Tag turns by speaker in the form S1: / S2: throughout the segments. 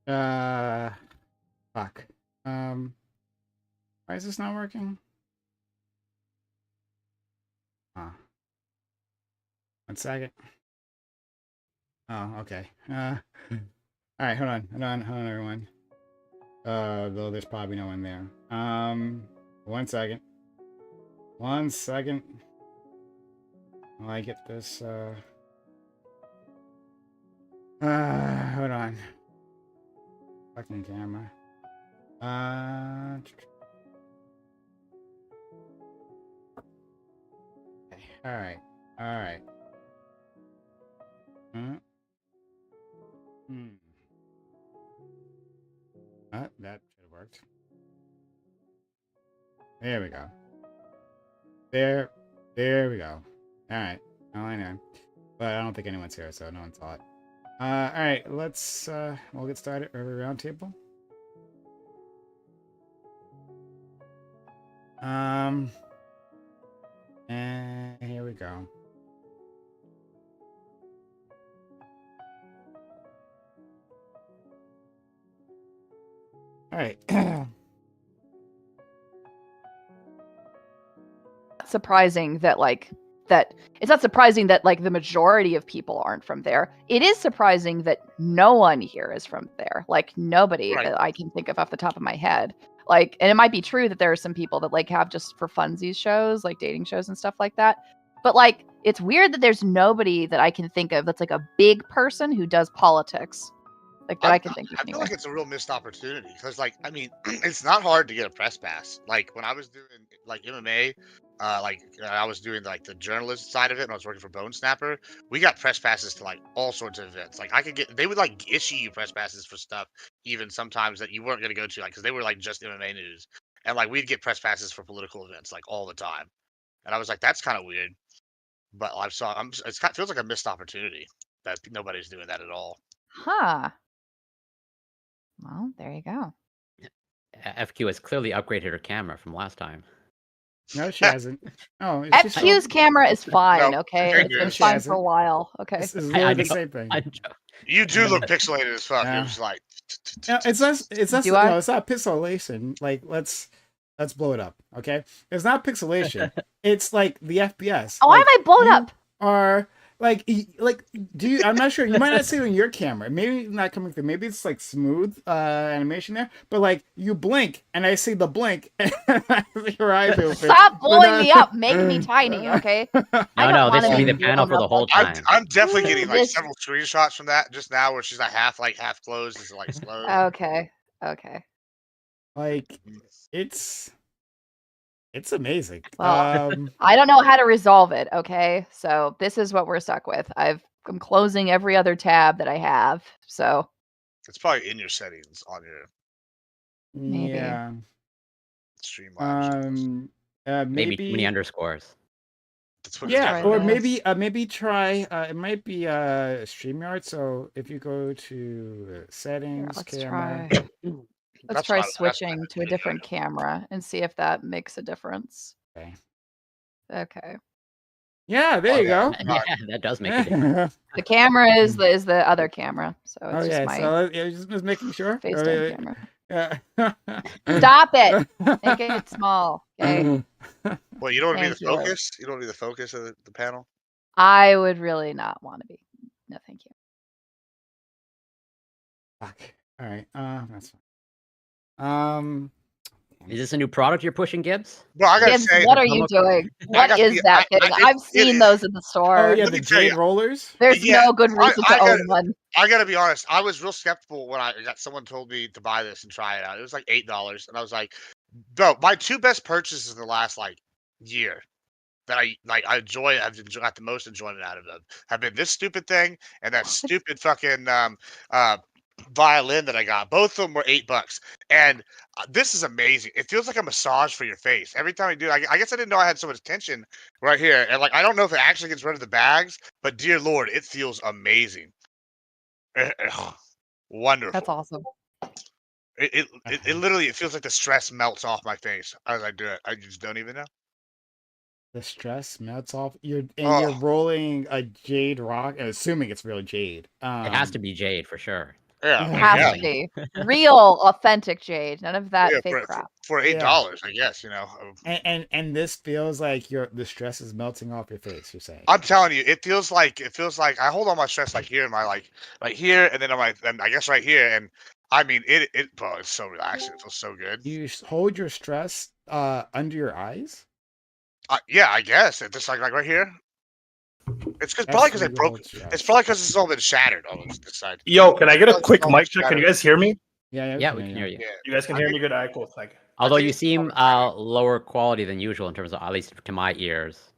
S1: Uh, Fuck. Why is this not working? Oh, 1 second. Oh, okay. All right, hold on, everyone. Though there's probably no one there. 1 second. 1 second. While I get this, hold on. Fucking camera. All right. All right. That should have worked. There we go. There we go. All right. Oh, I know. But I don't think anyone's here, so no one saw it. All right. Let's we'll get started. Reverie roundtable. And here we go. All right.
S2: Surprising that it's not surprising that like the majority of people aren't from there. It is surprising that no one here is from there. Like nobody that I can think of off the top of my head. Like, and it might be true that there are some people that like have just for funsies shows, like dating shows and stuff like that. But like, it's weird that there's nobody that I can think of that's like a big person who does politics. Like that I can think of.
S3: I feel like it's a real missed opportunity because, like, I mean, it's not hard to get a press pass. Like when I was doing like MMA, I was doing like the journalist side of it, and I was working for Bone Snapper. We got press passes to like all sorts of events. Like they would like issue you press passes for stuff, even sometimes that you weren't gonna go to, like because they were like just MMA news, and like we'd get press passes for political events like all the time. And I was like, that's kind of weird, but it feels like a missed opportunity that nobody's doing that at all.
S2: Huh. Well, there you go.
S4: FQ has clearly upgraded her camera from last time.
S1: No, she hasn't. Oh,
S2: FQ's camera is fine.
S3: No,
S2: okay, it's been
S1: she
S2: fine
S1: hasn't.
S2: for a while. Okay,
S1: This is literally the same thing.
S3: You do look pixelated as fuck.
S1: Yeah.
S3: It was like
S1: No, it's not. It's not.
S2: Do I?
S1: No, it's not pixelation. Like let's blow it up. Okay, it's not pixelation. It's like the FPS.
S2: Oh, why am I blown up?
S1: Are like do you? I'm not sure. You might not see it on your camera. Maybe not coming through. Maybe it's like smooth animation there. But like you blink, and I see the blink, and your eye movement.
S2: Stop blowing me up. Make me tiny. Okay.
S4: No, this will be the panel for the whole time.
S3: I'm definitely getting like several screenshots from that just now, where she's like half closed, it's like slow.
S2: Okay.
S1: Like it's amazing.
S2: Well, I don't know how to resolve it. Okay, so this is what we're stuck with. I'm closing every other tab that I have. So
S3: it's probably in your settings on your
S2: maybe.
S1: Yeah.
S3: Streamlabs.
S4: Maybe too many underscores.
S1: Yeah, or maybe try. It might be StreamYard. So if you go to settings, camera.
S2: Let's try switching to a different camera and see if that makes a difference. Okay.
S1: Yeah, there you go.
S4: Yeah, that does make a difference.
S2: The camera is the other camera. So it's just my
S1: so just making sure.
S2: FaceTime camera.
S1: Yeah.
S2: Stop it. Make it small. Okay.
S3: Well, you don't want to be the focus? You don't want to be the focus of the panel?
S2: I would really not want to be. No, thank you.
S1: Fuck. All right. That's fine.
S4: Is this a new product you're pushing, Gibbs?
S3: Well, I gotta
S2: Gibbs,
S3: say,
S2: what are you doing? What is that thing? I've seen those in the store.
S1: Oh yeah, the jade rollers.
S2: There's no good reason to own one.
S3: I gotta be honest. I was real skeptical when someone told me to buy this and try it out. It was like $8, and I was like, "Bro, my two best purchases in the last like year that I enjoy. I've got the most enjoyment out of them. Have been this stupid thing and that stupid fucking violin that I got. Both of them were $8, and this is amazing. It feels like a massage for your face every time I do it. I guess I didn't know I had so much tension right here, and like I don't know if it actually gets rid of the bags, but dear Lord, it feels amazing. Wonderful.
S2: That's awesome.
S3: It literally feels like the stress melts off my face as I do it. I just don't even know.
S1: The stress melts off. You're rolling a jade rock, assuming it's real jade.
S4: It has to be jade for sure.
S3: Yeah,
S2: it has to be real, authentic jade. None of that fake crap.
S3: For $8, I guess, you know.
S1: And this feels like the stress is melting off your face. You're saying?
S3: I'm telling you, it feels like I hold on my stress like here in my like right here, and then I guess right here, and I mean bro, it's so relaxing. It feels so good.
S1: You hold your stress under your eyes.
S3: Yeah, I guess it's just like right here. It's probably because I broke. It's probably because it's all been shattered on this side.
S5: Yo, can I get a quick mic check? Can you guys hear me?
S1: Yeah,
S4: we can hear you.
S5: You guys can hear me good. All right, cool. Thank you.
S4: Although you seem lower quality than usual in terms of, at least to my ears.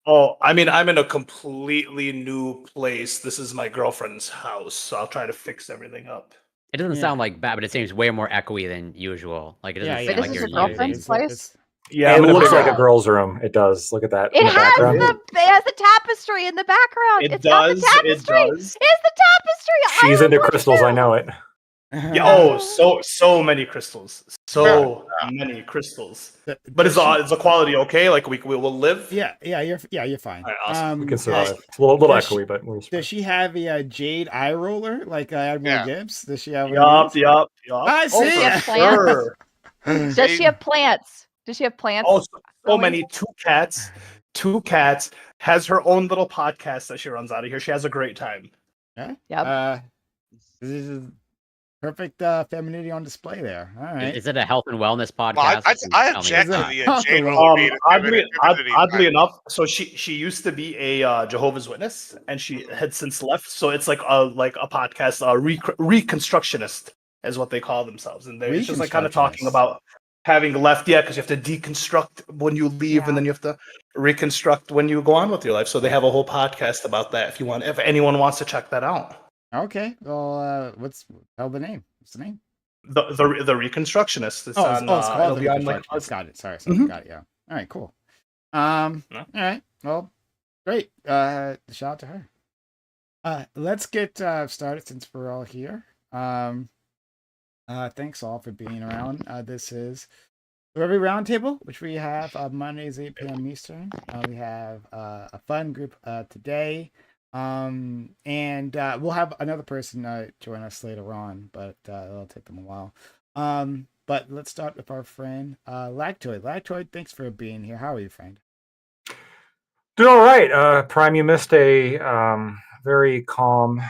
S5: Oh, I mean, I'm in a completely new place. This is my girlfriend's house, so I'll try to fix everything up.
S4: It doesn't
S1: Yeah.
S4: sound like bad, but it seems way more echoey than usual. Like it doesn't
S1: Yeah,
S4: seem
S2: Wait,
S4: like
S2: this is
S4: you're
S2: your girlfriend's
S4: using.
S2: place?
S5: Yeah,
S6: It
S5: I'm in a
S6: looks
S5: bigger
S6: like a
S5: house.
S6: girl's room. It does. Look at that in
S2: It
S6: the background.
S2: has the tapestry in the background.
S5: It
S2: It's got the
S5: does. It
S2: tapestry.
S5: does.
S2: It's the tapestry.
S6: She's
S2: I
S6: into
S2: would
S6: crystals. I
S2: too.
S6: know it.
S5: Yeah. Oh, so many crystals. So many crystals. But is the quality okay? Like we will live?
S1: Yeah, you're fine.
S5: All right, awesome.
S6: We can survive. It's a little
S1: does
S6: echoey, but we're
S1: Does she have a jade eye roller like Admiral Gibbs? Does she have one of these?
S5: Yup.
S1: I
S5: Oh,
S1: see.
S5: for sure.
S2: Does she have plants? Does she have plants?
S5: Oh, so many. Two cats. Has her own little podcast that she runs out of here. She has a great time.
S1: Yeah.
S2: Yep.
S1: This is perfect femininity on display there. All right.
S4: Is it a health and wellness podcast?
S3: Well, I
S4: Tell me
S3: object
S4: it's
S3: to
S4: not.
S3: the jade roller being a
S5: Oddly enough, so she used to be a Jehovah's Witness, and she had since left. So it's like a podcast, reconstructionist is what they call themselves, and they're just like kind of talking about having left, because you have to deconstruct when you leave, and then you have to reconstruct when you go on with your life. So they have a whole podcast about that. If anyone wants to check that out.
S1: Okay. Well, tell the name. What's the name?
S5: The Reconstructionist. It's
S1: it's called the
S5: on
S1: Reconstructionist. Got it. Sorry.
S5: Mhm.
S1: Got it. Yeah. All right. Cool. All right. Well, great. Shout out to her. Let's get started since we're all here. Thanks all for being around. This is the Reverie Roundtable, which we have Mondays 8 p.m. Eastern. We have a fun group today. And we'll have another person join us later on, but it'll take them a while. But let's start with our friend Lactoid. Lactoid, thanks for being here. How are you, friend?
S6: Doing all right. Prime, you missed a very calm,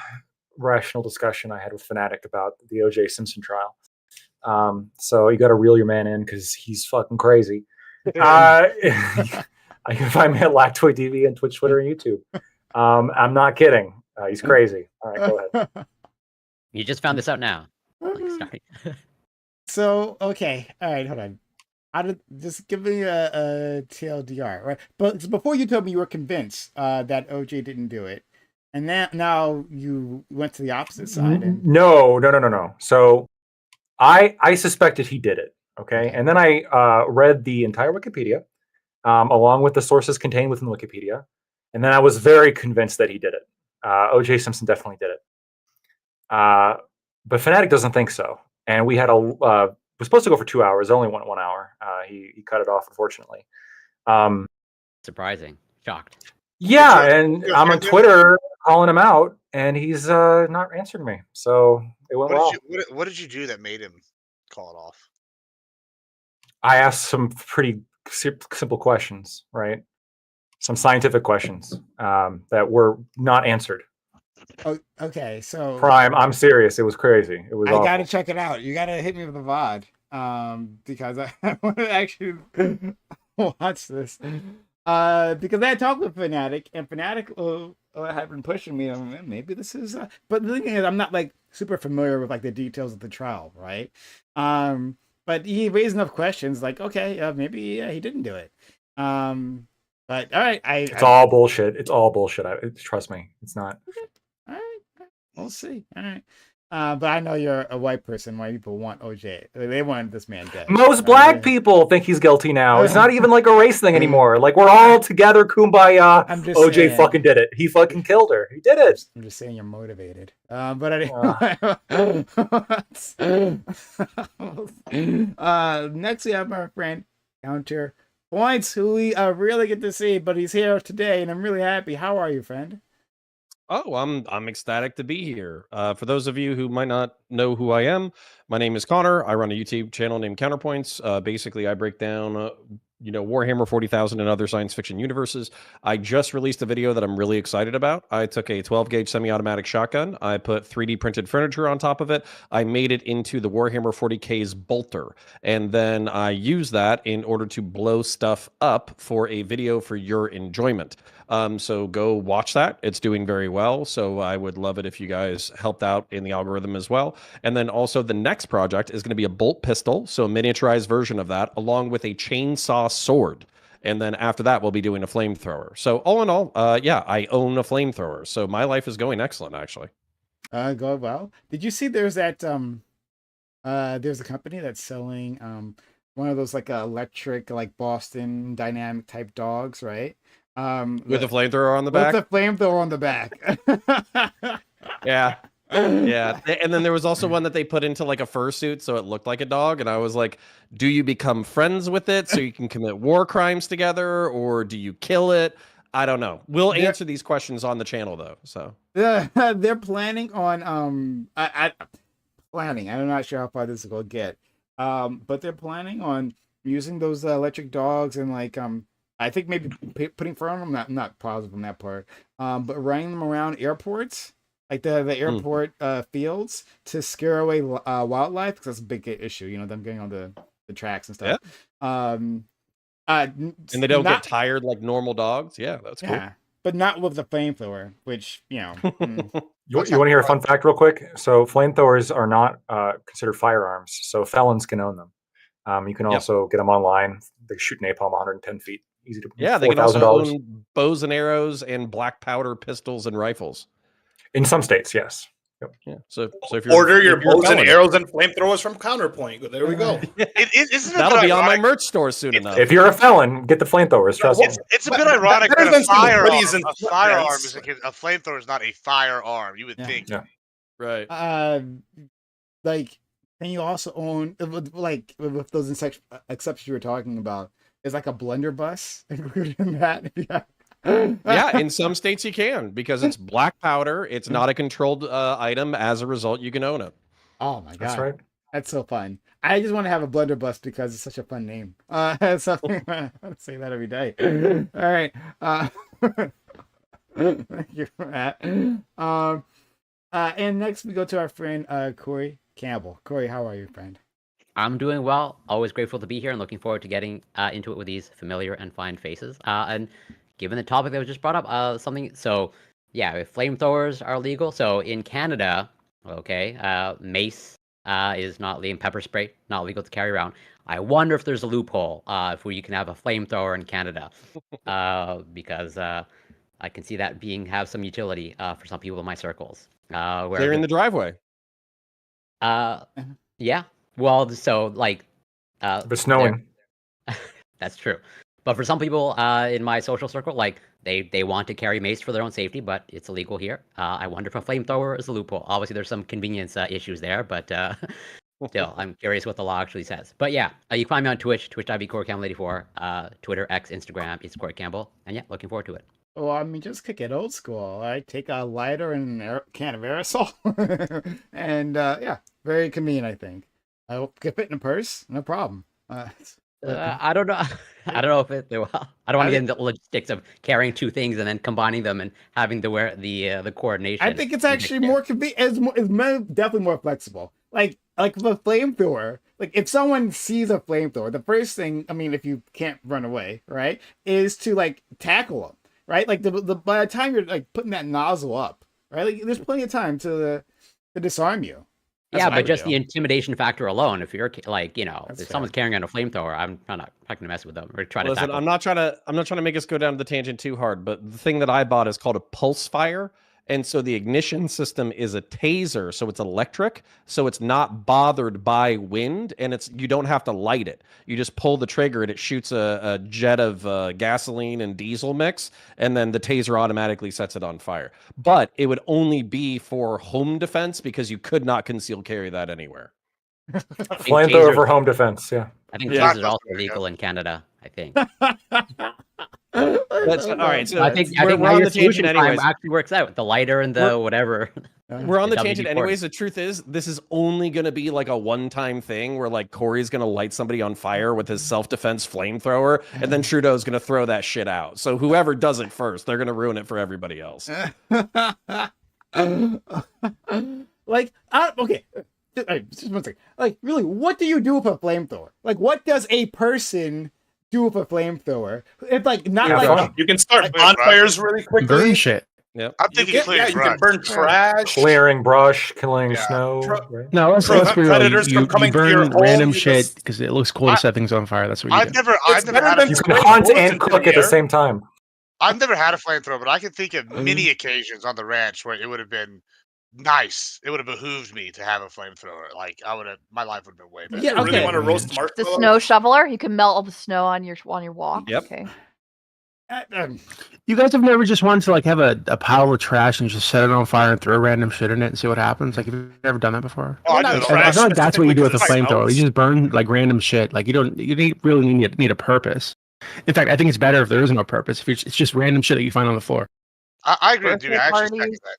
S6: rational discussion I had with Fnatic about the O.J. Simpson trial. So you got to reel your man in because he's fucking crazy. You can find me at Lactoid TV on Twitch, Twitter, and YouTube. I'm not kidding. He's crazy. All right, go ahead.
S4: You just found this out now. Like, sorry.
S1: So, okay. All right, hold on. Just give me a TLDR, right? But so before you told me you were convinced that OJ didn't do it, and now you went to the opposite side. And...
S6: No. So I suspected he did it, okay? And then I read the entire Wikipedia, along with the sources contained within Wikipedia. And then I was very convinced that he did it. O.J. Simpson definitely did it. But Fnatic doesn't think so. And we had we're supposed to go for 2 hours. Only went 1 hour. He cut it off, unfortunately.
S4: Surprising. Shocked.
S6: Yeah, and I'm on Twitter calling him out, and he's not answering me. So it went well.
S3: What did you do that made him call it off?
S6: I asked some pretty simple questions, right? Some scientific questions that were not answered.
S1: Oh, okay, so
S6: Prime, I'm serious. It was crazy. It was.
S1: I gotta check it out. You gotta hit me with a VOD, because I want to actually watch this. Because I talked with Fnatic, and Fnatic have been pushing me. Maybe this is. But the thing is, I'm not like super familiar with like the details of the trial, right? But he raised enough questions. Like, okay, maybe he didn't do it. But all right,
S6: it's all bullshit. It's all bullshit. Trust me, it's not.
S1: Okay. All right, we'll see. All right, but I know you're a white person. White people want OJ. They want this man dead.
S6: Most black people think he's guilty now. It's not even like a race thing anymore. Like we're all together, kumbaya. OJ saying, fucking did it. He fucking killed her. He did it.
S1: I'm just saying you're motivated. But anyway, next we have our friend Counter Points, who we really get to see, but he's here today, and I'm really happy. How are you, friend?
S7: Oh, I'm ecstatic to be here. For those of you who might not know who I am, my name is Connor. I run a YouTube channel named Counterpoints. Basically, I break down Warhammer 40,000 and other science fiction universes. I just released a video that I'm really excited about. I took a 12-gauge semi-automatic shotgun. I put 3D printed furniture on top of it. I made it into the Warhammer 40K's bolter. And then I used that in order to blow stuff up for a video for your enjoyment. So go watch that. It's doing very well. So I would love it if you guys helped out in the algorithm as well. And then also the next project is going to be a bolt pistol. So a miniaturized version of that, along with a chainsaw sword. And then after that, we'll be doing a flamethrower. So all in all, yeah, I own a flamethrower. So my life is going excellent, actually.
S1: Go well. Did you see there's that there's a company that's selling one of those like electric like Boston Dynamic type dogs, right?
S7: With a flamethrower on the back?
S1: With a flamethrower on the back.
S7: Yeah. Yeah. And then there was also one that they put into like a fursuit so it looked like a dog. And I was like, do you become friends with it so you can commit war crimes together, or do you kill it? I don't know. We'll answer these questions on the channel though. So
S1: they're planning on I'm not sure how far this will get. But they're planning on using those electric dogs and like I think maybe putting fur on them. I'm not positive on that part. But running them around airports, like the airport fields, to scare away wildlife, because that's a big issue. You know, them getting on the tracks and stuff.
S7: Yeah. And they don't get tired like normal dogs. Yeah, that's cool.
S1: Yeah, but not with the flamethrower, which you know.
S6: You want to hear a fun fact real quick? So flamethrowers are not considered firearms, so felons can own them. You can also get them online. They shoot napalm 110 feet. Easy to
S7: they can also own bows and arrows and black powder pistols and rifles.
S6: In some states, yes. Yep.
S7: Yeah. So if you're
S5: order your bows and arrows and flamethrowers from Counterpoint. There we go.
S7: That'll be on my merch store soon enough.
S6: If you're a felon, get the flamethrowers. Trust me.
S3: It's a bit ironic that a flamethrower is not a firearm. You would think,
S7: right?
S1: Like, can you also own like with those exceptions you were talking about? Is like a blunderbuss included in that?
S7: Yeah, in some states you can, because it's black powder. It's not a controlled item. As a result, you can own it.
S1: Oh my god,
S6: that's right.
S1: That's so fun. I just want to have a blunderbuss because it's such a fun name. Something I say that every day. All right. Thank you for that. And next we go to our friend Corey Campbell. Corey, how are you, friend?
S4: I'm doing well. Always grateful to be here and looking forward to getting into it with these familiar and fine faces. And given the topic that was just brought up, if flamethrowers are legal. So in Canada, mace is not legal, pepper spray not legal to carry around. I wonder if there's a loophole where you can have a flamethrower in Canada, because I can see that have some utility for some people in my circles.
S7: They're in the driveway.
S4: Yeah. Well, so like,
S6: if it's snowing.
S4: That's true. But for some people in my social circle, like they want to carry mace for their own safety, but it's illegal here. I wonder if a flamethrower is a loophole. Obviously, there's some convenience issues there, but still, I'm curious what the law actually says. But yeah, you can find me on Twitch, twitch.com84, Twitter, X, Instagram, it's Corey Campbell. And yeah, looking forward to it.
S1: Well, I mean, just kick it old school. I take a lighter and a can of aerosol. And very convenient, I think. I hope it fit in a purse, no problem.
S4: I don't know. I don't know if it will. I don't want to get into the logistics of carrying two things and then combining them and having to wear the coordination.
S1: I think it's actually more convenient. It's definitely more flexible. Like the flamethrower. Like if someone sees a flamethrower, the first thing, I mean, if you can't run away, right, is to like tackle them, right? Like by the time you're like putting that nozzle up, right, like there's plenty of time to disarm you.
S4: That's but just the intimidation factor alone. If you're like, if someone's carrying on a flamethrower, I'm not going to mess with them or try to.
S7: Listen, I'm not trying to make us go down the tangent too hard, but the thing that I bought is called a pulse fire, and so the ignition system is a taser, so it's electric, so it's not bothered by wind, and you don't have to light it. You just pull the trigger and it shoots a jet of gasoline and diesel mix, and then the taser automatically sets it on fire. But it would only be for home defense because you could not conceal carry that anywhere.
S6: Flamethrower for home defense, yeah.
S4: I think tasers are also legal in Canada, I think.
S7: That's all right. So
S4: I think we're on the tangent anyways. Actually works out the lighter and the whatever.
S7: We're on the tangent anyways. The truth is, this is only going to be like a one-time thing where like Corey's going to light somebody on fire with his self-defense flamethrower, and then Trudeau's going to throw that shit out. So whoever does it first, they're going to ruin it for everybody else.
S1: Okay. Just one second. Like, really, what do you do with a flamethrower? Like, what does a person do with a flamethrower? It's like not like
S5: you can start bonfires really quickly.
S8: Burn shit.
S7: Yep.
S3: I'm thinking clearing
S5: you
S3: brush.
S5: can burn trash.
S6: Clearing brush, killing
S3: Yeah.
S6: snow. Right?
S8: No, let's be real.
S5: Predators
S8: You
S5: from coming to your
S8: burn
S5: home,
S8: random
S5: you
S8: shit
S5: just-
S8: because it looks cool to set things on fire. That's what you
S3: I've
S8: do.
S3: never
S5: It's better
S3: had a
S5: than
S6: You can
S5: spraying
S6: hunt
S5: bullets
S6: and
S5: into
S6: cook
S5: the
S6: at the
S5: air.
S6: same time.
S3: I've never had a flamethrower, but I can think of many occasions on the ranch where it would have been nice. It would have behooved me to have a flamethrower. Like my life would have been way better.
S5: You
S1: Yeah,
S5: really
S1: okay.
S5: want to roast
S2: The
S5: marshmallows?
S2: snow shoveler. You can melt all the snow on your walk.
S7: Yep.
S2: Okay.
S8: You guys have never just wanted to like have a pile of trash and just set it on fire and throw random shit in it and see what happens? Like, have you ever done that before?
S3: Oh, I
S5: Not
S3: do it all.
S5: trash.
S8: I feel like that's what you do with a
S5: specifically 'cause it
S8: flamethrower. You
S5: smells.
S8: just burn like random shit. Like you really need a purpose. In fact, I think it's better if there is no purpose. If it's just random shit that you find on the floor.
S3: I agree with you.
S2: Birthday
S3: I actually second
S2: parties.
S3: that.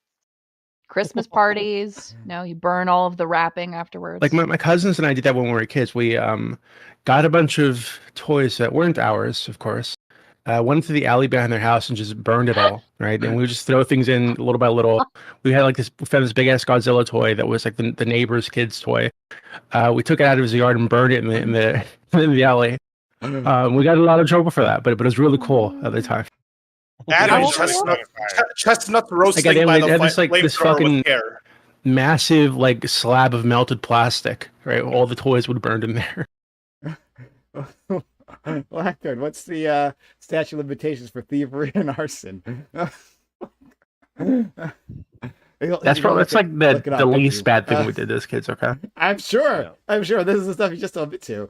S2: Christmas parties. No, you burn all of the wrapping afterwards.
S8: Like my cousins and I did that when we were kids. We got a bunch of toys that weren't ours, of course. Went to the alley behind their house and just burned it all, right? And we would just throw things in little by little. We had we found this big ass Godzilla toy that was like the neighbor's kid's toy. We took it out of his yard and burned it in the alley. We got a lot of trouble for that, but it was really cool at the time.
S3: That
S2: How
S3: is
S2: old were you?
S3: really
S5: Chestnut roasting
S8: Like,
S5: by
S8: they
S5: the
S8: had this, like, this
S5: flamethrower
S8: fucking-
S5: with care.
S8: Massive like slab of melted plastic, right? All the toys would burn in there.
S1: Blackbeard, what's the statute of limitations for thievery and arson?
S8: That's like the least bad thing we did as kids. Okay.
S1: I'm sure.
S7: Yeah.
S1: I'm sure this is the stuff you just told me to.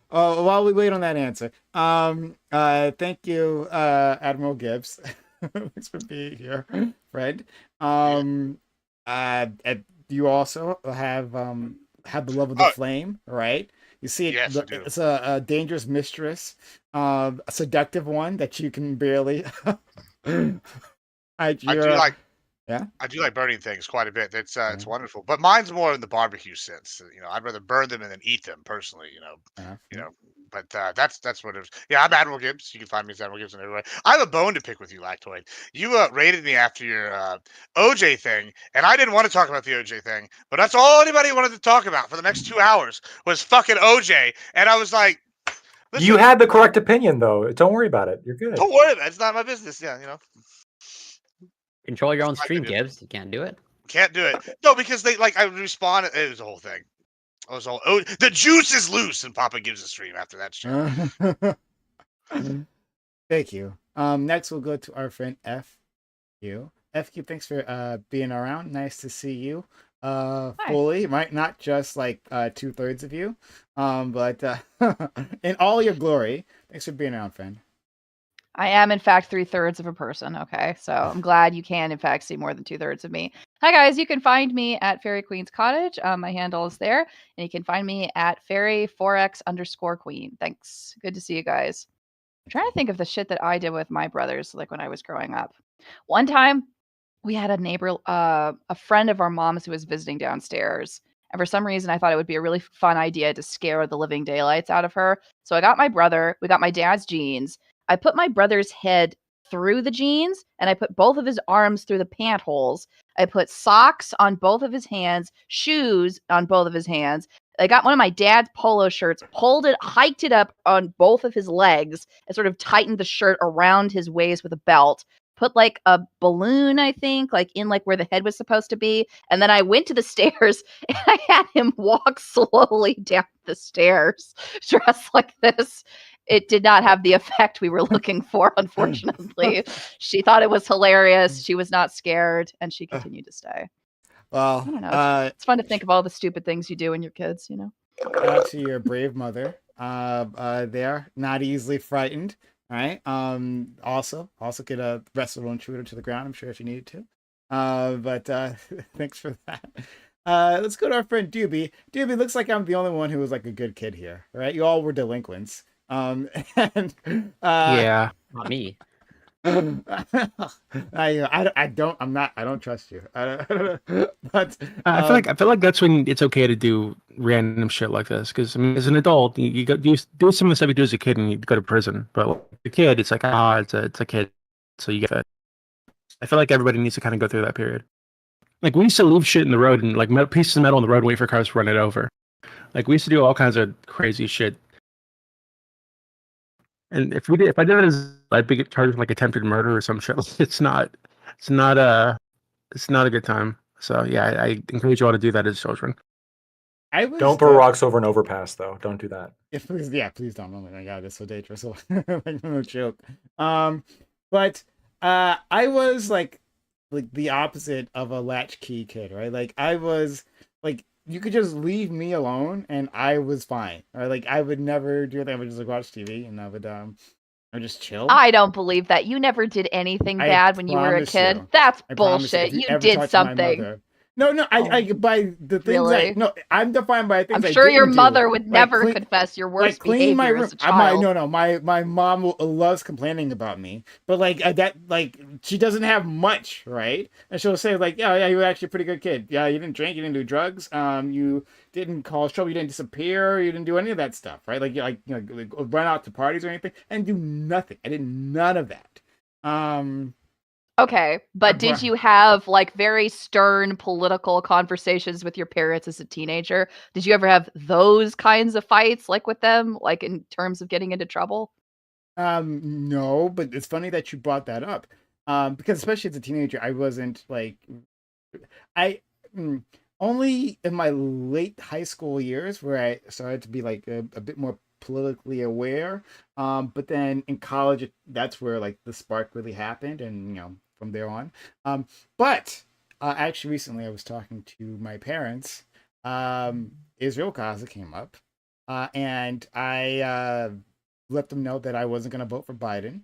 S1: While we wait on that answer, thank you, Admiral Gibbs. Thanks for being here, Fred. You also have the love of the flame, right? You see it.
S3: Yes, I do.
S1: It's a dangerous mistress, a seductive one that you can barely.
S3: I do like.
S1: Yeah?
S3: I do like burning things quite a bit. It's wonderful, but mine's more in the barbecue sense. I'd rather burn them and then eat them personally. But that's what it is. Yeah, I'm Admiral Gibbs. You can find me as Admiral Gibbs and everywhere. I have a bone to pick with you, Lactoid. You raided me after your OJ thing, and I didn't want to talk about the OJ thing, but that's all anybody wanted to talk about for the next 2 hours was fucking OJ, and I was like, listen,
S6: You had the correct opinion, though. Don't worry about it. You're good.
S3: don't worry about it. It's not my business. Yeah,
S4: Control your own
S3: That's my
S4: stream,
S3: opinion.
S4: Gibbs. You can't do it.
S3: Can't do it. No, because I responded. It was a whole thing. The juice is loose, and Papa gives a stream after that shit.
S1: Thank you. Next we'll go to our friend FQ. FQ, thanks for being around. Nice to see you fully, right? Not just like 2/3 of you, but in all your glory. Thanks for being around, friend.
S2: I am, in fact, 3/3 of a person. Okay, so I'm glad you can, in fact, see more than 2/3 of me. Hi, guys. You can find me at Fairy Queen's Cottage. My handle is there, and you can find me at Fairy4x_Queen. Thanks. Good to see you guys. I'm trying to think of the shit that I did with my brothers, like when I was growing up. One time, we had a neighbor, a friend of our mom's who was visiting downstairs. And for some reason, I thought it would be a really fun idea to scare the living daylights out of her. So I got my brother, we got my dad's jeans. I put my brother's head through the jeans, and I put both of his arms through the pant holes. I put socks on both of his hands, shoes on both of his hands. I got one of my dad's polo shirts, hiked it up on both of his legs, and sort of tightened the shirt around his waist with a belt. Put like a balloon, I think, like in like where the head was supposed to be. And then I went to the stairs and I had him walk slowly down the stairs dressed like this. It did not have the effect we were looking for, unfortunately. She thought it was hilarious. She was not scared, and she continued to stay.
S1: Well,
S2: I don't know. It's fun to think of all the stupid things you do when you're kids,
S1: Shout out to your brave mother. There, not easily frightened. Right. Also could wrestle an intruder to the ground. I'm sure if you needed to. But thanks for that. Let's go to our friend Doobie. Doobie, looks like I'm the only one who was like a good kid here. Right? You all were delinquents. And
S8: Yeah.
S4: Not me.
S1: I don't trust you. But
S8: I feel like that's when it's okay to do random shit like this. Because I mean, as an adult, you do some of the stuff you do as a kid, and you go to prison. But like, a kid, it's like it's a kid, so you get it. I feel like everybody needs to kind of go through that period. Like we used to leave shit in the road and like pieces of metal on the road, wait for cars to run it over. Like we used to do all kinds of crazy shit. And if I did it as, I'd be charged with like attempted murder or some shit. It's not a good time. So yeah, I encourage you all to do that as children.
S1: I was
S6: Don't throw rocks over an overpass, though. Don't do that.
S1: If please, yeah, please don't. Oh my god, it's so dangerous. Like no joke. But I was like the opposite of a latchkey kid, right? Like I was like you could just leave me alone and I was fine. Or like I would never do that. I would just like watch TV and I would just chill.
S2: I don't believe that. You never did anything bad when you were a kid.
S1: You.
S2: That's
S1: I promise
S2: bullshit.
S1: if you
S2: You
S1: ever
S2: did
S1: talk to my
S2: something.
S1: mother- No, I by the things
S2: Really?
S1: no, I'm defined by things
S2: I'm
S1: I
S2: sure your
S1: didn't do.
S2: mother would
S1: Like
S2: never
S1: clean-
S2: confess your
S1: like
S2: worst
S1: clean my
S2: behavior
S1: room.
S2: as a child.
S1: No, my mom loves complaining about me, but like that, like she doesn't have much, right? And she'll say like, yeah, you were actually a pretty good kid. Yeah, you didn't drink, you didn't do drugs, you didn't cause trouble, you didn't disappear, you didn't do any of that stuff, right? Like run out to parties or anything, and do nothing. I did none of that.
S2: Okay, but did you have like very stern political conversations with your parents as a teenager? Did you ever have those kinds of fights like with them, like in terms of getting into trouble?
S1: No, but it's funny that you brought that up. Because especially as a teenager, I wasn't like I only in my late high school years where I started to be like a bit more politically aware. But then in college, that's where like the spark really happened, and from there on. But actually, recently I was talking to my parents. Israel Gaza came up, and I let them know that I wasn't going to vote for Biden.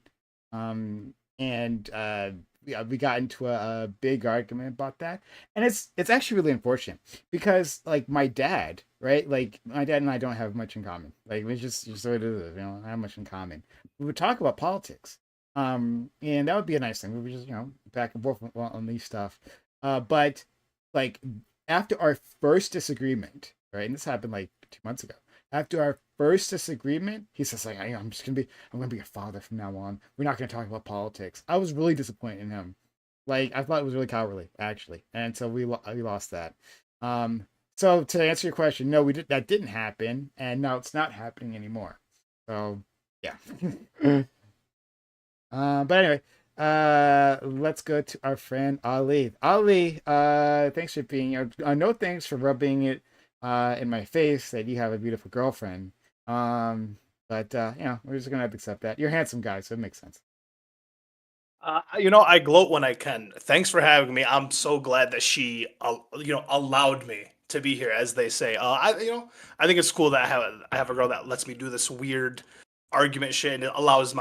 S1: And yeah, we got into a big argument about that, and it's actually really unfortunate because like my dad, right? Like my dad and I don't have much in common. Like it's just what it is, not have much in common. We would talk about politics, and that would be a nice thing. We would just back and forth on these stuff, but like after our first disagreement, right? And this happened like 2 months ago. After our first disagreement, he says like, I'm gonna be your father from now on. We're not gonna talk about politics. I was really disappointed in him. Like I thought it was really cowardly, actually, and so we lost that. So to answer your question, no, that didn't happen, and now it's not happening anymore. So yeah. But anyway, let's go to our friend Ali. Ali, thanks for being here. No thanks for rubbing it in my face that you have a beautiful girlfriend. But we're just gonna have to accept that. You're a handsome guy, so it makes sense.
S5: I gloat when I can. Thanks for having me. I'm so glad that she, allowed me to be here, as they say. I think it's cool that I have a girl that lets me do this weird argument shit and it allows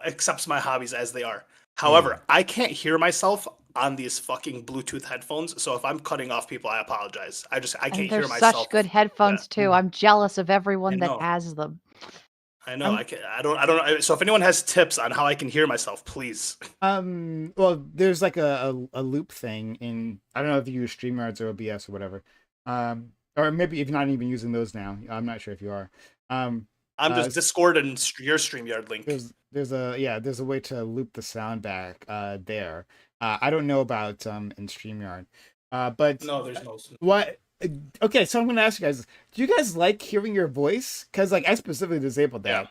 S5: accepts my hobbies as they are. However, I can't hear myself on these fucking Bluetooth headphones, so if I'm cutting off people, I apologize. I can't hear myself.
S2: They're such good headphones too. I'm jealous of everyone that has them.
S5: I know. I don't. So if anyone has tips on how I can hear myself, please.
S1: Well, there's like a loop thing in. I don't know if you use StreamYards or OBS or whatever. Or maybe if you're not even using those now. I'm not sure if you are.
S5: I'm just Discord and your StreamYard link.
S1: There's a way to loop the sound back there. I don't know about in StreamYard. But
S5: no, there's no.
S1: What? Okay, so I'm gonna ask you guys: do you guys like hearing your voice? Because like I specifically disabled that.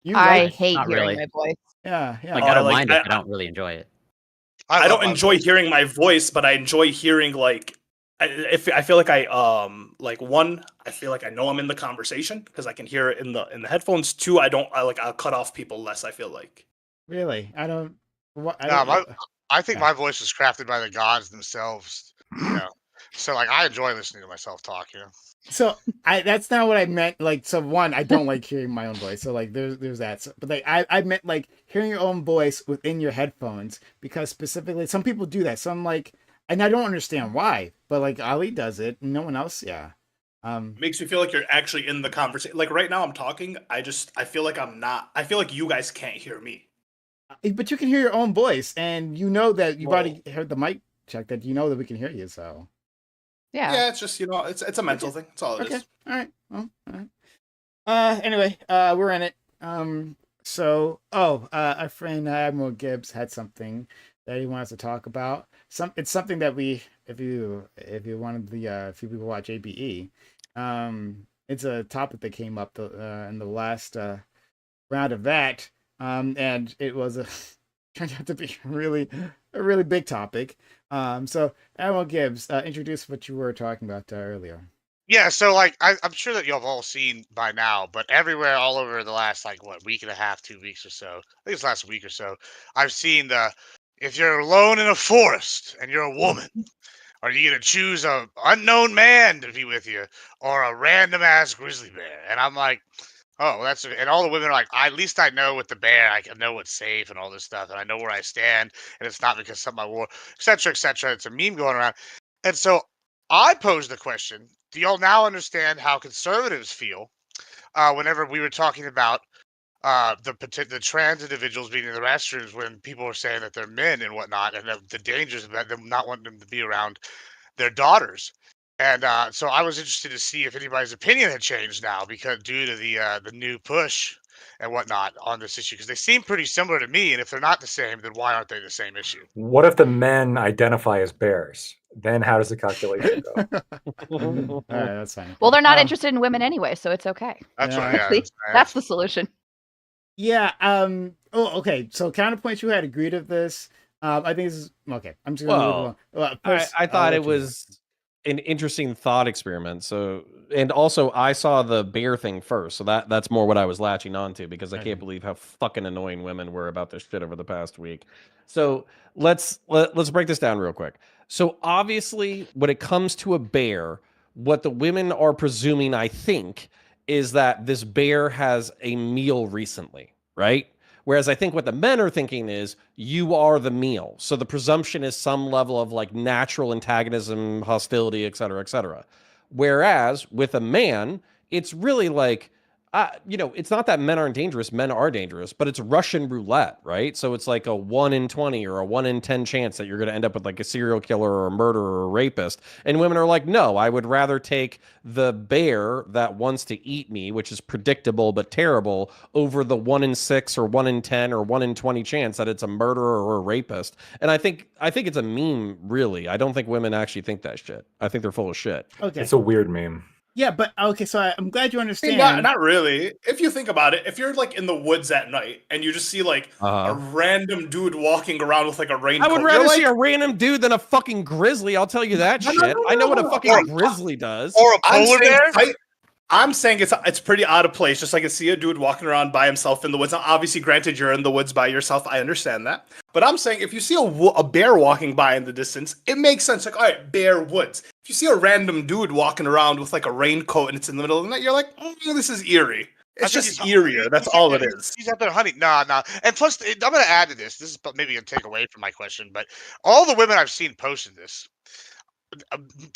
S2: Yeah. I hate hearing my voice.
S1: Yeah.
S4: Like I don't mind it. I don't really enjoy it.
S5: I don't enjoy hearing my voice, but I enjoy hearing like. I feel like I feel like I know I'm in the conversation because I can hear it in the headphones. Two, I'll cut off people less. I feel like.
S1: Really, I don't.
S3: I think my voice is crafted by the gods themselves. So like I enjoy listening to myself talk.
S1: So that's not what I meant. Like, so one, I don't like hearing my own voice. So like, there's that. So, but like, I meant like hearing your own voice within your headphones because specifically, some people do that. Some like. And I don't understand why, but like Ali does it, and no one else. Yeah,
S5: makes me feel like you're actually in the conversation. Like right now, I'm talking. I feel like I'm not. I feel like you guys can't hear me.
S1: But you can hear your own voice, and you know that you've already heard the mic check. That you know that we can hear you. So
S5: yeah, it's just it's a mental thing. That's all it is.
S1: All right. Well, all right. Anyway, we're in it. So our friend Admiral Gibbs had something that he wants to talk about. It's something that if you wanted the few people watch ABE, it's a topic that came up in the last round of that, and it was turned out to be a really big topic. So Admiral Gibbs, introduce what you were talking about earlier.
S3: Yeah, so like I'm sure that y'all have all seen by now, but everywhere, all over the last like week and a half, 2 weeks or so. I think it's last week or so. I've seen if you're alone in a forest and you're a woman, are you gonna choose a unknown man to be with you or a random ass grizzly bear? And I'm like, oh, and all the women are like, at least I know with the bear, I can know what's safe and all this stuff, and I know where I stand, and it's not because something I wore, etc., etc. It's a meme going around, and so I posed the question: do y'all now understand how conservatives feel whenever we were talking about the trans individuals being in the restrooms when people were saying that they're men and whatnot, and the dangers of them not wanting them to be around their daughters? And so I was interested to see if anybody's opinion had changed now because due to the new push and whatnot on this issue, because they seem pretty similar to me. And if they're not the same, then why aren't they the same issue?
S6: What if the men identify as bears? Then how does the calculation go?
S1: All right, that's fine.
S2: Well, they're not interested in women anyway, so it's okay.
S3: That's
S1: Yeah.
S3: what. Yeah,
S2: That's the solution.
S1: Yeah. Oh, okay. So counterpoint, you had agreed with this. I think this is okay. I'm just gonna move along. First,
S7: I
S1: I'll
S7: thought
S1: let
S7: it
S1: you
S7: was an interesting thought experiment. So, and also I saw the bear thing first, so that's more what I was latching onto because I can't believe how fucking annoying women were about this shit over the past week. So let's break this down real quick. So obviously, when it comes to a bear, what the women are presuming, I think, is that this bear has a meal recently, right? Whereas I think what the men are thinking is you are the meal. So the presumption is some level of like natural antagonism, hostility, et cetera, et cetera. Whereas with a man, it's really like, it's not that men aren't dangerous. Men are dangerous, but it's Russian roulette, right? So it's like a 1 in 20 or a 1 in 10 chance that you're going to end up with like a serial killer or a murderer or a rapist. And women are like, no, I would rather take the bear that wants to eat me, which is predictable but terrible, over the 1 in 6 or 1 in 10 or 1 in 20 chance that it's a murderer or a rapist. And I think it's a meme, really. I don't think women actually think that shit. I think they're full of shit.
S1: Okay.
S6: It's a weird meme.
S1: Yeah, but okay, so I'm glad you understand.
S5: Not really. If you think about it, if you're like in the woods at night and you just see like a random dude walking around with like a raincoat,
S7: I would rather see a random dude than a fucking grizzly. I'll tell you that shit. I know what a fucking grizzly does.
S3: Or a polar bear.
S5: I'm saying it's pretty out of place. Just like I see a dude walking around by himself in the woods. Now, obviously, granted, you're in the woods by yourself. I understand that. But I'm saying if you see a bear walking by in the distance, it makes sense. Like, all right, bear woods. If you see a random dude walking around with like a raincoat and it's in the middle of the night, you're like, this is eerie. It's just eerier. That's all it is.
S3: He's out there hunting. Nah. And plus, I'm going to add to this. This is maybe a take away from my question, but all the women I've seen posting this,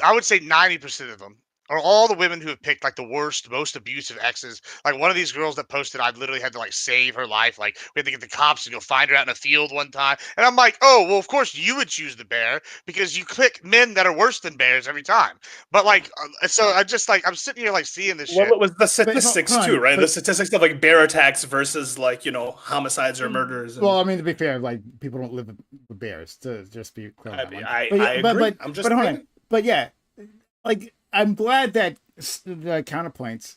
S3: I would say 90% of them are all the women who have picked like the worst, most abusive exes. Like one of these girls that posted, I literally had to like save her life. Like we had to get the cops to go find her out in a field one time. And I'm like, oh, well, of course you would choose the bear because you pick men that are worse than bears every time. But like, so I just like, I'm sitting here like seeing this shit.
S5: Well, it was the statistics too, right? The statistics of like bear attacks versus like, homicides or murders.
S1: Well, I mean, to be fair, like people don't live with bears, to just be clear.
S5: I agree. I'm just
S1: hold on. But yeah, like I'm glad that the counterpoints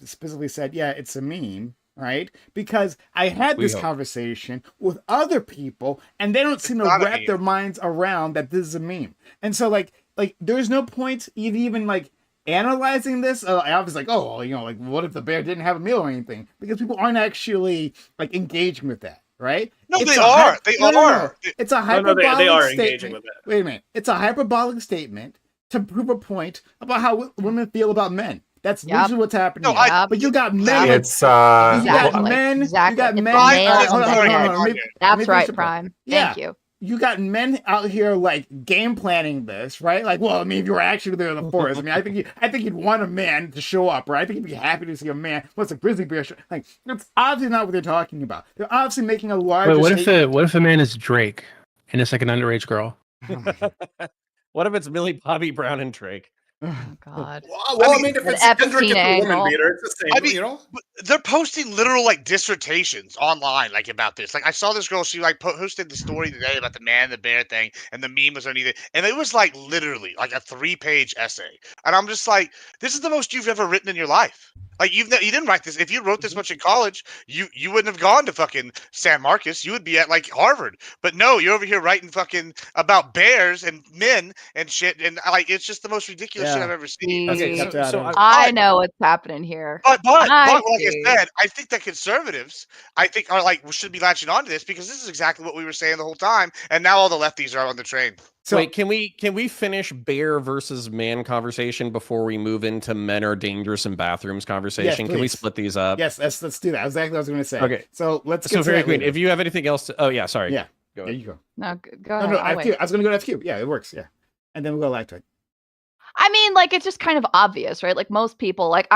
S1: specifically said, yeah, it's a meme, right? Because I had this conversation with other people, and they don't seem to wrap their minds around that this is a meme. And so, like there's no point even like analyzing this. I was like, oh, like what if the bear didn't have a meal or anything? Because people aren't actually like engaging with that. Right?
S3: No, they are. They are.
S1: It's a hyperbolic
S5: they are
S1: statement.
S5: engaging with it.
S1: Wait a minute. It's a hyperbolic statement to prove a point about how women feel about men. That's usually what's happening.
S3: No,
S1: but you got men.
S6: It's
S1: you got men.
S2: Exactly.
S1: You got men.
S2: Hold on. That's right, Prime. Thank you.
S1: You got men out here like game planning this, right? Like, well, I mean, if you were actually there in the forest, I mean, I think you'd want a man to show up, right? I think you'd be happy to see a man. What's a grizzly bear show? Like, that's obviously not what they're talking about. They're obviously making a larger.
S8: Wait, what if a man is Drake and it's like an underage girl?
S7: What if it's Millie Bobby Brown and Drake?
S2: Oh God.
S5: Well, I mean if it's Kendrick and the woman beater, it's the same.
S3: They're posting literal like dissertations online like about this. Like I saw this girl, she like posted the story today about the man and the bear thing, and the meme was underneath it, and it was like literally like a 3-page essay. And I'm just like, this is the most you've ever written in your life. Like you didn't write this. If you wrote this much in college, you wouldn't have gone to fucking San Marcos. You would be at like Harvard. But no, you're over here writing fucking about bears and men and shit. And like it's just the most ridiculous shit I've ever seen.
S7: Okay, so
S2: I know what's happening here.
S3: But like I
S2: see.
S3: said, I think that conservatives, I think, are like should be latching onto this because this is exactly what we were saying the whole time, and now all the lefties are on the train.
S7: So, wait, can we finish bear versus man conversation before we move into men are dangerous in bathrooms conversation?
S1: Yes,
S7: can we split these up?
S1: Yes, let's do that. Exactly what I was going to say.
S7: Okay,
S1: so let's get
S7: so
S1: to
S7: very
S1: that
S7: quick.
S1: later.
S7: If you have anything else, to, oh yeah, sorry.
S1: Yeah,
S7: go
S1: there
S7: ahead.
S1: you go.
S2: No, go ahead.
S1: No,
S2: I'll
S1: FQ.
S2: wait.
S1: I was going to go to FQ. Yeah, it works. Yeah, and then we'll go back to it.
S2: I mean, like, it's just kind of obvious, right? Like most people, like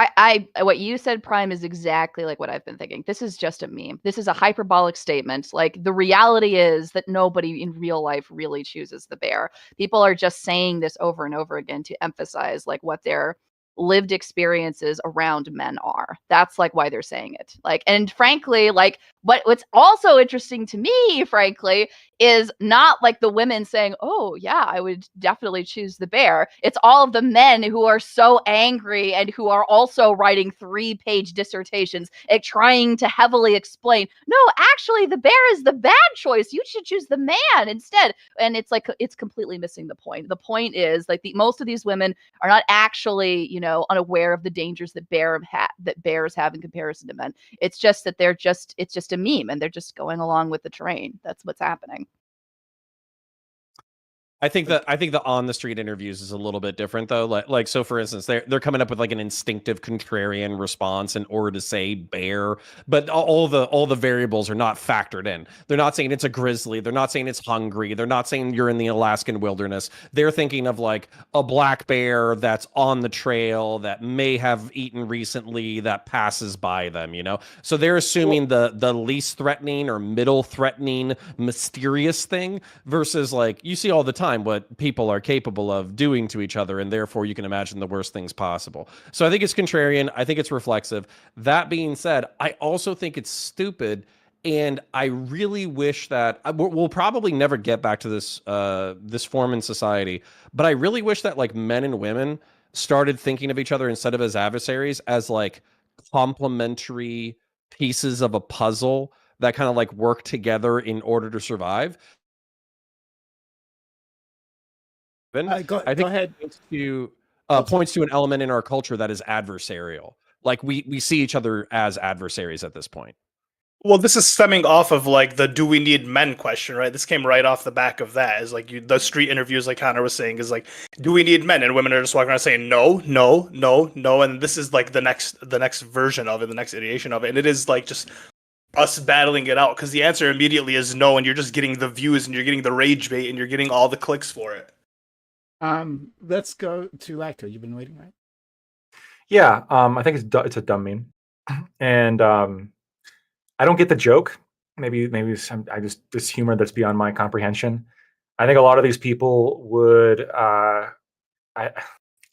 S2: what you said, Prime, is exactly like what I've been thinking. This is just a meme. This is a hyperbolic statement. Like the reality is that nobody in real life really chooses the bear. People are just saying this over and over again to emphasize like what their lived experiences around men are. That's like why they're saying it. Like, and frankly, like what's also interesting to me, frankly, is not like the women saying, oh yeah, I would definitely choose the bear. It's all of the men who are so angry and who are also writing 3-page dissertations and trying to heavily explain, no, actually the bear is the bad choice. You should choose the man instead. And it's like, it's completely missing the point. The point is like most of these women are not actually, unaware of the dangers that bears have in comparison to men. It's just that it's just a meme and they're just going along with the train. That's what's happening.
S7: I think the on the street interviews is a little bit different though. Like so for instance, they're coming up with like an instinctive contrarian response in order to say bear, but all the variables are not factored in. They're not saying it's a grizzly, they're not saying it's hungry, they're not saying you're in the Alaskan wilderness. They're thinking of like a black bear that's on the trail that may have eaten recently that passes by them, So they're assuming the least threatening or middle threatening mysterious thing versus like you see all the time what people are capable of doing to each other, and therefore you can imagine the worst things possible. So I think it's contrarian. I think it's reflexive. That being said, I also think it's stupid, and I really wish that we'll probably never get back to this form in society, but I really wish that like men and women started thinking of each other instead of as adversaries as like complementary pieces of a puzzle that kind of like work together in order to survive.
S1: Go ahead.
S7: Points to an element in our culture that is adversarial. Like we see each other as adversaries at this point.
S5: Well, this is stemming off of like the "do we need men" question, right? This came right off the back of that. Is like the street interviews, like Connor was saying, is like, do we need men? And women are just walking around saying no, no, no, no. And this is like the next version of it, the next iteration of it, and it is like just us battling it out because the answer immediately is no, and you're just getting the views and you're getting the rage bait and you're getting all the clicks for it.
S1: Let's go to Lacto. You've been waiting, right?
S6: Yeah, I think it's a dumb meme, and I don't get the joke. Maybe this humor that's beyond my comprehension. I think a lot of these people would, I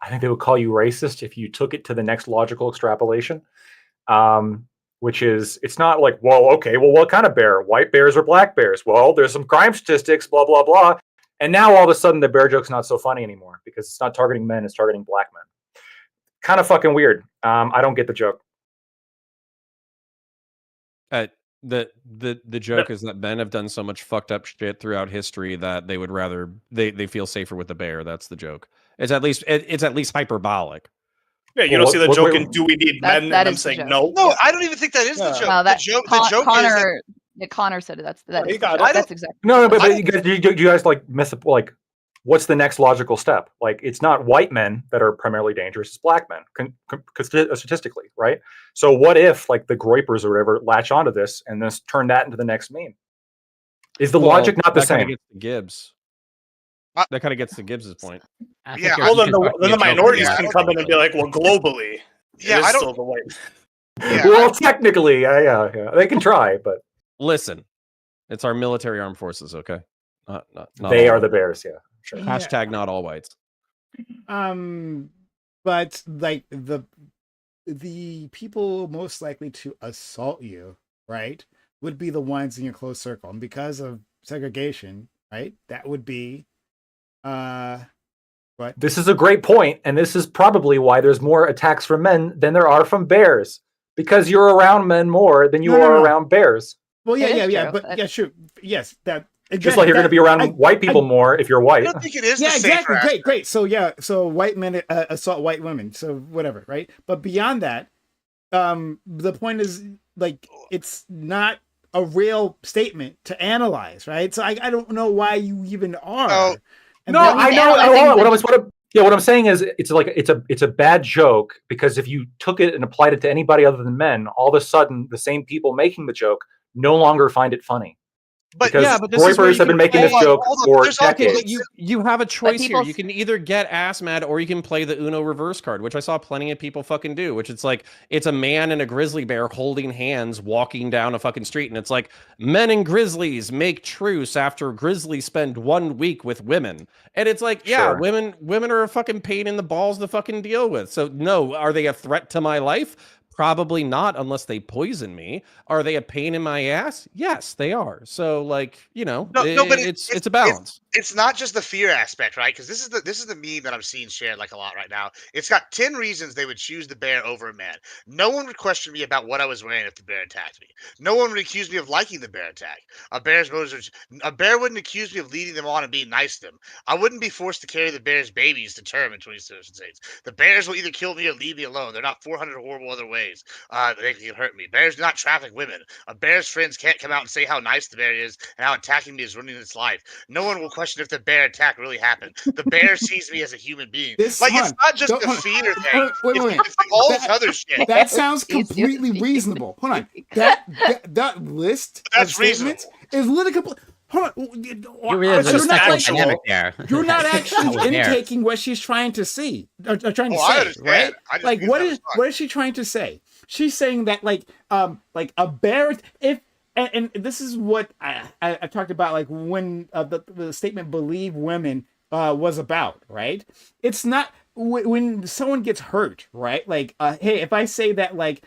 S6: think they would call you racist if you took it to the next logical extrapolation, which is it's not like, well, okay, well, what kind of bear? White bears or black bears? Well, there's some crime statistics, blah blah blah. And now all of a sudden the bear joke's not so funny anymore because it's not targeting men, it's targeting black men. Kind of fucking weird. I don't get the joke.
S7: The joke is that men have done so much fucked up shit throughout history that they would rather they feel safer with the bear. That's the joke. It's at least hyperbolic.
S5: Yeah, you don't see the joke in "do we need men?" And I'm saying no.
S3: No, I don't even think that is the joke.
S2: No,
S3: the joke is that
S2: Connor said it. That's
S5: he got
S2: it.
S5: it.
S2: That's exactly.
S6: No, but you guys like miss it. Like, what's the next logical step? Like, it's not white men that are primarily dangerous; it's black men, statistically, right? So, what if like the Groypers or whatever latch onto this and then turn that into the next meme? Is the logic not the same?
S7: Gets to Gibbs. That kind of gets to Gibbs's point.
S3: Yeah,
S5: well, then the minorities can come in and be like, well, globally,
S3: yeah, I don't.
S5: Still the white.
S3: Yeah,
S6: well, technically, yeah, they can try, but
S7: listen, it's our military armed forces, okay? Not
S6: they are the bears, yeah. Sure.
S7: Hashtag not all whites.
S1: But like the people most likely to assault you, right, would be the ones in your close circle, and because of segregation, right, that would be But
S6: this is a great point, and this is probably why there's more attacks from men than there are from bears, because you're around men more than you are around bears.
S1: Well,
S2: It is
S1: yeah,
S2: true.
S1: but yeah, sure, yes, that
S6: Just like you're going to be around white people more if you're
S3: I
S6: white.
S3: don't think it is.
S1: Yeah,
S3: the safer
S1: exactly.
S3: aspect.
S1: Great. So white men assault white women. So whatever, right? But beyond that, the point is like it's not a real statement to analyze, right? So I don't know why you even are.
S3: Oh.
S1: And
S6: No,
S1: then-
S6: I know. What I'm saying is it's a bad joke, because if you took it and applied it to anybody other than men, all of a sudden the same people making the joke no longer find it funny.
S3: But
S6: Because
S7: yeah, but this is where
S6: Roypers
S7: you
S6: have been
S7: can
S6: making
S7: play-
S6: this joke
S3: Hold on,
S6: for
S3: there's all-
S6: decades.
S7: But you have a choice here.
S2: people-
S7: You can either get ass mad or you can play the Uno reverse card, which I saw plenty of people fucking do, which it's like it's a man and a grizzly bear holding hands walking down a fucking street, and it's like men and grizzlies make truce after grizzlies spend 1 week with women. And it's like, yeah,
S6: Sure.
S7: women are a fucking pain in the balls to fucking deal with. So no, are they a threat to my life? Probably not, unless they poison me. Are they a pain in my ass? Yes, they are. So, like, you know,
S3: but
S7: it's a balance.
S3: It's not just the fear aspect, right? Because this is the meme that I'm seeing shared like a lot right now. It's got 10 reasons they would choose the bear over a man. No one would question me about what I was wearing if the bear attacked me. No one would accuse me of liking the bear attack. A bear wouldn't accuse me of leading them on and being nice to them. I wouldn't be forced to carry the bear's babies to term in 27 states. The bears will either kill me or leave me alone. They're not 400 horrible other ways they can hurt me. Bears do not traffic women. A bear's friends can't come out and say how nice the bear is and how attacking me is ruining its life. No one will question if the bear attack really happened. The bear sees me as a human being. It's not just the fear thing. It's all this other shit.
S1: That sounds completely reasonable. Hold on. That list
S3: That's
S1: of statements is literally complete. Hold on.
S4: There's a sexual dynamic there.
S1: You're not actually
S4: That was there.
S1: intaking what she's trying to see or trying to
S3: I
S1: say,
S3: understand.
S1: right?
S3: I just
S1: Like
S3: use
S1: what
S3: that
S1: is
S3: as fun.
S1: what is she trying to say? She's saying that like a bear and this is what I talked about like when the statement "believe women" was about, right? It's not when someone gets hurt, right? Like hey, if I say that like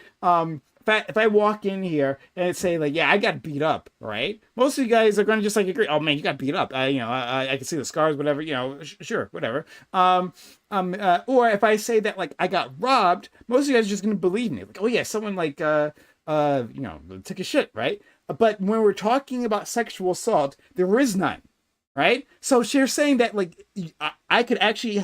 S1: if I walk in here and say like, yeah, I got beat up, right? Most of you guys are going to just like agree. Oh man, you got beat up. I can see the scars, whatever. Sure, whatever. Or if I say that like I got robbed, most of you guys are just going to believe me. Like, oh yeah, someone like took a shit, right? But when we're talking about sexual assault, there is none. Right, so she's saying that like I could actually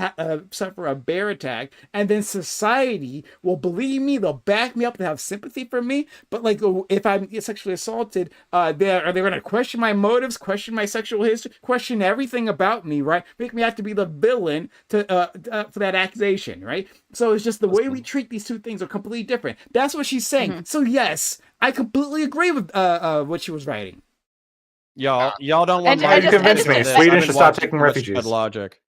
S1: suffer a bear attack, and then society will believe me, they'll back me up, they'll have sympathy for me. But like if I'm sexually assaulted, are they going to question my motives, question my sexual history, question everything about me, right? Make me have to be the villain for that accusation, right? So it's just the way we treat these two things are completely different. That's what she's saying.
S2: Mm-hmm.
S1: So yes, I completely agree with what she was writing.
S7: Y'all don't want
S2: And
S7: my
S2: you convinced
S6: me.
S7: this.
S6: Sweden
S7: I've
S6: should
S7: been
S6: stop
S7: watching
S6: taking
S7: too much
S6: refugees.
S7: Fed Logic.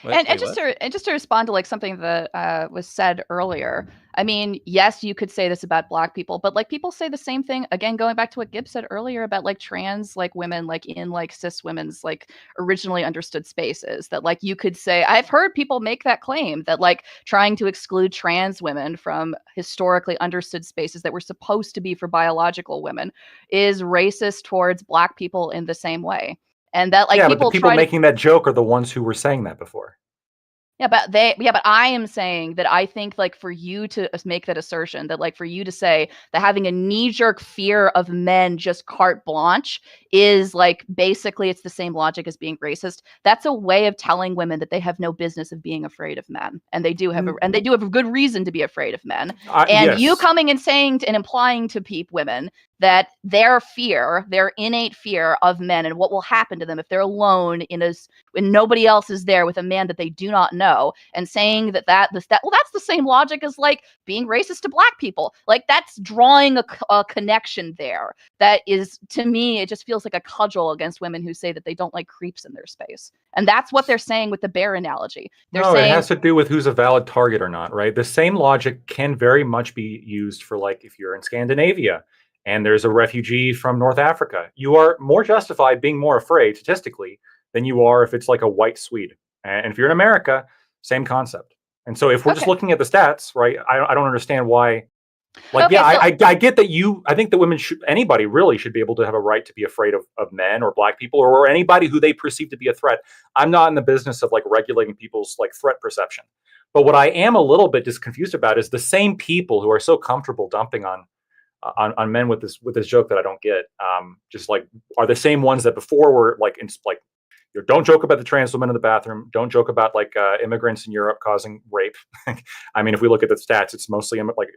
S7: Wait,
S2: And
S7: wait,
S2: just
S7: what?
S2: to respond to like something that was said earlier, I mean, yes, you could say this about Black people, but like people say the same thing again, going back to what Gibbs said earlier about like trans like women, like in like cis women's like originally understood spaces. That like you could say, I've heard people make that claim that like trying to exclude trans women from historically understood spaces that were supposed to be for biological women is racist towards Black people in the same way. And that like
S6: yeah,
S2: people
S6: but the people
S2: try to
S6: making that joke are the ones who were saying that before.
S2: Yeah, but I am saying that I think like for you to make that assertion, that like for you to say that having a knee-jerk fear of men just carte blanche is like basically it's the same logic as being racist. That's a way of telling women that they have no business of being afraid of men, and they do have a good reason to be afraid of men. And you
S6: Yes.
S2: coming and saying and implying to women that their innate fear of men and what will happen to them if they're alone when nobody else is there with a man that they do not know, and saying that that's the same logic as like being racist to Black people. Like that's drawing a connection there. That is, to me, it just feels like a cudgel against women who say that they don't like creeps in their space. And that's what they're saying with the bear analogy. They're saying
S6: it has to do with who's a valid target or not, right? The same logic can very much be used for like if you're in Scandinavia and there's a refugee from North Africa, you are more justified being more afraid statistically than you are if it's like a white Swede. And if you're in America, same concept. And so if we're just looking at the stats, right, I don't understand why Like,
S2: Okay,
S6: yeah,
S2: so-
S6: I get that I think that women anybody really should be able to have a right to be afraid of men or black people or anybody who they perceive to be a threat. I'm not in the business of like regulating people's like threat perception. But what I am a little bit just confused about is the same people who are so comfortable dumping on men with this joke that I don't get, just like are the same ones that before were like don't joke about the trans women in the bathroom. Don't joke about like immigrants in Europe causing rape. I mean, if we look at the stats, it's mostly like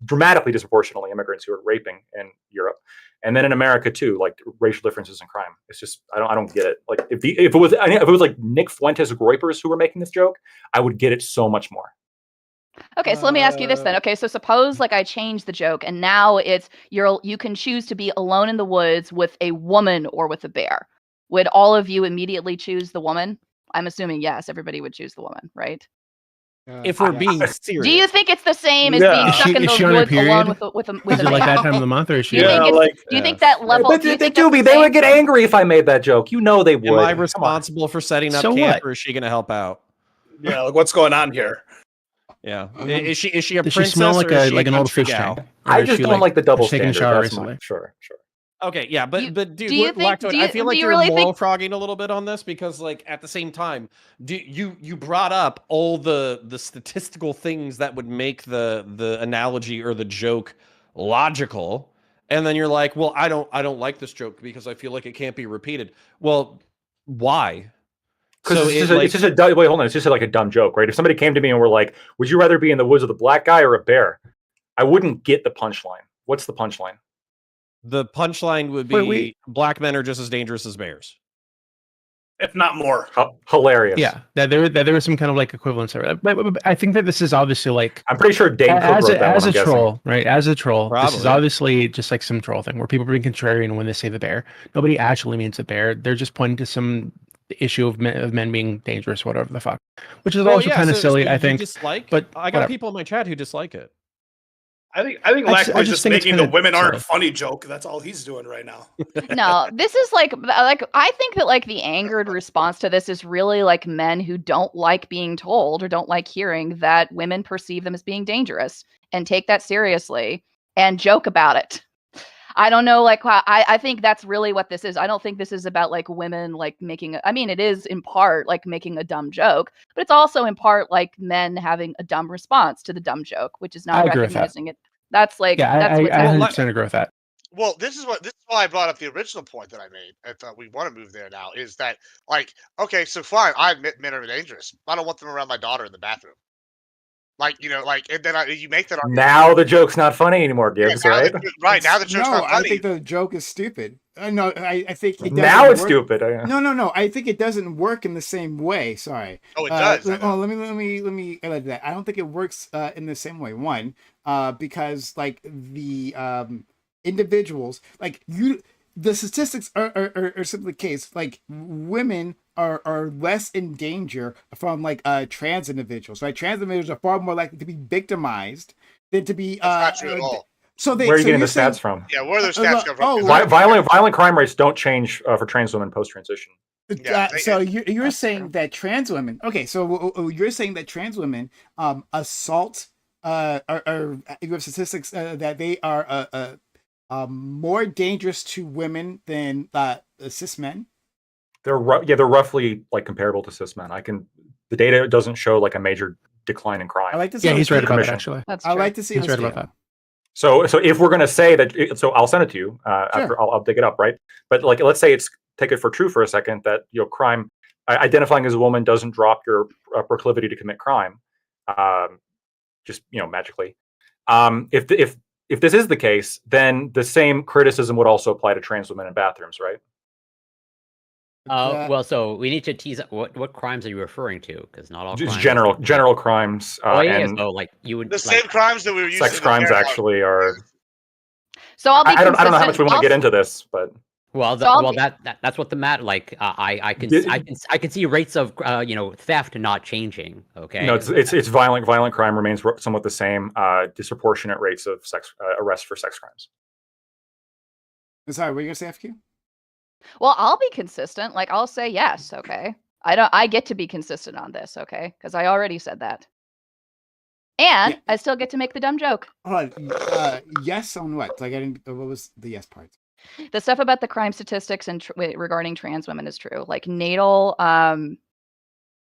S6: dramatically disproportionately immigrants who are raping in Europe, and then in America too, like racial differences in crime. It's just I don't get it. Like if it was like Nick Fuentes Groypers who were making this joke, I would get it so much more.
S2: Okay, so let me ask you this then. Okay, so suppose like I change the joke and now it's you can choose to be alone in the woods with a woman or with a bear. Would all of you immediately choose the woman? I'm assuming yes, everybody would choose the woman, right?
S7: If we're being serious.
S2: Do you think it's the same as
S5: Yeah.
S2: being
S5: Is
S2: stuck in
S8: is
S2: the
S8: she on her
S2: woods alone
S8: period?
S2: with a
S8: Is it like that time of the month, or is she?
S2: Do you think
S5: Yeah,
S2: it's, do you think that level?
S6: But
S2: do you think
S6: Doobie,
S2: that's
S6: they
S2: the
S6: would
S2: same?
S6: get angry if I made that joke. You know they would.
S7: Am I
S6: Come on.
S7: responsible for setting up
S8: So
S7: camp,
S8: what?
S7: or is she going to help out?
S5: Yeah, like what's going on here?
S7: Yeah, is she a
S8: Does
S7: princess
S8: she smell like
S7: or is she
S8: an
S7: a
S8: old
S7: country
S8: fish
S7: gal?
S8: tank?
S6: I
S8: Or is
S6: just
S8: she,
S6: don't like the double
S8: taking a
S6: standard.
S8: shower
S6: That's
S8: recently?
S6: sure.
S7: Okay, yeah, but dude,
S2: do you think-
S7: Lactoid,
S2: do you-
S7: I feel
S2: do
S7: like
S2: you
S7: you're
S2: really
S7: moral
S2: think-
S7: frogging a little bit on this because, like, at the same time, you brought up all the statistical things that would make the analogy or the joke logical, and then you're like, well, I don't like this joke because I feel like it can't be repeated. Well, why?
S6: Because it's just a wait, hold on. It's just like a dumb joke, right? If somebody came to me and were like, "Would you rather be in the woods with a black guy or a bear?" I wouldn't get the punchline. What's the punchline?
S7: The punchline would be black men are just as dangerous as bears,
S5: If not more.
S6: Hilarious.
S8: Yeah, that there was some kind of like equivalence there. But I think that this is obviously like
S6: I'm pretty sure Dane Cook wrote that
S8: as
S6: one,
S8: a
S6: I'm
S8: troll, right? As a troll, this is
S7: Probably.
S8: obviously just like some troll thing where people are being contrarian when they say the bear. Nobody actually means the bear. They're just pointing to some issue of men being dangerous, whatever the fuck, which is also kind of silly, I think.
S7: But I got
S8: whatever.
S7: people in my chat who dislike it.
S5: I think
S8: I
S5: Lactoid's just
S8: think it's
S5: making the
S8: kinda
S5: women aren't
S8: silly.
S5: funny joke. That's all he's doing right now.
S2: No, this is like I think that like the angered response to this is really like men who don't like being told or don't like hearing that women perceive them as being dangerous and take that seriously and joke about it. I don't know, like I think that's really what this is. I don't think this is about like women like making. I mean, it is in part like making a dumb joke, but it's also in part like men having a dumb response to the dumb joke, which is not
S8: I agree with that.
S2: recognizing it. That's like
S8: Yeah,
S2: that's
S8: I
S2: what's
S8: 100% agree with that.
S3: Well, this is why I brought up the original point that I made. If we want to move there now, is that like, okay, so fine, I admit men are dangerous. I don't want them around my daughter in the bathroom. Like, and then you make that argument.
S6: Now the joke's not funny anymore, Gibbs, right?
S3: Right, now the joke's
S1: No,
S3: not funny.
S1: I think the joke is stupid. No, I think it doesn't
S6: Now it's
S1: work.
S6: stupid.
S1: No. I think it doesn't work in the same way. Sorry.
S3: Oh, it does.
S1: Let me edit that. I don't think it works in the same way. One, because like the individuals, like the statistics are simply the case. Like women are less in danger from like trans individuals. Right, trans individuals are far more likely to be victimized than to be.
S3: That's not true at all.
S1: So
S6: where are you getting the stats from?
S3: Yeah, where are those stats come from?
S6: Violent crime rates don't change for trans women post transition.
S3: Yeah,
S1: so you're saying that trans women. Okay, so you're saying that trans women assault. Or you have statistics that they are more dangerous to women than cis men.
S6: They're roughly like comparable to cis men. The data doesn't show like a major decline in crime.
S1: I like to see.
S8: Yeah, he's right about that,
S6: Commission.
S8: actually.
S2: That's
S1: I
S2: true.
S1: like to see.
S8: He's right about that.
S6: So if we're gonna say that, so I'll send it to you after I'll dig it up, right? But like, let's say take it for true for a second that crime identifying as a woman doesn't drop your proclivity to commit crime, just magically. If this is the case, then the same criticism would also apply to trans women in bathrooms, right?
S4: Well, so we need to tease what crimes are you referring to? Because not all
S6: Just
S4: crimes
S6: general crimes.
S4: and so like you would
S3: The same crimes that we were using.
S6: Sex crimes actually are.
S2: So I'll be
S6: I don't know how
S2: consistent.
S6: much we want to get into this, but
S4: that's what the matter. Like I can see rates of theft not changing. Okay,
S6: no, it's violent crime remains somewhat the same. Disproportionate rates of sex arrests for sex crimes.
S1: Sorry, what are you gonna say, FQ?
S2: Well, I'll be consistent. Like I'll say yes, okay? I get to be consistent on this, okay? Because I already said that. And I still get to make the dumb joke.
S1: Hold on. Yes on what? Like I didn't. What was the yes part?
S2: The stuff about the crime statistics and regarding trans women is true. Like natal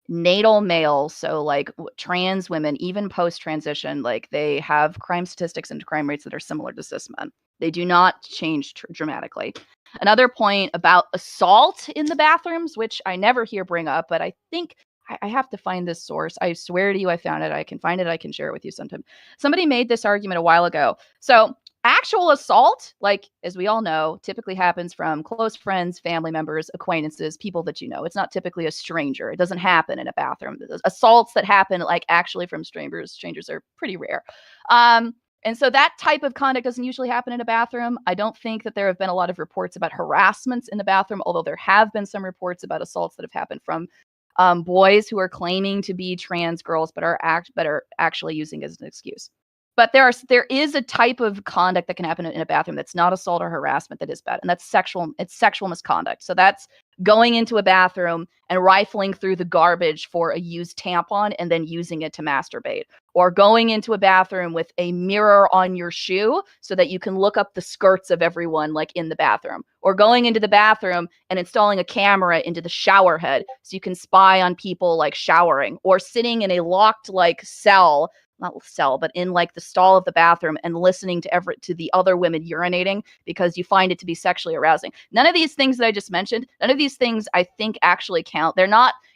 S2: males, so like trans women, even post-transition, like they have crime statistics and crime rates that are similar to cis men. They do not change dramatically. Another point about assault in the bathrooms, which I never hear bring up, but I think I have to find this source. I swear to you, I found it. I can find it. I can share it with you sometime. Somebody made this argument a while ago. So actual assault, like as we all know, typically happens from close friends, family members, acquaintances, people that you know. It's not typically a stranger. It doesn't happen in a bathroom. Assaults that happen like actually from strangers are pretty rare. And so that type of conduct doesn't usually happen in a bathroom. I don't think that there have been a lot of reports about harassments in the bathroom, although there have been some reports about assaults that have happened from boys who are claiming to be trans girls but are actually using it as an excuse. But there is a type of conduct that can happen in a bathroom that's not assault or harassment that is bad, and that's sexual misconduct. So that's going into a bathroom and rifling through the garbage for a used tampon and then using it to masturbate, or going into a bathroom with a mirror on your shoe so that you can look up the skirts of everyone like in the bathroom, or going into the bathroom and installing a camera into the shower head so you can spy on people like showering, or sitting in a locked like not cell, but in like the stall of the bathroom and listening to the other women urinating because you find it to be sexually arousing. None of these things that I just mentioned, none of these things I think actually count.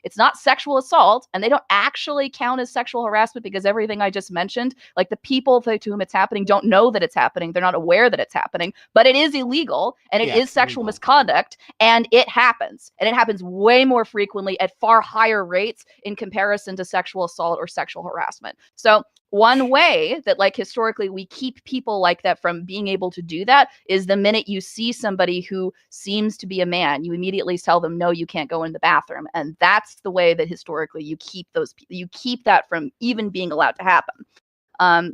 S2: It's not sexual assault, and they don't actually count as sexual harassment because everything I just mentioned, like the people to whom it's happening don't know that it's happening. They're not aware that it's happening, but it is illegal and it is sexual misconduct, and it happens. And it happens way more frequently at far higher rates in comparison to sexual assault or sexual harassment. So one way that like historically we keep people like that from being able to do that is the minute you see somebody who seems to be a man, you immediately tell them, no, you can't go in the bathroom. And that's the way that historically you keep that from even being allowed to happen.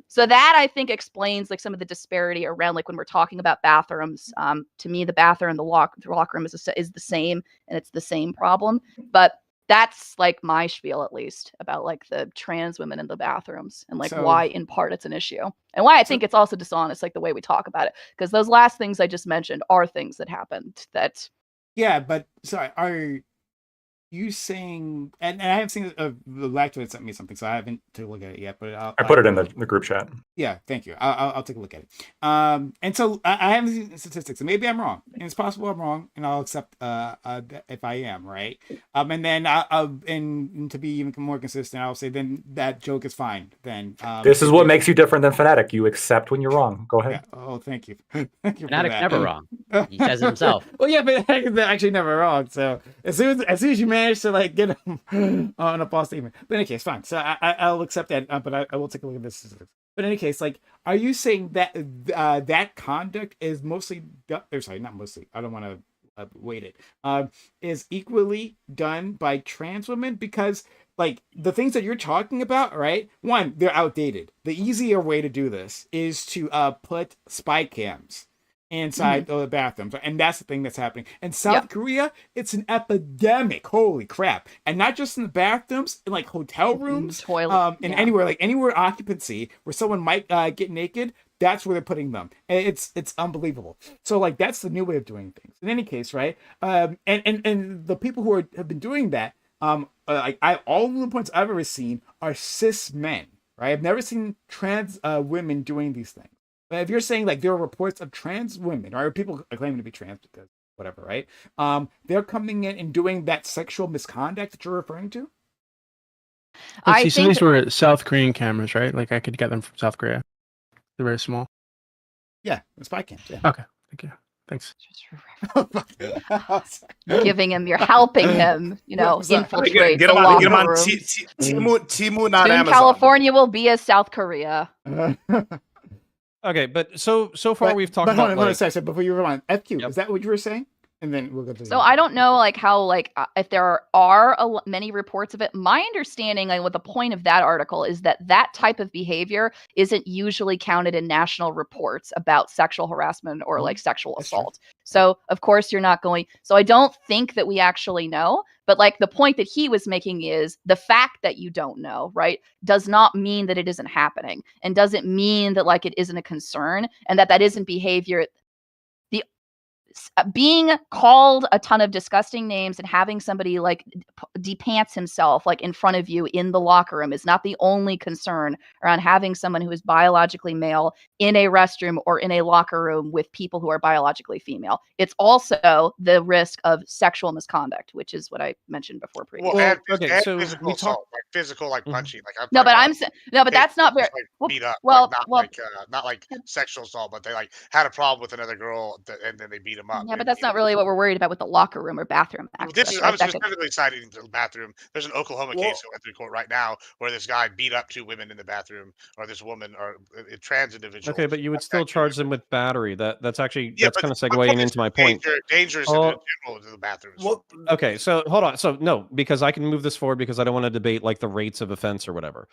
S2: So that I think explains like some of the disparity around like when we're talking about bathrooms. To me, the bathroom and the locker room is the same, and it's the same problem. But that's like my spiel, at least, about like the trans women in the bathrooms and like why in part it's an issue, and why I think it's also dishonest, like the way we talk about it, because those last things I just mentioned are things that happened that.
S1: Yeah, but sorry, are you saying, and I have seen the Lactoid sent me something, so I haven't taken a look at it yet, but I
S6: put it in the group chat.
S1: Yeah, thank you. I'll take a look at it. And so I haven't seen the statistics, and maybe I'm wrong, and it's possible I'm wrong, and I'll accept if I am, right? And then and to be even more consistent, I'll say then that joke is fine. Then
S6: this is what makes you different than Fanatic. You accept when you're wrong. Go ahead.
S1: Yeah. Oh, thank you. Thank you.
S4: Fanatic's never wrong. He says it himself.
S1: Well, yeah, but they're actually never wrong. So as soon as you manage to like get them on a false statement, but in any case, fine. So I'll accept that, but I will take a look at this. But in any case, like, are you saying that that conduct is mostly, or sorry, not mostly, I don't want to weight it, is equally done by trans women? Because like the things that you're talking about, right? One, they're outdated. The easier way to do this is to put spy cams inside the bathrooms, and that's the thing that's happening in South Korea. It's an epidemic. Holy crap! And not just in the bathrooms, in like hotel rooms, anywhere occupancy where someone might get naked. That's where they're putting them. And it's unbelievable. So like that's the new way of doing things. In any case, right? And the people who have been doing that, all of the points I've ever seen are cis men. Right? I've never seen trans women doing these things. But if you're saying like there are reports of trans women, or people claiming to be trans because whatever, right? They're coming in and doing that sexual misconduct that you're referring to.
S8: I think these were South Korean cameras, right? Like I could get them from South Korea. They're very small.
S1: Yeah, spy cams. Yeah.
S8: Okay, thank you. Thanks.
S2: You're helping him, infiltrate
S5: get
S2: the
S5: him on
S2: room.
S5: Temu, not Amazon.
S2: California will be as South Korea.
S7: Okay, but so far we've talked about.
S1: Hold on a second, before you rewind, FQ, is that what you were saying? And then we'll go to.
S2: So I don't know, like how, like if there are many reports of it. My understanding, like what the point of that article is that type of behavior isn't usually counted in national reports about sexual harassment or like sexual assault. So of course you're not going. So I don't think that we actually know. But like the point that he was making is the fact that you don't know, right, does not mean that it isn't happening, and doesn't mean that like it isn't a concern, and that isn't behavior. The being called a ton of disgusting names and having somebody like de-pants himself like in front of you in the locker room is not the only concern around having someone who is biologically male in a restroom or in a locker room with people who are biologically female. It's also the risk of sexual misconduct, which is what I mentioned before previously.
S3: Well,
S7: okay,
S3: and
S7: so
S3: physical
S7: we talk-
S3: assault, like physical, like punching. Like
S2: No, but that's not very
S3: like, beat up.
S2: well.
S3: Like, not like sexual assault, but they like had a problem with another girl, and then they beat him up.
S2: Yeah, but that's not really what we're worried about with the locker room or bathroom. Actually,
S3: This is I'm specifically citing the bathroom. There's an Oklahoma case that went through court right now where this guy beat up 2 women in the bathroom, or this woman, or a trans individual.
S7: Okay, but you would still charge them with battery. That's actually
S3: Yeah,
S7: that's kind of segueing into my point.
S3: Dangerous in general to the bathrooms.
S7: Well, okay, so hold on. So no, because I can move this forward because I don't want to debate like the rates of offense or whatever.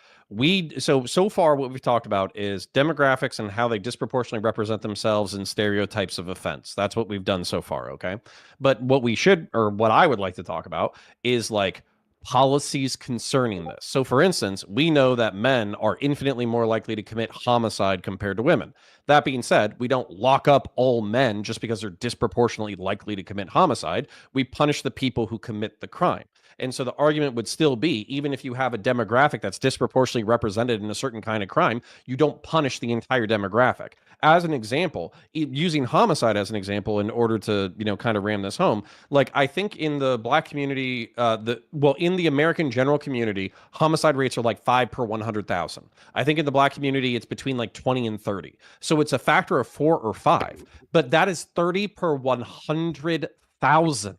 S7: So far what we've talked about is demographics and how they disproportionately represent themselves in stereotypes of offense. That's what we've done so far, okay? But what we should, or what I would like to talk about is like policies concerning this. So for instance, we know that men are infinitely more likely to commit homicide compared to women. That being said, we don't lock up all men just because they're disproportionately likely to commit homicide. We punish the people who commit the crime. And so the argument would still be, even if you have a demographic that's disproportionately represented in a certain kind of crime, you don't punish the entire demographic. As an example, using homicide as an example in order to, kind of ram this home, like I think in the Black community, in the American general community, homicide rates are like 5 per 100,000. I think in the Black community, it's between like 20 and 30. So it's a factor of 4 or 5, but that is 30 per 100,000,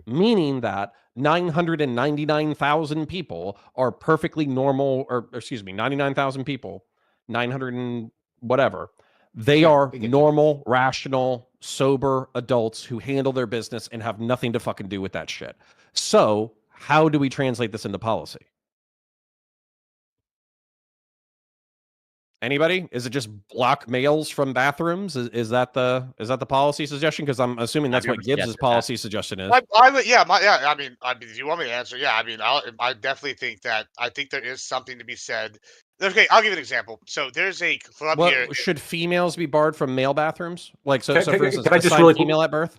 S7: meaning that 999,000 people are perfectly normal, or excuse me, 99,000 people, 900 and whatever. They are normal, rational, sober adults who handle their business and have nothing to fucking do with that shit. So how do we translate this into policy? Anybody? Is it just block males from bathrooms? Is that the policy suggestion? Because I'm assuming that's what Gibbs's policy suggestion is.
S3: I mean, if you want me to answer, I definitely think that. I think there is something to be said. Okay, I'll give you an example. So there's a club here.
S7: Should females be barred from male bathrooms? Like, so for instance,
S6: can I just really
S7: female at birth?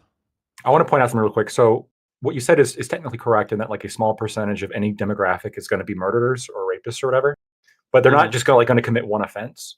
S6: I want to point out something real quick. So what you said is technically correct in that like a small percentage of any demographic is going to be murderers or rapists or whatever. But they're not just going to commit one offense.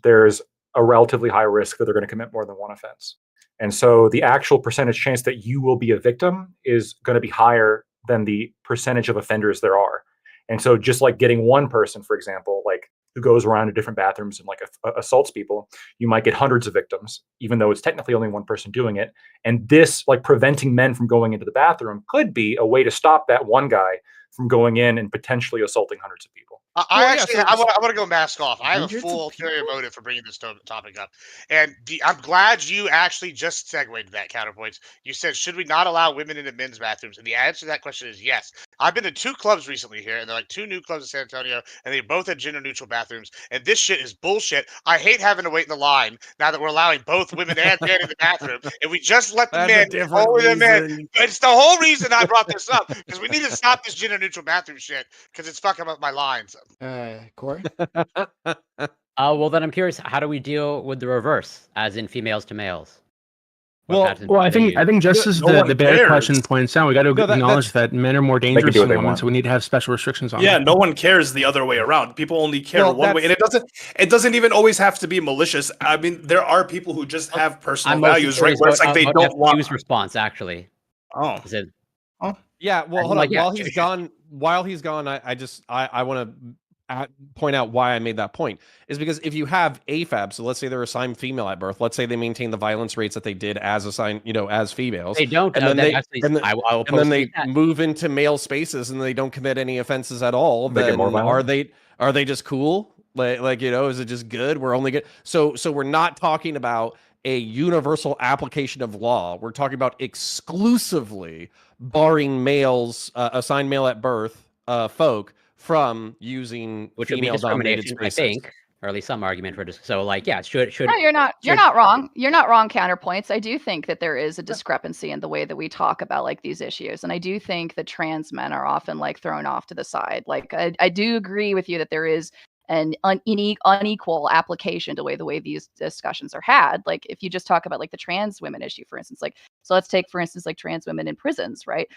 S6: There's a relatively high risk that they're going to commit more than one offense. And so the actual percentage chance that you will be a victim is going to be higher than the percentage of offenders there are. And so just like getting one person, for example, like who goes around to different bathrooms and like assaults people, you might get hundreds of victims, even though it's technically only one person doing it. And this, like preventing men from going into the bathroom, could be a way to stop that one guy from going in and potentially assaulting hundreds of people.
S3: I want to go mask off. I have a full ulterior motive for bringing this topic up. And I'm glad you actually just segued to that, Counterpoints. You said, should we not allow women into men's bathrooms? And the answer to that question is yes. I've been to 2 clubs recently here, and they're like 2 new clubs in San Antonio, and they both had gender-neutral bathrooms. And this shit is bullshit. I hate having to wait in the line now that we're allowing both women and men in the bathroom. If we just let the men, only the men. It's the whole reason I brought this up, because we need to stop this gender-neutral bathroom shit, because it's fucking up my lines.
S1: Corey?
S4: Well, then I'm curious, how do we deal with the reverse, as in females to males?
S8: Well, I think just as the bear question points out, we got to acknowledge that men are more dangerous than women, so we need to have special restrictions on them.
S5: Yeah, no one cares the other way around. People only care one way, and it doesn't even always have to be malicious. I mean, there are people who just have personal values, right? Where it's like they don't want
S4: use response actually.
S5: Oh.
S7: Yeah, well, hold on. While he's gone, I want to point out why I made that point is because if you have AFAB, so let's say they're assigned female at birth, let's say they maintain the violence rates that they did as assigned, as females.
S4: They don't,
S7: and then they move into male spaces and they don't commit any offenses at all. Then are they just cool? Like is it just good? We're only good. So we're not talking about a universal application of law. We're talking about exclusively barring males, assigned male at birth, folk from using
S4: which would be discrimination, I think, or at least some argument for so like yeah, should
S2: No, you're not wrong. You're not wrong. Counterpoints. I do think that there is a discrepancy in the way that we talk about like these issues, and I do think that trans men are often like thrown off to the side. Like I do agree with you that there is an unequal application to the way these discussions are had. Like if you just talk about like the trans women issue, for instance, like so let's take for instance like trans women in prisons, right?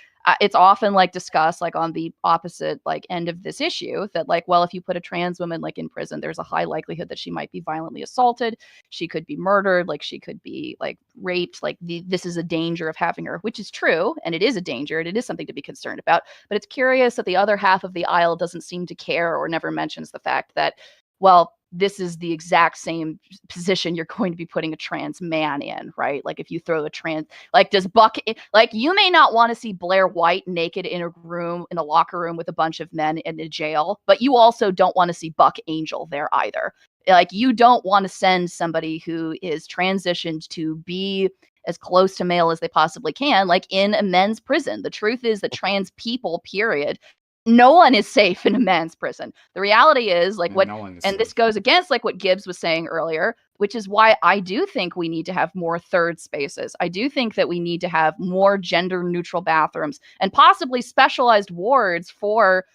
S2: It's often like discussed like on the opposite like end of this issue that like, well, if you put a trans woman like in prison, there's a high likelihood that she might be violently assaulted, she could be murdered, like she could be like raped, like this is a danger of having her, which is true, and it is a danger, and it is something to be concerned about. But it's curious that the other half of the aisle doesn't seem to care or never mentions the fact that, well, this is the exact same position you're going to be putting a trans man in, right? Like if you throw a trans, like does Buck, like you may not want to see Blair White naked in a room, in a locker room with a bunch of men in a jail, but you also don't want to see Buck Angel there either. Like you don't want to send somebody who is transitioned to be as close to male as they possibly can, like in a men's prison. The truth is that trans people, period, no one is safe in a men's prison. The reality is like what, and this goes against like what Gibbs was saying earlier, which is why I do think we need to have more third spaces. I do think that we need to have more gender neutral bathrooms and possibly specialized wards for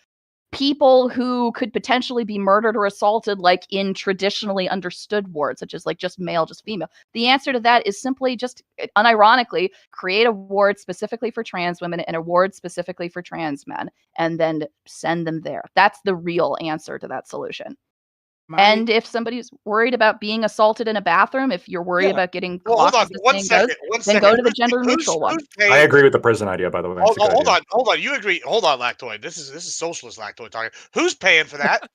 S2: people who could potentially be murdered or assaulted like in traditionally understood wards, such as like just male, just female. The answer to that is simply just unironically create a ward specifically for trans women and a ward specifically for trans men, and then send them there. That's the real answer to that solution. And if somebody's worried about being assaulted in a bathroom, if you're worried about getting
S3: hold on, one second.
S2: then go to the gender neutral one.
S6: I agree with the prison idea, by the way.
S3: Hold on. You agree? Hold on, Lactoid. This is socialist Lactoid talking. Who's paying for that?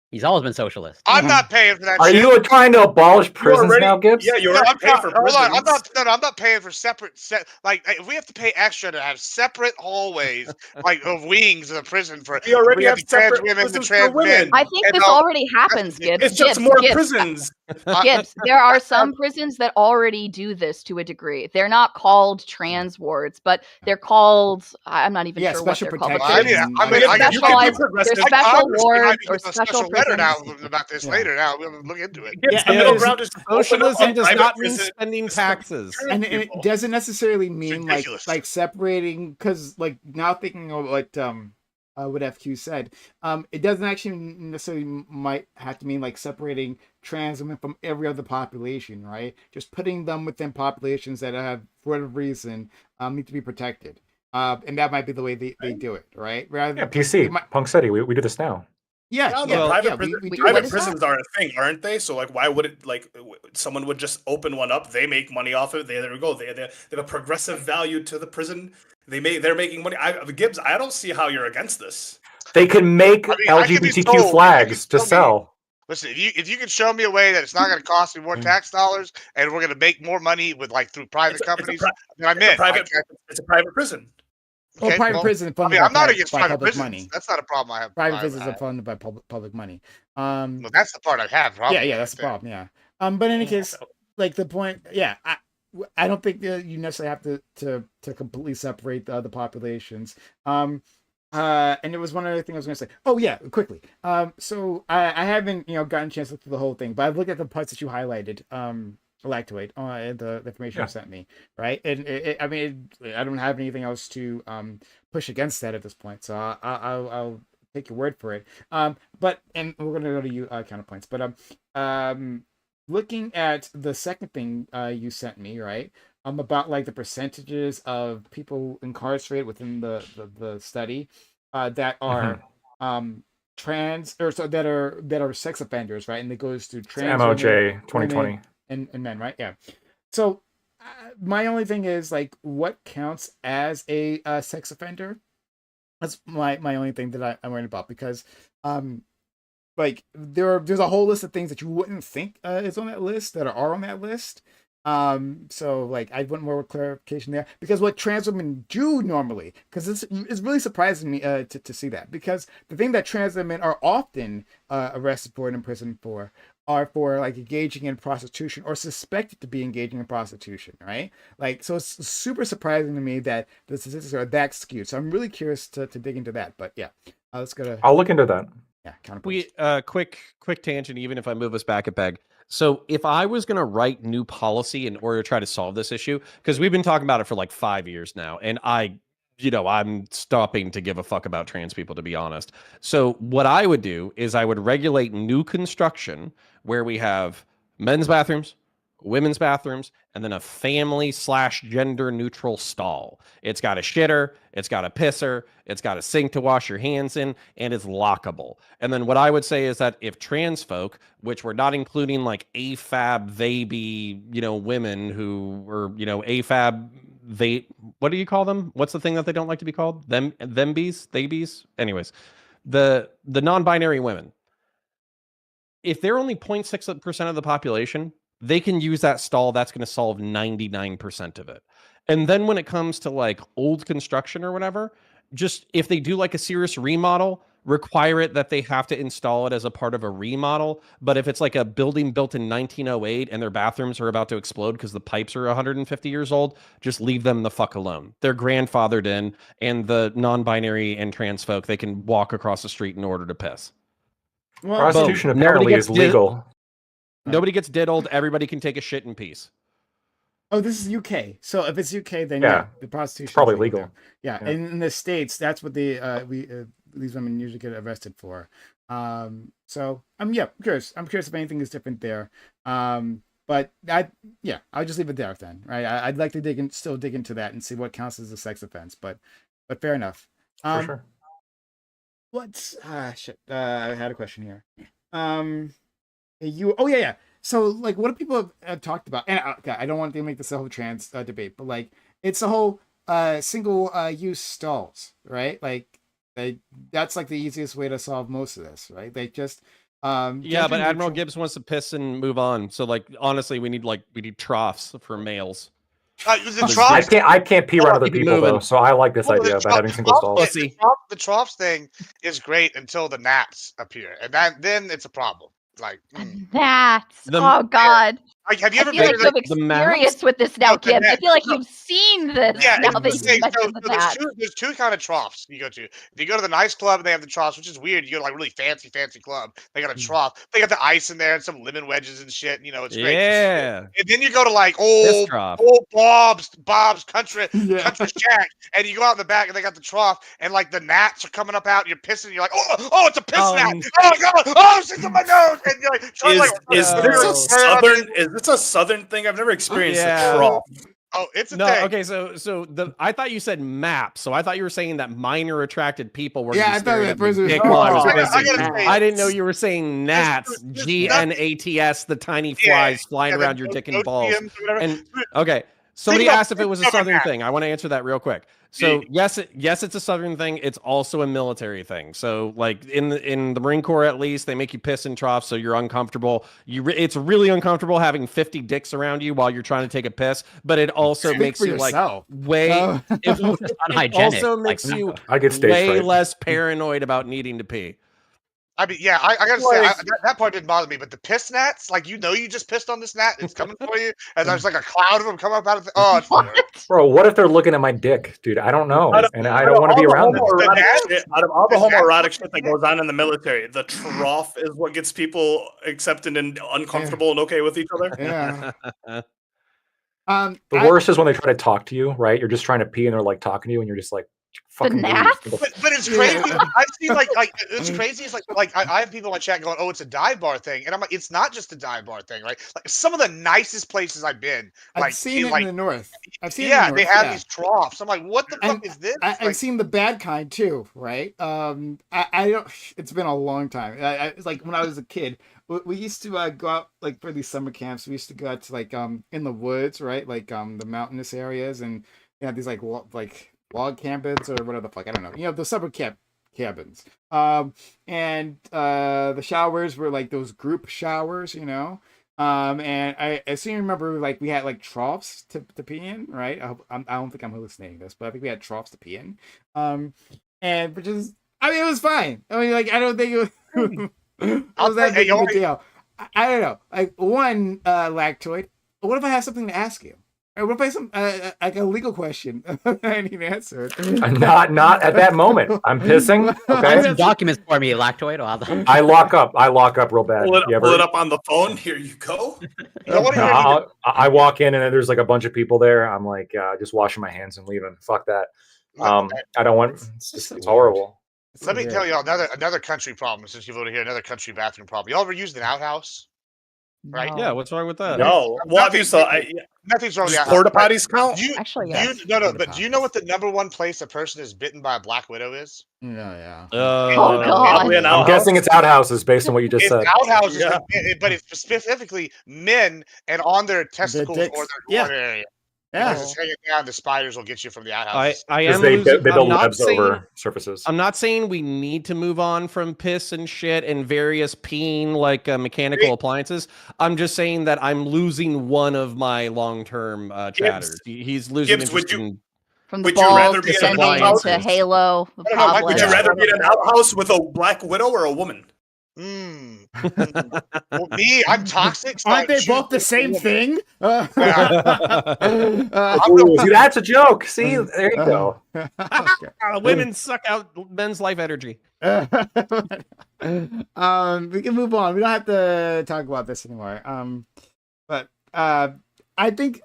S4: He's always been socialist.
S3: I'm not paying for that.
S6: Are you trying to abolish prisons now, Gibbs?
S5: Yeah, you're already paying for prisons.
S3: Hold on, I'm not paying for separate like if we have to pay extra to have separate hallways like of wings in a prison for
S5: we already have
S3: trans
S5: separate
S3: women, the
S5: prisons
S3: trans
S5: for women.
S3: men.
S2: I think this already happens, Gibbs.
S5: It's just more prisons.
S2: Gibbs, there are some prisons that already do this to a degree. They're not called trans wards, but they're called, I'm not even sure what they're called. There's special wards or special prisons.
S3: Now about this later. Now we'll look into it.
S7: Socialism does not mean spending taxes,
S1: and it doesn't necessarily mean like separating. Because like now thinking of what FQ said, it doesn't actually necessarily might have to mean like separating trans women from every other population, right? Just putting them within populations that have, for whatever reason, need to be protected. And that might be the way they do it, right? Rather
S6: PC, Punk City, we do this now.
S5: Private prisons are a thing, aren't they? So like, why would it like someone would just open one up? They make money off it. There we go. They have a progressive value to the prison. They're making money. Gibbs, I don't see how you're against this.
S6: They can make LGBTQ flags to sell.
S3: Listen, if you can show me a way that it's not going to cost me more tax dollars and we're going to make more money with like through private companies, then I'm in.
S5: It's a private prison.
S1: Okay, private prison funded
S3: I'm not
S1: by
S3: against
S1: private
S3: private prisons.
S1: money.
S3: That's not a problem I have.
S1: Private prisons are funded by public money.
S3: Well, that's the part I have.
S1: Yeah, that's the problem. Yeah. But in any case, like the point, I don't think that you necessarily have to completely separate the other populations. And there was one other thing I was going to say. Oh yeah, quickly. So I haven't gotten a chance to look through the whole thing, but I've looked at the parts that you highlighted. Lactoid, the information you sent me, right? And I don't have anything else to push against that at this point, so I'll take your word for it. But we're gonna go to you counterpoints. But looking at the second thing you sent me, right? About like the percentages of people incarcerated within the study that are trans or so that are sex offenders, right? And it goes through trans
S6: MOJ 2020.
S1: And men, right? Yeah. So my only thing is like, what counts as a sex offender? That's my only thing that I'm worried about, because like there's a whole list of things that you wouldn't think is on that list that are on that list. So like I want more clarification there, because what trans women do normally, because it's really surprising me to see that, because the thing that trans women are often arrested for and imprisoned for are for like engaging in prostitution or suspected to be engaging in prostitution, right? Like, so it's super surprising to me that the statistics are that skewed. So I'm really curious to dig into that. But yeah, let's go to.
S6: I'll look into that.
S1: Yeah, counterpoints.
S7: Quick tangent, even if I move us back a peg. So if I was going to write new policy in order to try to solve this issue, because we've been talking about it for like 5 years now, and I'm stopping to give a fuck about trans people, to be honest. So what I would do is I would regulate new construction where we have men's bathrooms, women's bathrooms, and then a family/gender neutral stall. It's got a shitter, it's got a pisser, it's got a sink to wash your hands in, and it's lockable. And then what I would say is that if trans folk, which we're not including like AFAB, they be, women who are, AFAB, what do you call them? What's the thing that they don't like to be called? Them bees, they bees? Anyways, the non-binary women. If they're only 0.6% of the population, they can use that stall. That's going to solve 99% of it. And then when it comes to like old construction or whatever, just if they do like a serious remodel, require it that they have to install it as a part of a remodel. But if it's like a building built in 1908 and their bathrooms are about to explode because the pipes are 150 years old, just leave them the fuck alone. They're grandfathered in, and the non-binary and trans folk, they can walk across the street in order to piss.
S1: Well,
S6: Prostitution
S7: boom.
S6: apparently is legal.
S7: Nobody gets diddled. Everybody can take a shit in peace.
S1: Oh, this is UK. So if it's UK, then the prostitution
S6: it's probably legal.
S1: Yeah, and in the States, that's what these women usually get arrested for. So I'm curious. I'm curious if anything is different there. But I'll just leave it there then. Right? I'd like to still dig into that and see what counts as a sex offense. But fair enough.
S6: For sure.
S1: What's shit? I had a question here. So like, what do people have talked about? And I don't want to make this a whole trans debate, but like, it's a whole single use stalls, right? Like, that's like the easiest way to solve most of this, right? They just
S7: but Admiral Gibbs wants to piss and move on. So like, honestly, we need troughs for males.
S5: I
S6: can't pee around other people though, so I like this idea about having single stalls.
S3: The troughs thing is great until the gnats appear, and then it's a problem. Like
S2: gnats. Oh God.
S3: Like, have you ever
S2: been
S3: like
S2: you've experienced with this now, Kim? I feel like you've seen this.
S3: Yeah,
S2: now that you mentioned
S3: there's two kind of troughs you go to. If you go to the nice club and they have the troughs, which is weird. You go to like really fancy club, they got a trough. They got the ice in there and some lemon wedges and shit. It's great.
S7: Yeah.
S3: And then you go to like old Bob's country shack, and you go out in the back and they got the trough, and like the gnats are coming up out, and you're pissing, and you're like, oh, it's a piss gnat. Oh God, oh, it's in my nose. And you're like,
S5: is this a southern thing? I've never experienced a trough.
S3: Oh, it's a thing.
S7: Okay, so I thought you said map, so I thought you were saying that minor attracted people were.
S1: Yeah, I thought that person was.
S7: I didn't know you were saying gnats, GNATS, the tiny flies flying around your dick and balls. And okay, somebody asked if it was a southern thing. I want to answer that real quick. So yes, it's a southern thing. It's also a military thing. So like in the Marine Corps, at least, they make you piss in troughs, so you're uncomfortable. It's really uncomfortable having 50 dicks around you while you're trying to take a piss. But it also makes you like way. It also makes you way less paranoid about needing to pee.
S3: I mean, yeah, I gotta say that part didn't bother me, but the piss gnats, like you just pissed on this gnat, it's coming for you, and there's like a cloud of them come up out of the. Oh, it's
S6: bro, what if they're looking at my dick, dude? I don't know, and I don't want to be around them.
S5: Out of all the homoerotic shit that goes on in the military, the trough is what gets people accepted and uncomfortable and okay with each other.
S1: Yeah.
S6: The worst is when they try to talk to you, right? You're just trying to pee, and they're like talking to you, and you're just like.
S2: The gnats?
S3: But it's crazy. I've seen like it's crazy. It's like I have people in my chat going, "Oh, it's a dive bar thing," and I'm like, "It's not just a dive bar thing, right?" Like some of the nicest places I've been,
S1: I've seen it in the north. I've seen
S3: they have these troughs. I'm like, "What the fuck is this?"
S1: I've seen the bad kind too, right? I don't. It's been a long time. It's like when I was a kid, we used to go out like for these summer camps. We used to go out to like in the woods, right? Like the mountainous areas, and they have these like log cabins or whatever the fuck, I don't know. The summer cabins. And the showers were like those group showers, And I seem to remember like we had like troughs to pee in, right? I don't think I'm hallucinating this, but I think we had troughs to pee in. And which is, I mean, it was fine. I mean, like I don't think it was that big of a deal. I don't know. Like one lactoid. What if I have something to ask you? What if I some like a legal question? I need answered.
S6: Not at that moment. I'm pissing.
S4: Find
S6: Okay.
S4: some documents for me, Lactoid.
S6: I lock up real bad.
S5: Pull it up on the phone. Here you go.
S3: You know what?
S6: I walk in and there's like a bunch of people there. I'm like, just washing my hands and leaving. Fuck that. I don't want. It's horrible.
S3: Let me tell you another country problem. Since you've over here, another country bathroom problem. Y'all ever used an outhouse? Right?
S2: No.
S7: Yeah, what's wrong with that?
S5: No. Well, nothing's
S3: wrong with that.
S5: Porta potties count?
S2: Actually, yes.
S3: But do you know what the number one place a person is bitten by a black widow is?
S1: No, yeah.
S2: Oh, God.
S6: I'm guessing it's outhouses based on what you just said.
S3: Outhouses, but it's specifically men and on their testicles or their area.
S1: Yeah.
S3: Because it's hanging down, the spiders will get you from the outhouse.
S7: I am
S6: they
S7: losing.
S6: build webs over surfaces.
S7: I'm not saying we need to move on from piss and shit and various peeing like mechanical appliances. I'm just saying that I'm losing one of my long-term chatters. He's losing interest in.
S2: From the balls descending into Halo.
S5: Would you rather be in an outhouse with a black widow or a woman?
S3: Well, me, I'm toxic. So
S1: Aren't they both the same thing?
S6: See, that's a joke. See, there you go.
S7: Women suck out men's life energy.
S1: We can move on. We don't have to talk about this anymore. But I think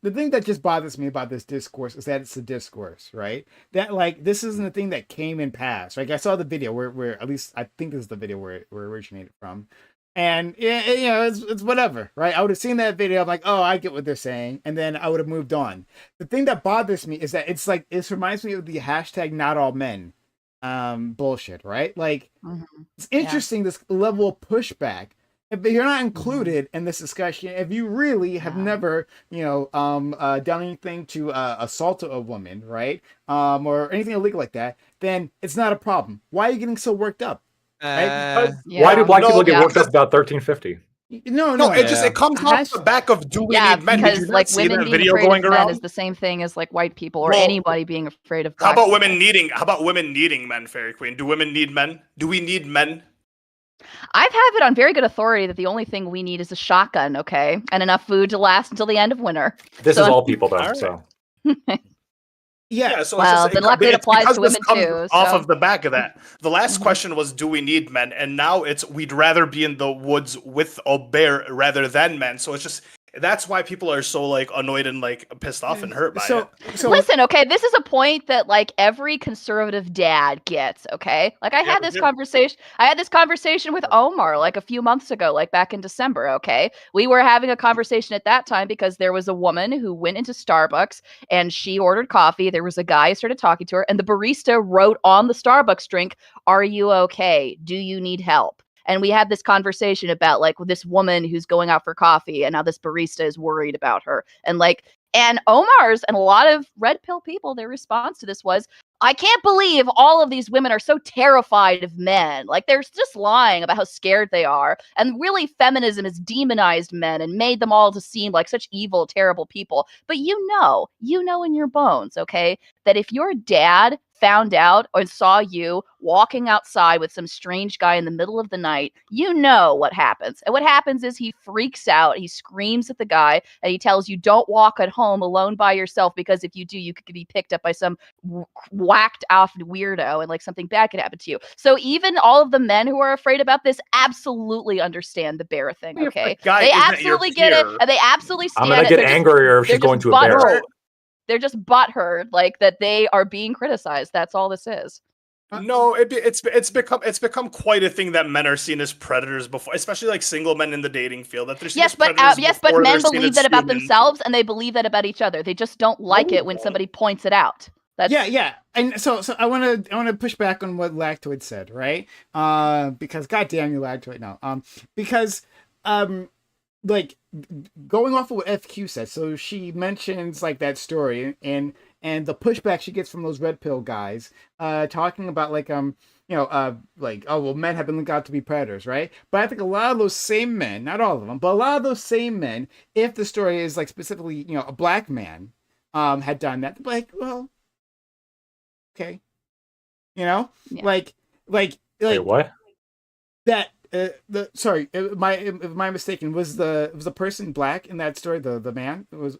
S1: the thing that just bothers me about this discourse is that it's a discourse, right? That like this isn't a thing that came and passed. Like I saw the video where at least I think this is the video where it originated from, and it's whatever, right? I would have seen that video. I'm like, oh, I get what they're saying, and then I would have moved on. The thing that bothers me is that it's like it reminds me of the hashtag not all men bullshit, right? Like it's interesting this level of pushback. If you're not included in this discussion, if you really have never, done anything to assault a woman, right, or anything illegal like that, then it's not a problem. Why are you getting so worked up? Right?
S6: Why do black people get worked up about 1350?
S5: No, it comes off the back of do we need men?
S2: Because like women being afraid of men is the same thing as like white people or anybody being afraid of.
S5: How about women needing men, Fairy Queen? Do women need men? Do we need men?
S2: I've had it on very good authority that the only thing we need is a shotgun, okay, and enough food to last until the end of winter.
S6: This is all people, though. So.
S5: Yeah, so
S2: well, then luckily it applies to women too.
S5: Off of the back of that, the last question was, "Do we need men?" And now it's, "We'd rather be in the woods with a bear rather than men." So it's just that's why people are so like annoyed and like pissed off and hurt by it.
S2: So listen, okay, this is a point that like every conservative dad gets. Okay, like I had this conversation with Omar like a few months ago, like back in December. Okay, we were having a conversation at that time because there was a woman who went into Starbucks and she ordered coffee. There was a guy who started talking to her, and the barista wrote on the Starbucks drink, "Are you okay? Do you need help?" And we had this conversation about like this woman who's going out for coffee and how this barista is worried about her. And Omar's and a lot of red pill people, their response to this was, I can't believe all of these women are so terrified of men. Like they're just lying about how scared they are. And really feminism has demonized men and made them all to seem like such evil, terrible people. But you know in your bones, okay, that if your dad found out or saw you walking outside with some strange guy in the middle of the night, you know what happens. And what happens is he freaks out, he screams at the guy, and he tells you don't walk at home alone by yourself, because if you do, you could be picked up by some whacked off weirdo and like something bad could happen to you. So even all of the men who are afraid about this absolutely understand the bear thing, okay? They absolutely get it, and they absolutely stand it.
S6: I'm gonna get angrier if she's going to a bear.
S2: They're just butthurt, like that they are being criticized. That's all this is.
S5: No, it's become quite a thing that men are seen as predators before, especially like single men in the dating field. That they're seen as predators
S2: but men believe that about themselves, and they believe that about each other. They just don't like it when somebody points it out.
S1: Yeah, and so I want to push back on what Lactoid said, right? Because goddamn you, Lactoid, no, because like going off of what FQ says, so she mentions like that story and the pushback she gets from those red pill guys, talking about like like, oh well, men have been linked out to be predators, right? But I think a lot of those same men, not all of them, but a lot of those same men, if the story is like specifically a black man had done that, like, well, okay,
S6: Wait, what?
S1: That am I mistaken? Was the person black in that story? The man was.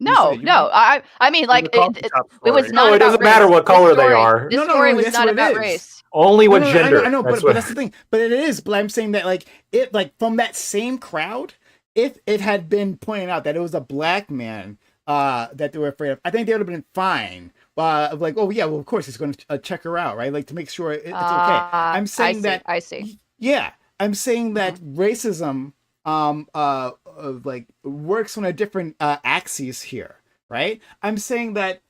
S2: No, I mean, like, it was not.
S6: No, it doesn't matter what color they are.
S2: This story was not about race.
S6: Only what gender.
S1: I know, but that's the thing. But it is. But I'm saying that like from that same crowd, if it had been pointed out that it was a black man that they were afraid of, I think they would have been fine. Like, oh yeah, well of course he's going to check her out, right? Like to make sure it's okay. I'm saying
S2: I see.
S1: Yeah, I'm saying that racism like works on a different axis here, right? I'm saying that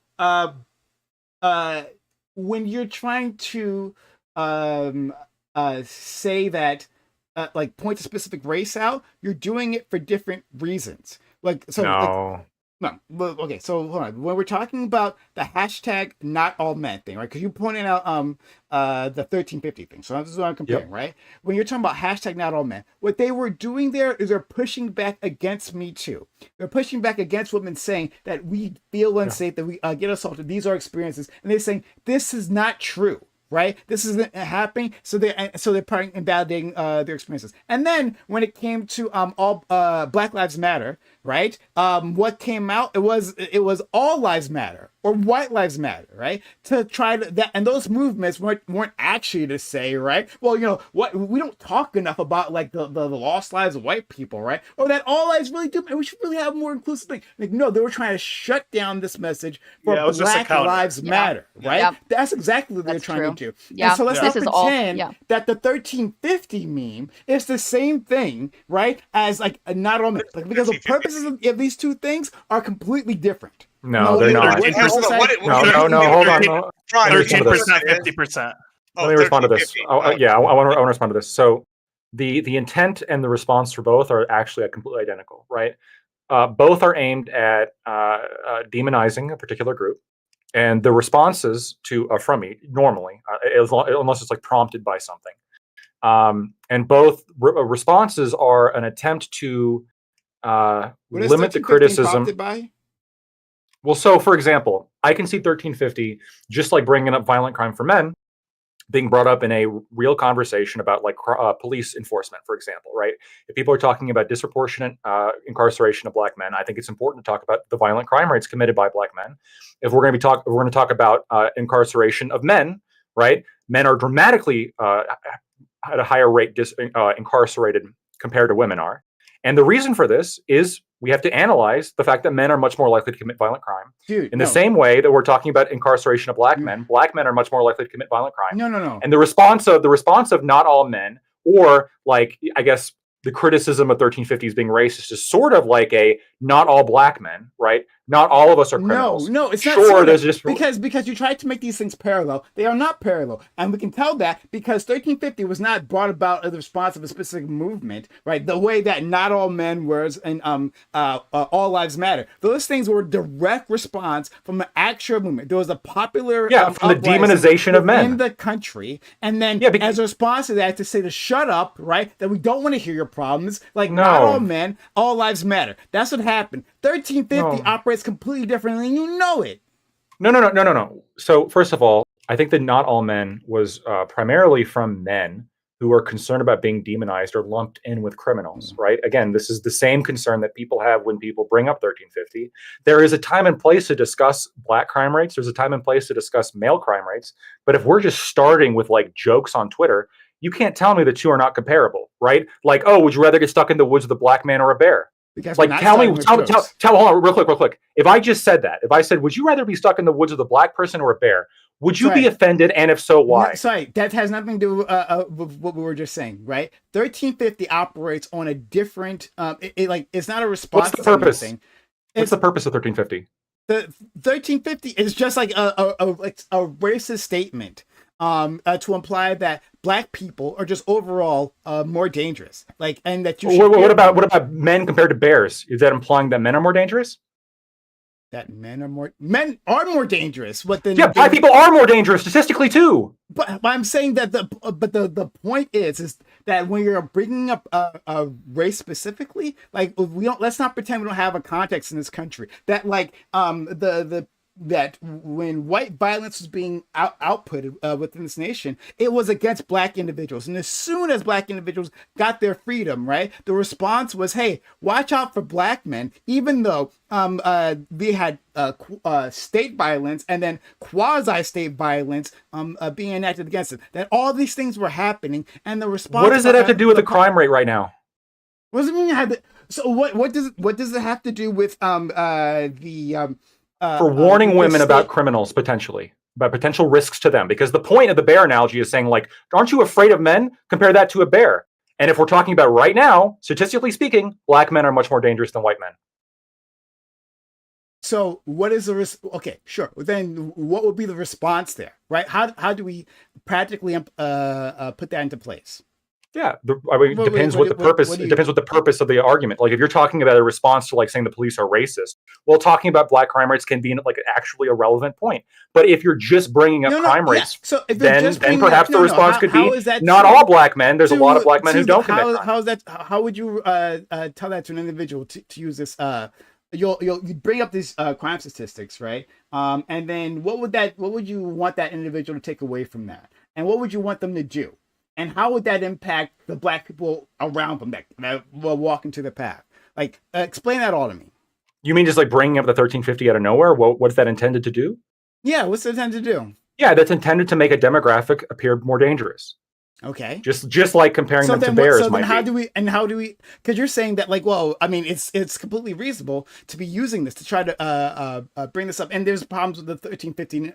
S1: when you're trying to say that like point a specific race out, you're doing it for different reasons. Like so
S6: no.
S1: No, okay. So hold on. When we're talking about the hashtag "not all men" thing, right? Because you pointed out the 1350 thing. So this is what I'm comparing, right? When you're talking about hashtag "not all men," what they were doing there is they're pushing back against Me Too. They're pushing back against women saying that we feel unsafe, that we get assaulted. These are experiences, and they're saying this is not true. Right, this isn't happening, so they're probably invalidating their experiences. And then when it came to all Black Lives Matter, right? What came out? It was All Lives Matter or White Lives Matter, right? To try to that, and those movements weren't actually to say, right? Well, you know what? We don't talk enough about like the lost lives of white people, right? Or that all lives really do, and we should really have a more inclusive thing. Like, no, they were trying to shut down this message for Black Lives Matter, right?
S2: Yep.
S1: That's exactly what they're trying to do.
S2: Yeah.
S1: And so let's not pretend that the 1350 meme is the same thing, right? As like not all men, like, because the purposes of these two things are completely different.
S6: No, they're not. No, hold on.
S5: 13%, 50%.
S6: Let me respond to this. I want to respond to this. So the intent and the response for both are actually completely identical, right? Both are aimed at demonizing a particular group. And the responses from me normally, unless it's like prompted by something, and both responses are an attempt to limit the criticism. Well, so for example, I can see 1350 just like bringing up violent crime for men being brought up in a real conversation about like police enforcement, for example, right? If people are talking about disproportionate incarceration of Black men, I think it's important to talk about the violent crime rates committed by Black men. If we're going to talk about incarceration of men, right? Men are dramatically at a higher rate incarcerated compared to women are. And the reason for this is we have to analyze the fact that men are much more likely to commit violent crime.
S1: Dude,
S6: the same way that we're talking about incarceration of Black men are much more likely to commit violent crime.
S1: No.
S6: And the response of not all men, or like, I guess the criticism of 1350s being racist is sort of like a not all Black men, right? Not all of us are criminals.
S1: No, it's not.
S6: Sure, there's just
S1: because you tried to make these things parallel. They are not parallel, and we can tell that because 1350 was not brought about as a response of a specific movement, right? The way that not all men was and all lives matter. Those things were a direct response from an actual movement. There was a popular
S6: from the demonization of men
S1: in the country, and then as a response to that, to say to shut up, right? That we don't want to hear your problems. Like not all men, all lives matter. That's what happened. 1350 operates completely differently, and you know it.
S6: No. So first of all, I think that not all men was primarily from men who are concerned about being demonized or lumped in with criminals, right? Again, this is the same concern that people have when people bring up 1350. There is a time and place to discuss Black crime rates. There's a time and place to discuss male crime rates. But if we're just starting with like jokes on Twitter, you can't tell me the two are not comparable, right? Like, oh, would you rather get stuck in the woods with a Black man or a bear?
S1: Because
S6: like, tell hold on, real quick. If I just said that, if I said, would you rather be stuck in the woods with a Black person or a bear? Would you be offended? And if so, why?
S1: No, sorry, that has nothing to do with what we were just saying, right? 1350 operates on a different, it's not a response.
S6: What's the purpose? What's the purpose of 1350?
S1: The 1350 is just like a racist statement. To imply that Black people are just overall more dangerous, like, and that you.
S6: What about men compared to bears? Is that implying that men are more dangerous?
S1: That men are more dangerous.
S6: Black people are more dangerous statistically too.
S1: But I'm saying that the point is that when you're bringing up a race specifically, like let's not pretend we don't have a context in this country. That like that when white violence was being outputted within this nation, it was against black individuals. And as soon as black individuals got their freedom, right, the response was, hey, watch out for black men, even though they had state violence and then quasi-state violence being enacted against them. That all these things were happening, and the response.
S6: What does it have to do with the crime rate right now?
S1: What does it mean? So what does it have to do with
S6: for warning women about criminals potentially, about potential risks to them? Because the point of the bear analogy is saying, like, aren't you afraid of men? Compare that to a bear. And if we're talking about right now, statistically speaking, black men are much more dangerous than white men.
S1: So what is the risk? Okay, sure. Then what would be the response there, right? How do we practically put that into place?
S6: Yeah, it depends what the purpose. It depends what the purpose of the argument. Like if you're talking about a response to like saying the police are racist, well, talking about black crime rates can be like actually a relevant point. But if you're just bringing up crime rates,
S1: so
S6: then perhaps the response could be not all black men. There's a lot of black men who don't commit crime.
S1: How is that? How would you tell that to an individual to use this? You bring up these crime statistics, right? And then what would you want that individual to take away from that? And what would you want them to do? And how would that impact the black people around them that will walk into the path? Like, explain that all to me.
S6: You mean just like bringing up the 1350 out of nowhere? What's that intended to do?
S1: Yeah, what's it intended to do?
S6: Yeah, that's intended to make a demographic appear more dangerous.
S1: Okay.
S6: Just like comparing them to bears.
S1: So then how do we? Because you're saying that, like, well, I mean, it's completely reasonable to be using this to try to bring this up. And there's problems with the 1350.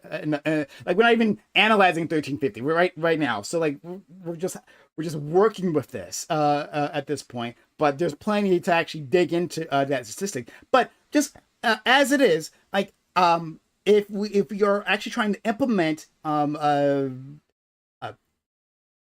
S1: Like, we're not even analyzing 1350. We're right now. So like we're just working with this at this point. But there's plenty to actually dig into that statistic. But just as it is, like if you're actually trying to implement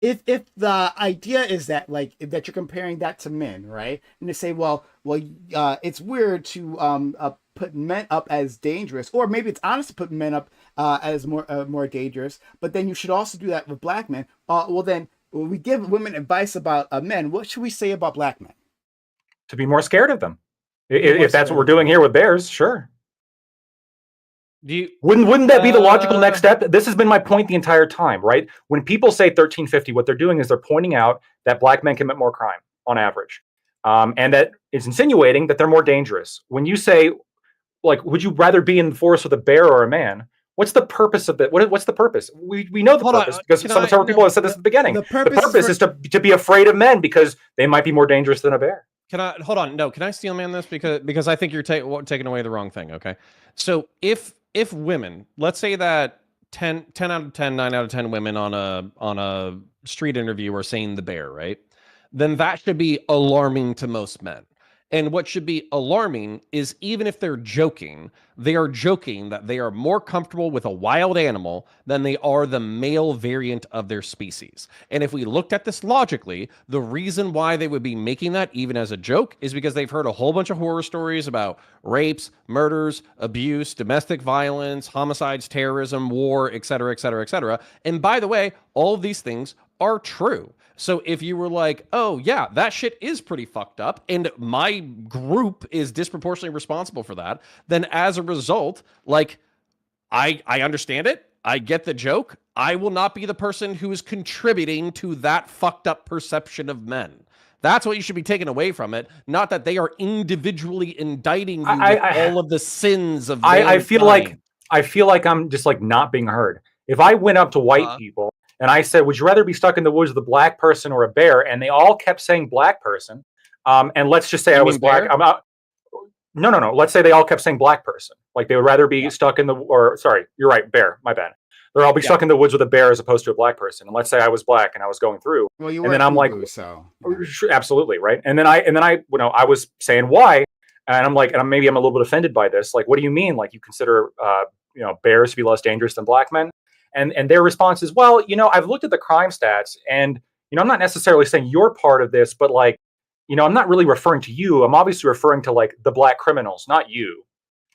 S1: If the idea is that that you're comparing that to men, right? And they say, well, it's weird to put men up as dangerous, or maybe it's honest to put men up as more dangerous. But then you should also do that with black men. Well, then when we give women advice about men, what should we say about black men?
S6: To be more scared of them. If that's what we're doing here with bears, sure. Wouldn't that be the logical next step? This has been my point the entire time, right? When people say 1350, what they're doing is they're pointing out that black men commit more crime on average, and that it's insinuating that they're more dangerous. When you say, like, would you rather be in the forest with a bear or a man? What's the purpose of it? What's the purpose? We know the purpose because several people have said this at the beginning. The purpose is to be afraid of men because they might be more dangerous than a bear.
S7: Can I hold on? No, can I steel man this because I think you're taking away the wrong thing. Okay, so if women, let's say that 10 out of 10, 9 out of 10 women on a street interview are saying the bear, right? Then that should be alarming to most men. And what should be alarming is even if they're joking, they are joking that they are more comfortable with a wild animal than they are the male variant of their species. And if we looked at this logically, the reason why they would be making that even as a joke is because they've heard a whole bunch of horror stories about rapes, murders, abuse, domestic violence, homicides, terrorism, war, etc., etc., etc. And by the way, all of these things are true. So if you were like, oh yeah, that shit is pretty fucked up, and my group is disproportionately responsible for that, then as a result, like, I understand it. I get the joke. I will not be the person who is contributing to that fucked up perception of men. That's what you should be taking away from it. Not that they are individually indicting you with all of the sins of
S6: I feel like I'm just like not being heard. If I went up to white people and I said, would you rather be stuck in the woods with a black person or a bear? And they all kept saying black person. And let's just say I was black. I'm out. No. Let's say they all kept saying black person. Like they would rather be stuck in sorry, you're right, bear, my bad. They'll all be stuck in the woods with a bear as opposed to a black person. And let's say I was black and I was going through.
S1: Well, you
S6: and then I'm like,
S1: so
S6: absolutely, right. And then I I was saying why. And I'm like, and maybe I'm a little bit offended by this. Like, what do you mean? Like you consider bears to be less dangerous than black men? And their response is, well, I've looked at the crime stats and, I'm not necessarily saying you're part of this, but like, I'm not really referring to you. I'm obviously referring to like the black criminals, not you.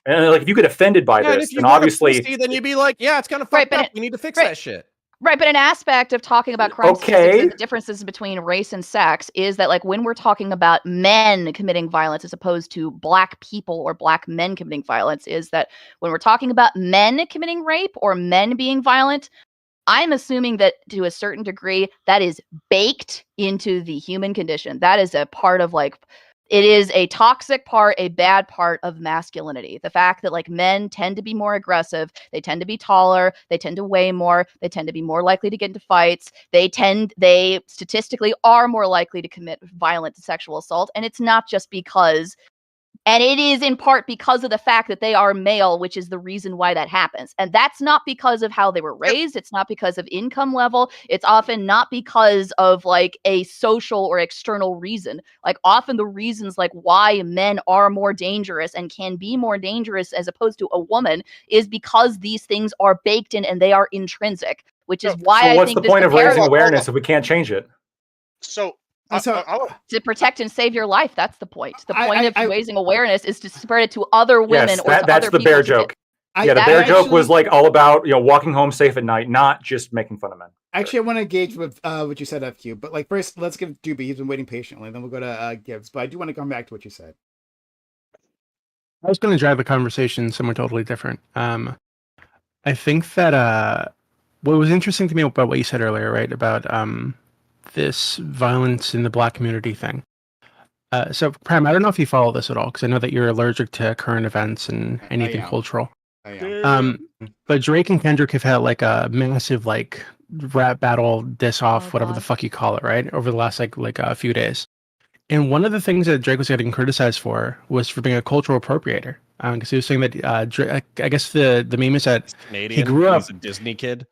S6: And like, if you get offended by this, then obviously,
S7: then you'd be like, yeah, it's kind of fucked up. We need to fix that shit.
S2: Right, but an aspect of talking about crime statistics
S6: Okay.
S2: and the differences between race and sex is that, like, when we're talking about men committing violence as opposed to black people or black men committing violence, is that when we're talking about men committing rape or men being violent, I'm assuming that to a certain degree that is baked into the human condition. That is a part of, like, it is a toxic part, a bad part of masculinity. The fact that, like, men tend to be more aggressive, they tend to be taller, they tend to weigh more, they tend to be more likely to get into fights, they statistically are more likely to commit violent sexual assault, and it's not just because, and it is in part because of the fact that they are male, which is the reason why that happens. And that's not because of how they were raised. It's not because of income level. It's often not because of, like, a social or external reason. Like, often the reasons, like, why men are more dangerous and can be more dangerous as opposed to a woman is because these things are baked in and they are intrinsic, which is why
S6: So
S2: I
S6: what's
S2: think
S6: the point of raising
S2: comparative
S6: awareness if we can't change it?
S3: So,
S2: to protect and save your life. That's the point. The point of
S1: I-
S2: raising awareness is to spread it to other women
S6: Yes,
S2: or to
S6: that's
S2: other
S6: the
S2: people.
S6: bear joke. Yeah, the
S1: I
S6: bear joke was
S1: actually-
S6: like all about, you know, walking home safe at night, not just making fun of men.
S1: Actually, I want to engage with what you said, FQ. But, like, first, let's give Doobie. He's been waiting patiently. Then we'll go to Gibbs. But I do want to come back to what you said.
S8: I was going to drive the conversation somewhere totally different. I think that what was interesting to me about what you said earlier, right, about this violence in the black community thing. So, Prime, I don't know if you follow this at all, because I know that you're allergic to current events and anything cultural. But Drake and Kendrick have had, like, a massive, like, rap battle, diss off, whatever the fuck you call it, right, over the last like a few days. And one of the things that Drake was getting criticized for was for being a cultural appropriator, because he was saying that Drake, I guess the meme is that
S7: Canadian.
S8: he grew up
S7: He's a Disney kid.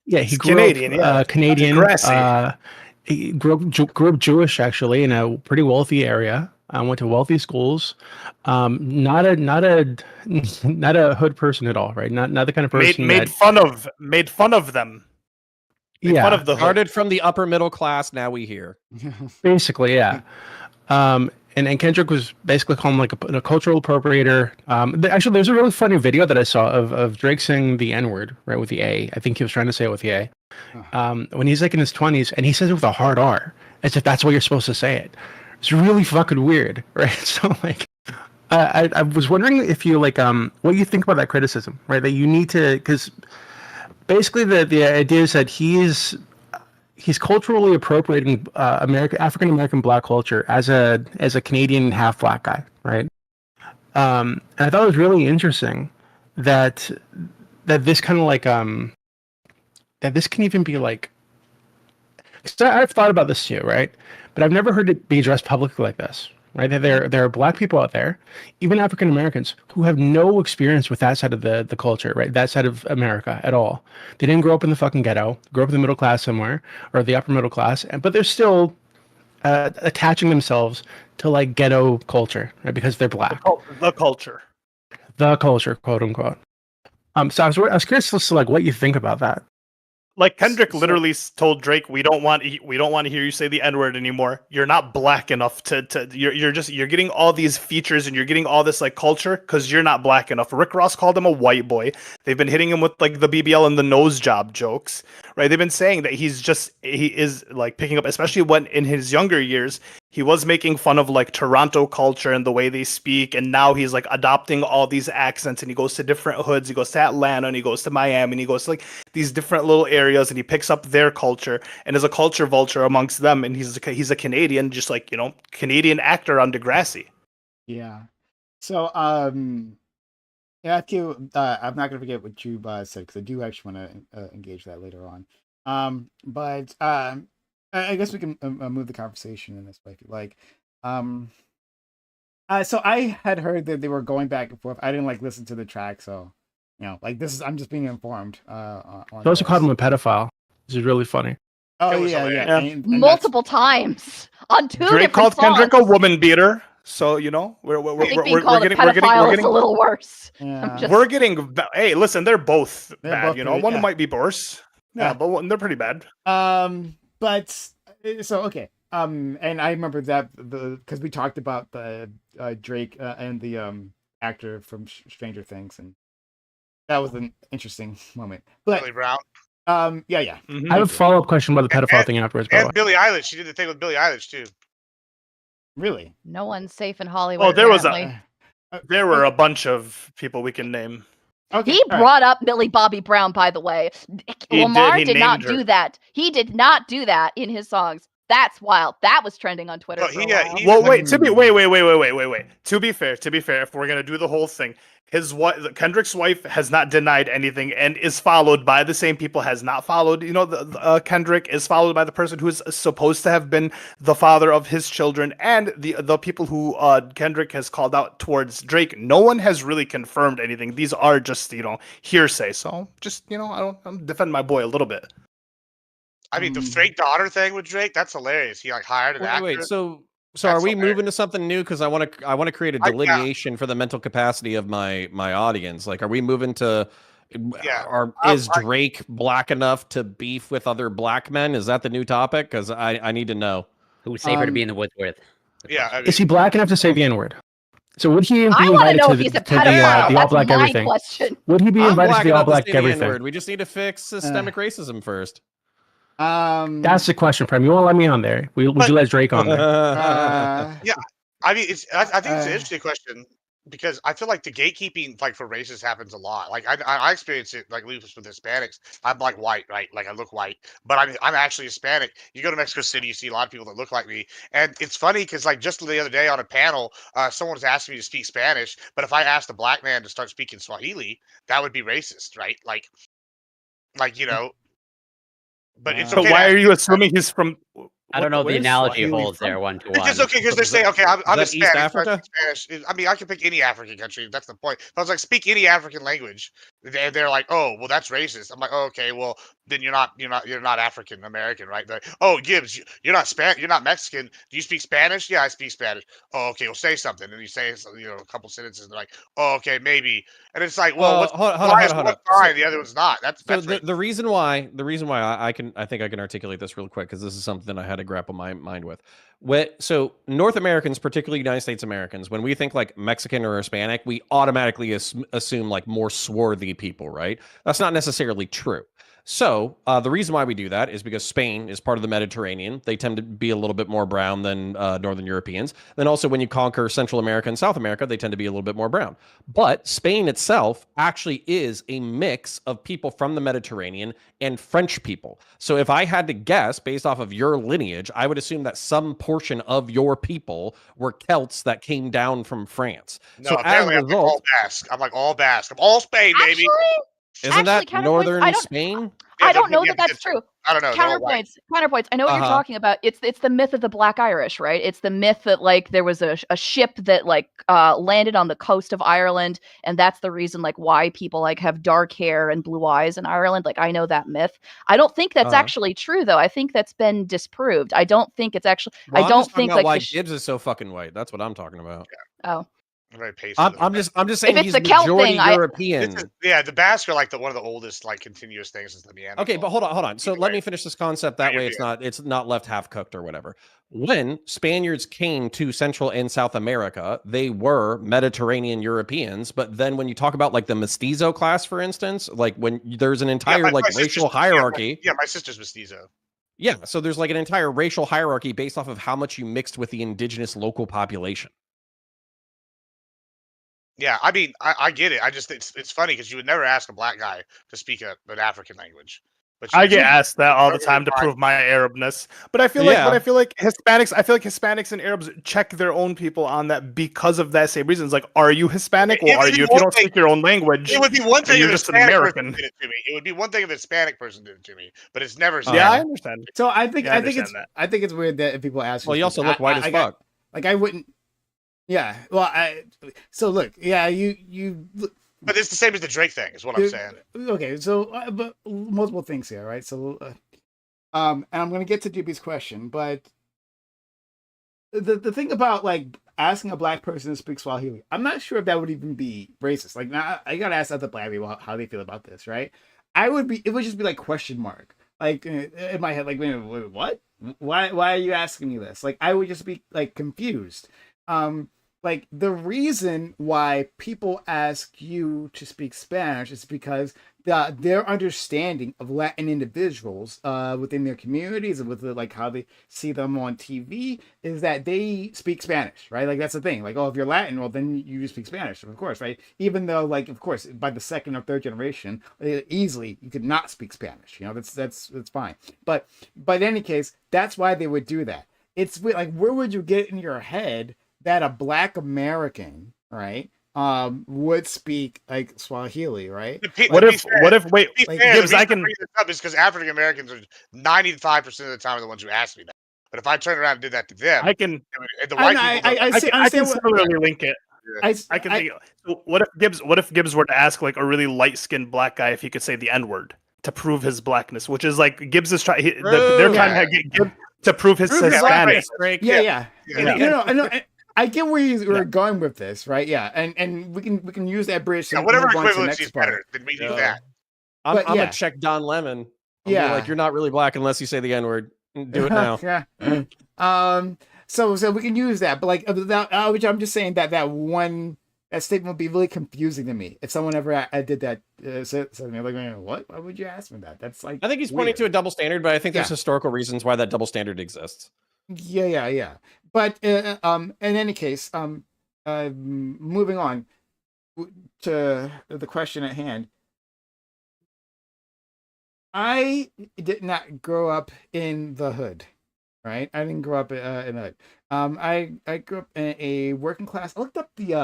S8: Yeah, he
S5: He's
S8: grew
S5: Canadian,
S8: up
S5: yeah.
S8: Canadian.
S5: Degrassi.
S8: He grew up Jewish, actually, in a pretty wealthy area. Went to wealthy schools. Not a hood person at all, right? Not the kind of person
S5: made fun of them. Made fun of the hood.
S7: Started from the upper middle class. Now we hear.
S8: Basically, yeah. And Kendrick was basically calling him like a cultural appropriator. Actually, there's a really funny video that I saw of Drake saying the N-word, right, with the A. I think he was trying to say it with the A. When he's like in his 20s, and he says it with a hard R, as if that's what you're supposed to say it. It's really fucking weird, right? So, like, I was wondering if you, like, what you think about that criticism, right? That you need to, because basically the idea is that he's culturally appropriating African American black culture as a Canadian half black guy, right? And I thought it was really interesting that this kind of like that this can even be like, because I've thought about this too, right? But I've never heard it be addressed publicly like this, right? That there are black people out there, even African Americans, who have no experience with that side of the culture, right? That side of America at all. They didn't grow up in the fucking ghetto, grew up in the middle class somewhere, or the upper middle class, but they're still attaching themselves to, like, ghetto culture, right? Because they're black.
S5: The culture,
S8: quote unquote. So I was curious as to, like, what you think about that.
S5: like Kendrick literally told Drake, "We don't want to hear you say the N-word anymore. You're not black enough to you're getting all these features and you're getting all this, like, culture because you're not black enough." Rick Ross called him a white boy. They've been hitting him with, like, the BBL and the nose job jokes, right? They've been saying that he is like picking up, especially when in his younger years he was making fun of, like, Toronto culture and the way they speak, and now he's, like, adopting all these accents, and he goes to different hoods. He goes to Atlanta and he goes to Miami and he goes to, like, these different little areas, and he picks up their culture and is a culture vulture amongst them. And he's a Canadian, just like, you know, Canadian actor on Degrassi.
S1: Yeah. So, yeah, FQ, I'm not gonna forget what you said, because I do actually want to engage that later on. But I guess we can move the conversation in this way if you like. So I had heard that they were going back and forth. I didn't, like, listen to the track, so, you know, like, I'm just being informed. On
S8: They also called him a pedophile. This is really funny.
S1: Oh yeah. And
S2: multiple times on two
S5: Drake
S2: different
S5: called
S2: songs.
S5: Kendrick a woman beater. So, you know, we're getting
S2: a little worse.
S1: Yeah.
S5: We're getting. Hey, listen, they're both bad.
S1: both
S5: You know,
S1: pretty-
S5: one
S1: yeah.
S5: might be worse. Yeah, but they're pretty bad.
S1: But so okay. And I remember that because we talked about the Drake and the actor from Stranger Things, and that was an interesting moment. But
S3: Charlie Brown.
S1: Yeah.
S5: Mhm.
S8: I have a follow up question about the pedophile thing afterwards. By the way,
S3: And Billie Eilish, she did the thing with Billie Eilish too.
S1: Really?
S2: No one's safe in Hollywood.
S5: Oh, there was
S2: apparently.
S5: there were a bunch of people we can name.
S1: Okay.
S2: He
S1: all right.
S2: brought up Millie Bobby Brown, by the way.
S5: He
S2: Lamar
S5: did, he
S2: did not
S5: named her.
S2: do that. He did not do that in his songs. That's wild. That was trending on Twitter
S3: But
S2: for a
S3: he,
S2: while.
S3: he-
S5: Well,
S3: like-
S5: wait. Wait. To be fair, if we're gonna do the whole thing, his wife, Kendrick's wife, has not denied anything and is followed by the same people. Has not followed. Kendrick is followed by the person who is supposed to have been the father of his children, and the people who Kendrick has called out towards Drake. No one has really confirmed anything. These are just hearsay. So just I'm defending my boy a little bit.
S3: I mean, the fake daughter thing with Drake, that's hilarious. He like hired an actor.
S7: Wait, so are
S3: That's
S7: we
S3: hilarious.
S7: moving to something new? Because I want to create a
S3: Yeah.
S7: delineation for the mental capacity of my audience. Like, are we moving to?
S3: Yeah.
S7: Is Drake black enough to beef with other black men? Is that the new topic? Because I need to know.
S4: Who's safer to be in the woods with?
S3: Yeah. I mean,
S8: is he black enough to say the N word? So would he be
S2: I want to
S8: invited
S2: know
S8: to
S2: if
S8: the,
S2: he's a
S8: to the,
S2: pedophile.
S8: the all
S2: That's
S8: black
S2: my
S8: everything?
S2: question.
S8: Would he be
S7: I'm
S8: invited to
S7: black
S8: the all
S7: enough to
S8: black
S7: say the
S8: everything?
S7: N-word. We just need to fix systemic racism first.
S8: That's the question, Prem. You won't let me on there. Would you let Drake on there?
S3: yeah. I mean, I think it's an interesting question because I feel like the gatekeeping like for races happens a lot. Like I experience it like with Hispanics. I'm like white, right? Like I look white, but I'm actually Hispanic. You go to Mexico City, you see a lot of people that look like me, and it's funny because like just the other day on a panel, someone was asking me to speak Spanish, but if I asked a black man to start speaking Swahili, that would be racist, right? Like But it's
S5: So
S3: okay.
S5: why are you assuming he's from?
S4: I don't know if the
S5: where's
S4: analogy
S5: Swahili
S4: holds
S5: from?
S4: there one to
S3: It's
S4: one.
S3: just okay because they say, okay, I'm
S7: that East
S3: Hispanic. So I
S7: Africa?
S3: speak Spanish. I mean, I can pick any African country. That's the point. If I was like, speak any African language, they're like, oh, well, that's racist. I'm like, oh, okay, well, then you're not African American, right? They're like, oh, Gibbs, you're not you're not Mexican. Do you speak Spanish? Yeah, I speak Spanish. Oh, okay, well, say something. And you say, a couple sentences. And they're like, oh, okay, maybe. And it's like, well, why is one fine, the other one's not? That's
S7: the reason why I think I can articulate this real quick because this is something I had to grapple my mind with. So North Americans, particularly United States Americans, when we think like Mexican or Hispanic, we automatically assume like more swarthy people, right? That's not necessarily true. So the reason why we do that is because Spain is part of the Mediterranean. They tend to be a little bit more brown than Northern Europeans. Then also when you conquer Central America and South America, they tend to be a little bit more brown. But Spain itself actually is a mix of people from the Mediterranean and French people. So if I had to guess based off of your lineage, I would assume that some portion of your people were Celts that came down from France.
S3: No,
S7: so
S3: apparently
S7: as a result,
S3: I'm all Basque. I'm like all Basque. I'm all Spain, baby.
S7: Isn't that
S2: counterpoints,
S7: northern Spain?
S2: I don't know that that's true.
S3: I don't know.
S2: Counterpoints. I know what you're talking about. It's the myth of the Black Irish, right? It's the myth that like there was a ship that like landed on the coast of Ireland, and that's the reason like why people like have dark hair and blue eyes in Ireland. Like I know that myth. I don't think that's actually true though. I think that's been disproved. I don't think it's actually.
S7: Well,
S2: I don't think like
S7: why Gibbs is so fucking white. That's what I'm talking about.
S2: Yeah. Oh.
S7: I'm just saying
S2: if
S7: he's
S2: it's the Celt
S7: majority
S2: thing,
S7: European.
S3: The Basque are like one of the oldest like continuous things since the Neanderthal.
S7: Okay, but hold on. So let me finish this concept. That way, it's not left half cooked or whatever. When Spaniards came to Central and South America, they were Mediterranean Europeans. But then when you talk about like the mestizo class, for instance, like when there's an entire my racial hierarchy.
S3: My sister's mestizo.
S7: Yeah, so there's like an entire racial hierarchy based off of how much you mixed with the indigenous local population.
S3: Yeah, I mean, I get it. I just it's funny because you would never ask a black guy to speak an African language. But
S5: I get asked that all the time to prove my Arabness, but I feel like Hispanics and Arabs check their own people on that because of that same reason. It's like, are you Hispanic? Well, are you? If you don't speak your own language,
S3: it would be one thing
S5: you're
S3: if
S5: just an
S3: Hispanic
S5: American.
S3: Did it to me. It would be one thing if a Hispanic person did it to me, but it's never.
S5: Yeah, I understand.
S1: So I think it's weird that if people ask.
S7: Well, you also look white as fuck.
S1: Like I wouldn't. Yeah. Well, so look. Yeah, you.
S3: But it's the same as the Drake thing, is what I'm saying.
S1: Okay, so but multiple things here, right? So, and I'm gonna get to DB's question, but the thing about like asking a black person to speak Swahili, I'm not sure if that would even be racist. Like, now I gotta ask other black people how they feel about this, right? It would just be like question mark, like in my head, like, wait, what? Why are you asking me this? Like, I would just be like confused. Like the reason why people ask you to speak Spanish is because their understanding of Latin individuals within their communities and with like how they see them on TV is that they speak Spanish, right? Like that's the thing. Like, oh, if you're Latin, well, then you speak Spanish, of course, right? Even though, like, of course, by the second or third generation, easily you could not speak Spanish. That's fine. But in any case, that's why they would do that. It's like, where would you get in your head that a Black American, right, would speak like Swahili, right?
S5: What if wait,
S1: like,
S5: Gibbs, I can
S3: bring this up is because African Americans are 95% of the time the ones who ask me that. But if I turned around and did that to them,
S5: I can
S3: the white people
S5: I can similarly link it. I can think. What if Gibbs were to ask like a really light-skinned black guy if he could say the N-word to prove his blackness, which is like Gibbs is trying. They're trying to get Gibbs to prove his Hispanic.
S1: Yeah. I get where you're going with this, right? Yeah, and we can use that bridge.
S3: Yeah, whatever equivalency is better, then we do that.
S7: I'm gonna check Don Lemon. Like, you're not really black unless you say the N-word. Do it now.
S1: So we can use that, but like which I'm just saying that statement would be really confusing to me if someone ever did that. So they're like, what? Why would you ask me that? That's like,
S7: I think he's pointing to a double standard, but I think there's historical reasons why that double standard exists.
S1: Yeah. But in any case, moving on to the question at hand. I did not grow up in the hood, right? I didn't grow up in the hood. I grew up in a working class. I looked up the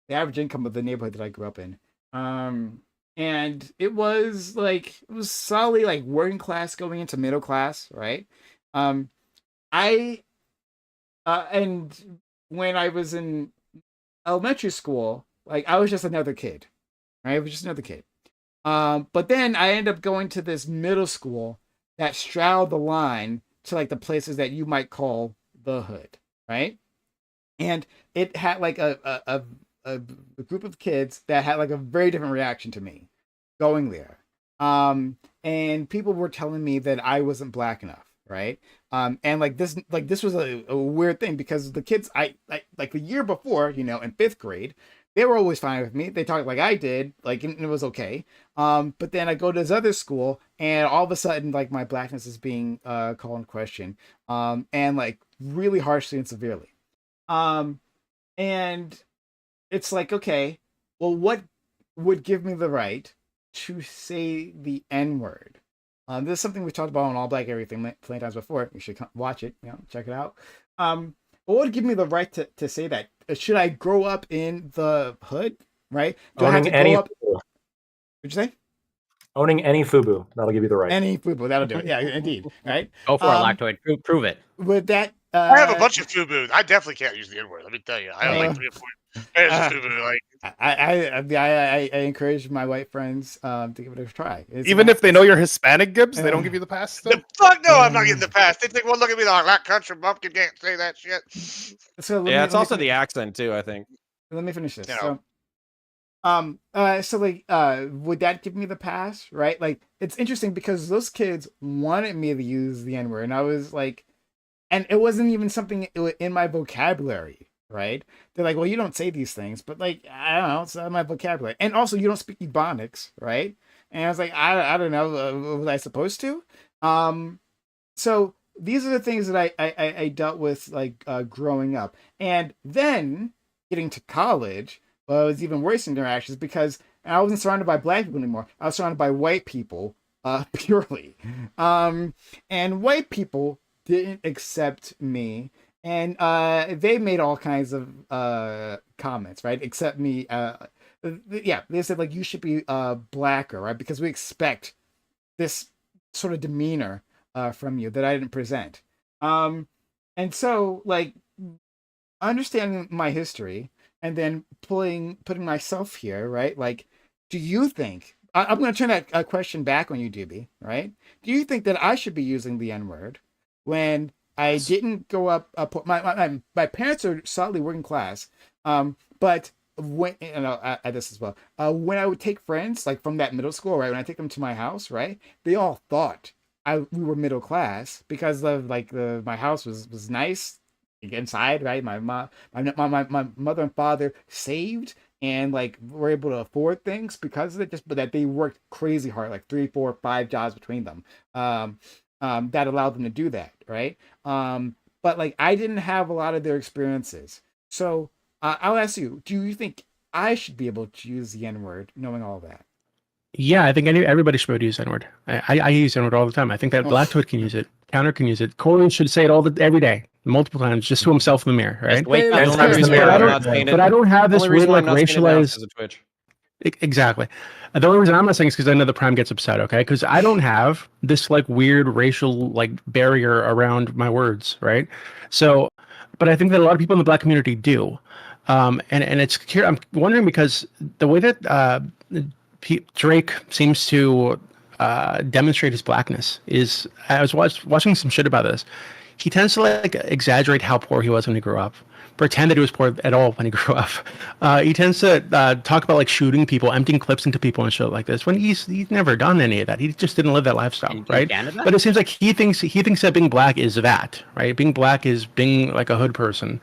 S1: average income of the neighborhood that I grew up in. And it was solidly like working class going into middle class, right? And when I was in elementary school, like I was just another kid, right? I was just another kid. But then I ended up going to this middle school that straddled the line to like the places that you might call the hood, right? And it had like a group of kids that had like a very different reaction to me going there. And people were telling me that I wasn't black enough, right? And this was a weird thing because the kids I like the year before, in 5th grade, they were always fine with me. They talked like I did, like, and it was okay. But then I go to this other school, and all of a sudden, like, my blackness is being called in question, and like really harshly and severely. And it's like, okay, well, what would give me the right to say the N-word? This is something we talked about on All Black Everything plenty times before. You should watch it, check it out. What would give me the right to say that? Should I grow up in the hood, right? Do I have to grow up? What'd you say?
S6: Owning any FUBU, that'll give you the right.
S1: Any FUBU, that'll do it. Yeah, indeed. Right?
S4: Go for it, Lactoid. Prove it.
S1: With that,
S3: I have a bunch of FUBU. I definitely can't use the N-word. Let me tell you, I have like 3 or 4 pairs of FUBU. Like,
S1: I encourage my white friends to give it a try.
S5: Even if they know you're Hispanic, Gibbs, they don't give you the pass. Still?
S3: The fuck no, I'm not getting the pass. They think, well, look at me, like that country bumpkin can't say that shit.
S1: So
S7: it's also the accent too, I think.
S1: Let me finish this.
S3: No.
S1: Would that give me the pass, right? Like, it's interesting because those kids wanted me to use the N-word, and I was like, and it wasn't even something in my vocabulary, right? They're like, well, you don't say these things, but like, I don't know, it's not my vocabulary. And also, you don't speak Ebonics, right? And I was like, I don't know, was I supposed to? So these are the things that I dealt with, like, growing up. And then getting to college, well, it was even worse interactions because I wasn't surrounded by black people anymore. I was surrounded by white people, purely. And white people didn't accept me. And they made all kinds of comments, right? Except me. They said, like, you should be blacker, right? Because we expect this sort of demeanor from you that I didn't present. And so, like, understanding my history and then putting myself here, right? Like, do you think, I'm going to turn that question back on you, Doobie, right? Do you think that I should be using the N-word when I didn't grow up, my parents are solidly working class, but when, at this as well, when I would take friends, like, from that middle school, right, when I take them to my house, right, they all thought we were middle class because of, like, my house was nice inside, right? My mother and father saved and like were able to afford things because of it, just but that they worked crazy hard, like 3, 4, 5 jobs between them, that allowed them to do that, right? But like I didn't have a lot of their experiences, so I'll ask you: do you think I should be able to use the N word, knowing all that?
S8: Yeah, I think everybody should be able to use N-word. I use N-word all the time. I think that
S1: Oh.
S8: Lactoid can use it. Counter can use it. Corey should say it every day, multiple times, just to himself in the mirror, right?
S4: Just wake
S1: Hey,
S4: up.
S1: that's
S6: And times
S1: fair.
S6: the
S8: But
S6: mirror.
S8: I
S7: I'm
S8: don't,
S7: not saying it.
S8: but I don't have this
S7: Only
S8: weird
S7: reason why
S8: like
S7: I'm not saying it now is
S8: racialized.
S7: because of Twitch.
S8: Exactly. The only reason I'm not saying is because I know the Prime gets upset, okay? Because I don't have this like weird racial like barrier around my words, right? So, but I think that a lot of people in the Black community do, and it's here. I'm wondering because the way that Drake seems to demonstrate his blackness is I was watching some shit about this. He tends to like exaggerate how poor he was when he grew up, pretend that he was poor at all when he grew up. He tends to talk about like shooting people, emptying clips into people and shit like this when he's never done any of that. He just didn't live that lifestyle,
S4: In
S8: right?
S4: Canada?
S8: But it seems like he thinks that being black is that, right? Being black is being like a hood person.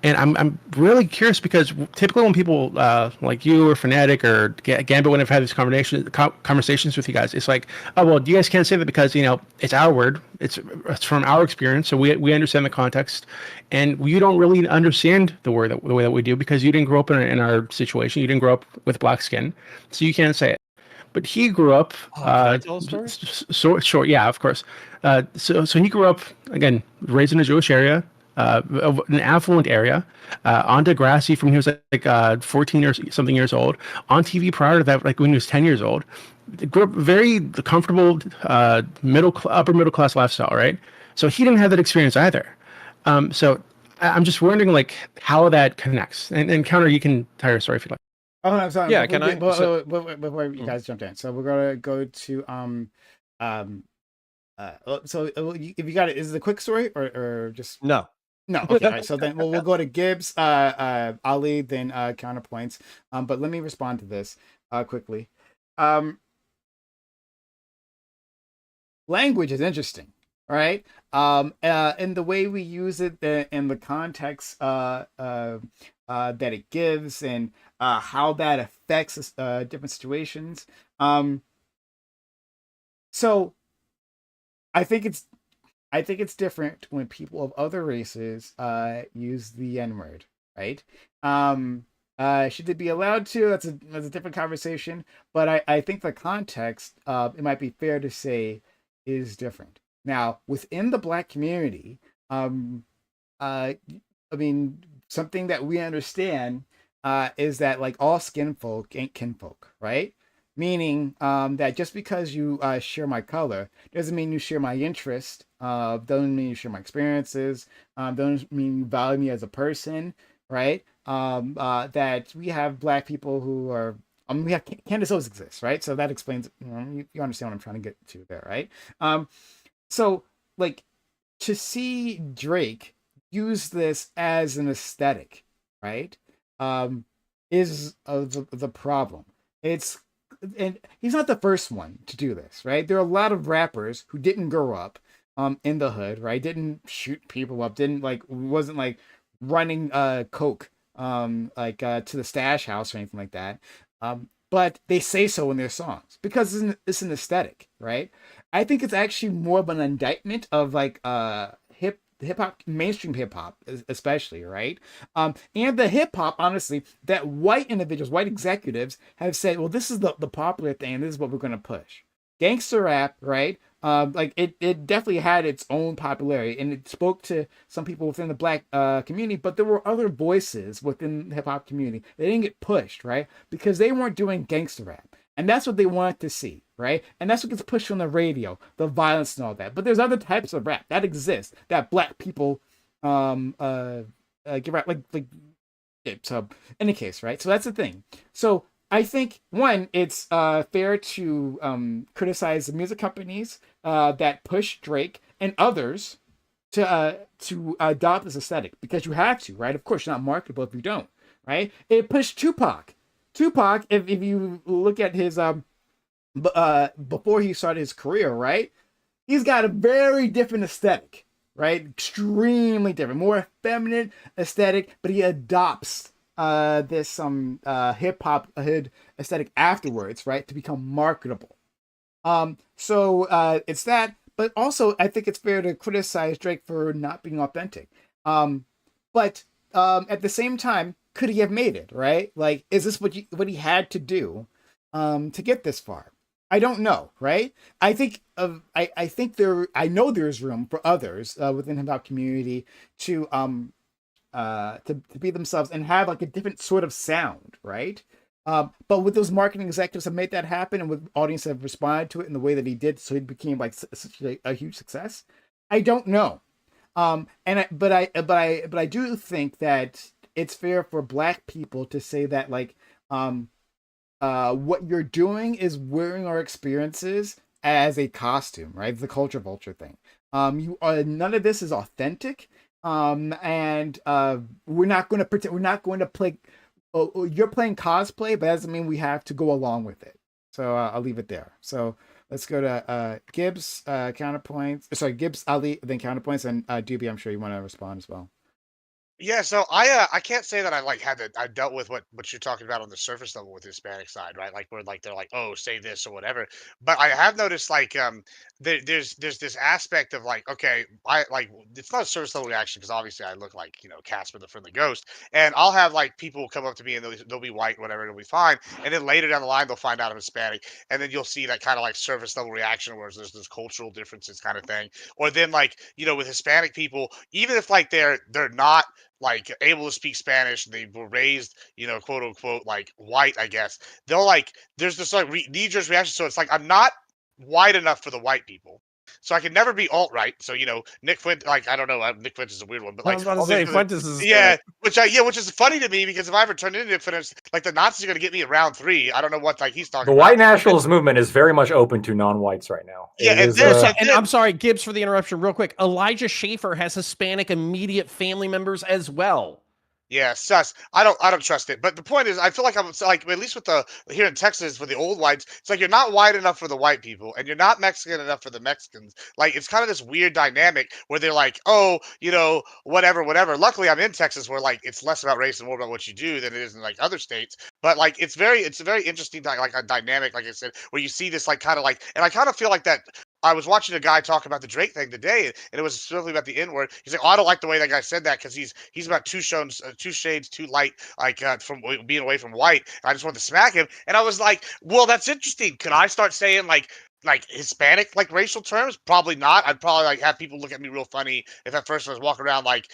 S8: And I'm really curious because typically when people like you or Fanatic or Gambit, when I've had these conversations with you guys, it's like, oh well, you guys can't say that because it's our word, it's from our experience, so we understand the context, and you don't really understand the word the way that we do because you didn't grow up in our situation, you didn't grow up with black skin, so you can't say it. But he grew up.
S7: Can I tell a story?
S8: Short, yeah, of course. So he grew up again, raised in a Jewish area, an affluent area, on Degrassi from he was like 14 or something years old, on TV prior to that, like when he was 10 years old. Grew up very comfortable, upper middle class lifestyle, right? So he didn't have that experience either. So I'm just wondering like how that connects. And Counter, you can tell your story if you like.
S1: Oh, I'm sorry.
S7: Yeah, can I?
S1: Before you guys jumped in, so we're gonna go to so if you got it, is it a quick story or just
S7: No.
S1: no? Okay, all right. So then we'll go to Gibbs, Ali, then counterpoints. But let me respond to this quickly. Language is interesting, right? And the way we use it, in the context that it gives, and how that affects different situations. So I think it's different when people of other races use the N word, right? Should they be allowed to? That's a different conversation. But I think the context, it might be fair to say, is different. Now, within the Black community, I mean, something that we understand is that like all skin folk ain't kinfolk, right? Meaning that just because you share my color doesn't mean you share my interest, doesn't mean you share my experiences, doesn't mean you value me as a person, right? That we have Black people who are, we have Candace Owens exists, right? So that explains, you understand what I'm trying to get to there, right? So like to see Drake use this as an aesthetic, right? Is the problem. And he's not the first one to do this, right? There are a lot of rappers who didn't grow up in the hood, right? Didn't shoot people up, wasn't like running coke to the stash house or anything like that. But they say so in their songs because it's an aesthetic, right? I think it's actually more of an indictment of like hip hop, mainstream hip hop, especially, right? And the hip hop, honestly, that white individuals, white executives have said, well, this is the popular thing, and this is what we're going to push. Gangster rap, right? It definitely had its own popularity, and it spoke to some people within the Black community, but there were other voices within the hip hop community. They didn't get pushed, right? Because they weren't doing gangster rap. And that's what they wanted to see, right? And that's what gets pushed on the radio, the violence and all that. But there's other types of rap that exist that Black people give rap, so in any case, right? So that's the thing. So I think one, it's fair to criticize the music companies that push Drake and others to adopt this aesthetic, because you have to, right? Of course, you're not marketable if you don't, right? It pushed Tupac. If you look at his before he started his career, right? He's got a very different aesthetic, right? Extremely different, more feminine aesthetic, but he adopts this hip hop hood aesthetic afterwards, right, to become marketable. So it's that, but also I think it's fair to criticize Drake for not being authentic. But at the same time, could he have made it, right? Like, is this what he had to do to get this far? I don't know, right? I think I know there's room for others within the hip hop community to be themselves and have like a different sort of sound, right? But with those marketing executives have made that happen, and with audience have responded to it in the way that he did, so he became like such a huge success. I don't know, but I do think that it's fair for Black people to say that like what you're doing is wearing our experiences as a costume, right? The culture vulture thing. You are none of this is authentic, and we're not going to pretend. We're not going to play. You're playing cosplay, but that doesn't mean we have to go along with it. So I'll leave it there. So let's go to Gibbs counterpoints. Sorry, Gibbs, Ali, then counterpoints, and DB. I'm sure you want to respond as well.
S3: Yeah, so I can't say that I dealt with what you're talking about on the surface level with the Hispanic side, right? Like where like they're like, oh, say this or whatever. But I have noticed like there's this aspect of like, okay, I like it's not a surface level reaction because obviously I look like, Casper the Friendly Ghost. And I'll have like people come up to me and they'll be white, whatever, it'll be fine. And then later down the line they'll find out I'm Hispanic. And then you'll see that kind of like surface level reaction where there's this cultural differences kind of thing. Or then like, with Hispanic people, even if like they're not like able to speak Spanish, they were raised, quote unquote, like white, I guess. They'll like, there's this like knee-jerk reaction. So it's like, I'm not white enough for the white people. So I can never be alt-right. So, Nick Fuentes, like, I don't know, Nick Fuentes is a weird one, but
S7: I
S3: like,
S7: was about to say Fuentes is
S3: which is funny to me because if I ever turn into Nick Fuentes, like the Nazis are going to get me in round 3. I don't know what like he's talking
S6: The
S3: about.
S6: white nationalist movement is very much open to non-whites right now.
S3: Yeah,
S7: and I'm sorry, Gibbs, for the interruption, real quick. Elijah Schaefer has Hispanic immediate family members as well.
S3: Yeah, sus. I don't trust it. But the point is, I feel like I'm like at least with the here in Texas for the old whites, it's like you're not white enough for the white people, and you're not Mexican enough for the Mexicans. Like it's kind of this weird dynamic where they're like, oh, whatever, whatever. Luckily, I'm in Texas where like it's less about race and more about what you do than it is in like other states. But like it's a very interesting like a dynamic, like I said, where you see this like kind of like, and I kind of feel like that. I was watching a guy talk about the Drake thing today, and it was specifically about the N-word. He's like, "Oh, I don't like the way that guy said that because he's about two shades too light, like from being away from white." And I just wanted to smack him, and I was like, "Well, that's interesting. Could I start saying like Hispanic like racial terms? Probably not. I'd probably like have people look at me real funny if at first I was walking around like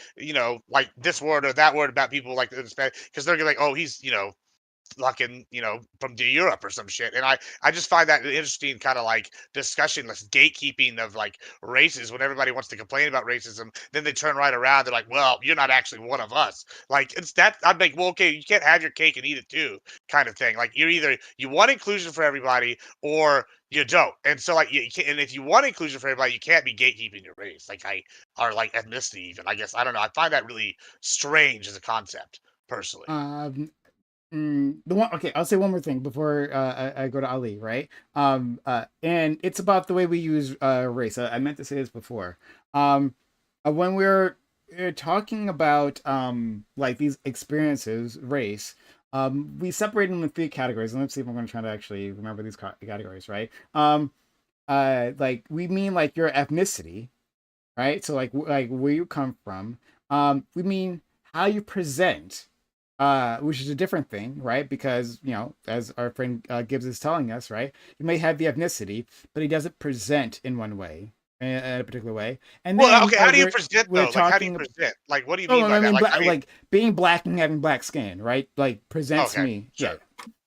S3: like this word or that word about people like Hispanic because they're gonna be like, oh, he's fucking from Europe or some shit. And I just find that an interesting kind of like discussion, this gatekeeping of like races. When everybody wants to complain about racism, then they turn right around, they're like, well, you're not actually one of us. Like it's that I'm like, well, okay, you can't have your cake and eat it too, kind of thing. Like you want inclusion for everybody or you don't. And so like you can't, and if you want inclusion for everybody, you can't be gatekeeping your race, or like ethnicity even. I guess I don't know. I find that really strange as a concept personally.
S1: The one, okay, I'll say one more thing before I go to Ali, right? And it's about the way we use race. I meant to say this before. When we're talking about like these experiences, race, we separate them into 3 categories. And let's see if I'm going to try to actually remember these categories, right? Like we mean like your ethnicity, right? So like where you come from. We mean how you present. Which is a different thing, right? Because, as our friend Gibbs is telling us, right? You may have the ethnicity, but he doesn't present in one way, in a particular way. And then,
S3: well, okay, how do you present though? Like, how do you present? Like, what do you mean by that?
S1: Like being Black and having Black skin, right? Like presents me.
S3: Sure.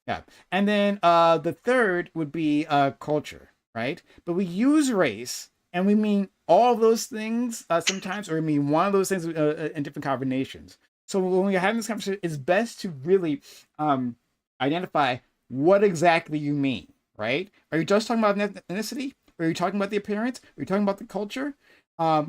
S1: Yeah. And then the third would be culture, right? But we use race, and we mean all of those things sometimes, or we mean one of those things in different combinations. So when we're having this conversation, it's best to really identify what exactly you mean, right? Are you just talking about ethnicity? Are you talking about the appearance? Are you talking about the culture?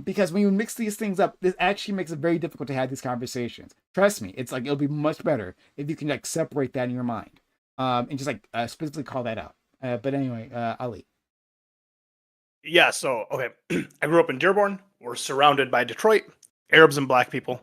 S1: Because when you mix these things up, this actually makes it very difficult to have these conversations. Trust me, it's like it'll be much better if you can like separate that in your mind and just like specifically call that out. But anyway, Ali.
S5: Yeah, so okay, I grew up in Dearborn. We're surrounded by Detroit. Arabs and Black people.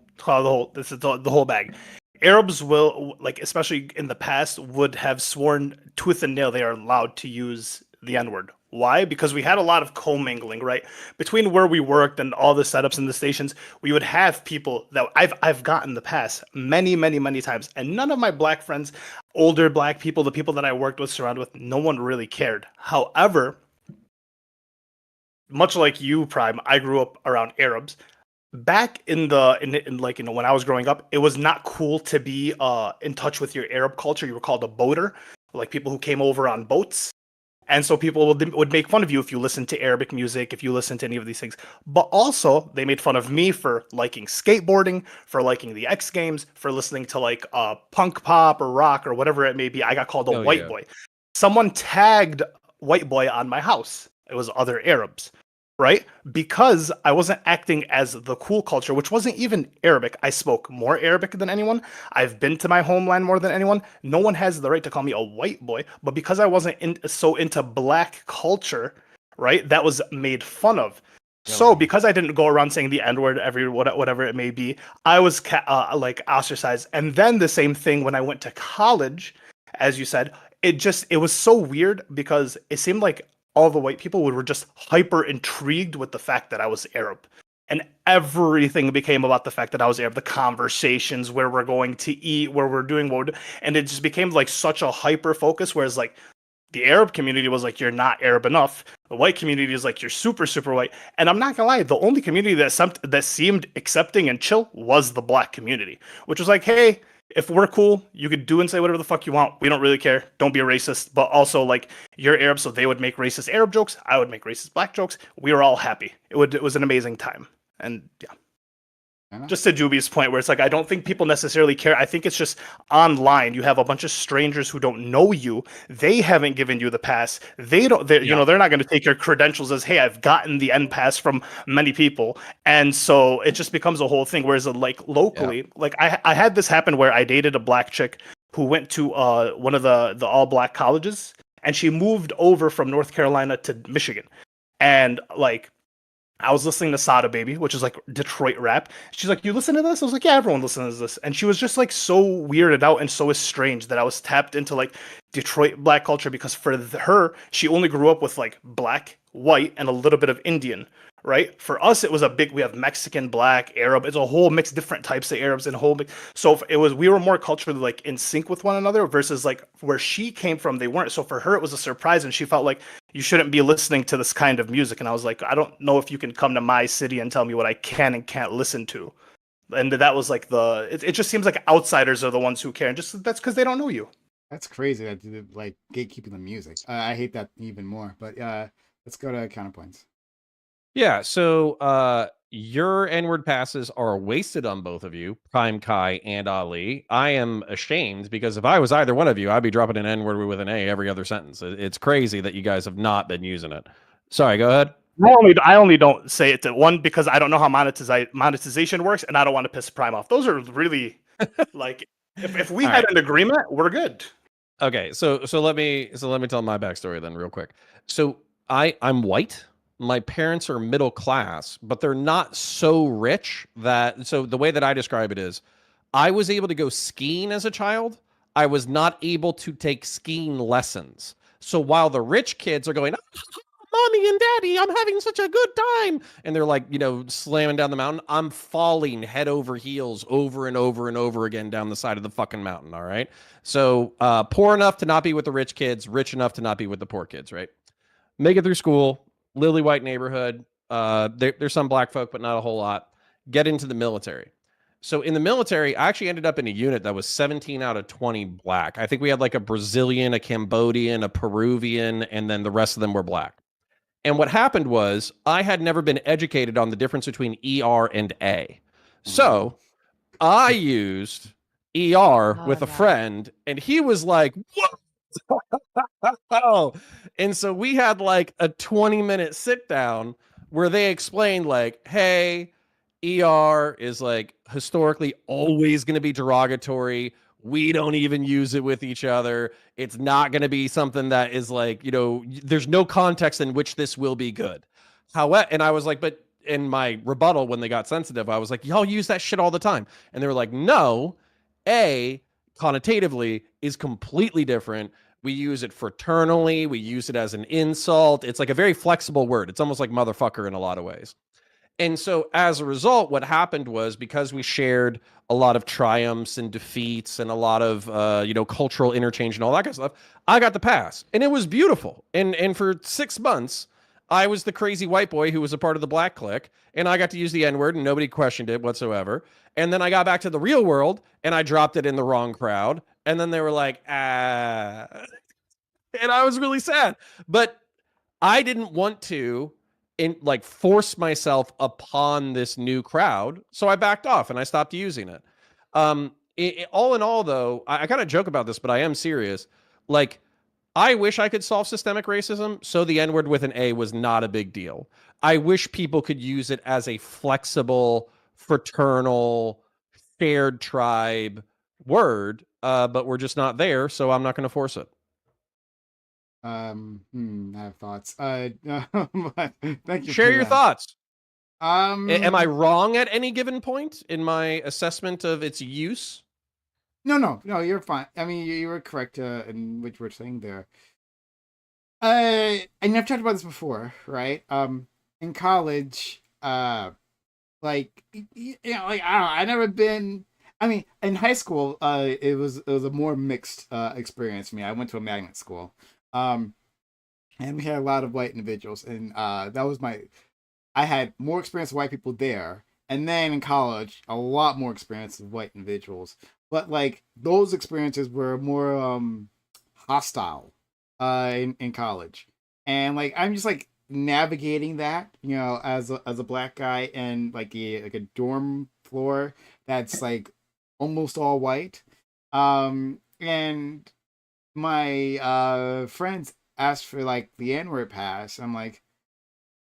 S5: This is the whole bag. Arabs will, like, especially in the past, would have sworn tooth and nail they are allowed to use the N-word. Why? Because we had a lot of commingling, right? Between where we worked and all the setups in the stations, we would have people that I've gotten the pass many, many, many times. And none of my black friends, older black people, the people that I worked with, surrounded with, no one really cared. However, much like you, Prime, I grew up around Arabs. Back in like, you know, when I was growing up, it was not cool to be in touch with your Arab culture. You were called a boater, like people who came over on boats. And so people would make fun of you if you listened to Arabic music, if you listened to any of these things. But also, they made fun of me for liking skateboarding, for liking the X Games, for listening to like punk pop or rock or whatever it may be. I got called a white boy. Someone tagged white boy on my house. It was other Arabs, right? Because I wasn't acting as the cool culture, which wasn't even Arabic. I spoke more Arabic than anyone. I've been to my homeland more than anyone. No one has the right to call me a white boy. But because I wasn't so into black culture, right, that was made fun of. Really? So because I didn't go around saying the N-word whatever it may be, I was like ostracized. And then the same thing when I went to college, as you said, it was so weird because it seemed like all the white people were just hyper intrigued with the fact that I was Arab. And everything became about the fact that I was Arab. The conversations, where we're going to eat, where we're doing what, and it just became like such a hyper focus. Whereas like the Arab community was like, you're not Arab enough. The white community is like, you're super, super white. And I'm not gonna lie, the only community that seemed accepting and chill was the black community, which was like, hey, if we're cool, you could do and say whatever the fuck you want. We don't really care. Don't be a racist. But also, like, you're Arab, so they would make racist Arab jokes. I would make racist black jokes. We were all happy. It was an amazing time. And yeah. Just to Juby's point, where it's like, I don't think people necessarily care. I think it's just online. You have a bunch of strangers who don't know you. They haven't given you the pass. You know, they're not going to take your credentials as, hey, I've gotten the N pass from many people. And so it just becomes a whole thing. Whereas like locally, like I had this happen where I dated a black chick who went to one of the all black colleges, and she moved over from North Carolina to Michigan. And like, I was listening to Sada Baby, which is like Detroit rap. She's like, you listen to this? I was like, yeah, everyone listens to this. And she was just like so weirded out and so estranged that I was tapped into like Detroit black culture, because for her, she only grew up with like black, white, and a little bit of Indian, right? For us, it was we have Mexican, black, Arab. It's a whole mix, different types of Arabs and so we were more culturally like in sync with one another, versus like where she came from, they weren't. So for her, it was a surprise, and she felt like, you shouldn't be listening to this kind of music. And I was like, I don't know if you can come to my city and tell me what I can and can't listen to. And that was like it just seems like outsiders are the ones who care. And just that's because they don't know you.
S1: That's crazy that like gatekeeping the music. I hate that even more. But let's go to counterpoints.
S7: Yeah, so your N-word passes are wasted on both of you, Prime Kai and Ali. I am ashamed, because if I was either one of you, I'd be dropping an N-word with an A every other sentence. It's crazy that you guys have not been using it. Sorry, go ahead.
S5: I only don't say it to one because I don't know how monetization works, and I don't want to piss Prime off. Those are really like, if we had an agreement, we're good.
S7: Okay, so let me tell my backstory then real quick. So I'm white. My parents are middle class, but they're not so rich that, so the way that I describe it is, I was able to go skiing as a child. I was not able to take skiing lessons. So while the rich kids are going, Mommy and Daddy, I'm having such a good time, and they're like, you know, slamming down the mountain, I'm falling head over heels over and over and over again down the side of the fucking mountain. All right. So poor enough to not be with the rich kids, rich enough to not be with the poor kids, right? Make it through school. Lily white neighborhood. There's some black folk, but not a whole lot. Get into the military. So in the military, I actually ended up in a unit that was 17 out of 20 black. I think we had like a Brazilian, a Cambodian, a Peruvian, and then the rest of them were black. And what happened was, I had never been educated on the difference between ER and A. So I used ER with a friend, and he was like, what? And so we had like a 20-minute sit down where they explained like, hey, ER is like historically always going to be derogatory. We don't even use it with each other. It's not going to be something that is like, you know, there's no context in which this will be good. However, and I was like, but in my rebuttal, when they got sensitive, I was like, y'all use that shit all the time. And they were like, no, A, connotatively, is completely different. We use it fraternally. We use it as an insult. It's like a very flexible word. It's almost like motherfucker in a lot of ways. And so as a result, what happened was because we shared a lot of triumphs and defeats and a lot of cultural interchange and all that kind of stuff, I got the pass. And it was beautiful. And for 6 months, I was the crazy white boy who was a part of the black clique, and I got to use the N-word and nobody questioned it whatsoever. And then I got back to the real world and I dropped it in the wrong crowd. And then they were like, ah. And I was really sad. But I didn't want to force myself upon this new crowd, so I backed off and I stopped using it. All in all, though, I kind of joke about this, but I am serious. Like, I wish I could solve systemic racism, so the N-word with an A was not a big deal. I wish people could use it as a flexible, fraternal, shared tribe word, but we're just not there, so I'm not going to force it.
S1: I have thoughts. Thank you.
S7: Share your thoughts. Am I
S1: Um,
S7: wrong at any given point in my assessment of its use?
S1: no, you're fine. I mean, you were correct in what you were saying there. And I've talked about this before, right? In college, like like I don't know, I never been. I mean, in high school, it was a more mixed experience for me. I went to a magnet school, um, and we had a lot of white individuals, and that was my. I had more experience with white people there, and then in college, a lot more experience with white individuals. But like those experiences were more hostile in college, and like I'm just like navigating that, as a black guy and like a dorm floor that's like almost all white, and my friends asked for like the N-word pass. I'm like,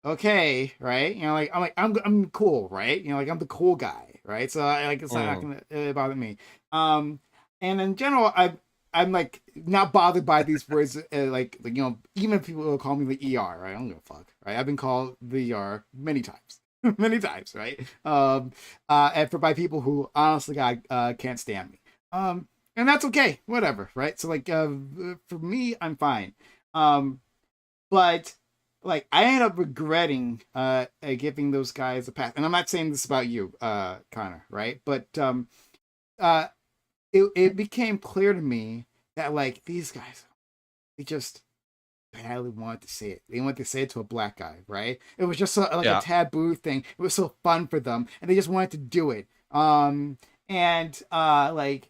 S1: okay, right? Like I'm cool, right? Like I'm the cool guy, right? So I like it's not gonna bother me. And in general, I'm like not bothered by these words, like even if people will call me the ER, right? I don't give a fuck, right? I've been called the ER many times, many times, right? And by people who honestly God can't stand me. And that's okay, whatever, right? So like for me, I'm fine. But like I ended up regretting giving those guys a pass. And I'm not saying this about you, Connor, right? But uh it became clear to me that like these guys, they just badly wanted to say it. They wanted to say it to a black guy, right? It was just a taboo thing. It was so fun for them, and they just wanted to do it. And like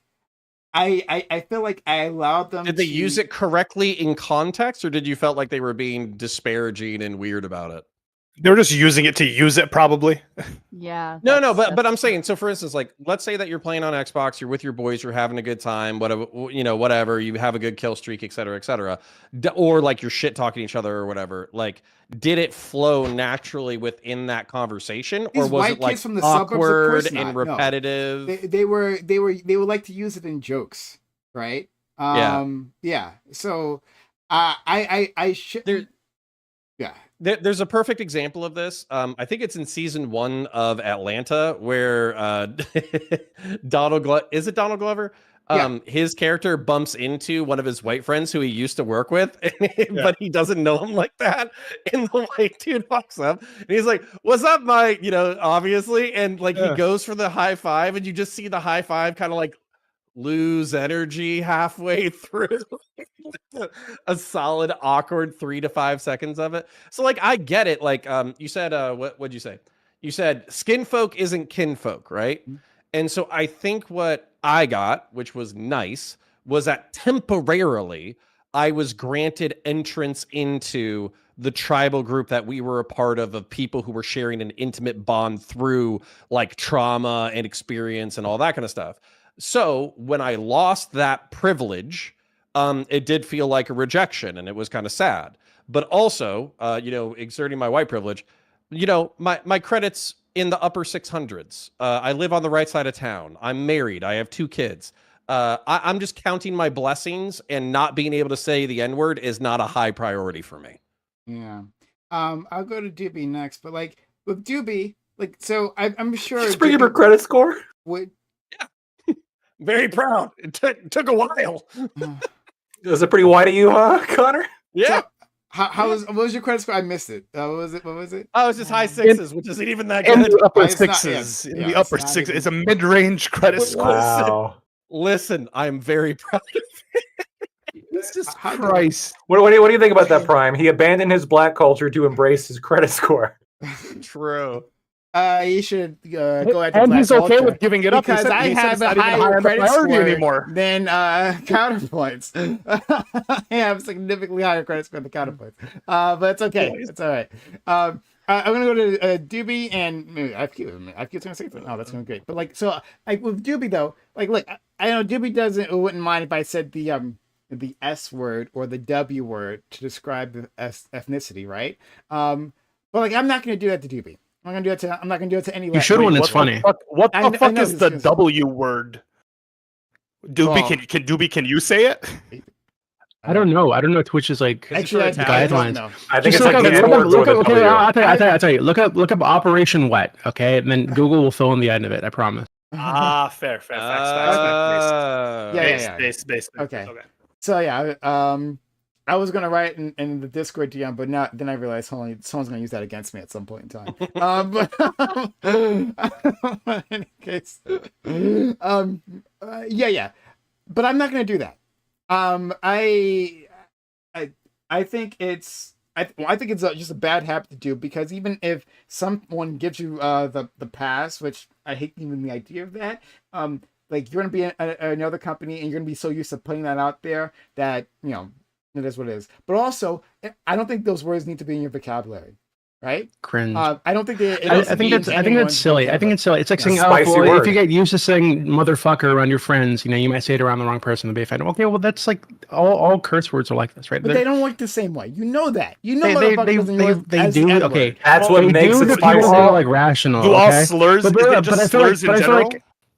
S1: I feel like I allowed them.
S7: Did they use it correctly in context, or did you felt like they were being disparaging and weird about it?
S5: They were just using it to use it, probably.
S2: Yeah.
S7: No, but I'm saying, so for instance, like, let's say that you're playing on Xbox, you're with your boys, you're having a good time, whatever, you have a good kill streak, et cetera, or like you're shit talking each other or whatever. Like, did it flow naturally within that conversation, or was it like
S1: from the
S7: awkward
S1: suburbs,
S7: and repetitive?
S1: No. They would like to use it in jokes, right? Yeah. So, I should. Yeah.
S7: There's a perfect example of this. I think it's in season 1 of Atlanta where Donald Glover? His character bumps into one of his white friends who he used to work with, but he doesn't know him like that. And the white dude walks up and he's like, "What's up, Mike?" Obviously. And like he goes for the high five, and you just see the high five kind of like lose energy halfway through. A solid awkward 3 to 5 seconds of it. So like I get it. Like you said what'd you say? You said skin folk isn't kinfolk, right?
S1: Mm-hmm.
S7: And so I think what I got, which was nice, was that temporarily I was granted entrance into the tribal group that we were a part of people who were sharing an intimate bond through like trauma and experience and all that kind of stuff. So when I lost that privilege, it did feel like a rejection, and it was kind of sad. But also, exerting my white privilege, my credits in the upper 600s. I live on the right side of town. I'm married. I have 2 kids. I'm just counting my blessings, and not being able to say the N-word is not a high priority for me.
S1: Yeah. I'll go to Doobie next, but like with Doobie, like so I'm sure.
S5: Just bring up her credit score.
S1: Would
S7: Very proud. It took a while.
S6: Is it pretty wide of you, Connor?
S7: Yeah.
S1: So, what was your credit score? I missed it. What was it? What was it?
S7: Oh, it's just high sixes, which isn't even that
S5: In
S7: good.
S5: the upper
S1: It's not-
S5: sixes.
S1: yeah,
S5: In the
S1: it's
S5: upper
S1: not
S5: six.
S1: even-
S5: It's a mid-range credit score.
S6: Wow.
S7: Listen, I'm very proud of it.
S5: Jesus
S1: How do-
S5: Christ.
S6: What do you think about that, Prime? He abandoned his black culture to embrace his credit score.
S7: True.
S1: You should go ahead to
S5: And
S1: black
S5: he's okay
S1: culture
S5: with giving it up.
S1: because I have a higher credit score
S5: anymore.
S1: than counterpoints. I have significantly higher credit score than counterpoints. But it's okay. It's all right. I'm gonna go to Doobie and maybe IFQ's gonna say something. Oh, that's gonna be great. But with Doobie though, look, I know Doobie wouldn't mind if I said the S word or the W word to describe the ethnicity, right? But I'm not gonna do that to Doobie. I'm not gonna do it to any.
S8: You should when it's funny.
S5: What the
S1: I
S5: fuck
S1: know
S5: is
S1: this
S5: the
S1: is-
S5: W word? Doobie,
S1: Well-
S5: Doobie, can you say it?
S8: I don't know. I don't know Twitch's like
S1: Actually, I
S8: guidelines.
S1: don't know.
S6: I think
S8: Just
S6: it's
S8: look
S6: like
S8: up,
S6: the
S8: look up,
S6: N-words or
S8: look
S6: the
S8: up, okay,
S6: W.
S8: I'll tell you. Look up Operation Wet, okay? And then Google will fill in the end of it. I promise.
S5: Fair. Facts.
S1: Yeah.
S5: Base.
S1: Okay. So I was gonna write in the Discord DM, but then I realized someone's gonna use that against me at some point in time. But in any case, yeah. But I'm not gonna do that. I think it's just a bad habit to do, because even if someone gives you the pass, which I hate even the idea of that, you're gonna be in another company and you're gonna be so used to putting that out there that it is what it is. But also, I don't think those words need to be in your vocabulary, right?
S8: Cringe.
S1: I don't think they.
S8: I think that's silly. I think it's silly. It's like saying,
S6: Spicy
S8: if
S6: word.
S8: you get used to saying motherfucker around your friends, you might say it around the wrong person. They'll be offended. Okay, well, that's like all curse words are like this, right?
S1: But they don't work the same way. You know that.
S8: They
S1: motherfucker doesn't use
S8: they
S1: as
S8: do.
S1: the N-word.
S8: Okay,
S6: That's what
S8: they
S6: makes
S8: do
S6: it
S8: the people who
S6: spicy.
S8: are like rational.
S5: Do all
S8: okay?
S5: slurs?
S8: But,
S5: Is it
S8: but
S5: just
S8: I feel
S5: slurs in general?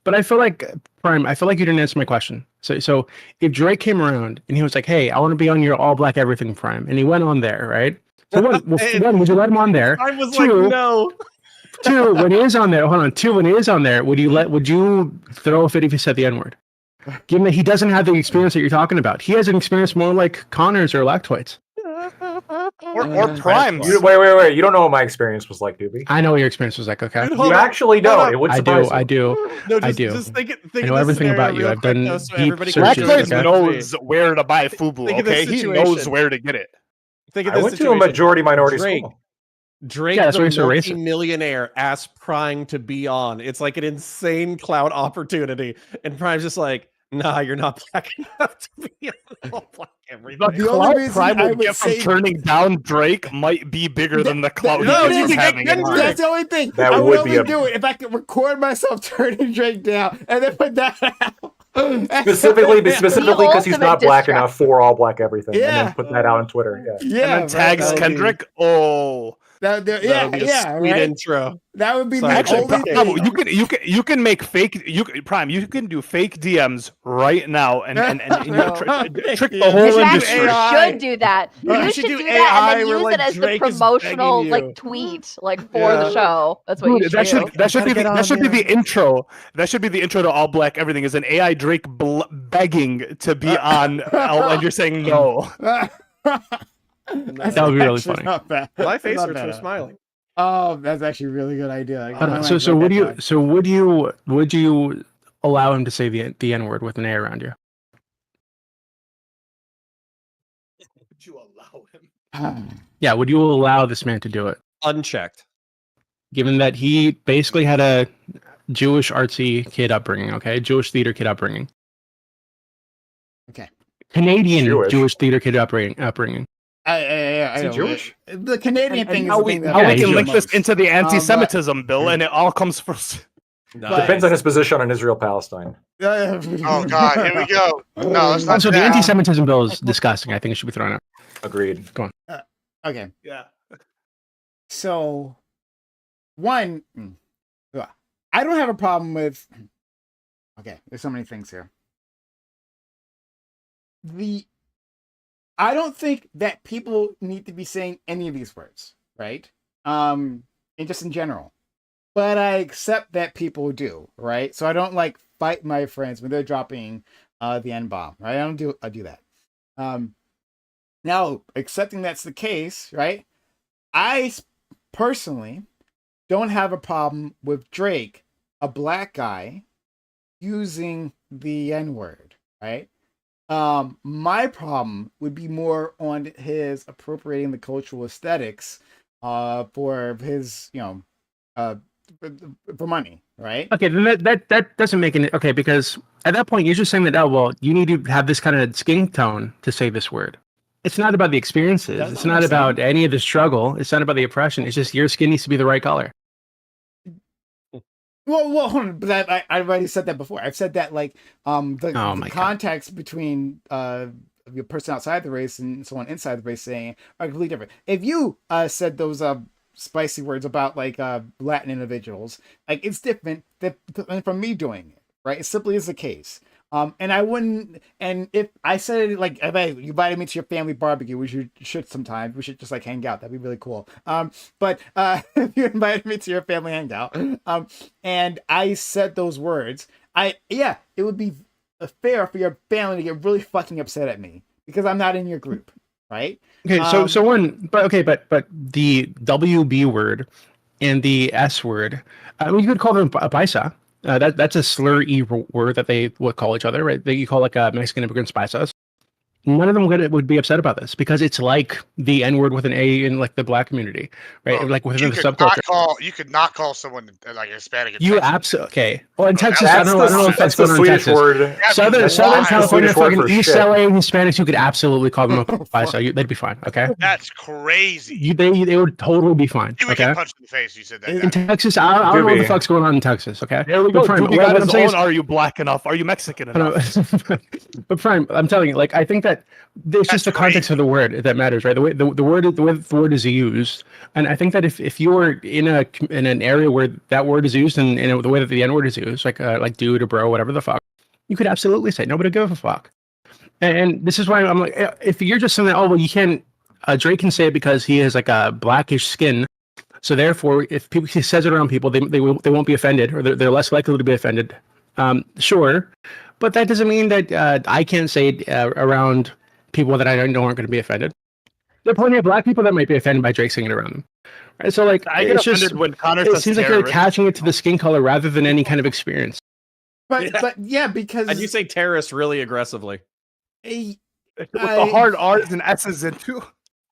S8: But I feel like Prime. I feel like you didn't answer my question. So if Drake came around and he was like, "Hey, I want to be on your all black everything Prime," and he went on there, right? So one, would you let him on there?
S7: I was
S8: Two,
S7: like, no.
S8: Two, when he is on there, hold on. Two, when he is on there, would you throw a fit if he said the N-word? Given that he doesn't have the experience that you're talking about, he has an experience more like Connors or Lactoids.
S5: Or Primes.
S6: Wait. You don't know what my experience was like, Doobie.
S8: I know what your experience was like. Okay,
S7: Dude,
S6: You actually
S7: Hold
S6: don't.
S7: on.
S6: It would
S8: I
S6: surprise
S8: do.
S6: you.
S8: I do.
S7: No,
S8: I do.
S7: Just think
S8: I know
S7: of this
S8: everything
S7: scenario
S8: about you.
S7: real
S8: I've
S7: quick,
S8: done
S7: though, so
S8: deep
S7: everybody can
S8: searches,
S7: picture
S5: Lactoid
S7: this
S8: okay?
S5: knows where to buy FUBU,
S7: Think of this
S5: okay? He knows
S7: situation.
S5: where to get it.
S7: Think of
S6: I
S7: this
S6: went to a
S7: situation.
S6: majority minority
S7: Drake.
S6: school.
S7: Drake,
S8: Yeah, that's why
S7: the
S8: you're so racist.
S7: multi-millionaire, asked Prime to be on. It's like an insane clout opportunity, and Prime's just like, "Nah, you're not black enough to be on all black everything."
S1: The only reason
S5: Prime
S1: I
S5: would
S1: would
S5: get from
S1: say
S5: turning down Drake might be bigger than the clout
S1: No,
S5: he
S1: you
S5: is
S1: can
S5: having.
S7: get
S5: in
S7: Kendrick.
S1: that's the only thing.
S6: That
S1: I
S6: would
S1: would
S6: be
S1: only
S6: a-
S1: do it if I could record myself turning Drake down and then put that out.
S6: Specifically because he's
S2: ultimate
S6: not black
S2: distract.
S6: enough for all black everything, and
S1: Yeah.
S6: then put that out on Twitter. Yeah.
S1: Yeah,
S5: And then tags
S1: that would be-
S5: Kendrick. Oh,
S1: That,
S7: That'll be a sweet
S1: right?
S7: intro.
S1: That would be
S7: Sorry,
S1: the
S7: actually,
S1: only
S5: Prime,
S1: thing.
S5: you can make fake Prime. You can do fake DMs right now and trick the whole
S2: In fact,
S5: industry.
S2: you
S7: AI.
S2: should do that.
S7: You
S2: You
S7: should
S2: should
S7: do
S2: do that and
S7: AI
S2: then
S7: where,
S2: use
S7: like,
S2: it as
S7: Drake
S2: the
S7: is
S2: promotional
S7: begging you.
S2: tweet, for the show. That's what you
S5: Dude,
S2: should do.
S5: that should be
S7: Gotta get on
S5: the
S7: there.
S5: intro. That should be the intro to All Black Everything. Is an AI Drake begging to be on, and you're saying no.
S8: That would be really funny.
S1: Not bad.
S7: My face
S1: Not
S7: hurts
S1: bad.
S7: from smiling.
S1: Oh, that's actually a really good idea. I
S8: Hold on.
S1: might
S8: So
S1: write
S8: would
S1: that
S8: you?
S1: down.
S8: So would you allow him to say the N-word with an A around you?
S5: Would you allow him?
S8: Yeah. Would you allow this man to do it,
S7: Unchecked.
S8: given that he basically had a Jewish artsy kid upbringing? Okay, Jewish theater kid upbringing.
S1: Okay.
S8: Canadian
S6: Jewish.
S8: Jewish theater kid upbringing.
S1: I
S6: Is he
S1: know.
S6: Jewish?
S1: The Canadian
S5: And
S1: thing is
S5: how
S1: the
S5: we
S1: thing that
S5: how we
S8: he's
S5: can link
S1: most.
S5: this into the anti-Semitism bill, and it all comes from.
S6: Depends on his position on Israel-Palestine.
S3: Oh God, here we go. No, let's not
S8: Also,
S3: do
S8: the
S3: that.
S8: anti-Semitism bill is disgusting. I think it should be thrown out.
S6: Agreed.
S1: Okay.
S5: Yeah.
S1: So, one, I don't have a problem with. Okay, there's so many things here. I don't think that people need to be saying any of these words, right? And just in general. But I accept that people do, right? So I don't fight my friends when they're dropping the N-bomb, right? I do that. Now, accepting that's the case, right? I personally don't have a problem with Drake, a black guy, using the N-word, right? My problem would be more on his appropriating the cultural aesthetics for his, for money, right?
S8: Okay, then that doesn't make any okay, because at that point you're just saying that, oh well, you need to have this kind of skin tone to say this word. It's not about the experiences.
S1: That's
S8: It's
S1: not
S8: not
S1: what I'm
S8: about any of the struggle. It's not about the oppression. It's just your skin needs to be the right color.
S1: Well, hold on, but I've already said that before. I've said that like the
S8: God.
S1: context between your person outside the race and someone inside the race saying are completely different. If you said those spicy words about like Latin individuals, like it's different than from me doing it, right? It simply is the case. And I wouldn't, and if I said it like, if you invited me to your family barbecue, which you should sometime, we should just like hang out. That'd be really cool. But if you invited me to your family hangout, and I said those words, it would be fair for your family to get really fucking upset at me because I'm not in your group, right?
S8: Okay, but the WB word and the S word, I mean, you could call them a paisa. That's a slur-y word that they would call each other, right? That you call like Mexican immigrants paisas. None of them would be upset about this because it's like the N-word with an A in like the black community, right?
S3: Well,
S8: like within the
S3: you
S8: subculture.
S3: you could not call someone like Hispanic.
S8: You absolutely okay. Well, in
S3: Oh,
S8: Texas, I don't know if that's going on in
S6: Swedish
S8: Texas.
S6: word.
S8: Southern California,
S6: Swedish word
S8: fucking
S6: for
S8: East
S6: shit.
S8: LA Hispanics, you could absolutely call them a paisa. They'd be fine. Okay.
S3: That's crazy.
S8: They would totally be fine.
S3: You would
S8: Okay.
S3: get punched in the face. You said that.
S8: In Texas, I don't know what the fuck's going on in Texas. Okay.
S5: There we go.
S8: But Prime,
S5: Doobie
S8: what
S5: got
S8: I'm
S5: his
S8: saying
S5: own.
S8: is-
S5: Are you black enough? Are you Mexican
S8: I
S5: enough?
S8: know. But Prime, I'm telling you, like I think that there's just the context of the word that matters, right? The way the way the word is used, and I think that if you're in an area where that word is used and the way that the N word is used, like dude or bro, whatever the fuck, you could absolutely say nobody give a fuck. And this is why I'm like, if you're just saying that, oh well, you can't. Drake can say it because he has like a blackish skin. So therefore, if he says it around people, they won't be offended, or they're less likely to be offended. Sure, but that doesn't mean that I can't say it around people that I know aren't going to be offended. There are plenty of black people that might be offended by Drake singing around them. Right? So like,
S5: I get offended when Connor says
S8: it seems like you're attaching it to the skin color rather than any kind of experience.
S1: But because
S7: And you say terrorist really aggressively.
S5: with the hard R's and S's in too.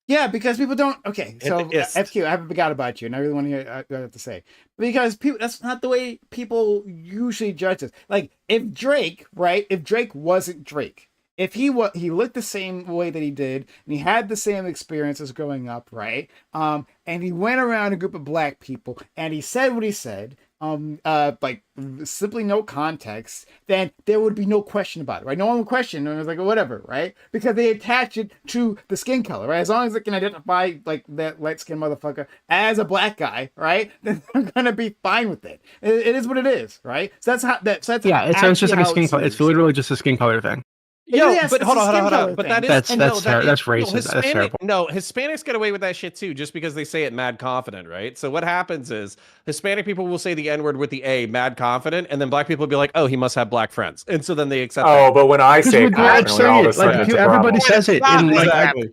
S1: Yeah, because people don't. Okay, so
S7: ist.
S1: FQ, I haven't forgot about you, and I really want to hear what you have to say. Because people, that's not the way people usually judge this. Like, if Drake, right? If Drake wasn't Drake, if he looked the same way that he did, and he had the same experiences growing up, right? And he went around a group of black people, and he said what he said, like simply no context, then there would be no question about it, right? No one would question, and it was like whatever, right? Because they attach it to the skin color, right? As long as they can identify like that light skinned motherfucker as a black guy, right? Then they're gonna be fine with it. It is what it is, right? So that's how that. So that's
S8: Yeah, it's just like a skin color. It's literally just a skin color thing.
S7: Yo,
S1: Yes,
S7: but
S1: it's
S7: hold
S1: a
S7: on.
S1: skin color
S7: But
S1: thing.
S7: that is
S8: That's
S7: that's
S8: racist. That's terrible.
S7: No, Hispanics get away with that shit too, just because they say it mad confident, right? So what happens is Hispanic people will say the N-word with the A, mad confident, and then black people will be like, oh, he must have black friends, and so then they accept.
S6: Oh, but when I say
S8: We're
S6: confidently, all of a sudden it's a
S8: everybody
S6: problem.
S8: says it.
S3: Not
S8: In,
S3: like
S8: like,
S3: that.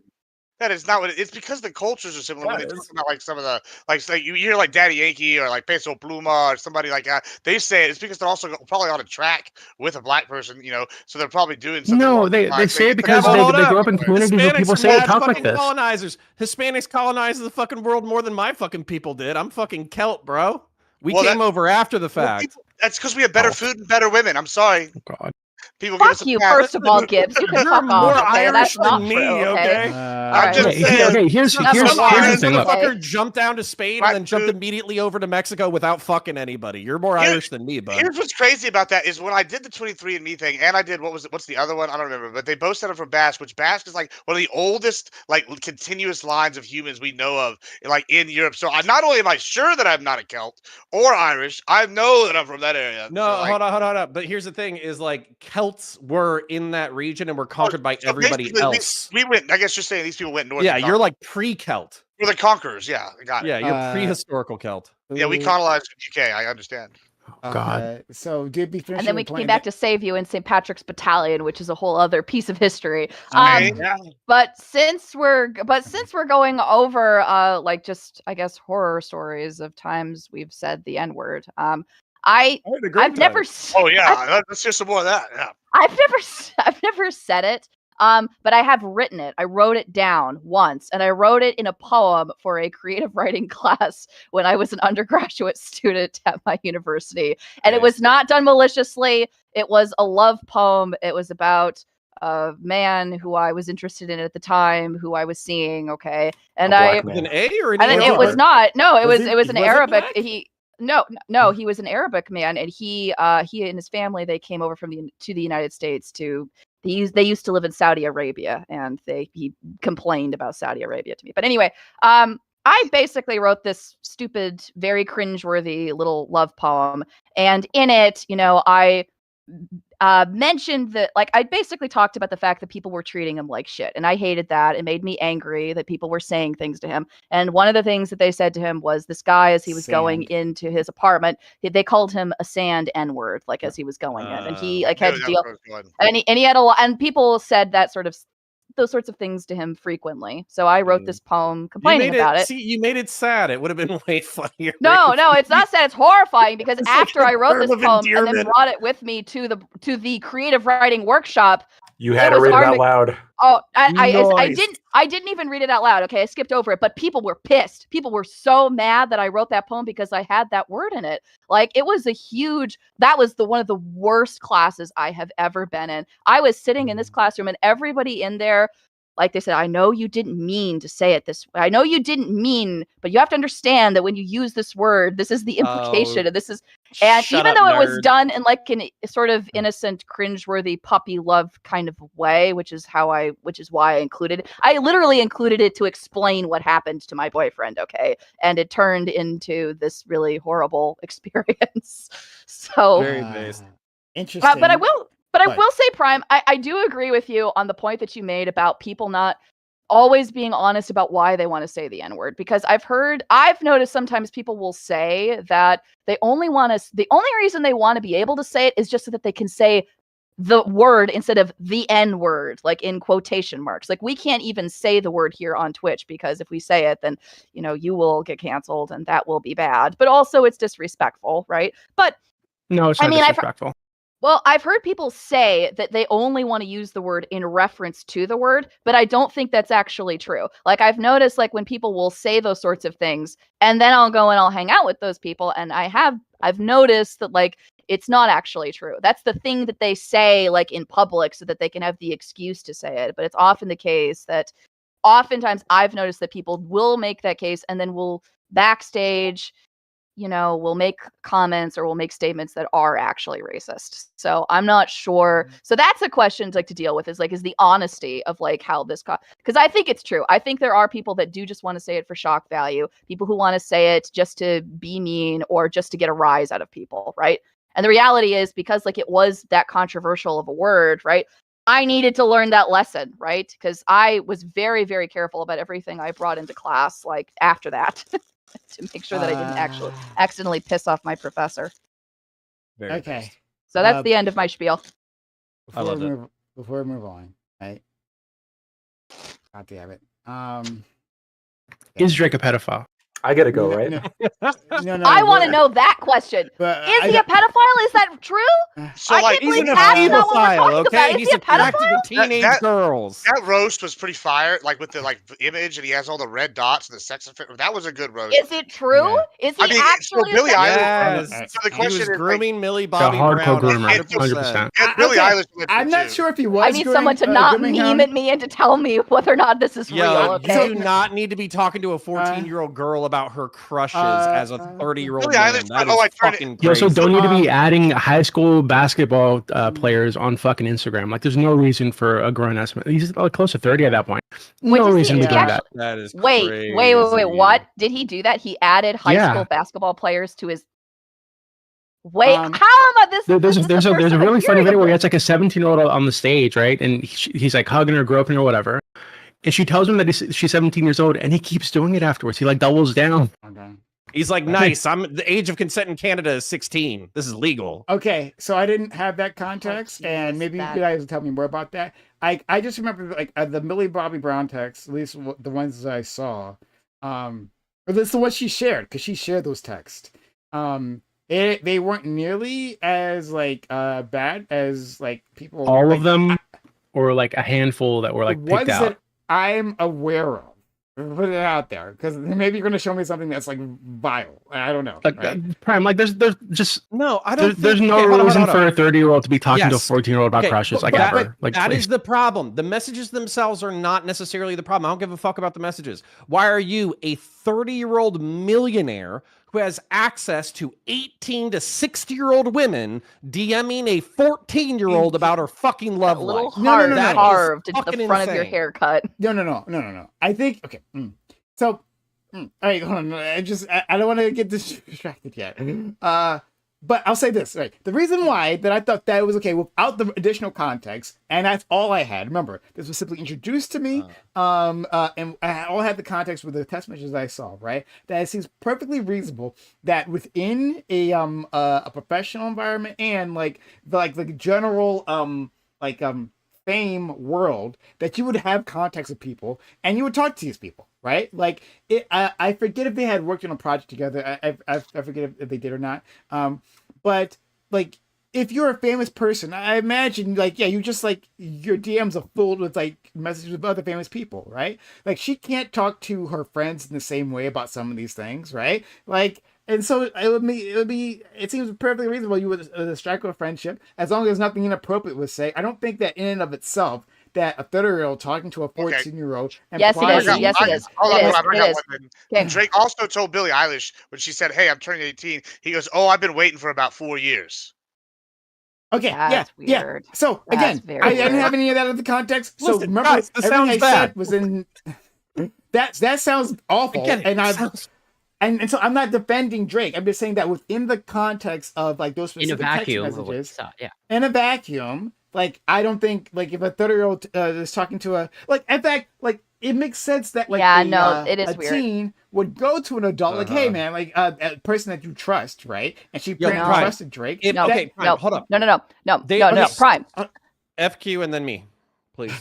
S3: That is not what it's because the cultures are similar. When they talk about like some of the like you hear like Daddy Yankee or like Peso Pluma or somebody like that, they say it's because they're also probably on a track with a black person, so they're probably doing something.
S8: No, they say it because they grew up in communities where people say and talk like this.
S7: Colonizers, Hispanics colonized the fucking world more than my fucking people did. I'm fucking Celt, bro. We came over after the fact.
S3: That's because we have better food and better women. I'm sorry.
S8: Oh, God.
S3: People give us
S2: Fuck you, first of all, Gibbs. You can fuck
S7: more
S2: off. Okay,
S7: Irish
S2: that's not
S7: than me,
S2: true. Okay.
S3: I'm just saying.
S8: Okay, here's the
S7: Some
S8: thing.
S7: Irish
S8: Look.
S7: motherfucker jumped down to Spain and then jumped immediately over to Mexico without fucking anybody. You're more Irish than me, bud.
S3: Here's what's crazy about that is when I did the 23andMe thing, and I did what's the other one? I don't remember, but they both said it from Basque, which Basque is like one of the oldest like continuous lines of humans we know of, like in Europe. So not only am I sure that I'm not a Celt or Irish, I know that I'm from that area.
S7: No,
S3: so, like,
S7: hold on. But here's the thing: is like Celts were in that region and were conquered by everybody else.
S3: We went. I guess you're saying these people went north.
S7: Yeah, you're like pre-Celt.
S3: We're the conquerors. Yeah, I got it.
S7: Yeah, you're prehistorical Celt.
S3: Yeah, we colonized the UK. I understand.
S8: God.
S1: So did we finish?
S2: And then we came back to save you in St. Patrick's Battalion, which is a whole other piece of history. But since we're going over like just I guess horror stories of times we've said the N-word. I've never.
S3: Oh yeah, let's hear some more of that. Yeah.
S2: I've never said it. But I have written it. I wrote it down once, and I wrote it in a poem for a creative writing class when I was an undergraduate student at my university. And it was not done maliciously. It was a love poem. It was about a man who I was interested in at the time, who I was seeing. Okay, and
S7: with an A or an
S2: and
S7: E?
S2: it was not. No, it was an Arabic.
S7: Black?
S2: No, he was an Arabic man, and he and his family, they came over to the United States to. They used to live in Saudi Arabia, and he complained about Saudi Arabia to me. But anyway, I basically wrote this stupid, very cringeworthy little love poem, and in it, I mentioned that, like, I basically talked about the fact that people were treating him like shit, and I hated that. It made me angry that people were saying things to him. And one of the things that they said to him was, this guy, as he was going into his apartment, they called him a sand N-word, like as he was going in, and he like had to deal. And he had a lot, and people said those sorts of things to him frequently. So I wrote this poem complaining about it.
S7: See, you made it sad. It would have been way funnier.
S2: No, it's not sad. It's horrifying because after I wrote this poem and then brought it with me to the creative writing workshop,
S6: you had to read it out loud.
S2: Oh, I didn't even read it out loud. Okay, I skipped over it, but people were pissed. People were so mad that I wrote that poem because I had that word in it. Like, it was that was one of the worst classes I have ever been in. I was sitting in this classroom and everybody in there, like they said, I know you didn't mean to say it this way. I know you didn't mean, but you have to understand that when you use this word, this is the implication, and this is, and even though it was done in like a sort of innocent, cringeworthy puppy love kind of way, which is why I included it. I literally included it to explain what happened to my boyfriend. Okay, and it turned into this really horrible experience. So
S7: very based.
S1: Interesting.
S2: But I will say, Prime, I do agree with you on the point that you made about people not always being honest about why they want to say the N-word, because I've noticed sometimes people will say that the only reason they want to be able to say it is just so that they can say the word instead of the N-word, like in quotation marks. Like, we can't even say the word here on Twitch because if we say it, then, you will get canceled and that will be bad. But also it's disrespectful, right? But
S8: no, it's not disrespectful.
S2: Well, I've heard people say that they only want to use the word in reference to the word, but I don't think that's actually true. Like, I've noticed, like, when people will say those sorts of things, and then I'll go and I'll hang out with those people, and I've noticed that, like, it's not actually true. That's the thing that they say, like, in public so that they can have the excuse to say it. But it's often the case that oftentimes I've noticed that people will make that case and then will backstage, will make comments or will make statements that are actually racist. So I'm not sure. So that's a question to deal with, is the honesty of like how this, because I think it's true. I think there are people that do just want to say it for shock value. People who want to say it just to be mean or just to get a rise out of people, right? And the reality is, because like it was that controversial of a word, right? I needed to learn that lesson, right? Because I was very, very careful about everything I brought into class, like after that. To make sure that I didn't actually accidentally piss off my professor.
S1: Okay.
S2: So that's the end of my spiel.
S1: Before we move on, right? God damn it.
S8: Is Drake a pedophile?
S6: I gotta go, right?
S1: No,
S2: I want to know that question. Is he a pedophile? Is that true?
S7: So, like, he's an pedophile, okay? He's attracted to teenage girls.
S3: That roast was pretty fire, like with the image, and he has all the red dots and the sex effect. That was a good roast.
S2: Is it true? Yeah. Is he actually?
S3: So Billie
S7: Eilish.
S3: So the question is,
S7: grooming Millie Bobby
S8: Brown.
S7: Hardcore
S8: groomer, 100%.
S3: Billie Eilish.
S1: I'm not sure if he was.
S2: I need someone to not meme at me and to tell me whether or not this is real. Okay?
S7: You do not need to be talking to a 14-year-old girl about her crushes as a 30-year-old man. That is fucking crazy.
S8: You also don't need to be adding high school basketball players on fucking Instagram. Like, there's no reason for a grown ass man. He's close to 30 at that point. No reason to be doing that.
S7: That is
S2: crazy. Wait. What? Did he do that? He added high school basketball players to his... Wait, how am I this?
S8: There's a really funny video where he has like a 17-year-old on the stage, right? And he's like hugging her, groping her, whatever. And she tells him that she's 17 years old, and he keeps doing it afterwards. He like doubles down.
S1: Okay.
S7: He's like, nice. The age of consent in Canada is 16. This is legal.
S1: Okay, so I didn't have that context, and maybe you guys will tell me more about that. I just remember like the Millie Bobby Brown text, at least the ones that I saw. Or that's the ones she shared, because she shared those texts. They weren't nearly as like bad as like people.
S8: All
S1: like,
S8: of them, or like a handful that were like
S1: the
S8: picked
S1: ones
S8: out.
S1: that I'm aware of. Put it out there, because maybe you're going to show me something that's like vile. I don't know.
S8: Like
S1: right?
S8: Prime, like there's just
S7: no, I don't.
S8: There's no reason for a 30-year-old to be talking to a 14-year-old about crushes. Like ever. Like
S7: that is the problem. The messages themselves are not necessarily the problem. I don't give a fuck about the messages. Why are you a 30-year-old millionaire who has access to 18 to 60-year-old women DMing a 14-year-old about her fucking love life?
S2: Little heart carved into the front of your
S7: insane.
S2: haircut.
S1: No. I think okay. So, all right, hold on. I don't want to get distracted yet. But I'll say this, right? The reason why that I thought that it was okay without the additional context, and that's all I had. Remember, this was simply introduced to me, and I all had the context with the text messages I saw, right? That it seems perfectly reasonable that within a professional environment and like the general fame world, that you would have contacts with people and you would talk to these people, right? Like I forget if they had worked on a project together. I forget if they did or not. But like if you're a famous person, I imagine like you just like your DMs are filled with like messages with other famous people, right? Like she can't talk to her friends in the same way about some of these things, right? Like. And so it seems perfectly reasonable you would strike a friendship as long as nothing inappropriate was said. I don't think that in and of itself that a 30-year-old talking to a 14-year-old.
S2: Yes, it is. Yes, it is.
S3: And Drake also told Billie Eilish when she said, "Hey, I'm turning 18." He goes, "Oh, I've been waiting for about 4 years."
S1: Okay,
S2: That's
S1: yeah.
S2: weird.
S1: So again, I didn't have any of that in the context. So
S7: Listen,
S1: remember,
S7: guys, this
S1: everything I
S7: sounds bad.
S1: said was in. That sounds awful, and so I'm not defending Drake. I'm just saying that within the context of like those specific text messages, in a vacuum, like I don't think like if a 30-year-old is talking to a like in fact like it makes sense that like
S2: it is
S1: a
S2: weird.
S1: teen would go to an adult like, hey man, like a person that you trust, right? And she trusted Drake.
S7: Okay, Prime, hold up.
S2: No, Prime.
S7: FQ and then me, please.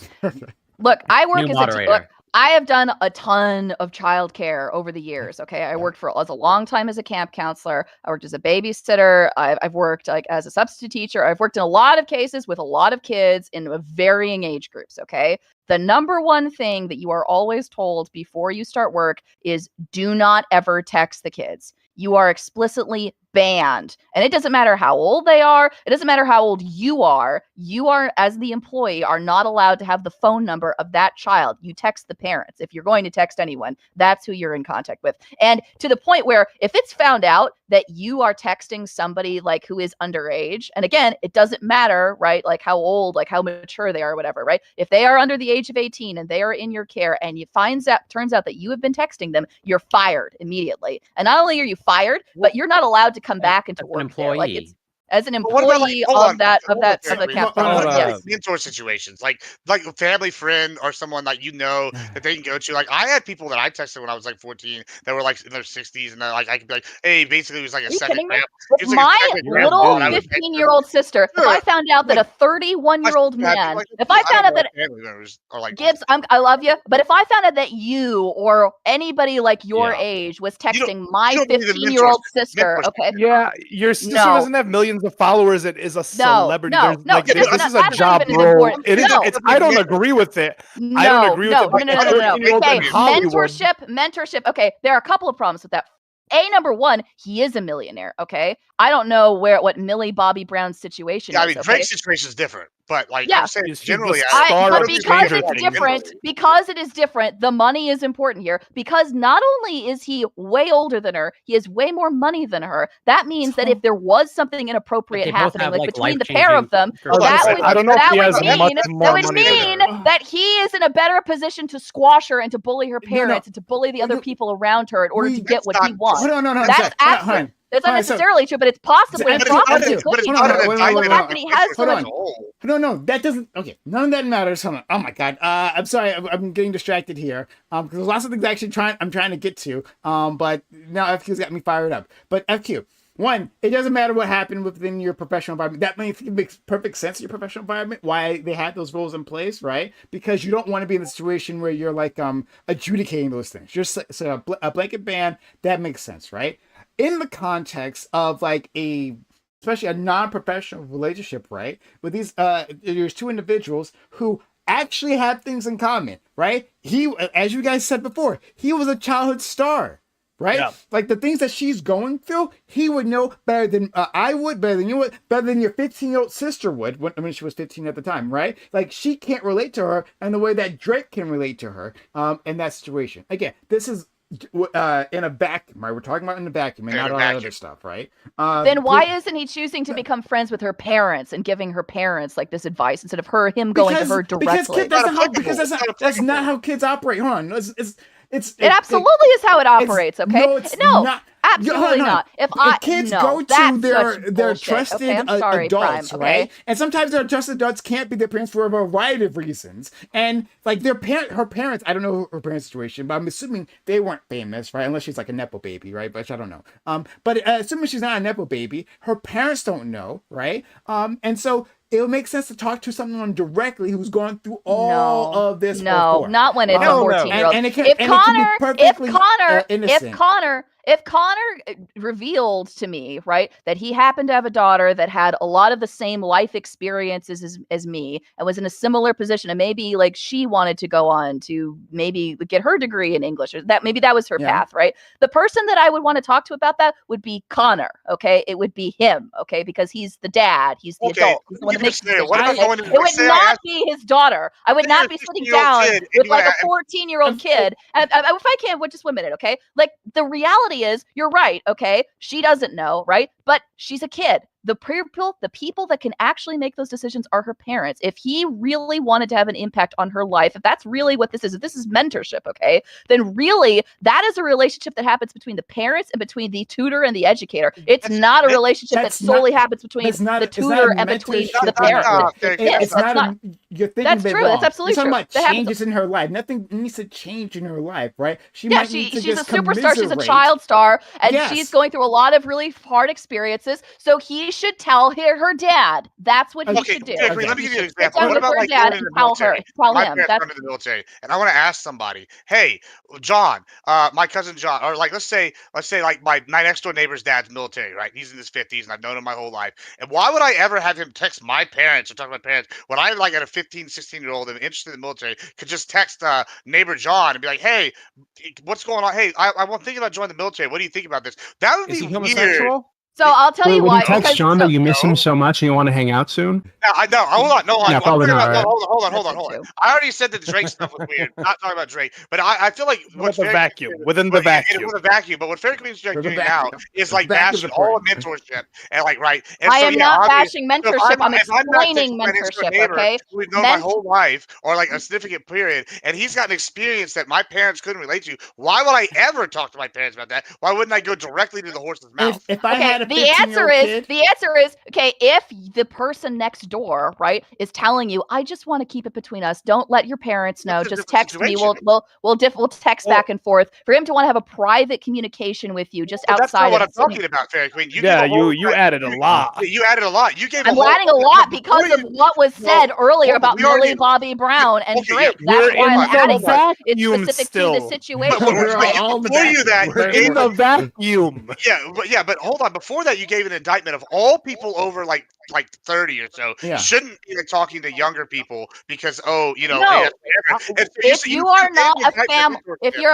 S2: Look, I work
S4: New
S2: as
S4: moderator.
S2: Look, I have done a ton of childcare over the years. Okay, I worked for as a long time as a camp counselor. I worked as a babysitter. I've worked like as a substitute teacher. I've worked in a lot of cases with a lot of kids in varying age groups. Okay, the number one thing that you are always told before you start work is do not ever text the kids. You are explicitly banned. And it doesn't matter how old they are. It doesn't matter how old you are. You are, as the employee, are not allowed to have the phone number of that child. You text the parents. If you're going to text anyone, that's who you're in contact with. And to the point where if it's found out that you are texting somebody like who is underage, and again, it doesn't matter, right? Like how old, like how mature they are, or whatever, right? If they are under the age of 18 and they are in your care and it turns out that you have been texting them, you're fired immediately. And not only are you fired, but you're not allowed to come back into work.
S4: Employee.
S2: Like it's, as an employee of the camp.
S3: Yes. Mentor situations, like a family friend or someone that you know that they can go to. Like I had people that I texted when I was like 14 that were like in their 60s, and like I could be like, "Hey, basically it was like a second grandpa."
S2: My little 15-year-old sister, if I found out that a 31-year-old man, if I found out that
S3: family members are like
S2: Gibbs, I love you, but if I found out that you or anybody like your age was texting my 15-year-old sister, okay?
S5: Yeah, your sister doesn't have millions of followers. It is a celebrity. This is a job role. It is. I don't agree with it. I don't agree with it.
S2: Okay, mentorship. Okay, there are a couple of problems with that. Number one, he is a millionaire. Okay, I don't know what Millie Bobby Brown's situation is.
S3: I mean, Drake's situation is different, but like I'm saying, generally,
S2: because it is different, the money is important here. Because not only is he way older than her, he has way more money than her. That means that if there was something inappropriate happening, like between the pair of them, that would mean that he is in a better position to squash her and to bully her parents and to bully the other people around her in order to get what he wants. That's not necessarily true, but it's possibly true. He has so much
S1: No, that doesn't. Okay, none of that matters. Hold on. Oh my god. I'm sorry. I'm getting distracted here. Because there's lots of things I'm trying to get to. But now FQ's got me fired up. But FQ, one, it doesn't matter what happened within your professional environment. That makes perfect sense in your professional environment. Why they had those rules in place, right? Because you don't want to be in a situation where you're like adjudicating those things. Just so a blanket ban, that makes sense, right? In the context of like especially a non-professional relationship, right? With these, there's two individuals who actually have things in common, right? He, as you guys said before, he was a childhood star, right?
S5: Yeah.
S1: Like the things that she's going through, he would know better than I would, better than you would, better than your 15-year-old sister would when she was 15 at the time, right? Like she can't relate to her in the way that Drake can relate to her in that situation. Again, this is in a vacuum, right? We're talking about in a vacuum and not all that other stuff, right?
S2: Then why isn't he choosing to become friends with her parents and giving her parents like this advice instead of him going to her directly?
S1: That's not how kids operate. Hold on,
S2: it absolutely is how it operates. Okay,
S1: no, it's not.
S2: Absolutely not. If
S1: kids go to their trusted
S2: sorry,
S1: adults,
S2: Prime,
S1: right?
S2: okay?
S1: And sometimes their trusted adults can't be their parents for a variety of reasons. And like her parents, I don't know her parents' situation, but I'm assuming they weren't famous, right? Unless she's like a nepo baby, right? But I don't know. But assuming she's not a nepo baby, her parents don't know, right? And so it would make sense to talk to someone directly who's gone through all of this.
S2: No, not when it's a 14-year-old. If Connor revealed to me, right, that he happened to have a daughter that had a lot of the same life experiences as me and was in a similar position, and maybe like she wanted to go on to maybe get her degree in English, or that maybe that was her path, right? The person that I would want to talk to about that would be Connor, okay? It would be him, okay? Because he's the dad, he's the adult. He's the one that makes decisions. It would not be his daughter. I would not be sitting down with like a 14-year-old kid. If I can, just 1 minute, okay? Like the reality is, you're right, okay? She doesn't know, right? But she's a kid. The people that can actually make those decisions are her parents. If he really wanted to have an impact on her life, if that's really what this is, if this is mentorship, okay, then really that is a relationship that happens between the parents and between the tutor and the educator. It's not a relationship that solely happens between the tutor and between the parent.
S1: You're thinking
S2: that's true. That's absolutely true.
S1: You're talking about changes in her life. Nothing needs to change in her life, right?
S2: She's a superstar. She's a child star, and she's going through a lot of really hard experiences. So he should tell her dad. That's what he should do.
S3: Let me give you an example. What about like going into the military? My parents went into the military, and I want to ask somebody, hey, John, my cousin John, or like let's say like my next door neighbor's dad's military, right? He's in his 50s, and I've known him my whole life. And why would I ever have him text my parents or talk to my parents when I like at a 15, 16-year-old and interested in the military could just text neighbor John and be like, hey, what's going on? Hey, I'm thinking about joining the military. What do you think about this? That would be weird.
S2: So I'll tell you
S8: why.
S2: why.
S8: You text John that you miss him so much and you want to hang out soon?
S3: I know. Hold on. No,
S8: yeah, probably not. Right?
S3: Hold on. I already said that the Drake stuff was weird. I'm not talking about Drake, but I feel like
S5: within the vacuum. With a vacuum.
S3: But what Fair Community is doing now is like bashing all of mentorship and like right. And
S2: I am not bashing mentorship. I'm explaining mentorship. Okay.
S3: We've known my whole life, or like a significant period, and he's got an experience that my parents couldn't relate to. Why would I ever talk to my parents about that? Why wouldn't I go directly to the horse's mouth?
S1: If I had a
S2: the answer is okay. If the person next door, right, is telling you, I just want to keep it between us. Don't let your parents know. Just text me. We'll text back and forth. For him to want to have a private communication with you, just outside. That's not
S3: what I'm talking about, Fairy Queen.
S5: You added a lot.
S3: You added a lot. You gave.
S2: I'm adding a lot because of what was said earlier about Millie Bobby Brown and Drake. That's why I'm adding that. It's specific to the situation.
S3: Before you that,
S5: in the vacuum.
S3: Yeah, but hold on. Before that, you gave an indictment of all people over like 30 or so shouldn't be like talking to younger people because
S2: if you are not a family, if you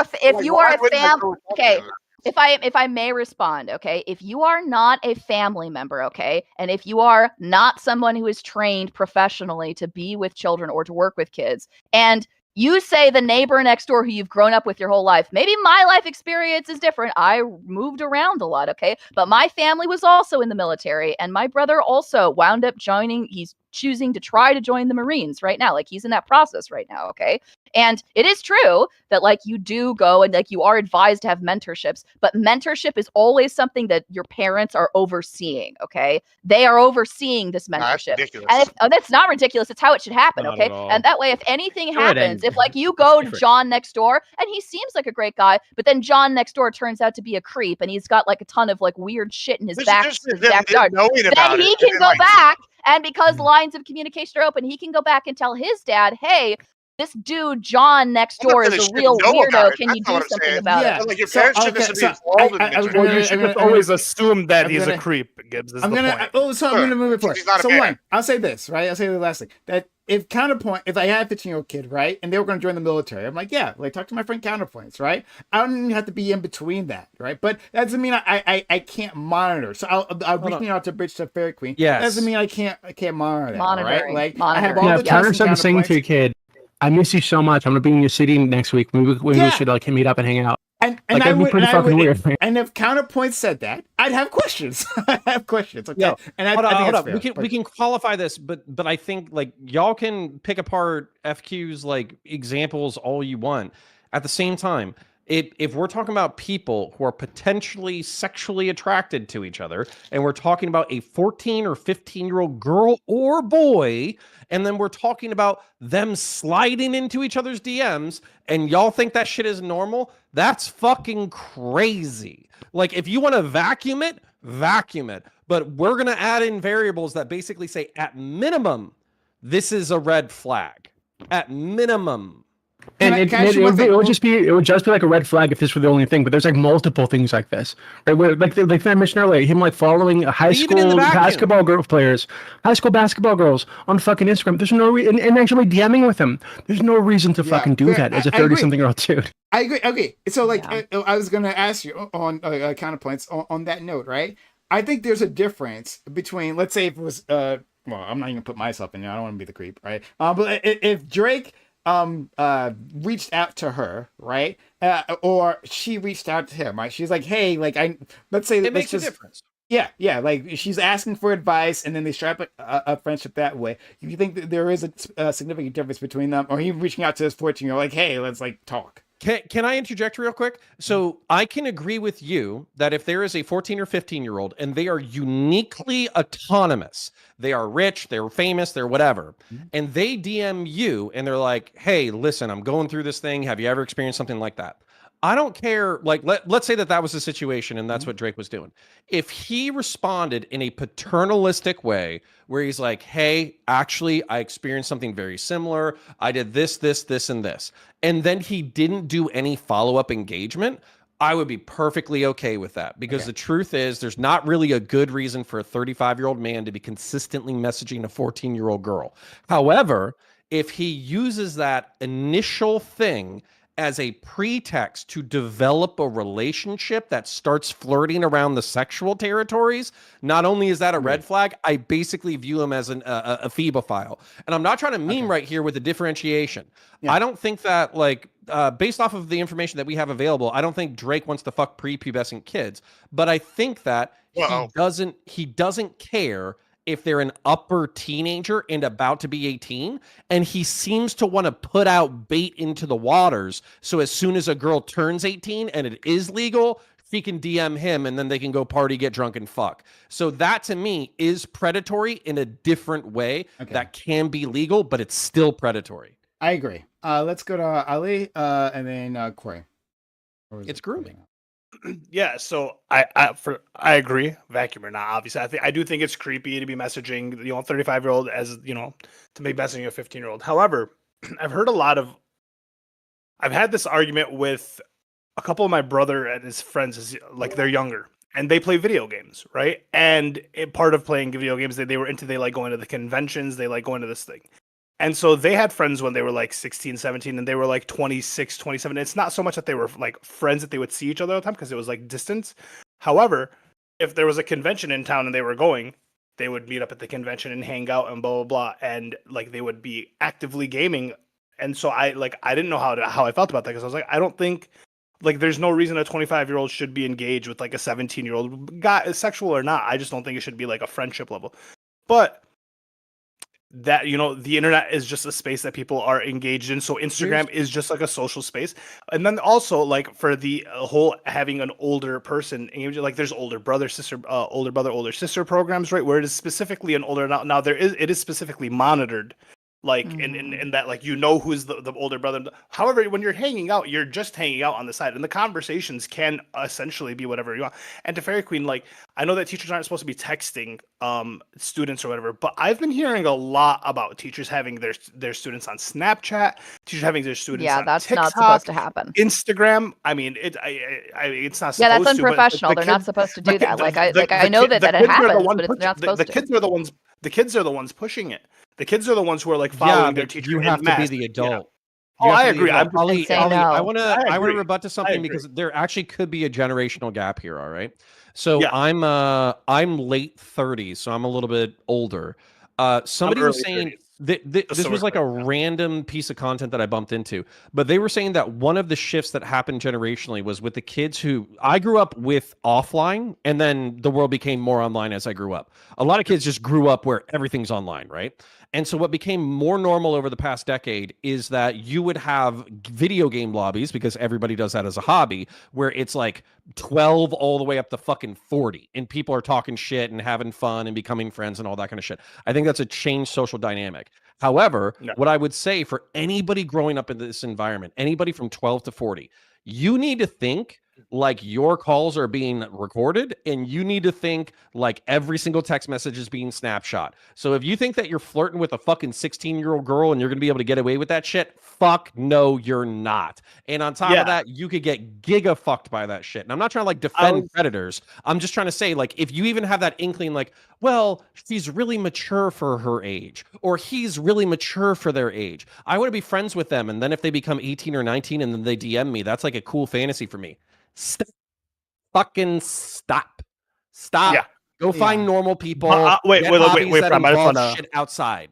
S2: are a family, okay. If I may respond, okay, if you are not a family member, okay, and if you are not someone who is trained professionally to be with children or to work with kids, and you say the neighbor next door who you've grown up with your whole life, maybe my life experience is different. I moved around a lot, okay? But my family was also in the military, and my brother also wound up joining. He's choosing to try to join the Marines right now. Like he's in that process right now. Okay. And it is true that like you do go and like you are advised to have mentorships, but mentorship is always something that your parents are overseeing. Okay. They are overseeing this
S3: That's
S2: mentorship.
S3: ridiculous.
S2: And that's not ridiculous. It's how it should happen.
S7: Not
S2: Okay.
S7: at all.
S2: And that way, if anything
S4: Good,
S2: happens,
S4: and
S2: if like you
S4: it's
S2: go to
S4: different.
S2: John next door and he seems like a great guy, but then John next door turns out to be a creep and he's got like a ton of like weird shit in his
S3: Just
S2: backyard,
S3: knowing about
S2: then
S3: it,
S2: he
S3: and
S2: can
S3: then,
S2: go
S3: like,
S2: back. And because lines of communication are open, he can go back and tell his dad, hey, this dude John next
S3: I'm not
S2: door
S3: saying
S2: is
S3: they
S2: a
S3: shouldn't
S2: real
S3: know about
S2: weirdo.
S3: it.
S2: Can
S3: That's
S2: you
S3: not
S2: do
S3: what I'm
S2: something
S3: saying.
S2: about
S1: Yeah.
S2: it?
S3: But, like, your
S1: So,
S3: parents
S1: okay,
S3: shouldn't be
S1: so
S3: involved in
S1: I was
S3: mentorship.
S1: gonna-
S5: Well, you
S1: I'm
S5: should
S1: gonna-
S5: always assume that
S1: I'm
S5: he's
S1: gonna-
S5: a creep, Gibbs, is
S1: I'm
S5: the
S1: gonna.
S5: point.
S1: Oh, so I'm
S3: Sure.
S1: gonna move it forward.
S3: He's not a
S1: So
S3: man.
S1: one, I'll say this, right? I'll say the last thing that if counterpoint, if I had a 15-year-old kid, right, and they were going to join the military, I'm like, yeah, like talk to my friend counterpoints, right? I don't even have to be in between that, right? But that doesn't mean I can't monitor. So I'll reach me out to bridge to Fairy Queen.
S7: Yes.
S1: That doesn't mean I can't monitor that, right?
S2: Monitoring,
S1: Like I have
S2: monitoring.
S1: all
S8: Yeah,
S1: the
S8: if Counter
S1: trust
S8: started
S1: and
S8: saying to your
S1: counterpoints.
S8: kid, I miss you so much. I'm gonna be in your city next week. Maybe we
S1: Yeah.
S8: should like meet up and hang out.
S1: And
S8: Like,
S1: I
S8: that'd be
S1: would,
S8: pretty
S1: and I
S8: fucking
S1: would,
S8: weird, man.
S1: and if counterpoints said that, I'd have questions. I have questions. Okay,
S7: Yeah.
S1: and I
S7: Hold on,
S1: think
S7: hold
S1: that's
S7: on.
S1: fair.
S7: We can qualify this, but I think like y'all can pick apart FQ's like examples all you want. At the same time, if we're talking about people who are potentially sexually attracted to each other, and we're talking about a 14 or 15-year-old girl or boy, and then we're talking about them sliding into each other's DMs, and y'all think that shit is normal, that's fucking crazy. Like, if you want to vacuum it, vacuum it. But we're going to add in variables that basically say, at minimum, this is a red flag. At minimum.
S1: Can
S8: And
S1: I- can I ask you one thing?
S8: it would just be like a red flag if this were the only thing. But there's like multiple things like this, right? Where, like I mentioned earlier, him like following high
S7: Even in the
S8: school
S7: vacuum.
S8: basketball high school basketball girls on fucking Instagram. There's no reason, and actually DMing with them. There's no reason to
S1: Yeah,
S8: fucking do
S1: fair.
S8: that as a
S1: I agree.
S8: 30-something-year-old dude.
S1: I agree. Okay, so like
S2: Yeah.
S1: I was gonna ask you on counterpoints on that note, right? I think there's a difference between, let's say, if it was well, I'm not even gonna put myself in there. I don't want to be the creep, right? But if Drake reached out to her, right, or she reached out to him, right? She's like, hey, like let's say
S7: It
S1: let's
S7: makes a
S1: just
S7: difference.
S1: yeah, like she's asking for advice, and then they strap a friendship that way. You think that there is a significant difference between them, or he reaching out to his 14-year-old, like, hey, let's like talk.
S7: Can I interject real quick? So I can agree with you that if there is a 14 or 15-year-old and they are uniquely autonomous, they are rich, they're famous, they're whatever, and they DM you and they're like, hey, listen, I'm going through this thing. Have you ever experienced something like that? I don't care. Like, let's say that was the situation and that's what Drake was doing. If he responded in a paternalistic way where he's like, hey, actually, I experienced something very similar. I did this, this, this, and this. And then he didn't do any follow-up engagement, I would be perfectly okay with that, because the truth is there's not really a good reason for a 35-year-old man to be consistently messaging a 14-year-old girl. However, if he uses that initial thing as a pretext to develop a relationship that starts flirting around the sexual territories, not only is that a red flag, I basically view him as a phebophile. And I'm not trying to meme right here with the differentiation.
S1: Yeah.
S7: I don't think that, like, based off of the information that we have available, I don't think Drake wants to fuck prepubescent kids. But I think that he doesn't care if they're an upper teenager and about to be 18, and he seems to want to put out bait into the waters, so as soon as a girl turns 18 and it is legal, she can DM him and then they can go party, get drunk, and fuck. So that, to me, is predatory in a different way that can be legal, but it's still predatory.
S1: I agree. Let's go to Ali and then Corey.
S7: It's grooming.
S5: Yeah, so I agree, vacuum or not. Obviously, I do think it's creepy to be messaging 35-year-old as to be messaging a 15-year-old. However, I've had this argument with a couple of my brother and his friends, like they're younger and they play video games, right? And part of playing video games, they like going to the conventions, they like going to this thing. And so they had friends when they were like 16, 17, and they were like 26, 27. It's not so much that they were like friends that they would see each other all the time because it was like distance. However, if there was a convention in town and they were going, they would meet up at the convention and hang out and blah, blah, blah. And like they would be actively gaming. And so I didn't know how I felt about that, because I was like, I don't think like there's no reason a 25-year-old should be engaged with like a 17-year-old guy, sexual or not. I just don't think it should be like a friendship level. But that the internet is just a space that people are engaged in, so Instagram is just like a social space. And then also, like, for the whole having an older person engaged, like there's older brother older sister programs, right, where it is specifically an older, now it is specifically monitored, like in that, like, who's the older brother. However, when you're hanging out, you're just hanging out on the side, and the conversations can essentially be whatever you want. And to Fairy Queen, like, I know that teachers aren't supposed to be texting students or whatever, but I've been hearing a lot about teachers having their students on Snapchat, teachers having their students on
S2: that's
S5: TikTok,
S2: not supposed to happen.
S5: Instagram. I mean, it's not supposed to.
S2: Yeah, that's unprofessional. They're not supposed to do that. I know that it happens, but it's not supposed to.
S5: The kids are the ones pushing it. The kids are the ones who are like following their teacher.
S7: You have to be the adult.
S5: Oh, I agree.
S7: I want to rebut to something because there actually could be a generational gap here. All right. So I'm late 30s, so I'm a little bit older. Somebody was saying this was like a random piece of content that I bumped into, but they were saying that one of the shifts that happened generationally was with the kids who I grew up with offline, and then the world became more online as I grew up. A lot of kids just grew up where everything's online, right? And so what became more normal over the past decade is that you would have video game lobbies, because everybody does that as a hobby, where it's like 12 all the way up to fucking 40, and people are talking shit and having fun and becoming friends and all that kind of shit. I think that's a changed social dynamic. However, what I would say for anybody growing up in this environment, anybody from 12 to 40, you need to think like your calls are being recorded, and you need to think like every single text message is being snapshot. So if you think that you're flirting with a fucking 16-year-old girl and you're going to be able to get away with that shit, fuck no, you're not. And on top of that, you could get giga fucked by that shit. And I'm not trying to like defend predators. I'm just trying to say, like, if you even have that inkling, like, well, she's really mature for her age, or he's really mature for their age, I want to be friends with them. And then if they become 18 or 19 and then they DM me, that's like a cool fantasy for me. Stop. Fucking stop. Yeah. Go find normal people.
S5: Wait,
S7: that involve shit outside.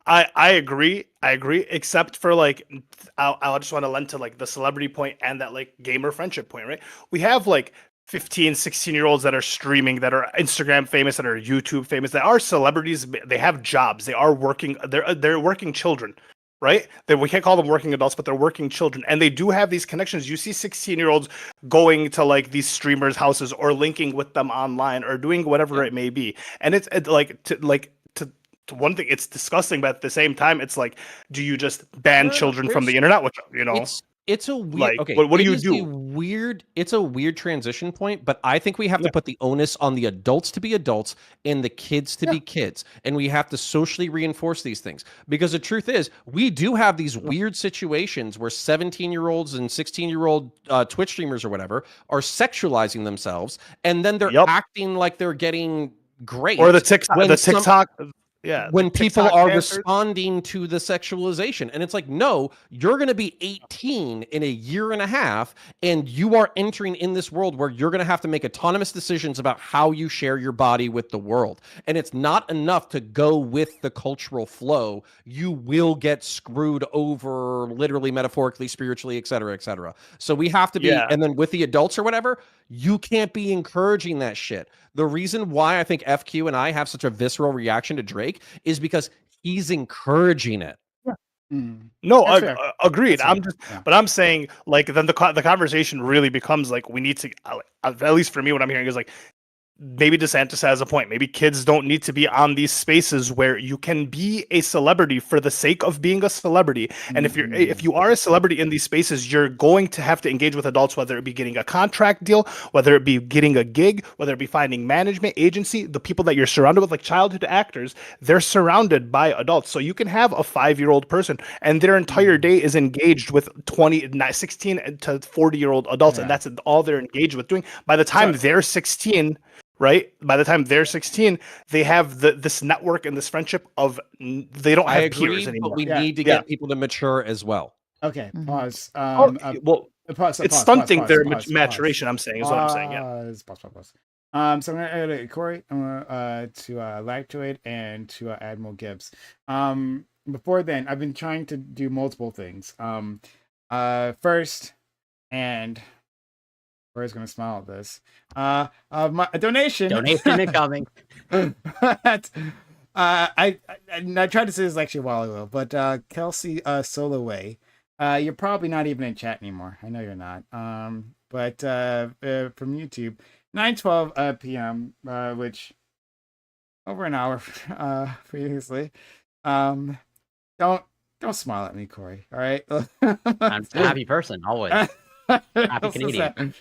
S5: I agree, except for like, I just want to lend to like the celebrity point and that like gamer friendship point, right? We have like 15, 16-year-olds that are streaming, that are Instagram famous, that are YouTube famous, that are celebrities. They have jobs. They are working. They're working children, right? We can't call them working adults, but they're working children, and they do have these connections. You see 16-year-olds going to like these streamers' houses or linking with them online or doing whatever it may be, and it's one thing, it's disgusting, but at the same time, it's like, do you just ban children from the internet? Which
S7: it's a weird.
S5: Like,
S7: okay,
S5: what do you do?
S7: It's a weird transition point, but I think we have to put the onus on the adults to be adults and the kids to be kids, and we have to socially reinforce these things, because the truth is, we do have these weird situations where 17-year-olds and 16-year-old Twitch streamers or whatever are sexualizing themselves, and then they're acting like they're getting great,
S5: or the TikTok. Yeah,
S7: when people are responding to the sexualization. And it's like, no, you're going to be 18 in a year and a half, and you are entering in this world where you're going to have to make autonomous decisions about how you share your body with the world. And it's not enough to go with the cultural flow. You will get screwed over, literally, metaphorically, spiritually, et cetera, et cetera. So we have to be, and then with the adults or whatever, you can't be encouraging that shit. The reason why I think FQ and I have such a visceral reaction to Drake is because he's encouraging it.
S5: No, agreed. But I'm saying, like, then the conversation really becomes like, we need to, at least for me, what I'm hearing is like, maybe DeSantis has a point. Maybe kids don't need to be on these spaces where you can be a celebrity for the sake of being a celebrity. And if you are a celebrity in these spaces, you're going to have to engage with adults, whether it be getting a contract deal, whether it be getting a gig, whether it be finding management agency. The people that you're surrounded with, like childhood actors, they're surrounded by adults. So you can have a 5-year-old person and their entire day is engaged with 16 to 40-year-old adults, and that's all they're engaged with doing. By the time they're 16, right? By the time they're 16, they have this network and this friendship of, they don't have peers anymore.
S7: But we need to get people to mature as well.
S1: Okay, pause.
S5: It's stunting their maturation. I'm saying is what I'm saying. Yeah.
S1: Pause. So I'm gonna add Corey to Lactoid and to Admiral Gibbs. Before then, I've been trying to do multiple things. First, and Corey's gonna smile at this. My donation.
S4: Donation incoming.
S1: I tried to say this actually a while ago, but Kelsey Soloway, you're probably not even in chat anymore. I know you're not. But from YouTube, 9:12 p.m., which over an hour previously. Don't smile at me, Corey. All right.
S4: I'm a happy person, always. Happy Canadian.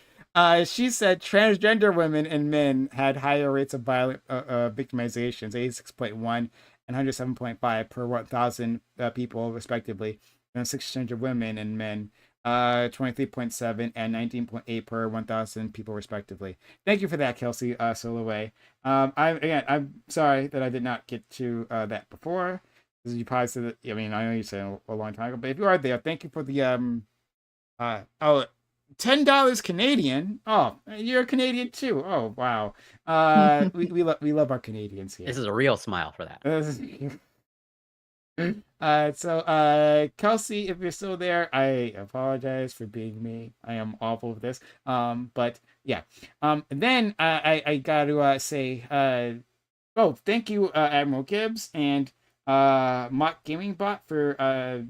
S1: She said transgender women and men had higher rates of violent victimizations, 86.1 and 107.5 per 1,000 people, respectively, and cisgender women and men, 23.7 and 19.8 per 1,000 people, respectively. Thank you for that, Kelsey Soloway. I'm sorry that I did not get to that before. Because you probably said that. I mean, I know you said a long time ago, but if you are there, thank you for the $10 Canadian. Oh, you're a Canadian too. Oh, wow. We love our Canadians here.
S4: This is a real smile for that.
S1: So Kelsey, if you're still there, I apologize for being me. I am awful with this. But yeah. And then I got to say thank you, Admiral Gibbs and Mock Gaming Bot for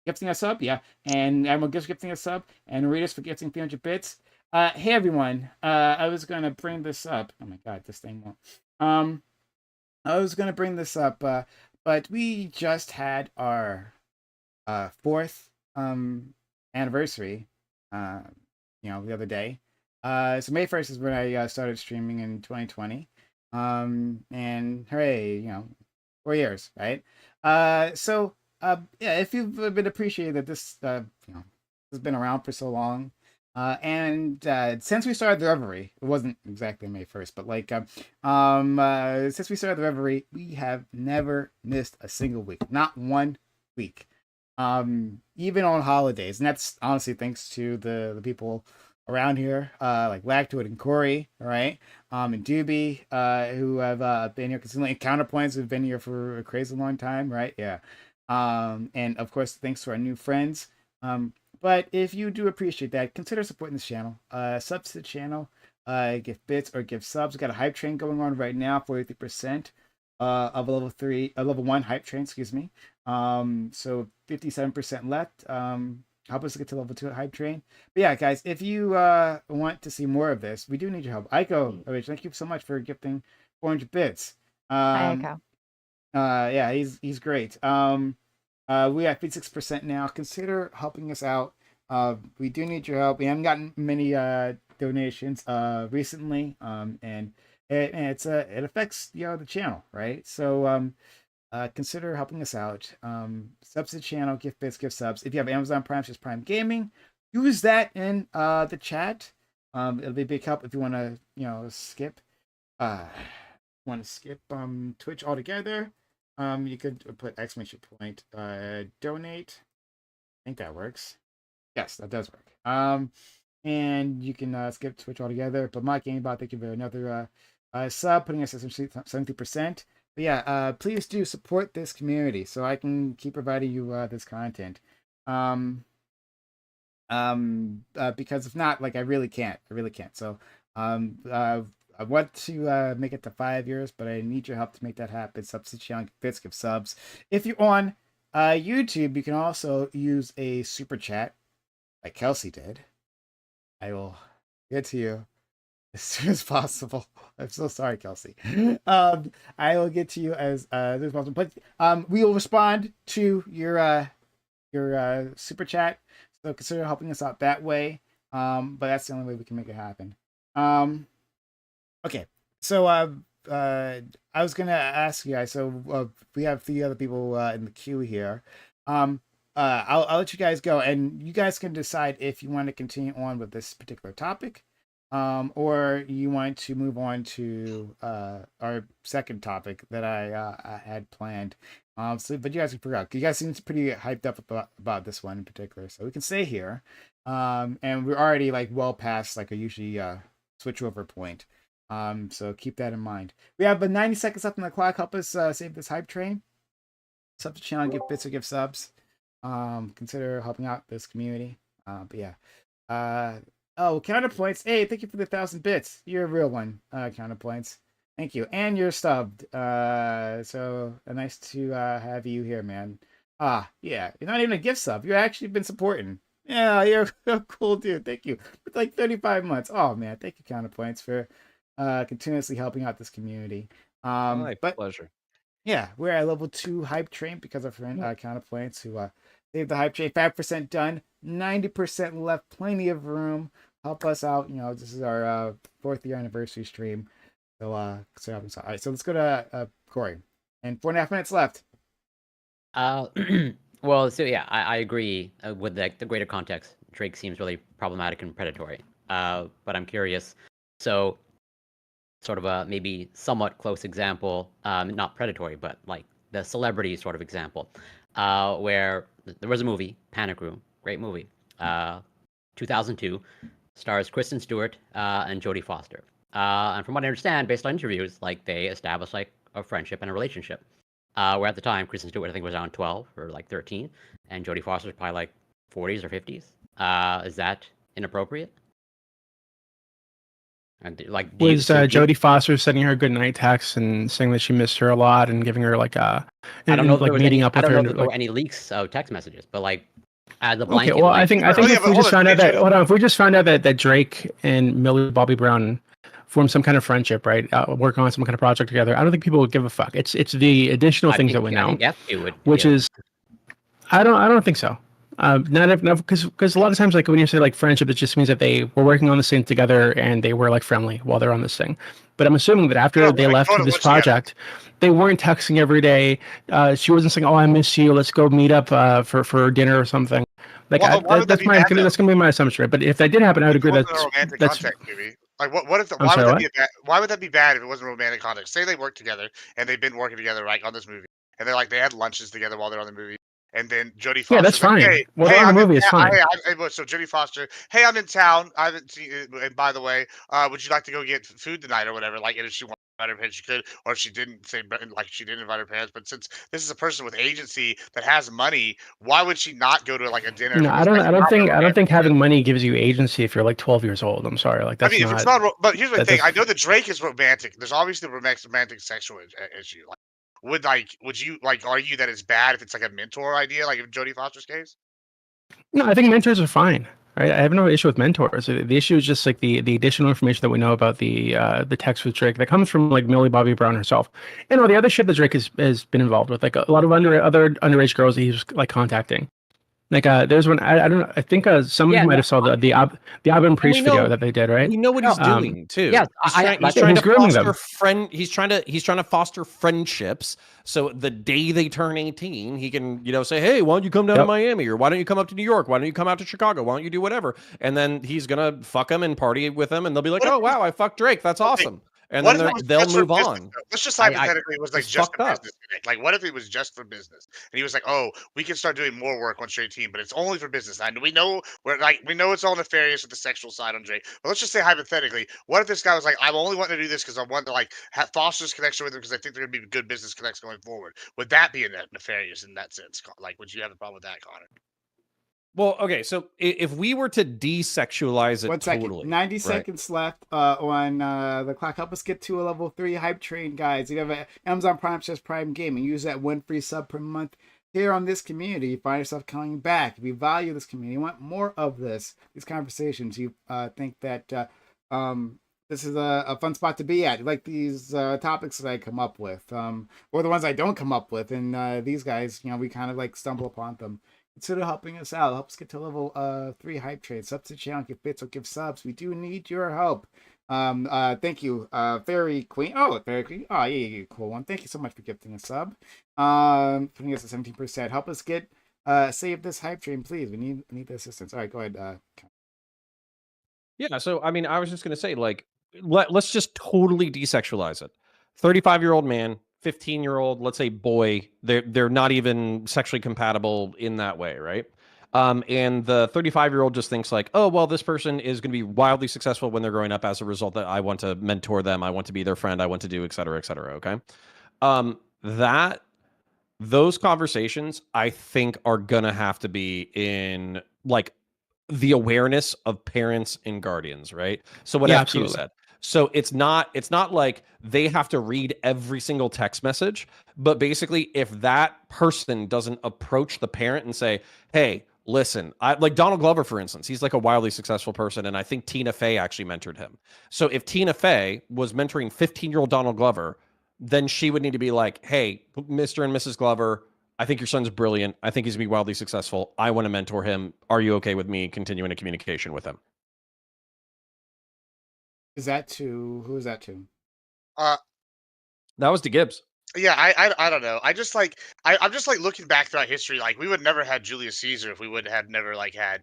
S1: gifting us up, yeah, and Admiral Gibbs gifting us up, and Naritas for gifting 300 bits. Hey everyone, I was gonna bring this up. Oh my god, this thing won't. I was gonna bring this up, but we just had our 4th anniversary, the other day. So May 1st is when I started streaming in 2020. And hooray, 4 years, right? So if you've been appreciated that this has been around for so long, and since we started the Reverie, it wasn't exactly May 1st, but since we started the Reverie, we have never missed a single week, not one week, even on holidays, and that's honestly thanks to the people around here, like Lactoid and Corey, right? And Doobie, who have been here consistently, and Counterpoints, who've been here for a crazy long time, right? Yeah. And of course, thanks to our new friends. But if you do appreciate that, consider supporting this channel. Sub to the channel, give bits or give subs. We got a hype train going on right now, 43% of level 1 hype train, excuse me. So 57% left. Help us get to level 2 hype train. But yeah, guys, if you want to see more of this, we do need your help. Aiko, thank you so much for gifting 400 bits.
S2: Hi, Aiko.
S1: Yeah, he's great. We have 56% now. Consider helping us out. We do need your help. We haven't gotten many donations recently, and it affects the channel, right? So consider helping us out. Subs to the channel, gift bits, gift subs. If you have Amazon Prime, just Prime Gaming, use that in the chat. It'll be a big help if you want to skip Twitch altogether. You could put exclamation point donate. I think that works. Yes, that does work. And you can skip Twitch altogether. But my game bot, thank you for another sub, putting us at 70%. But yeah, please do support this community so I can keep providing you this content. Because if not, I really can't. So I want to make it to 5 years, but I need your help to make that happen. Substitute bits, give subs. If you're on YouTube, you can also use a super chat, like Kelsey did. I will get to you as soon as possible. I'm so sorry, Kelsey. I will get to you as soon as possible. But we will respond to your super chat. So consider helping us out that way. But that's the only way we can make it happen. Okay. So I was gonna ask you guys. So we have 3 other people in the queue here. I'll let you guys go, and you guys can decide if you want to continue on with this particular topic. Or you want to move on to our second topic that I had planned. But you guys can figure out. You guys seem pretty hyped up about this one in particular, so we can stay here. And we're already well past a usually switch over point. So keep that in mind. We have 90 seconds left on the clock. Help us save this hype train. Sub to the channel, give bits or give subs. Consider helping out this community. But yeah. Oh, Counterpoints. Hey, thank you for the 1,000 bits. You're a real one, Counterpoints. Thank you. And you're stubbed. So nice to have you here, man. Yeah. You're not even a gift sub. You've actually been supporting. Yeah, you're a cool dude. Thank you. For like 35 months. Oh man, thank you, Counterpoints, for continuously helping out this community.
S7: My
S1: But
S7: pleasure.
S1: yeah, we're at level 2 hype train because of friend Counterpoints who saved the hype train. 5% done, 90% left, plenty of room. Help us out. This is our 4th year anniversary stream. So, all right, so let's go to Corey. And 4.5 minutes left.
S4: Well, so yeah, I agree with the greater context. Drake seems really problematic and predatory. But I'm curious. So, sort of a maybe somewhat close example, not predatory, but like the celebrity sort of example, where there was a movie, Panic Room, great movie, 2002, stars Kristen Stewart and Jodie Foster. And from what I understand, based on interviews, like they established like a friendship and a relationship. Where at the time, Kristen Stewart I think was around 12 or like 13, and Jodie Foster was probably like 40s or 50s. Is that inappropriate? And like,
S8: was Jodie Foster sending her good night texts and saying that she missed her a lot and giving her like
S4: I don't know if
S8: like meeting up with her.
S4: I don't know if there were any leaks of text messages, but like as a blanket.
S8: Okay, well,
S4: like,
S8: I think if we just found out that if we just found out that Drake and Millie Bobby Brown formed some kind of friendship, right? Working on some kind of project together, I don't think people would give a fuck. It's the additional things that we know, which is I don't think so. Not because a lot of times, like when you say like friendship, it just means that they were working on this thing together and they were like friendly while they're on this thing. But I'm assuming that after they left this project, they weren't texting every day. She wasn't saying, "Oh, I miss you. Let's go meet up for dinner or something." Like that's gonna be my assumption, right? But if that did happen, I would agree that's
S3: like what if why would that be bad if it wasn't romantic context? Say they worked together and they've been working together right on this movie, and they had lunches together while they're on the movie. And then Jodie Foster.
S8: Yeah, that's fine.
S3: Hey,
S8: on the movie is fine.
S3: So Jodie Foster, hey, I'm in town. I haven't seen. And by the way, would you like to go get food tonight or whatever? Like, and if she wanted to invite her parents, she could, or if she didn't say like she didn't invite her parents. But since this is a person with agency that has money, why would she not go to like a dinner?
S8: No, I don't think having money gives you agency if you're like 12 years old. I'm sorry, like that's
S3: if it's not. But here's the thing: I know that Drake is romantic. There's obviously a romantic sexual issue. Like, would you like argue that it's bad if it's like a mentor idea, like in Jodie Foster's case?
S8: No, I think mentors are fine. Right? I have no issue with mentors. The issue is just like the additional information that we know about the text with Drake that comes from like Millie Bobby Brown herself, and all the other shit that Drake has been involved with, like a lot of other underage girls that he's like contacting. Like there's one I don't know. I think somebody might have saw the Abin Priest video that they did, right?
S7: We know what he's doing too.
S4: Yes,
S7: he's trying to foster He's trying to foster friendships. So the day they turn 18, he can say, hey, why don't you come down to Miami, or why don't you come up to New York? Why don't you come out to Chicago? Why don't you do whatever? And then he's gonna fuck them and party with them, and they'll be like, oh wow, I fucked Drake. That's awesome. And then they'll move on.
S3: Let's just hypothetically it was like just a business connect. Like, what if it was just for business? And he was like, "Oh, we can start doing more work on Straight Team, but it's only for business." And we know it's all nefarious with the sexual side on Drake. But let's just say hypothetically, what if this guy was like, "I'm only wanting to do this because I want to like have Foster's connection with him because I think they're gonna be good business connects going forward." Would that be nefarious in that sense? Like, would you have a problem with that, Connor?
S7: Well, okay, so if we were to desexualize it
S1: 1 second.
S7: totally,
S1: 90 seconds left on the clock. Help us get to a level 3 hype train, guys. If you have an Amazon Prime says Prime Gaming, use that 1 free sub per month here on this community. You find yourself coming back. If you value this community, you want more of these conversations, you think that this is a fun spot to be at. You like these topics that I come up with, or the ones I don't come up with, and these guys, we kind of like stumble upon them. Consider helping us out. Help us get to level 3 hype train. Sub to the channel, give bits or give subs. We do need your help. Thank you, Fairy Queen. Oh, Fairy Queen. Oh, yeah, cool one. Thank you so much for gifting a sub. Putting us at 17%. Help us get save this hype train, please. We need the assistance. All right, go ahead.
S7: Yeah. So I mean, I was just gonna say, like, let's just totally desexualize it. 35-year-old man, 15-year-old, let's say boy, they're not even sexually compatible in that way, right? And the 35-year-old just thinks like, oh, well, this person is going to be wildly successful when they're growing up as a result that I want to mentor them, I want to be their friend, I want to do, et cetera, okay? Those conversations, I think, are gonna have to be in like the awareness of parents and guardians, right? So what FQ said. So it's not like they have to read every single text message, but basically if that person doesn't approach the parent and say, hey, listen, like Donald Glover, for instance, he's like a wildly successful person. And I think Tina Fey actually mentored him. So if Tina Fey was mentoring 15-year-old Donald Glover, then she would need to be like, hey, Mr. and Mrs. Glover, I think your son's brilliant. I think he's going to be wildly successful. I want to mentor him. Are you okay with me continuing a communication with him?
S1: Is that to who is that to?
S7: That was to Gibbs.
S3: Yeah, I don't know. I'm just like looking back throughout history. Like we would never had Julius Caesar if we would have never like had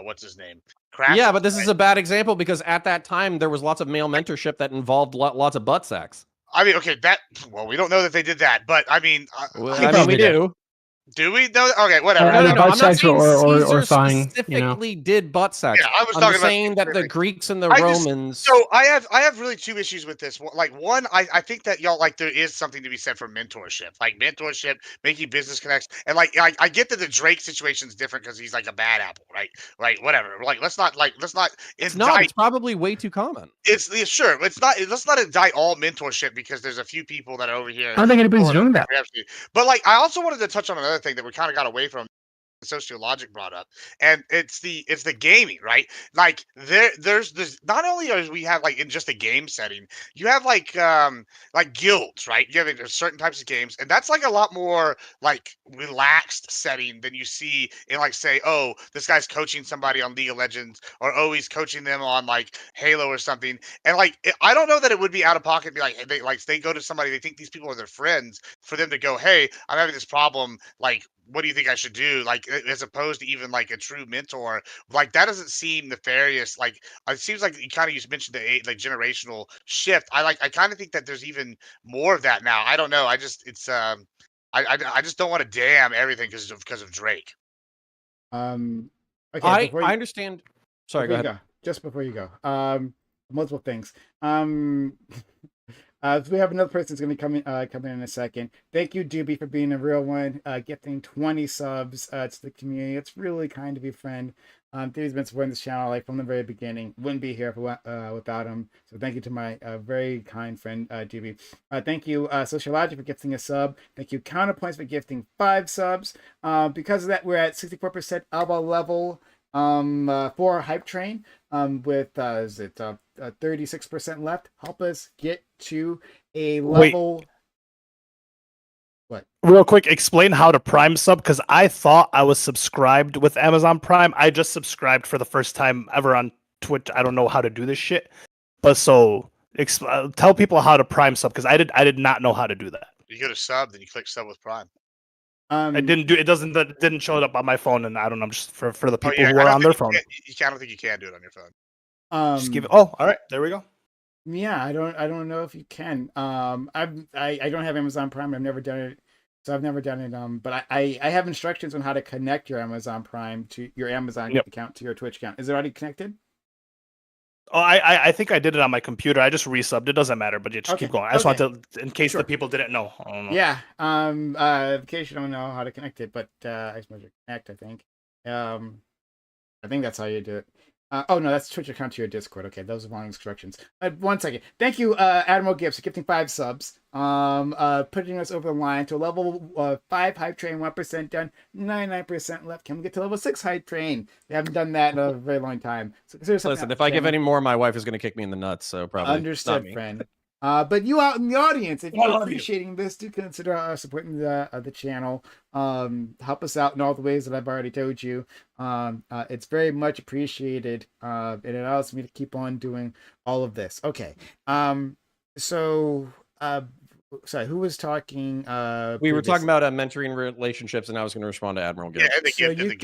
S3: what's his name? Crassus,
S7: yeah, but this
S3: right?
S7: is a bad example because at that time there was lots of male mentorship that involved lots of butt sex.
S3: I mean, okay, we don't know that they did that, but I mean,
S7: we do.
S3: Do we know? Okay, whatever.
S7: No,
S8: butt
S7: I'm not
S8: sex
S7: saying
S8: or
S7: Caesar
S8: thing,
S7: specifically did butt sex.
S3: Yeah, I was
S7: I'm
S3: talking
S7: just
S3: about
S7: saying that the
S3: specific.
S7: Greeks and the Romans.
S3: So I have really two issues with this. Like one, I think that y'all like there is something to be said for mentorship, like mentorship, making business connects, and like I get that the Drake situation is different because he's like a bad apple, right? Like whatever. Like let's not.
S7: It's not. It's probably way too common.
S3: It's sure. It's not. Let's not indict all mentorship because there's a few people that are over here.
S8: I don't think anybody's doing that.
S3: But like, I also wanted to touch on another thing that we kind of got away from. Sociologic brought up, and it's the gaming, right? Like there's this. Not only as we have like in just a game setting, you have like guilds, right? You have certain types of games, and that's like a lot more like relaxed setting than you see in like say, oh, this guy's coaching somebody on League of Legends, or oh, he's coaching them on like Halo or something. And like I don't know that it would be out of pocket. Be like they go to somebody, they think these people are their friends, for them to go, hey, I'm having this problem, like, what do you think I should do? Like, as opposed to even like a true mentor, like that doesn't seem nefarious. Like, it seems like you kind of just mentioned the like generational shift. I kind of think that there's even more of that now. I don't know. I just just don't want to damn everything because of Drake.
S1: Okay.
S7: I understand. Sorry, go ahead.
S1: Just before you go, multiple things. So we have another person that's going to be coming in a second. Thank you, Doobie, for being a real one, gifting 20 subs to the community. It's really kind of your friend. Doobie's been supporting this channel like from the very beginning. Wouldn't be here without him. So thank you to my very kind friend, Doobie. Thank you, Sociologic, for gifting a sub. Thank you, Counterpoints, for gifting 5 subs. Because of that, we're at 64% Alba level for Hype Train. With 36% left. Help us get to a level.
S5: Wait.
S1: What?
S5: Real quick, explain how to Prime sub, because I thought I was subscribed with Amazon Prime. I just subscribed for the first time ever on Twitch. I don't know how to do this shit, but so tell people how to Prime sub, because I did not know how to do that.
S3: You go to sub, then you click sub with Prime.
S5: I didn't do it. Didn't show it up on my phone, and I don't know. Just for the people who are on their phone.
S3: I don't think you can do it on your phone.
S5: Just give it. Oh, all right. There we go.
S1: Yeah, I don't know if you can. I don't have Amazon Prime. I've never done it, so I've never done it. But I have instructions on how to connect your Amazon Prime to your Amazon account to your Twitch account. Is it already connected?
S5: Oh, I think I did it on my computer. I just resubbed. It doesn't matter, but you just keep going. I just want to, in case the people didn't know. I don't know.
S1: Yeah. In case you don't know how to connect it, but I suppose you connect. I think. I think that's how you do it. Oh no, that's Twitch account to your Discord. Okay, those are wrong instructions. 1 second. Thank you, Admiral Gibbs, for gifting 5 subs. Putting us over the line to level 5 Hype Train, 1% done, 99% left. Can we get to level 6 Hype Train? We haven't done that in a very long time. So
S7: listen, if I give any more, my wife is going to kick me in the nuts. So probably
S1: understood, friend. But you out in the audience, if you're appreciating this, do consider supporting the channel. Help us out in all the ways that I've already told you. It's very much appreciated. It allows me to keep on doing all of this. Okay. Sorry, who was talking?
S7: We were talking about mentoring relationships, and I was going to respond to Admiral Gibbs.
S1: Yeah, so you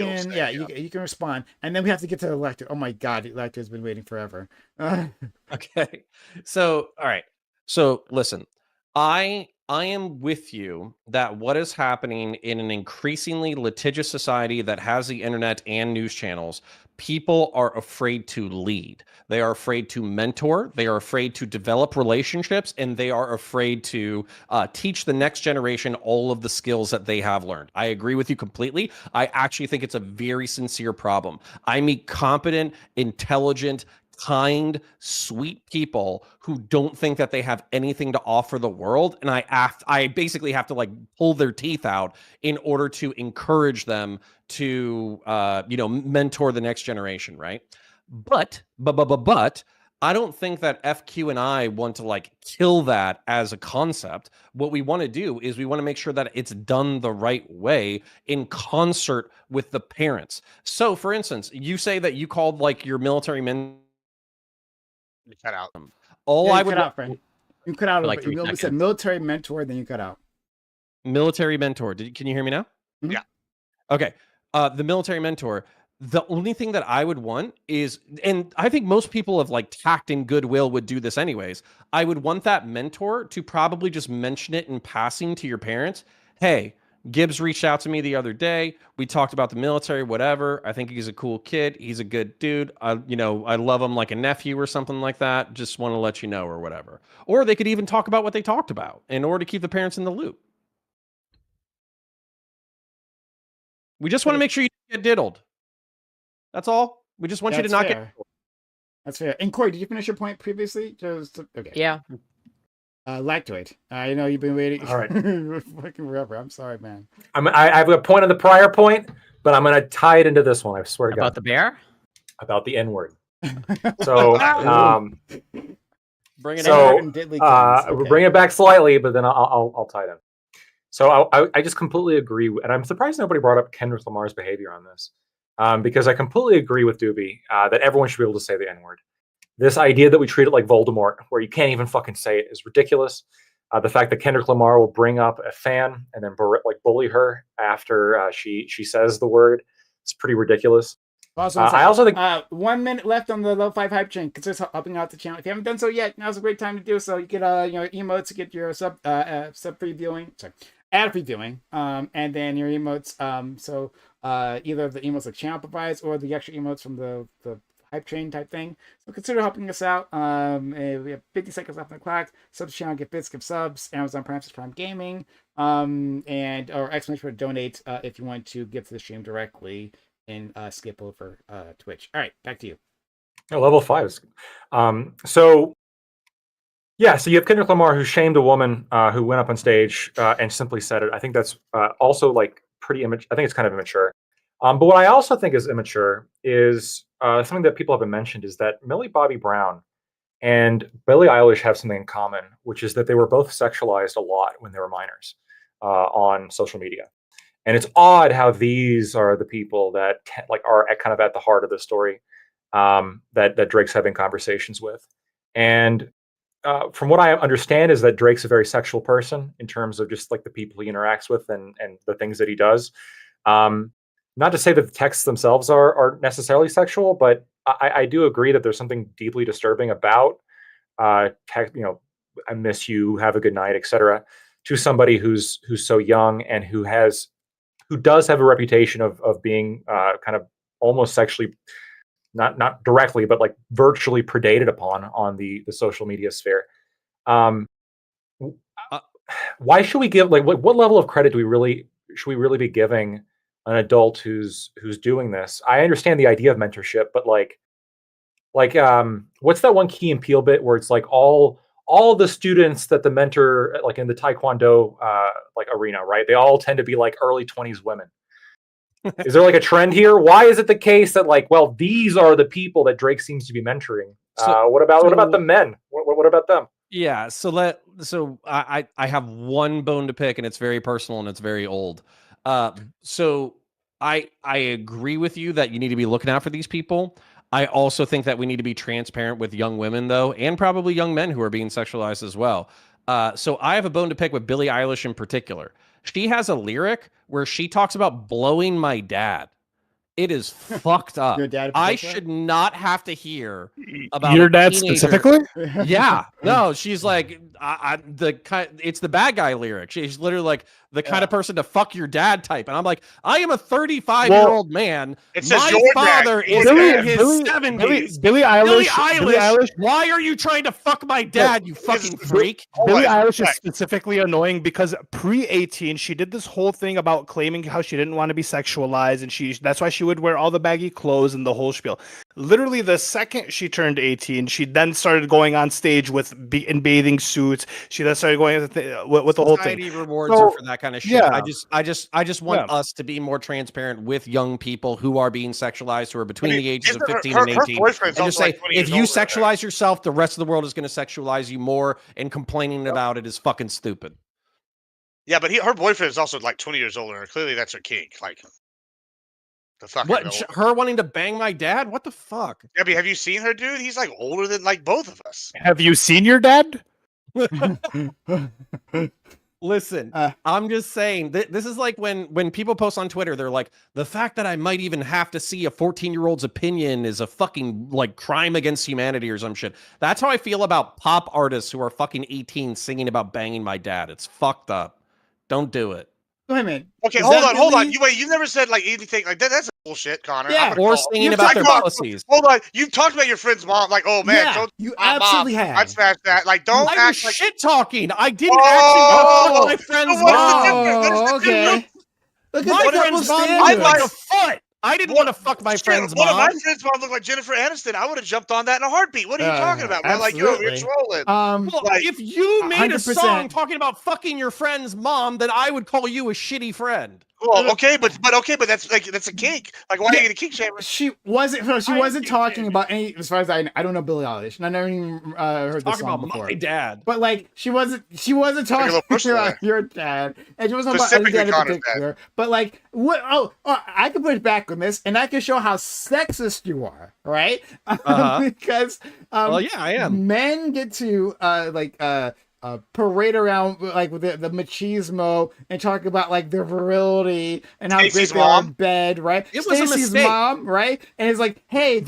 S1: can respond, and then we have to get to the lector. Oh my God, the lector's been waiting forever.
S7: Okay, so all right. So listen, I am with you that what is happening in an increasingly litigious society that has the internet and news channels, people are afraid to lead. They are afraid to mentor. They are afraid to develop relationships, and they are afraid to teach the next generation all of the skills that they have learned. I agree with you completely. I actually think it's a very sincere problem. I meet competent, intelligent, kind, sweet people who don't think that they have anything to offer the world, and I basically have to like pull their teeth out in order to encourage them to mentor the next generation, right? But I don't think that FQ and I want to like kill that as a concept. What we want to do is we want to make sure that it's done the right way in concert with the parents. So, for instance, you say that you called like your military men.
S3: You cut out.
S1: You cut out, friend. You cut out.
S4: Like
S1: You said military mentor, then you cut out.
S7: Military mentor. Can you hear me now?
S1: Mm-hmm.
S3: Yeah.
S7: Okay. The military mentor. The only thing that I would want is, and I think most people of like tact and goodwill would do this anyways, I would want that mentor to probably just mention it in passing to your parents. Hey, Gibbs reached out to me the other day. We talked about the military, whatever. I think he's a cool kid. He's a good dude. I love him like a nephew or something like that. Just want to let you know or whatever. Or they could even talk about what they talked about in order to keep the parents in the loop. We just want to make sure you get diddled. That's all. We just want you to not get.
S1: That's fair. And Corey, did you finish your point previously? Okay.
S4: Yeah.
S1: Lactoid. I know you've been waiting.
S6: All right.
S1: Fucking forever. I'm sorry, man.
S6: I have a point on the prior point, but I'm going to tie it into this one. I swear to God.
S4: About the bear?
S6: About the N-word. So,
S7: bring it
S1: in.
S6: We're bringing it back slightly, but then I'll tie it in. So I just completely agree, and I'm surprised nobody brought up Kendrick Lamar's behavior on this. Because I completely agree with Doobie that everyone should be able to say the N-word. This idea that we treat it like Voldemort, where you can't even fucking say it, is ridiculous. The fact that Kendrick Lamar will bring up a fan and then bully her after she says the word, it's pretty ridiculous.
S1: Also,
S6: I also think
S1: 1 minute left on the Low 5 Hype Chain. Consider helping out the channel. If you haven't done so yet, now's a great time to do so. You get emotes to get your sub free viewing. Sorry. Ad free viewing, and then your emotes. So either the emotes the channel provides or the extra emotes from the hype train type thing. So consider helping us out. We have 50 seconds left on the clock. Sub to channel, get bits, give subs. Amazon Prime Gaming, and or exclamation for donate if you want to give to the stream directly and skip over Twitch. All right, back to you.
S6: Level 5. So you have Kendrick Lamar who shamed a woman who went up on stage and simply said it. I think that's also like pretty immature. I think it's kind of immature. But what I also think is immature is something that people haven't mentioned is that Millie Bobby Brown and Billie Eilish have something in common, which is that they were both sexualized a lot when they were minors on social media. And it's odd how these are the people that are kind of at the heart of the story that Drake's having conversations with. And from what I understand is that Drake's a very sexual person in terms of just like the people he interacts with and the things that he does. Not to say that the texts themselves are necessarily sexual, but I do agree that there's something deeply disturbing about I miss you, have a good night, etc. to somebody who's so young and who does have a reputation of being kind of almost sexually, not directly, but like virtually predated upon on the social media sphere. Why should we give what level of credit should we really be giving an adult who's doing this? I understand the idea of mentorship, but what's that one Key and Peele bit where it's like all the students that the mentor, like in the Taekwondo arena, right? They all tend to be like early 20s women. Is there like a trend here? Why is it the case that these are the people that Drake seems to be mentoring? What about the men? What about them?
S7: Yeah, so I have one bone to pick, and it's very personal and it's very old. So I agree with you that you need to be looking out for these people. I also think that we need to be transparent with young women, though, and probably young men who are being sexualized as well. So I have a bone to pick with Billie Eilish in particular. She has a lyric where she talks about blowing my dad. It is fucked up.
S1: Your dad
S7: I should not have to hear about
S8: your dad
S7: teenager.
S8: specifically.
S7: Yeah, no, she's like it's the bad guy lyric. She's literally like the kind of person to fuck your dad type, and I'm like, I am a 35-year-old man. My father is in his 70s.
S8: Billie Eilish.
S7: Why are you trying to fuck my dad? You fucking freak.
S8: Billie Eilish is specifically annoying because pre-18 she did this whole thing about claiming how she didn't want to be sexualized, and that's why she
S5: She would wear all the baggy clothes and the whole spiel. Literally, the second she turned 18, she then started going on stage in bathing suits. She then started going with the whole thing.
S7: Society rewards her for that kind of shit.
S5: Yeah.
S7: I just want us to be more transparent with young people who are being sexualized, who are between the ages of 15 and 18. And just say, if you sexualize yourself, the rest of the world is going to sexualize you more, and complaining about it is fucking stupid.
S3: Yeah, but her boyfriend is also like 20 years older. Clearly, that's her kink. Like, the fuck.
S7: What? Her wanting to bang my dad? What the fuck?
S3: Yeah, but have you seen her, dude? He's like older than like both of us.
S5: Have you seen your dad?
S7: Listen, I'm just saying, this is like when people post on Twitter, they're like, the fact that I might even have to see a 14-year-old's opinion is a fucking like crime against humanity or some shit. That's how I feel about pop artists who are fucking 18 singing about banging my dad. It's fucked up. Don't do it.
S1: Wait a minute.
S3: Okay, hold on. You never said like anything like that. That's bullshit, Connor.
S1: Yeah,
S7: or singing about their pussies.
S3: Hold on, you've talked about your friend's mom. Like, oh man,
S1: Yeah, you absolutely have.
S3: I'd smash that. Like, don't
S7: I was
S3: act like
S7: shit talking. I didn't actually fuck my friend's mom.
S1: Okay. Look
S7: My
S1: at
S7: friend's mom
S1: standards.
S7: looked like a foot. I didn't want to fuck my friend's
S3: One of my
S7: mom.
S3: friends' mom looked like Jennifer Aniston. I would have jumped on that in a heartbeat. What are you talking about, man? Like, you're
S1: absolutely.
S3: trolling.
S7: Well,
S3: like,
S7: if you made
S1: 100%.
S7: a song talking about fucking your friend's mom, then I would call you a shitty friend.
S3: Well, okay, but that's a kink. Like, why are you gonna kink shame her?
S1: She wasn't talking about any. As far as I don't know Billie Eilish, and I never even heard this
S7: Talking
S1: song
S7: about
S1: before.
S7: my dad.
S1: But like, she wasn't talking about your dad, and she wasn't about any dad in particular. But like, what? Oh, I can push back on this, and I can show how sexist you are, right? Because
S7: well, yeah, I am.
S1: Men get to parade around like with the machismo and talk about like their virility and how
S3: Stacey's
S1: great they are
S3: mom.
S1: in bed, right?
S7: It was a
S1: Stacey's
S7: mistake.
S1: mom, right? And it's like, hey,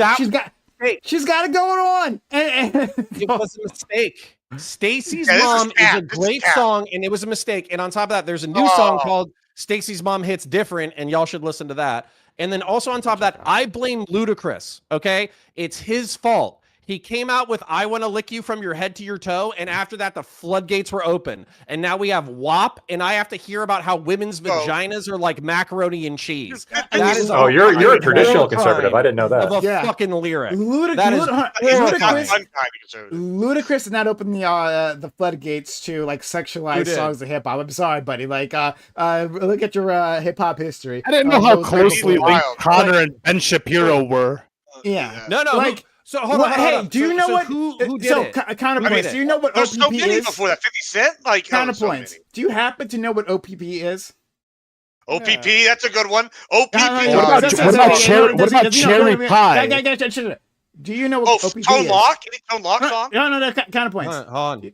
S1: she's got it going on. And
S7: It was a mistake. Stacey's
S3: Yeah, this is
S7: Mom is
S3: cap.
S7: a
S3: This is
S7: great
S3: cap.
S7: song, and it was a mistake. And on top of that, there's a new song called Stacey's Mom Hits Different, and y'all should listen to that. And then also on top of that, I blame Ludacris, okay? It's his fault. He came out with I Want to Lick You From Your Head to Your Toe, and after that, the floodgates were open. And now we have WAP, and I have to hear about how women's vaginas are like macaroni and cheese. That is
S6: you're a traditional
S7: crime
S6: conservative. I didn't know that.
S7: of a fucking lyric.
S1: Ludacris
S3: Ludacris
S1: did not open the floodgates to like sexualized songs of hip hop. I'm sorry, buddy. Like, look at your hip hop history.
S5: I didn't know how
S1: those
S5: closely
S1: people-
S5: linked Connor and Ben Shapiro were.
S1: Yeah.
S7: No,
S1: Like,
S7: so hold on.
S1: hey, do you know what?
S7: Who did
S1: so
S7: it?
S1: counterpoints. Do you know what
S3: There's so
S1: OPP
S3: many
S1: is?
S3: before that. 50 Cent? Like,
S1: Counterpoints. Do you happen to know what OPP is?
S3: OPP, that's a good one. OPP.
S8: What about cherry pie?
S1: Do you know what OPP
S3: Tone
S1: is?
S3: Lock? Any Tone Lock song?
S1: No, counterpoints.
S7: Hold on.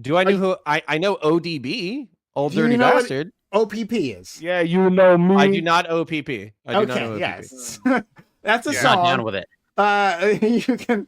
S7: Do I know who? I know ODB, Old
S1: Do you
S7: Dirty
S1: know what
S7: Bastard.
S1: OPP is?
S5: Yeah, you know me.
S7: I do not OPP. I do not know
S1: Okay,
S7: OPP.
S1: yes. That's a
S4: Not
S1: song.
S4: down with it.
S1: You can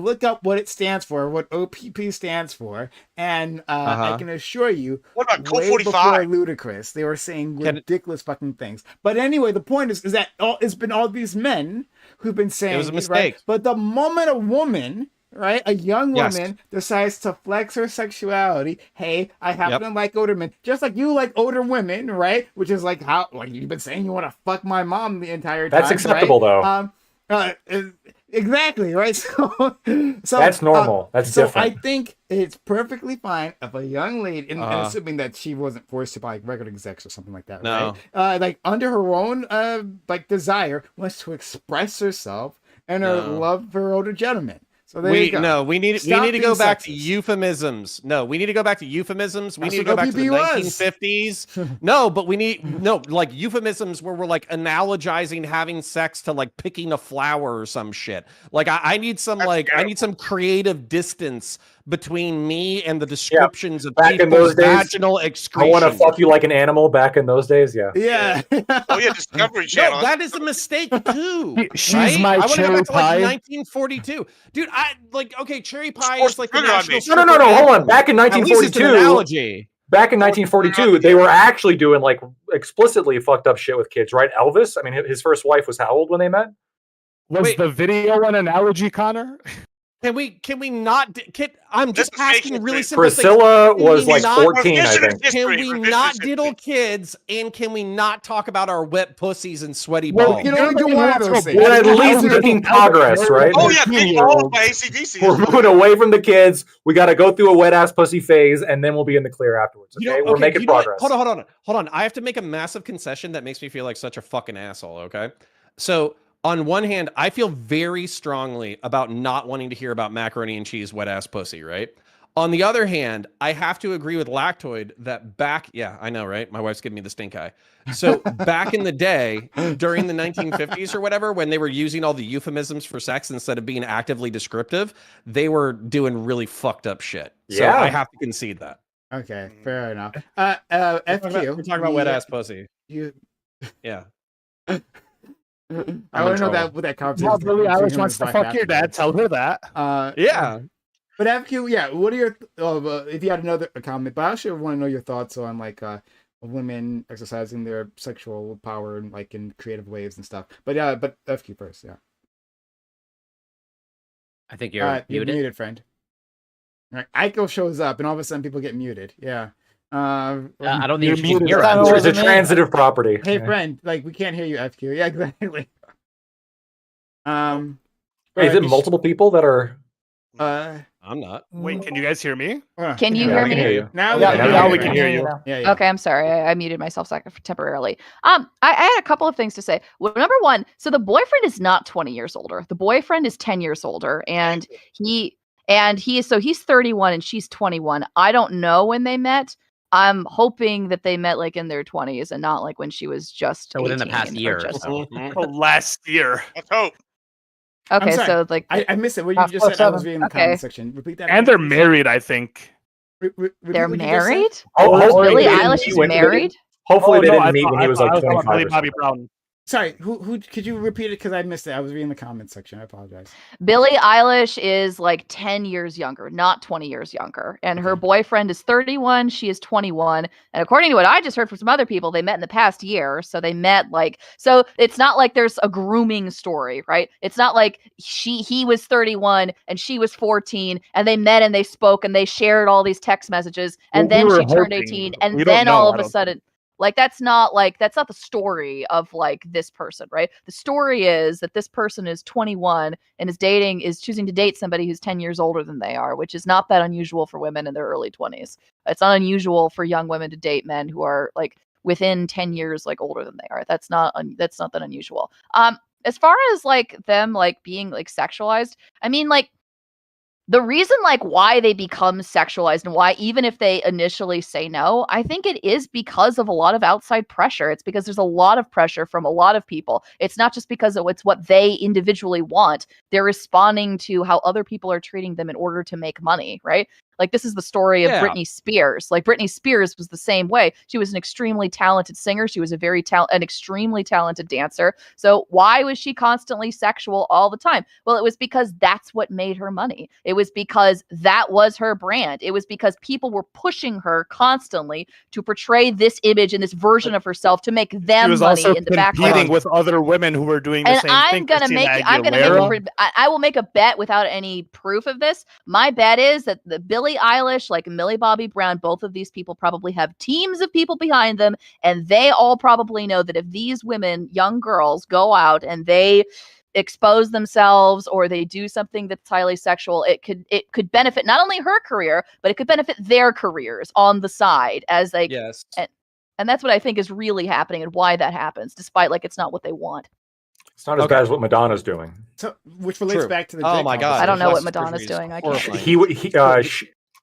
S1: look up what it stands for, what OPP stands for, and I can assure you,
S3: What about Code
S1: way
S3: 45?
S1: before Ludacris, they were saying ridiculous fucking things. But anyway, the point is that it's been all these men who've been saying
S7: It was a
S1: right?
S7: mistake.
S1: But the moment a woman, right, a young
S7: Yes.
S1: woman decides to flex her sexuality, hey, I happen to like older men, just like you like older women, right? Which is like how, like you've been saying, you want to fuck my mom the entire time.
S6: That's acceptable,
S1: right?
S6: though.
S1: Exactly, right? So
S6: That's normal. That's different.
S1: I think it's perfectly fine if a young lady, and assuming that she wasn't forced to buy like regular execs or something like that,
S7: No.
S1: right? Like under her own like desire, wants to express herself and her love for older gentlemen. So there you go.
S7: We need to
S1: Stop
S7: go
S1: being
S7: back to
S1: sexist.
S7: euphemisms. No, we need to go back to euphemisms. We
S1: That's
S7: need to
S1: what
S7: go back to the
S1: OPP was.
S7: 1950s. No, but we need like euphemisms where we're like analogizing having sex to like picking a flower or some shit. Like I need some I need some creative distance between me and the descriptions of
S6: back in
S7: people's
S6: those days,
S7: vaginal
S6: I
S7: excretion.
S6: want to fuck you like an animal back in those days. Yeah.
S1: Yeah.
S3: Oh yeah, Discovery Channel.
S7: No, that is a mistake too.
S8: She's
S7: right?
S8: my
S7: I want to go
S8: cherry
S7: back to like
S8: pie.
S7: 1942, dude. Okay, cherry pie
S3: Sports
S7: is like the
S3: sugar on
S7: national.
S3: me.
S6: No. Hold on. Back in
S7: At least it's an
S6: 1942.
S7: analogy.
S6: Back in 1942, they were actually doing like explicitly fucked up shit with kids, right? Elvis. I mean, his first wife was how old when they met?
S8: Was
S7: Wait.
S8: the video an analogy, Connor?
S7: Can we not? I'm just
S3: This is
S7: asking
S3: facial
S7: really
S3: thing.
S7: simple things.
S6: Priscilla was
S7: we
S6: like
S7: not-
S6: 14, I think.
S7: Can we
S3: Revisionist
S7: not
S3: history.
S7: diddle kids? And can we not talk about our wet pussies and sweaty
S1: Well,
S7: balls?
S1: you can only do one of those things.
S6: We're at least making progress, right?
S3: Oh yeah, big old by ACDC.
S6: We're moving away from the kids. We got to go through a wet ass pussy phase, and then we'll be in the clear afterwards. Okay, we're making
S7: you know what?
S6: progress.
S7: Hold on. I have to make a massive concession that makes me feel like such a fucking asshole. Okay, so on one hand, I feel very strongly about not wanting to hear about macaroni and cheese wet ass pussy. Right. On the other hand, I have to agree with Lactoid that yeah, I know, right? My wife's giving me the stink eye. So back in the day, during the 1950s or whatever, when they were using all the euphemisms for sex instead of being actively descriptive, they were doing really fucked up shit. So
S6: Yeah.
S7: I have to concede that.
S1: Okay, fair enough. FQ.
S7: We're talking about wet ass pussy.
S1: You.
S7: Yeah.
S1: I want to know what that conversation.
S5: Well, Billie Eilish wants to fuck your dad. Tell her that.
S7: Yeah.
S1: But FQ, yeah. What are your if you had another comment? But I actually want to know your thoughts on like women exercising their sexual power and like in creative ways and stuff. But yeah, but FQ first, yeah.
S4: I think you're
S1: muted, friend. Right, Aiko shows up, and all of a sudden people get muted. Yeah.
S4: I don't think you can hear
S6: It's a transitive property.
S1: Hey, friend, like we can't hear you, FQ. Yeah, exactly.
S6: Wait, is it multiple people that are?
S7: I'm not.
S5: Wait, can you guys hear me?
S2: Can you hear me?
S6: Hear you.
S5: Now we can hear you.
S1: Yeah.
S2: Okay, I'm sorry. I muted myself temporarily. I had a couple of things to say. Well, number one, so the boyfriend is not 20 years older. The boyfriend is 10 years older, and he's 31 and she's 21. I don't know when they met. I'm hoping that they met like in their 20s and not like when she was just
S4: within the past
S2: 18 or
S4: year.
S2: just-
S5: Last year.
S3: Let's hope.
S2: Okay,
S1: I'm sorry.
S2: so like
S1: I missed it. What you just said. I was reading the comment section. Repeat that.
S5: And they're married, I think.
S2: they're married.
S6: Hopefully
S2: Billie
S6: they didn't
S2: Eilish
S6: meet
S2: is
S6: when-
S2: married.
S6: Hopefully they
S5: no,
S6: didn't meet when he was like 25.
S5: Billy
S6: or
S5: Bobby
S6: something.
S5: Brown.
S1: Sorry, who could you repeat it? Because I missed it. I was reading the comment section. I apologize.
S2: Billie Eilish is like 10 years younger, not 20 years younger. And her boyfriend is 31. She is 21. And according to what I just heard from some other people, they met in the past year. So they met so it's not like there's a grooming story, right? It's not like he was 31 and she was 14 and they met and they spoke and they shared all these text messages. And then she turned 18. And then all of a sudden, that's not the story of like this person, right? The story is that this person is 21 and is choosing to date somebody who's 10 years older than they are, which is not that unusual for women in their early 20s. It's not unusual for young women to date men who are like within 10 years like older than they are. That's not that unusual. As far as like them like being like sexualized, I mean like the reason like why they become sexualized and why even if they initially say no, I think it is because of a lot of outside pressure. It's because there's a lot of pressure from a lot of people. It's not just because it's what they individually want. They're responding to how other people are treating them in order to make money, right? Like this is the story of Britney Spears. Like Britney Spears was the same way. She was an extremely talented singer. She was an extremely talented dancer. So why was she constantly sexual all the time? Well, it was because that's what made her money. It was because that was her brand. It was because people were pushing her constantly to portray this image and this version of herself to make them money in the background.
S5: Competing with other women who were doing the same thing.
S2: I will make a bet without any proof of this. My bet is that the Billie Eilish, like Millie Bobby Brown, both of these people probably have teams of people behind them, and they all probably know that if these women, young girls, go out and they expose themselves or they do something that's highly sexual, it could benefit not only her career, but it could benefit their careers on the side as they and that's what I think is really happening and why that happens, despite like it's not what they want.
S6: It's not as bad as what Madonna's doing.
S1: So, which relates back to the.
S7: Oh my god!
S2: I don't know what Madonna's doing. I can't.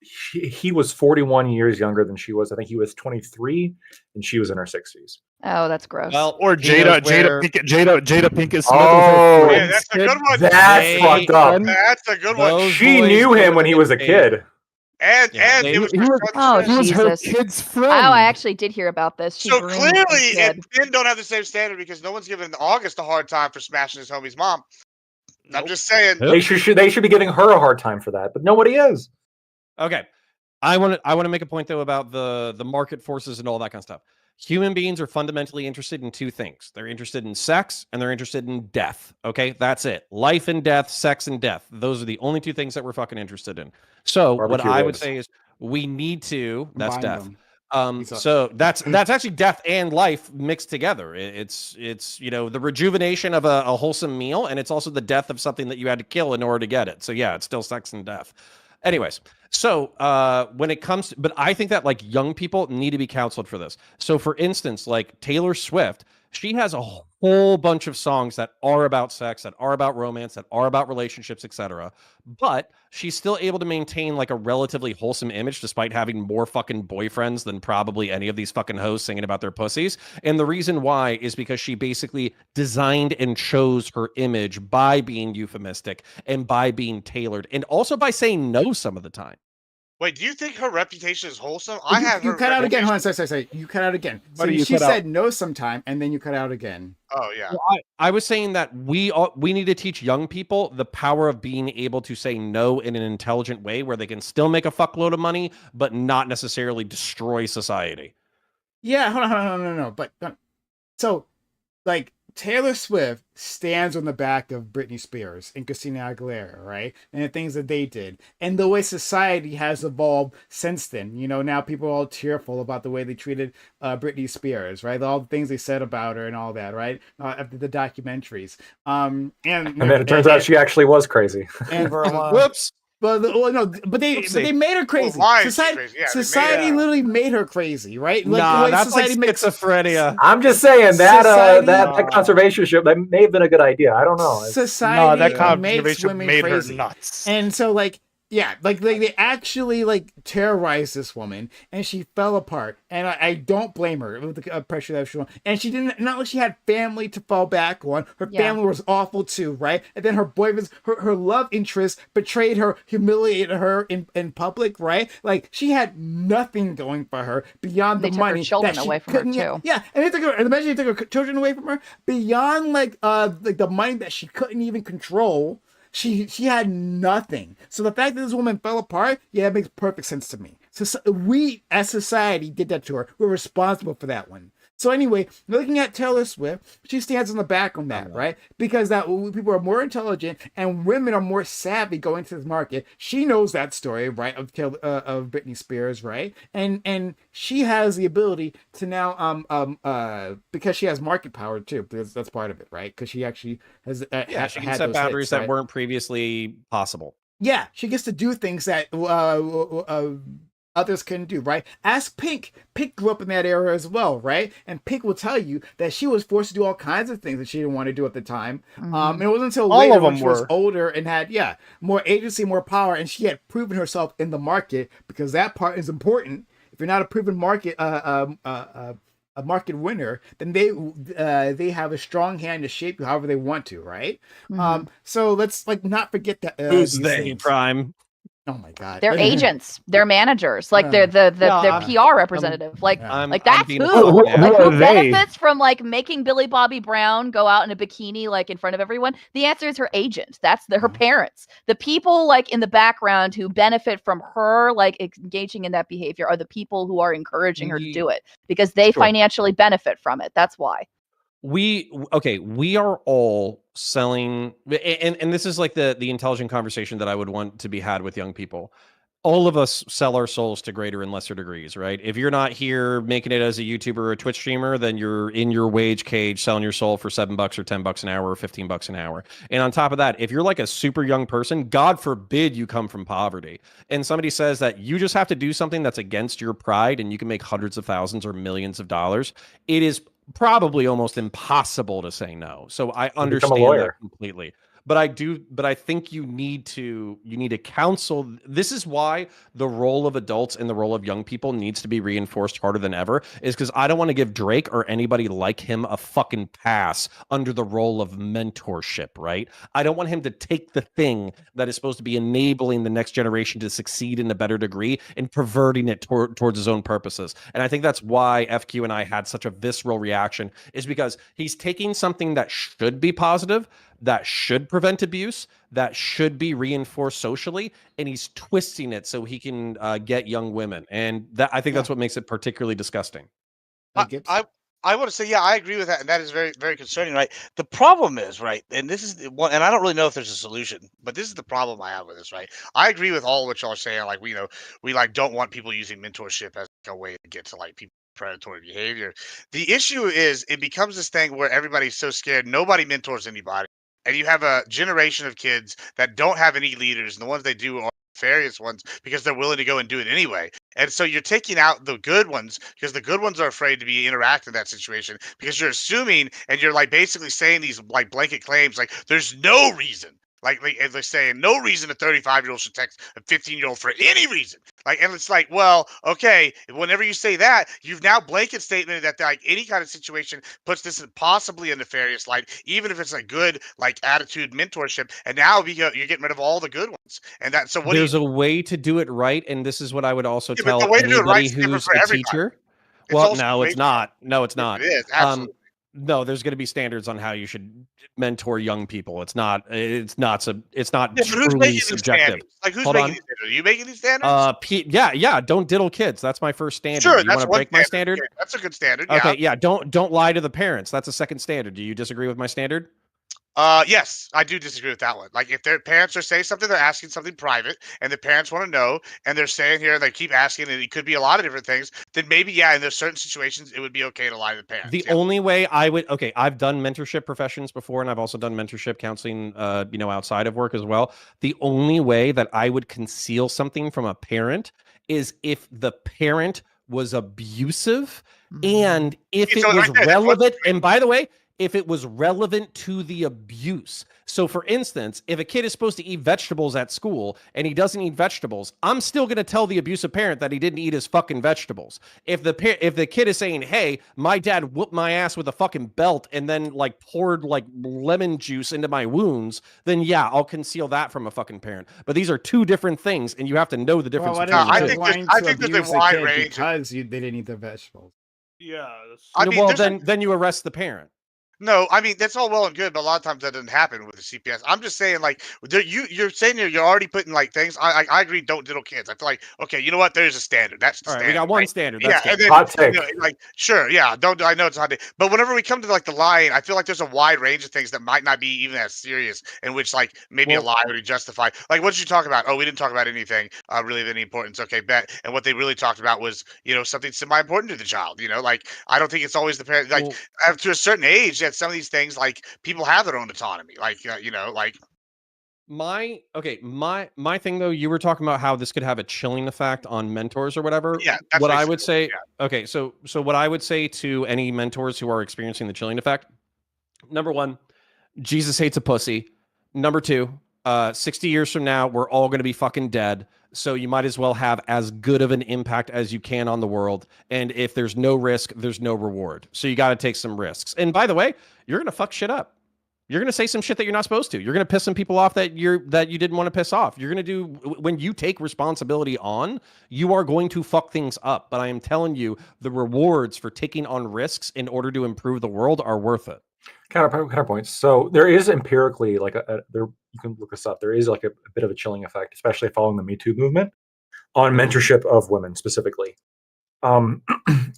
S6: He was 41 years younger than she was. I think he was 23, and she was in her 60s.
S2: Oh, that's gross.
S7: Well,
S5: or Jada Pinkett Smith.
S6: Oh,
S3: yeah, that's a good one.
S6: That's fucked up.
S3: That's a good one.
S6: She knew him when he was a kid.
S3: And he was
S5: her kid's friend.
S2: Oh, I actually did hear about this.
S3: So clearly, men don't have the same standard because no one's giving August a hard time for smashing his homie's mom. I'm just saying
S6: they should be giving her a hard time for that, but nobody is.
S7: Okay, I want to make a point though about the market forces and all that kind of stuff. Human beings are fundamentally interested in two things. They're interested in sex and they're interested in death. Okay, that's it. Life and death, sex and death. Those are the only two things that we're fucking interested in. So what
S6: Barbecue
S7: I would
S6: ribs.
S7: say is we need to. That's
S1: Combine
S7: death.
S1: them.
S7: So that's actually death and life mixed together. It's the rejuvenation of a wholesome meal, and it's also the death of something that you had to kill in order to get it. So yeah, it's still sex and death. Anyways, so when it comes to, but I think that like young people need to be counseled for this. So for instance, like Taylor Swift, she has a whole bunch of songs that are about sex, that are about romance, that are about relationships, etc. But she's still able to maintain like a relatively wholesome image despite having more fucking boyfriends than probably any of these fucking hoes singing about their pussies. And the reason why is because she basically designed and chose her image by being euphemistic and by being tailored and also by saying no some of the time.
S3: Wait, do you think her reputation is wholesome?
S1: You cut out again. Hold on, sorry. You cut out again. So she said no sometime, and then you cut out again.
S3: Oh yeah.
S7: Well, I was saying that we need to teach young people the power of being able to say no in an intelligent way, where they can still make a fuckload of money, but not necessarily destroy society.
S1: Yeah, hold on, no. But so, like, Taylor Swift stands on the back of Britney Spears and Christina Aguilera, right? And the things that they did. And the way society has evolved since then. Now people are all tearful about the way they treated Britney Spears, right? All the things they said about her and all that, right? After the documentaries. And
S6: then it turns out she actually was crazy.
S1: And
S7: whoops.
S1: But they made her crazy.
S3: Well,
S1: society literally made her crazy, right?
S7: Like, that's like schizophrenia.
S6: I'm just saying that that conservatorship that may have been a good idea. I don't know.
S1: Society
S5: that
S1: makes women
S5: made
S1: crazy.
S5: her nuts.
S1: And so they actually terrorized this woman, and she fell apart. And I don't blame her with the pressure that she was. And she didn't. Not like she had family to fall back on. Her family was awful too, right? And then her boyfriends, her love interest betrayed her, humiliated her in public, right? Like she had nothing going for her beyond the money.
S2: Her children away from her too.
S1: Yeah, and imagine they took her children away from her beyond the money that she couldn't even control. She had nothing. So the fact that this woman fell apart, it makes perfect sense to me. So we, as society, did that to her. We're responsible for that one. So anyway, looking at Taylor Swift, she stands on the back on that, right? Because that people are more intelligent and women are more savvy going to this market. She knows that story, right, of Britney Spears, right? And she has the ability to now, because she has market power too, because that's part of it, right? Because she actually has
S7: she can set boundaries that weren't previously possible.
S1: Yeah, she gets to do things that others couldn't do, right? Ask Pink. Pink grew up in that era as well, right? And Pink will tell you that she was forced to do all kinds of things that she didn't want to do at the time.
S2: Mm-hmm.
S1: And it wasn't until later when she was older and had, more agency, more power, and she had proven herself in the market, because that part is important. If you're not a proven market, a market winner, then they have a strong hand to shape you however they want to, right?
S2: Mm-hmm.
S1: So let's not forget that.
S7: Who's they, Prime?
S1: Oh my God!
S2: They're agents. They're managers. They're their PR representative. That's who. Who benefits from making Billy Bobby Brown go out in a bikini in front of everyone? The answer is her agent. That's her parents. The people in the background who benefit from her engaging in that behavior are the people who are encouraging her to do it, because they financially benefit from it. That's why.
S7: We are all selling, and this is the intelligent conversation that I would want to be had with young people. All of us sell our souls to greater and lesser degrees, right? If you're not here making it as a YouTuber or a Twitch streamer, then you're in your wage cage selling your soul for $7 or $10 an hour or $15 an hour. And on top of that, if you're a super young person, God forbid you come from poverty, and somebody says that you just have to do something that's against your pride and you can make hundreds of thousands or millions of dollars, it is probably almost impossible to say no. So I understand that completely. But I think you need to counsel. This is why the role of adults and the role of young people needs to be reinforced harder than ever, is because I don't want to give Drake or anybody like him a fucking pass under the role of mentorship, right? I don't want him to take the thing that is supposed to be enabling the next generation to succeed in a better degree and perverting it towards his own purposes. And I think that's why FQ and I had such a visceral reaction, is because he's taking something that should be positive, that should prevent abuse, that should be reinforced socially, and he's twisting it so he can get young women. And I think that's what makes it particularly disgusting.
S3: I want to say, yeah, I agree with that, and that is very, very concerning, right? The problem is, right, and this is one, and I don't really know if there's a solution, but this is the problem I have with this, right? I agree with all what y'all are saying, like we like don't want people using mentorship as like, a way to get to like people predatory behavior. The issue is it becomes this thing where everybody's so scared, nobody mentors anybody, and you have a generation of kids that don't have any leaders, and the ones they do are nefarious ones because they're willing to go and do it anyway. And so you're taking out the good ones because the good ones are afraid to be interact in that situation because you're assuming and you're like basically saying these like blanket claims like there's no reason. Like as they're saying, no reason a 35-year-old should text a 15-year-old for any reason. Like, and it's like, well, okay, whenever you say that, you've now blanket statement that like any kind of situation puts this in possibly a nefarious light, even if it's a good like attitude mentorship. And now you're getting rid of all the good ones. And that so what
S7: there's a way to do it right, and this is what I would also
S3: Yeah, but the
S7: tell
S3: way to do it right
S7: anybody
S3: is different
S7: who's
S3: for
S7: a
S3: everybody.
S7: teacher.
S3: It's
S7: Well,
S3: also
S7: no, it's
S3: great.
S7: not. No, it's
S3: Yes,
S7: not.
S3: it is absolutely.
S7: No, there's going to be standards on how you should mentor young people. It's not. It's not. It's not
S3: Yeah, but who's
S7: truly
S3: making these
S7: subjective.
S3: standards? Like who's
S7: Hold
S3: making
S7: on.
S3: these standards? Are you making these standards?
S7: Yeah. Don't diddle kids. That's my first standard.
S3: Sure,
S7: Do you want
S3: that's
S7: to
S3: one
S7: break my standard?
S3: Okay, that's a good standard.
S7: Okay,
S3: Yeah.
S7: yeah. Don't lie to the parents. That's a second standard. Do you disagree with my standard?
S3: Yes, I do disagree with that one. Like, if their parents are saying something, they're asking something private, and the parents want to know, and they're saying here, they keep asking, and it could be a lot of different things. Then maybe, yeah, in there's certain situations, it would be okay to lie to the parents.
S7: The
S3: Yeah.
S7: only way I would, okay, I've done mentorship professions before, and I've also done mentorship counseling, outside of work as well. The only way that I would conceal something from a parent is if the parent was abusive, and if it was relevant. And by the way, if it was relevant to the abuse. So for instance, if a kid is supposed to eat vegetables at school and he doesn't eat vegetables, I'm still going to tell the abusive parent that he didn't eat his fucking vegetables. If the kid is saying, "Hey, my dad whooped my ass with a fucking belt and then like poured like lemon juice into my wounds," then yeah, I'll conceal that from a fucking parent. But these are two different things, and you have to know the difference between the two.
S3: I think there's a wide range
S1: because they didn't eat the vegetables.
S5: Yeah.
S3: I mean,
S7: well, then you arrest the parent.
S3: No, I mean that's all well and good, but a lot of times that doesn't happen with the CPS. I'm just saying, like, you're saying you're already putting like things. I agree. Don't diddle kids. I feel like okay, you know what? There's a standard. That's the
S7: all right.
S3: Standard,
S7: We got one
S3: right?
S7: standard.
S3: That's
S7: That's
S3: yeah,
S7: good.
S3: and then like sure, yeah. Don't I know it's a hot day, but whenever we come to like the lying, I feel like there's a wide range of things that might not be even as serious, in which like maybe a lie would be justified. Like what did you talk about? Oh, we didn't talk about anything really of any importance. Okay, bet. And what they really talked about was something semi-important to the child. Like I don't think it's always the parent. Like to a certain age, that some of these things like people have their own autonomy, like like
S7: my thing though, you were talking about how this could have a chilling effect on mentors or whatever.
S3: Yeah, that's
S7: what I would say. Yeah. Okay, so what I would say to any mentors who are experiencing the chilling effect: number one, Jesus hates a pussy. Number two, 60 years from now, we're all going to be fucking dead. So you might as well have as good of an impact as you can on the world. And if there's no risk, there's no reward. So you got to take some risks. And by the way, you're going to fuck shit up. You're going to say some shit that you're not supposed to. You're going to piss some people off that you didn't want to piss off. You're going to do, when you take responsibility on, you are going to fuck things up. But I am telling you, the rewards for taking on risks in order to improve the world are worth it.
S6: Counterpoints. So there is empirically like you can look this up. There is like a bit of a chilling effect, especially following the Me Too movement, on mentorship of women specifically.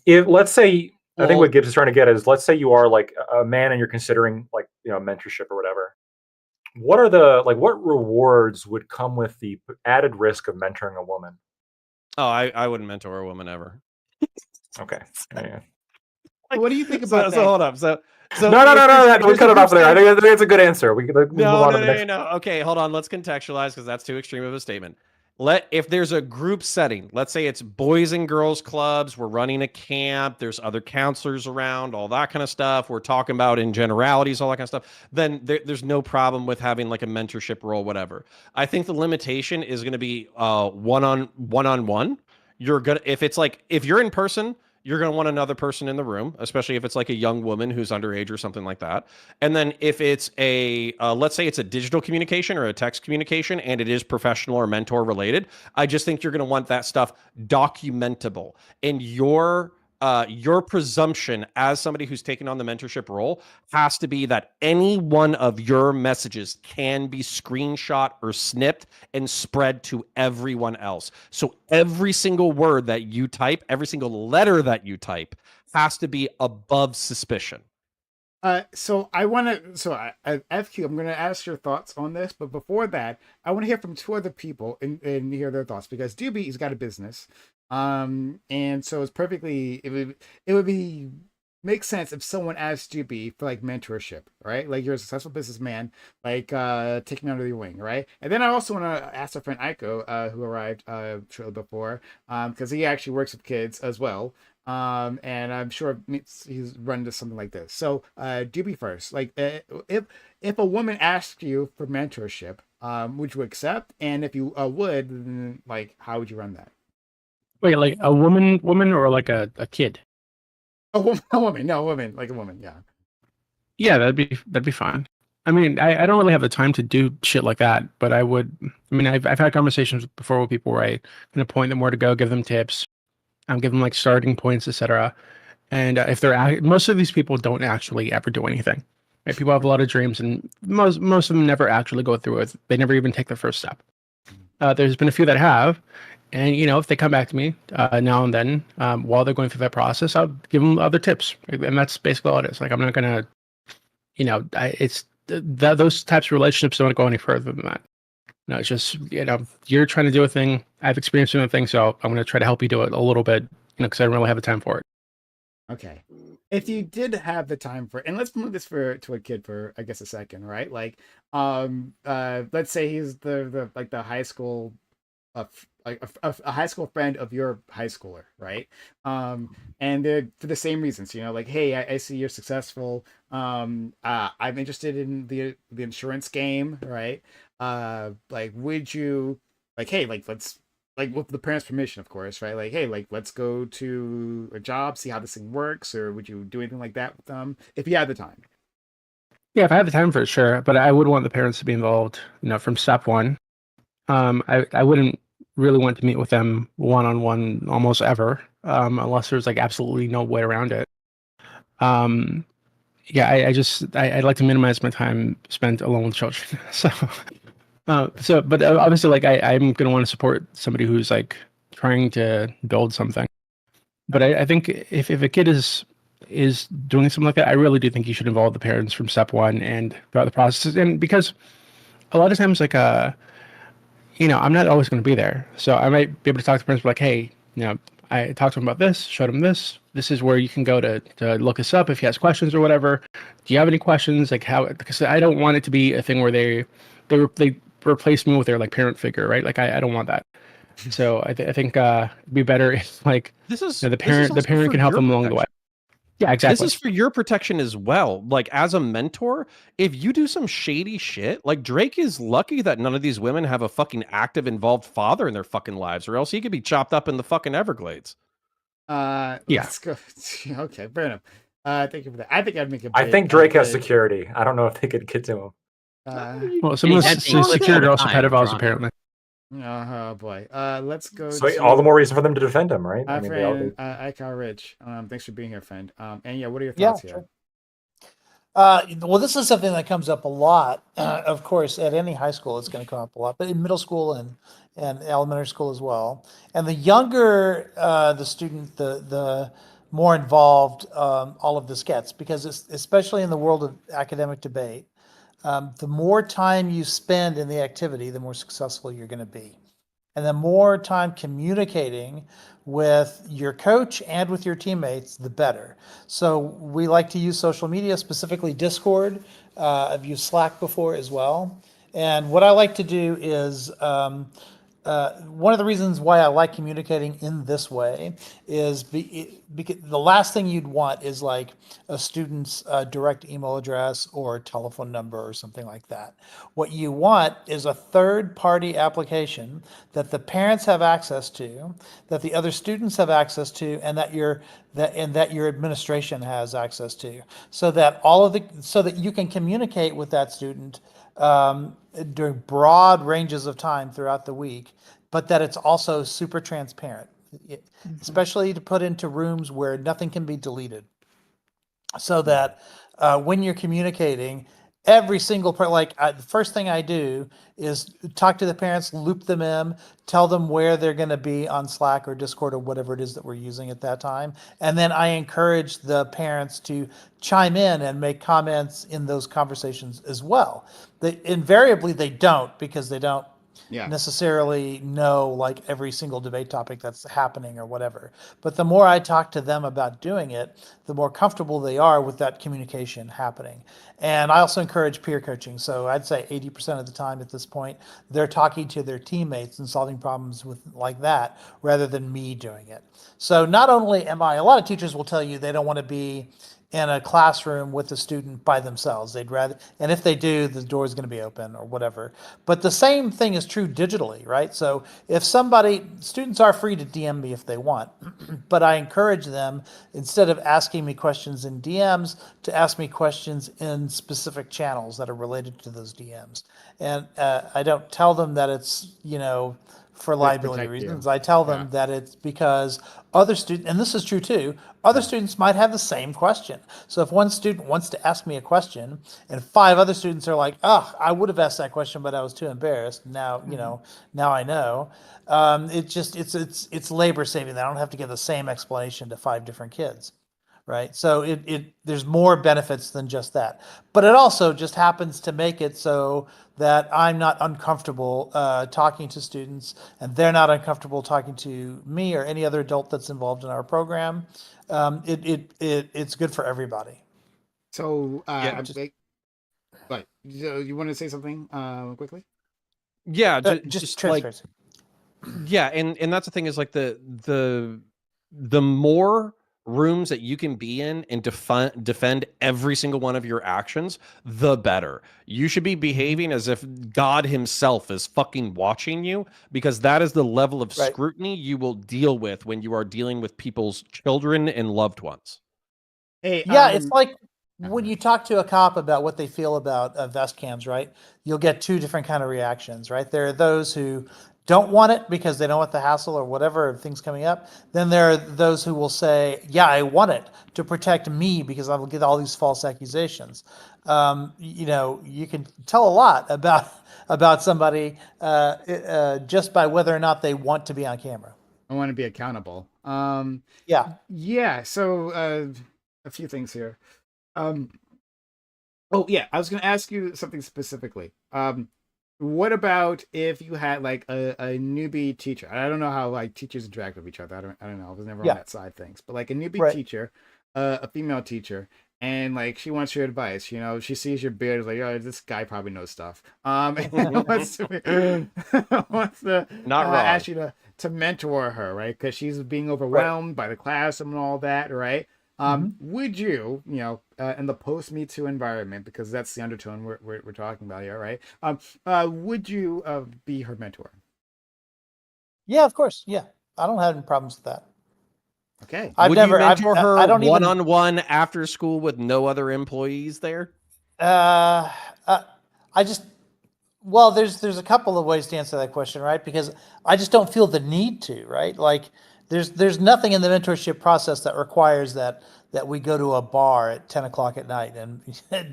S6: If let's say, I think what Gibbs is trying to get is, let's say you are like a man and you're considering like mentorship or whatever. What are what rewards would come with the added risk of mentoring a woman?
S7: Oh, I wouldn't mentor a woman ever.
S6: Okay. Yeah.
S1: What do you think about that?
S7: So hold up. So
S6: no. We cut it off there. I think it's a good answer. We move on to the next.
S7: No. Okay, hold on. Let's contextualize because that's too extreme of a statement. If there's a group setting, let's say it's boys and girls clubs, we're running a camp, there's other counselors around, all that kind of stuff. We're talking about in generalities, all that kind of stuff. Then there's no problem with having like a mentorship role, whatever. I think the limitation is going to be one-on-one. If you're in person, you're going to want another person in the room, especially if it's like a young woman who's underage or something like that. And then if it's let's say it's a digital communication or a text communication and it is professional or mentor related, I just think you're going to want that stuff documentable. And your presumption as somebody who's taken on the mentorship role has to be that any one of your messages can be screenshot or snipped and spread to everyone else. So every single word that you type, every single letter that you type has to be above suspicion.
S1: So I want to. So FQ, I'm going to ask your thoughts on this, but before that, I want to hear from two other people and hear their thoughts because Doobie has got a business, and so it's perfectly. It would be makes sense if someone asked Doobie for like mentorship, right? Like you're a successful businessman, like taking under your wing, right? And then I also want to ask our friend Aiko, who arrived shortly before, because he actually works with kids as well. And I'm sure he's run into something like this. So, Doobie first, like, if a woman asked you for mentorship, would you accept? And if you would, then, like, how would you run that?
S8: Wait, like a woman, or like a kid?
S1: A woman, no, a woman, like a woman, yeah.
S8: Yeah, that'd be fine. I mean, I don't really have the time to do shit like that, but I would. I mean, I've had conversations before with people where I kind of point them where to go, give them tips, give them like starting points, etc. And if they're most of these people don't actually ever do anything. Right? People have a lot of dreams, and most of them never actually go through it. They never even take the first step. There's been a few that have, and if they come back to me now and then while they're going through that process, I'll give them other tips, and that's basically all it is. Like I'm not gonna, those types of relationships don't go any further than that. No, it's just, you're trying to do a thing. I've experienced doing a thing, so I'm going to try to help you do it a little bit, because I don't really have the time for it.
S1: Okay. If you did have the time for it, and let's move this to a kid for, I guess, a second, right? Like, let's say he's the high school, like a high school friend of your high schooler, right? And they're for the same reasons, like, hey, I see you're successful. I'm interested in the insurance game, right? Like, would you, like, hey, like, let's, like, with the parents' permission, of course, right? Like, hey, like, let's go to a job, see how this thing works, or would you do anything like that with them if you had the time?
S8: Yeah, if I had the time for it, sure, but I would want the parents to be involved, from step one. I wouldn't really want to meet with them one-on-one almost ever, unless there's like absolutely no way around it. Yeah, I'd like to minimize my time spent alone with children. But obviously, like I'm gonna want to support somebody who's like trying to build something. But I think if a kid is doing something like that, I really do think you should involve the parents from step one and throughout the process. And because a lot of times, like I'm not always going to be there, so I might be able to talk to parents like, hey, I talked to him about this, showed him this. This is where you can go to look us up if he has questions or whatever. Do you have any questions? Like how? Because I don't want it to be a thing where they replace me with their like parent figure, right? Like I don't want that. So I think it'd be better if like the parent can help them along the way. Yeah, exactly.
S7: This is for your protection as well. Like as a mentor, if you do some shady shit, like Drake is lucky that none of these women have a fucking active, involved father in their fucking lives, or else he could be chopped up in the fucking Everglades.
S1: Let's go. Okay, fair enough. Thank you for that. I think I'd make a.
S6: I think Drake has security. I don't know if they could get to him.
S8: Well, some of the security are also pedophiles, apparently.
S1: Oh boy. Let's go.
S6: So all the more reason for them to defend him, right?
S1: Our friend, Icon Rich. Thanks for being here, friend. And yeah, what are your thoughts here?
S9: Sure. Well, this is something that comes up a lot. Of course, at any high school, it's going to come up a lot, but in middle school and elementary school as well. And the younger the student, the more involved all of this gets, because especially in the world of academic debate, the more time you spend in the activity, the more successful you're going to be. And the more time communicating with your coach and with your teammates, the better. So we like to use social media, specifically Discord. I've used Slack before as well. And what I like to do is, one of the reasons why I like communicating in this way is because the last thing you'd want is like a student's direct email address or telephone number or something like that. What you want is a third-party application that the parents have access to, that the other students have access to, and that your administration has access to, so that so that you can communicate with that student during broad ranges of time throughout the week, but that it's also super transparent, especially to put into rooms where nothing can be deleted. So that when you're communicating, every single part. Like the first thing I do is talk to the parents, loop them in, tell them where they're going to be on Slack or Discord or whatever it is that we're using at that time, and then I encourage the parents to chime in and make comments in those conversations as well. They invariably they don't, because they don't necessarily know like every single debate topic that's happening or whatever. But the more I talk to them about doing it, the more comfortable they are with that communication happening. And I also encourage peer coaching. So I'd say 80% of the time at this point, they're talking to their teammates and solving problems with like that rather than me doing it. So not only am I, a lot of teachers will tell you they don't want to be in a classroom with a student by themselves. They'd rather, and if they do, the door is going to be open or whatever. But the same thing is true digitally, right? So if students are free to DM me if they want, but I encourage them, instead of asking me questions in DMs, to ask me questions in specific channels that are related to those DMs. And I don't tell them that it's, for liability reasons. I tell them that it's because other students, and this is true too, other students might have the same question. So if one student wants to ask me a question and 5 other students are like, oh, I would have asked that question, but I was too embarrassed. Now, now I know. It's labor saving. I don't have to give the same explanation to 5 different kids. Right. So there's more benefits than just that. But it also just happens to make it so that I'm not uncomfortable talking to students, and they're not uncomfortable talking to me or any other adult that's involved in our program. It's good for everybody.
S1: So, but you want to say something quickly?
S7: Yeah,
S9: just transparency.
S7: Yeah, and that's the thing, is like the more rooms that you can be in and defend every single one of your actions, the better. You should be behaving as if God himself is fucking watching you, because that is the level of scrutiny you will deal with when you are dealing with people's children and loved ones.
S1: Hey,
S9: yeah, it's like when you talk to a cop about what they feel about vest cams, right? You'll get 2 different kind of reactions, right? There are those who don't want it because they don't want the hassle or whatever of things coming up. Then there are those who will say, yeah, I want it to protect me because I will get all these false accusations. You can tell a lot about somebody just by whether or not they want to be on camera.
S1: I want to be accountable.
S9: Yeah.
S1: So a few things here. Oh yeah, I was going to ask you something specifically. What about if you had like a newbie teacher? I don't know how like teachers interact with each other. I don't know. I was never on that side of things. But like a newbie teacher, a female teacher, and like she wants your advice. She sees your beard, is like, oh, this guy probably knows stuff. And wants to ask you to mentor her, right? Because she's being overwhelmed by the class and all that, right? Would you, in the post Me Too environment, because that's the undertone we're talking about here, right? Would you be her mentor?
S9: Yeah, of course. Yeah, I don't have any problems with that.
S1: Okay.
S7: Would you mentor her one-on-one after school with no other employees there?
S9: There's a couple of ways to answer that question, right? Because I just don't feel the need to, right? Like there's nothing in the mentorship process that requires that we go to a bar at 10 o'clock at night and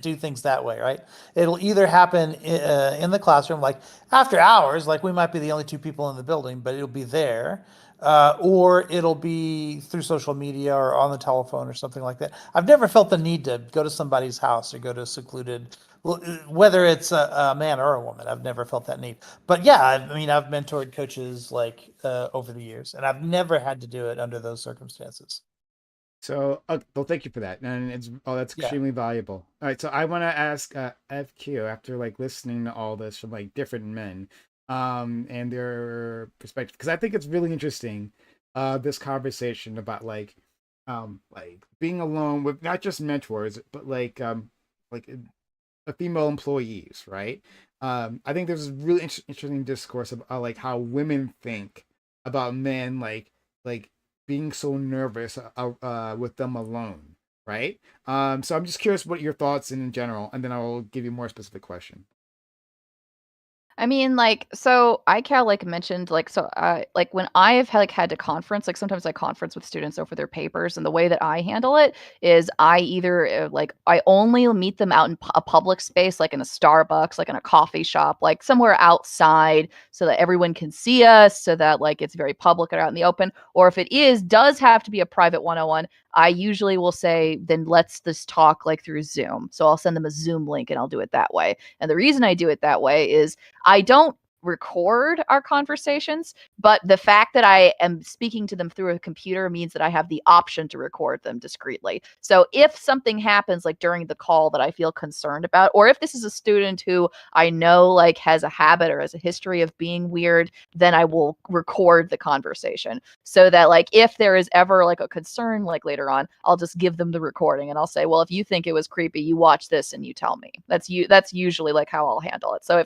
S9: do things that way, right? It'll either happen in the classroom, like after hours, like we might be the only 2 people in the building, but it'll be there. Or it'll be through social media or on the telephone or something like that. I've never felt the need to go to somebody's house or go to a secluded, whether it's a man or a woman. I've never felt that need. But yeah, I've mentored coaches like over the years, and I've never had to do it under those circumstances.
S1: So, well, thank you for that, and that's extremely valuable. All right, so I want to ask FQ, after like listening to all this from like different men, and their perspective, because I think it's really interesting, this conversation about like being alone with not just mentors, but like female employees, right? I think there's a really interesting discourse about like how women think about men, like being so nervous with them alone, right? So I'm just curious what your thoughts in general, and then I'll give you a more specific question.
S2: I mean, like, so ICAL like mentioned, like, so like when I have had to conference, like sometimes I conference with students over their papers, and the way that I handle it is I either like I only meet them out in a public space, like in a Starbucks, like in a coffee shop, like somewhere outside, so that everyone can see us, so that like it's very public and out in the open. Or if it does have to be a private 101, I usually will say, then let's this talk like through Zoom. So I'll send them a Zoom link and I'll do it that way. And the reason I do it that way is I don't record our conversations, but the fact that I am speaking to them through a computer means that I have the option to record them discreetly. So if something happens like during the call that I feel concerned about, or if this is a student who I know like has a habit or has a history of being weird, then I will record the conversation so that like if there is ever like a concern like later on, I'll just give them the recording and I'll say, well, if you think it was creepy, you watch this and you tell me. That's usually like how I'll handle it. So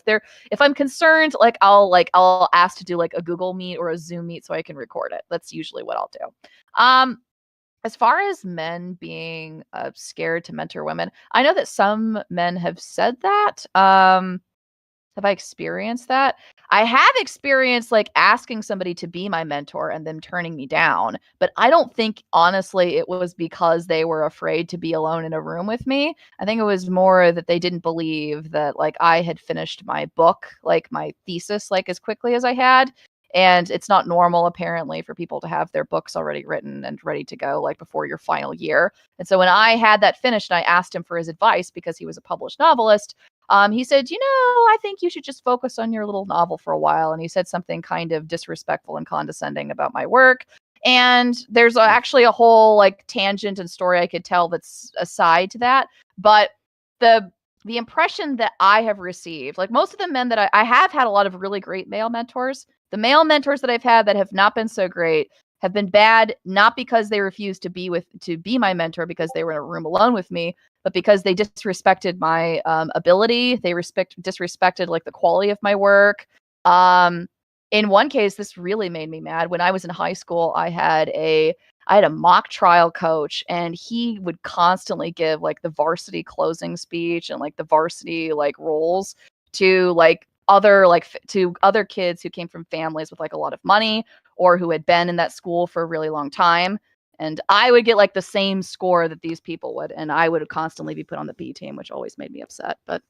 S2: if I'm concerned, like I'll ask to do like a Google Meet or a Zoom Meet so I can record it. That's usually what I'll do. As far as men being scared to mentor women, I know that some men have said that. Have I experienced that? I have experienced like asking somebody to be my mentor and them turning me down, but I don't think honestly it was because they were afraid to be alone in a room with me. I think it was more that they didn't believe that like I had finished my book, like my thesis, like as quickly as I had. And it's not normal apparently for people to have their books already written and ready to go like before your final year. And so when I had that finished and I asked him for his advice because he was a published novelist, he said, I think you should just focus on your little novel for a while. And he said something kind of disrespectful and condescending about my work. And there's actually a whole like tangent and story I could tell that's aside to that. But the impression that I have received, like most of the men that I have had a lot of really great male mentors. The male mentors that I've had that have not been so great have been bad, not because they refused to be my mentor because they were in a room alone with me, but because they disrespected my ability. They disrespected like the quality of my work. In one case, this really made me mad. When I was in high school, I had a mock trial coach, and he would constantly give like the varsity closing speech and like the varsity like roles to like other kids who came from families with like a lot of money or who had been in that school for a really long time. And I would get like the same score that these people would, and I would constantly be put on the B team, which always made me upset. But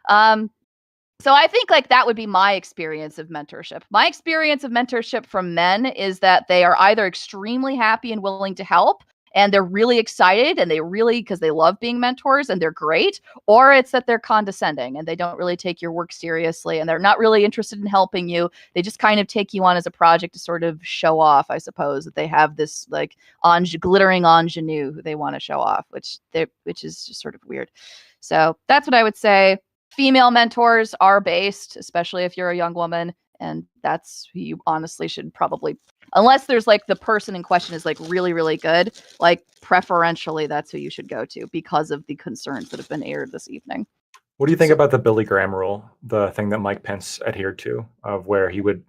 S2: so I think like that would be my experience of mentorship. My experience of mentorship from men is that they are either extremely happy and willing to help, and they're really excited and because they love being mentors and they're great, or it's that they're condescending and they don't really take your work seriously and they're not really interested in helping you. They just kind of take you on as a project to sort of show off, I suppose, that they have this like glittering ingenue who they want to show off, which is just sort of weird. So that's what I would say. Female mentors are based, especially if you're a young woman, and that's who you honestly should probably, unless there's like the person in question is like really, really good, like preferentially that's who you should go to because of the concerns that have been aired this evening.
S6: What do you think about the Billy Graham rule, the thing that Mike Pence adhered to, of where he would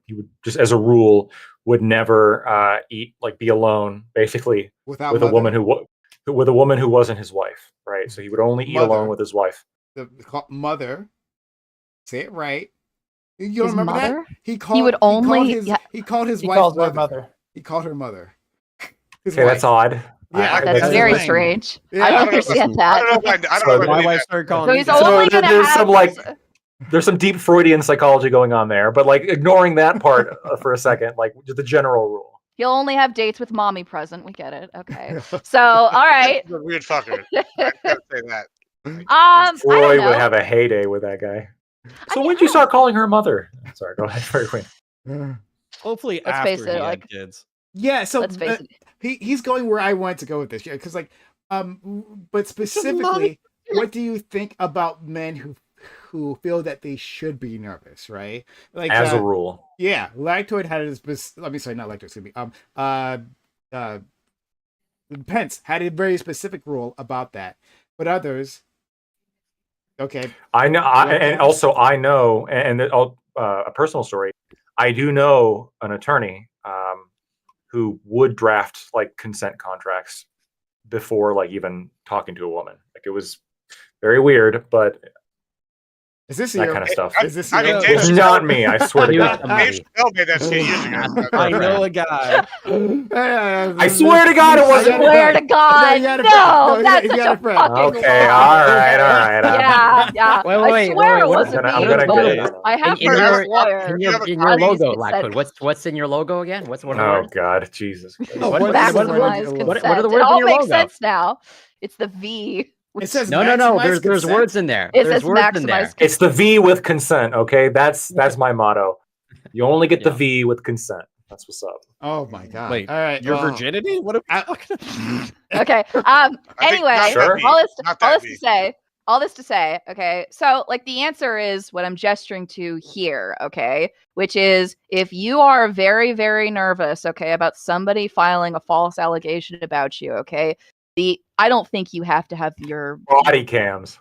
S6: just as a rule would never be alone, basically, with a woman who wasn't his wife, right? So he would only eat alone with his wife.
S1: The mother, say it right. You
S2: His
S1: don't remember
S2: mother?
S1: that? He
S2: called
S1: his wife mother. He called her mother.
S6: Okay, that's odd.
S1: Yeah,
S2: that's very strange.
S1: Yeah,
S2: I don't understand that.
S3: I don't know
S7: my wife started calling
S2: So
S7: me
S2: he's
S7: that.
S2: only gonna
S6: there's
S2: have
S6: there's some deep Freudian psychology going on there, but like ignoring that part for a second, like just the general rule.
S2: He'll only have dates with mommy present. We get it. Okay. So, all right.
S3: He's a weird fucker. I gotta say that.
S6: Freud would have a heyday with that guy. So when did you start calling her mother? Sorry, go ahead, Fairy Queen.
S7: Hopefully
S2: Let's
S7: after
S2: face it,
S7: he
S2: like,
S7: had kids.
S1: Yeah, so
S2: let's face it.
S1: He's going where I wanted to go with this, yeah, because like, but specifically, what do you think about men who feel that they should be nervous, right? Like
S6: as a rule,
S1: yeah, Lactoid had his. Let me say not Lactoid. Excuse me. Pence had a very specific rule about that, but others. Okay.
S6: I know, I know, and a personal story. I do know an attorney who would draft like consent contracts before like even talking to a woman. Like it was very weird, but
S1: Is this
S6: that
S1: your
S6: kind of stuff.
S1: Is this
S3: I
S1: your
S3: mean, Dave
S6: It's not me. I swear to
S4: Dude,
S6: God.
S3: Dave Chappelle made that shit years ago.
S7: I know a guy.
S6: I swear to God, it
S2: I
S6: wasn't.
S2: swear to God,
S1: he had a
S2: no,
S1: friend. No,
S2: that's
S1: he
S2: such
S1: had
S2: a
S1: a friend.
S2: fucking
S6: Okay,
S2: lie.
S6: all right.
S2: Yeah, yeah.
S4: Wait,
S2: I
S4: wait,
S2: swear it
S4: what-
S2: wasn't
S6: I'm
S2: me.
S6: gonna
S2: but
S6: get it.
S2: I have
S4: in
S2: heard
S4: your,
S2: of lawyers.
S4: in
S3: You have
S4: your,
S3: a
S4: in your
S3: copy?
S4: logo,
S2: It said-
S4: Blackwood. What's in your logo again? What are the
S6: Oh
S4: words?
S6: God, Jesus.
S1: Oh,
S4: What-
S1: what-
S2: Maximize
S1: what-
S2: consent.
S4: what are the
S2: It
S4: words in
S2: all
S4: your
S2: makes
S4: logo?
S2: sense now. It's the V.
S1: It says
S4: No.
S1: maximize
S4: There's
S1: consent?
S4: words in there.
S2: It
S4: There's
S2: says
S4: words in there.
S2: maximize
S6: It's the V with consent. Okay, that's my motto. You only get the
S4: Yeah.
S6: V with consent. That's what's up.
S1: Oh my God!
S7: Wait,
S1: all right,
S7: your
S1: well,
S7: virginity? What are we talking about?
S2: Okay.
S3: I think
S2: Anyway,
S3: not
S6: Sure.
S3: that V.
S2: all this
S3: Not that V.
S2: to say, okay. So like the answer is what I'm gesturing to here, okay? Which is if you are very, very nervous, okay, about somebody filing a false allegation about you, okay? I don't think you have to have your
S6: Body cams.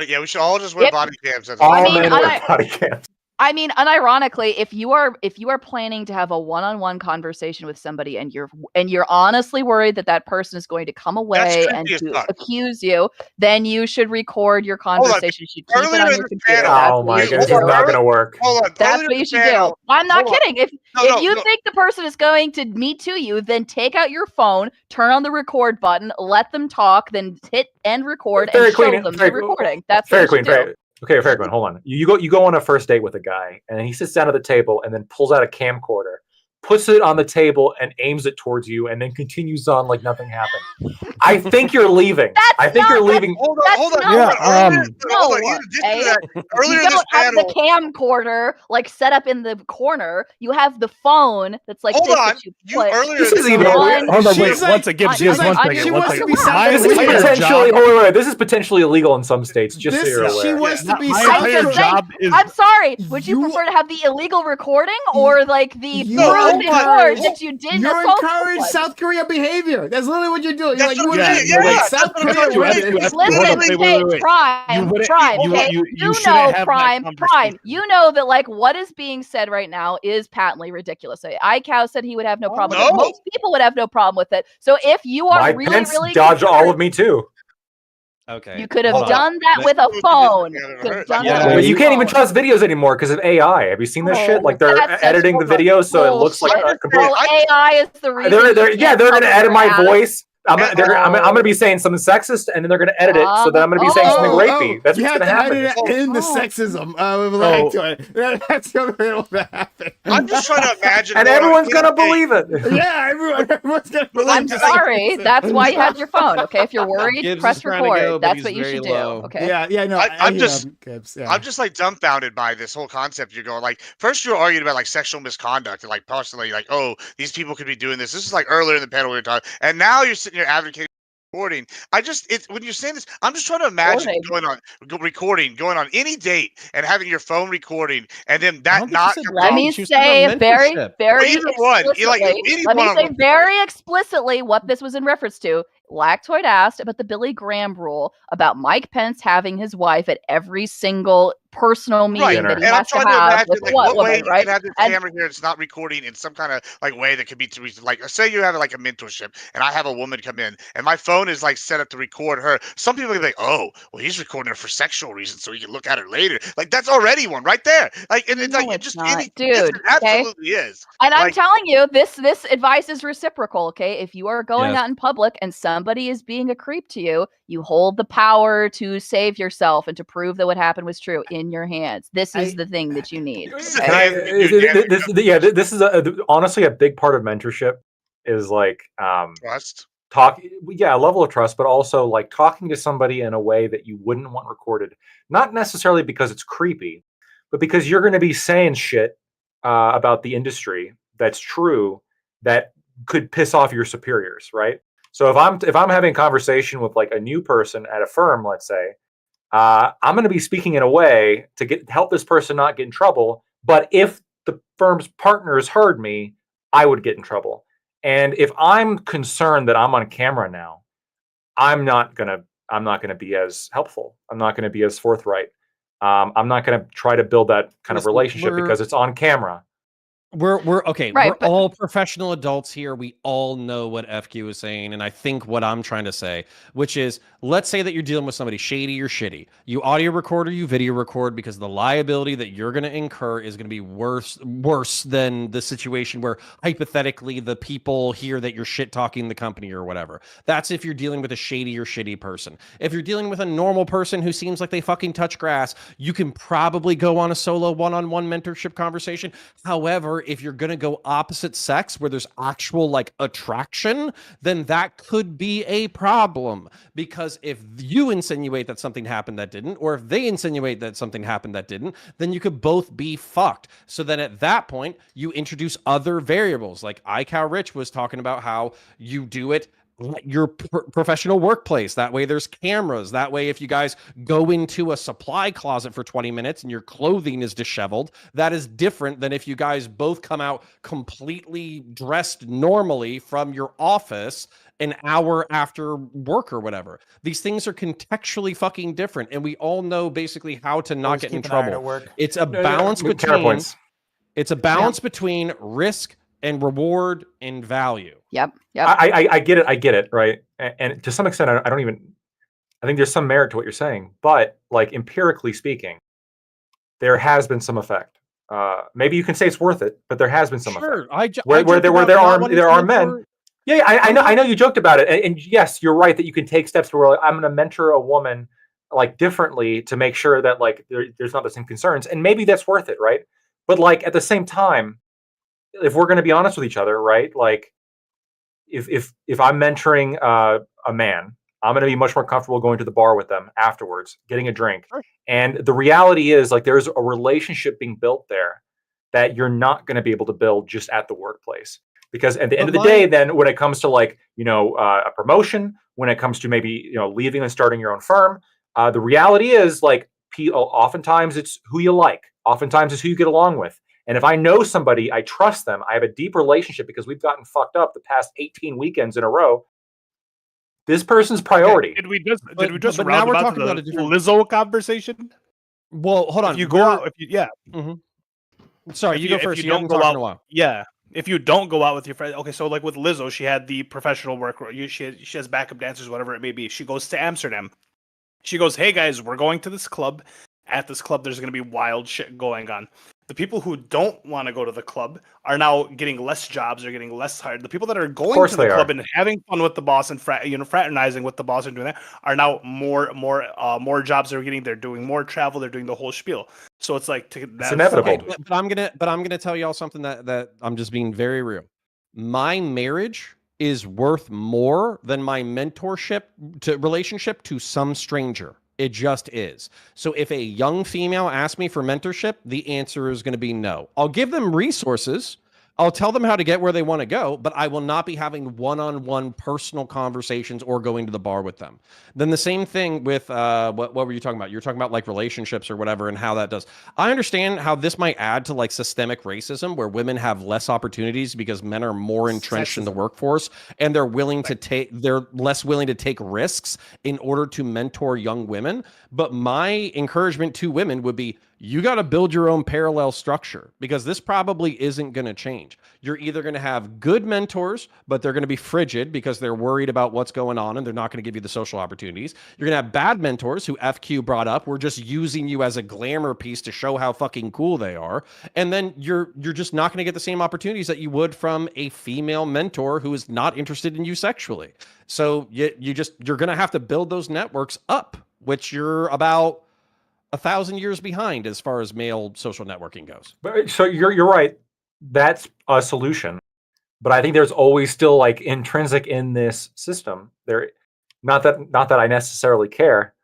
S3: Yeah, we should all just wear
S2: Yep.
S3: body cams.
S6: All
S2: I mean,
S6: men wear body cams.
S2: I mean, unironically, if you are planning to have a one-on-one conversation with somebody and you're honestly worried that person is going to come away and
S3: creepy as
S2: to
S3: fuck.
S2: accuse you, then you should record your
S3: on.
S2: conversation. You should keep it
S3: Earlier
S2: on
S3: in
S2: your
S3: the
S2: computer.
S3: panel-
S2: That's
S6: Oh
S2: what
S6: my
S2: you
S6: God, this
S2: should
S6: is
S2: do.
S6: not gonna work.
S3: Hold on.
S2: That's
S3: earlier
S2: what
S3: in
S2: you
S3: the
S2: should
S3: panel-
S2: do. I'm not
S3: hold on.
S2: kidding. If you think the person is going to me to you, then take out your phone, turn on the record button, let them talk, then hit end record
S6: Fairy
S2: and show
S6: Queen,
S2: them the
S6: Fairy-
S2: recording. That's
S6: Fairy
S2: what you
S6: Queen,
S2: should do.
S6: Okay, Fairy Queen, hold on. You go on a first date with a guy, and he sits down at the table and then pulls out a camcorder, puts it on the table, and aims it towards you, and then continues on like nothing happened. I think you're leaving.
S2: That's
S6: you're leaving.
S3: Hold on,
S2: That's
S3: hold on.
S2: not-
S3: Earlier,
S2: No,
S3: hold on. You did
S2: eh?
S3: do that. Earlier
S2: You
S3: in this
S2: don't have
S3: panel.
S2: the camcorder like set up in the corner. You have the phone that's like
S3: Hold
S2: this
S3: on.
S2: that you
S3: You
S2: put
S3: earlier
S6: This
S3: in
S6: is
S3: this
S6: even
S3: panel-
S2: on-
S8: Hold on, wait.
S1: She's
S8: One
S1: like-
S8: second.
S2: she's
S8: Just
S2: like-
S8: one
S2: she
S8: second.
S1: wants
S8: One
S1: to
S8: second.
S1: be South
S6: This is
S1: Korea.
S6: potentially. Wait. This is potentially illegal in some states. Just so
S1: This,
S6: you're
S1: she
S6: aware.
S1: wants to be
S8: My
S1: South
S8: entire
S1: Korea.
S8: job is
S2: I'm sorry. Would you
S1: You-
S2: prefer to have the illegal recording or like the
S1: You
S2: proof
S3: are
S2: in
S3: encouraged-
S2: court that you didn't
S1: You're
S2: assault
S1: encouraging
S2: someone?
S1: South Korea behavior. That's literally what you're doing. You're
S3: That's
S1: like, you
S3: what
S1: want
S3: I'm
S1: to
S3: saying.
S1: be
S3: Yeah,
S1: South
S3: that's what I'm
S1: Korea.
S3: trying to
S1: women.
S3: say.
S2: Listen,
S8: hold on, wait.
S2: Prime,
S8: wouldn't-
S2: Prime,
S8: you-
S2: okay?
S8: you shouldn't have that
S2: Prime.
S8: conversation.
S2: You know that like what is being said right now is patently ridiculous. So iCow said he would have no problem with it.
S3: no.
S2: Most people would have no problem with it. So if you are
S6: Mike
S2: really,
S6: Pence
S2: really
S6: dodged all
S2: concerned,
S6: of me too.
S7: Okay.
S2: you could have
S3: Hold on.
S2: done that with a
S3: That's what
S2: phone.
S3: you did.
S2: Could have
S3: Yeah,
S2: done
S7: yeah,
S2: that
S6: But
S2: with
S6: you
S2: a
S6: can't even
S2: phone.
S6: trust videos anymore because of AI. Have you seen this shit? Like they're
S2: That's
S6: editing the
S2: such
S6: video so it looks like
S3: bullshit.
S6: a complete.
S2: Well, AI is the reason.
S6: They're
S2: you can't
S6: gonna
S2: publish
S6: edit
S2: your
S6: my
S2: ads.
S6: voice. I'm gonna be saying something sexist, and then they're gonna edit it so that I'm gonna be saying something rapey. That's
S1: you
S6: what's
S1: have
S6: gonna
S1: to
S6: happen.
S1: edit it in the
S2: Oh.
S1: sexism lag to it. That's the only way it'll happen.
S3: I'm just trying to imagine.
S6: And
S3: going on
S6: everyone's gonna
S3: any date.
S6: believe it.
S1: Yeah, everyone's gonna believe
S2: I'm
S1: that.
S2: sorry. That's why you have your phone. Okay, if you're worried,
S7: Gibbs
S2: press
S7: is trying to
S2: record.
S7: go, but
S2: That's
S7: he's
S2: what you
S7: very
S2: should
S7: low.
S2: do. Okay.
S1: Yeah, no.
S3: I'm
S1: you
S3: just-
S1: know, Gibbs, yeah.
S3: I'm just like dumbfounded by this whole concept. You're going like, first you're arguing about like sexual misconduct and like personally like, oh, these people could be doing this. This is like earlier in the panel we were talking, and now you're sitting here advocating recording. When you're saying this, I'm just trying to imagine going on any date and having your phone recording and then
S7: I don't
S3: that
S7: think
S3: not.
S7: she said
S2: Let
S7: phone.
S2: me
S7: She was talking
S2: say
S7: about
S2: very,
S7: mentorship.
S2: very
S3: Either one. You like,
S2: explicitly.
S3: any
S2: Let me
S3: one
S2: say
S3: of them.
S2: very explicitly what this was in reference to. Lactoid asked about the Billy Graham rule about Mike Pence having his wife at every single personal meeting that he
S3: And I'm
S2: has to
S3: trying to
S2: have
S3: imagine
S2: with
S3: like
S2: what
S3: what way
S2: woman,
S3: you
S2: right?
S3: can have this
S2: And-
S3: camera here. It's not recording in some kind of like way that could be to like. Say you have like a mentorship, and I have a woman come in, and my phone is like set up to record her. Some people can be like, oh, well, he's recording her for sexual reasons, so he can look at her later. Like that's already one right there. Like, and it's
S2: No,
S3: like
S2: it's
S3: just
S2: not.
S3: any
S2: Dude,
S3: yes, it
S2: okay?
S3: absolutely is.
S2: And I'm
S3: Like-
S2: telling you, this advice is reciprocal, okay? If you are going
S7: Yes.
S2: out in public and somebody is being a creep to you, you hold the power to save yourself and to prove that what happened was true in your hands. This is the thing that you need.
S3: This is
S6: Can
S3: hands between hands.
S6: This is honestly a big part of mentorship is like
S3: Trust.
S6: a level of trust, but also like talking to somebody in a way that you wouldn't want recorded, not necessarily because it's creepy, but because you're going to be saying shit about the industry that's true that could piss off your superiors, right? So if I'm having a conversation with like a new person at a firm, let's say, I'm going to be speaking in a way to help this person not get in trouble. But if the firm's partners heard me, I would get in trouble. And if I'm concerned that I'm on camera now, I'm not gonna be as helpful. I'm not gonna be as forthright. I'm not gonna try to build that kind of
S7: Listen,
S6: relationship because it's on camera.
S7: We're okay.
S2: Right,
S7: We're all professional adults here. We all know what FQ is saying, and I think what I'm trying to say, which is, let's say that you're dealing with somebody shady or shitty. You audio record or you video record because the liability that you're going to incur is going to be worse than the situation where hypothetically the people hear that you're shit talking the company or whatever. That's if you're dealing with a shady or shitty person. If you're dealing with a normal person who seems like they fucking touch grass, you can probably go on a solo one-on-one mentorship conversation. However, if you're going to go opposite sex where there's actual like attraction, then that could be a problem, because if you insinuate that something happened that didn't, or if they insinuate that something happened that didn't, then you could both be fucked. So then at that point, you introduce other variables. Like iCow Rich was talking about how you do it your professional workplace. That way there's cameras. That way if you guys go into a supply closet for 20 minutes and your clothing is disheveled, that is different than if you guys both come out completely dressed normally from your office an hour after work or whatever. These things are contextually fucking different, and we all know basically how to not get in trouble. It's a balance between it's a balance between risk and reward and value.
S2: Yep.
S6: I get it, right? And to some extent, I think there's some merit to what you're saying, but like empirically speaking, there has been some effect. Maybe you can say it's worth it, but there has been some effect. Where there are men. Yeah, I know you joked about it, and yes, you're right that you can take steps where like, I'm going to mentor a woman like differently to make sure that like there's not the same concerns, and maybe that's worth it, right? But like at the same time, if we're going to be honest with each other, right? Like if I'm mentoring a man, I'm going to be much more comfortable going to the bar with them afterwards, getting a drink. Sure. And the reality is like there's a relationship being built there that you're not going to be able to build just at the workplace. Because at the end of the day, then when it comes to like, a promotion, when it comes to maybe, leaving and starting your own firm, the reality is like oftentimes it's who you like. Oftentimes it's who you get along with. And if I know somebody, I trust them, I have a deep relationship because we've gotten fucked up the past 18 weekends in a row. This person's priority.
S5: Okay. Did we just round about to the Lizzo conversation?
S7: Well, hold on.
S5: If you go out,
S7: Sorry, you go first. You don't go out in a while.
S5: Yeah. If you don't go out with your friend, okay, so like with Lizzo, she had the professional work. She has backup dancers, whatever it may be. She goes to Amsterdam. She goes, "Hey guys, we're going to this club. At this club, there's going to be wild shit going on." The people who don't want to go to the club are now getting less jobs. They're getting less hired. The people that are going to the club and having fun with the boss and fraternizing with the boss and doing that are now more jobs they're getting. They're doing more travel. They're doing the whole spiel. So it's like
S6: it's inevitable.
S7: Okay, but I'm gonna tell y'all something that I'm just being very real. My marriage is worth more than my mentorship relationship to some stranger. It just is. So if a young female asks me for mentorship, the answer is going to be no. I'll give them resources. I'll tell them how to get where they want to go, but I will not be having one-on-one personal conversations or going to the bar with them. Then the same thing with what were you talking about? You're talking about like relationships or whatever and how that does. I understand how this might add to like systemic racism where women have less opportunities because men are more entrenched in the workforce and they're less willing to take risks in order to mentor young women. But my encouragement to women would be, you got to build your own parallel structure because this probably isn't going to change. You're either going to have good mentors, but they're going to be frigid because they're worried about what's going on and they're not going to give you the social opportunities. You're going to have bad mentors who FQ brought up. We're just using you as a glamour piece to show how fucking cool they are. And then you're just not going to get the same opportunities that you would from a female mentor who is not interested in you sexually. So you're going to have to build those networks up, which you're about 1,000 years behind as far as male social networking goes.
S6: So you're right. That's a solution, but I think there's always still like intrinsic in this system. There, not that I necessarily care,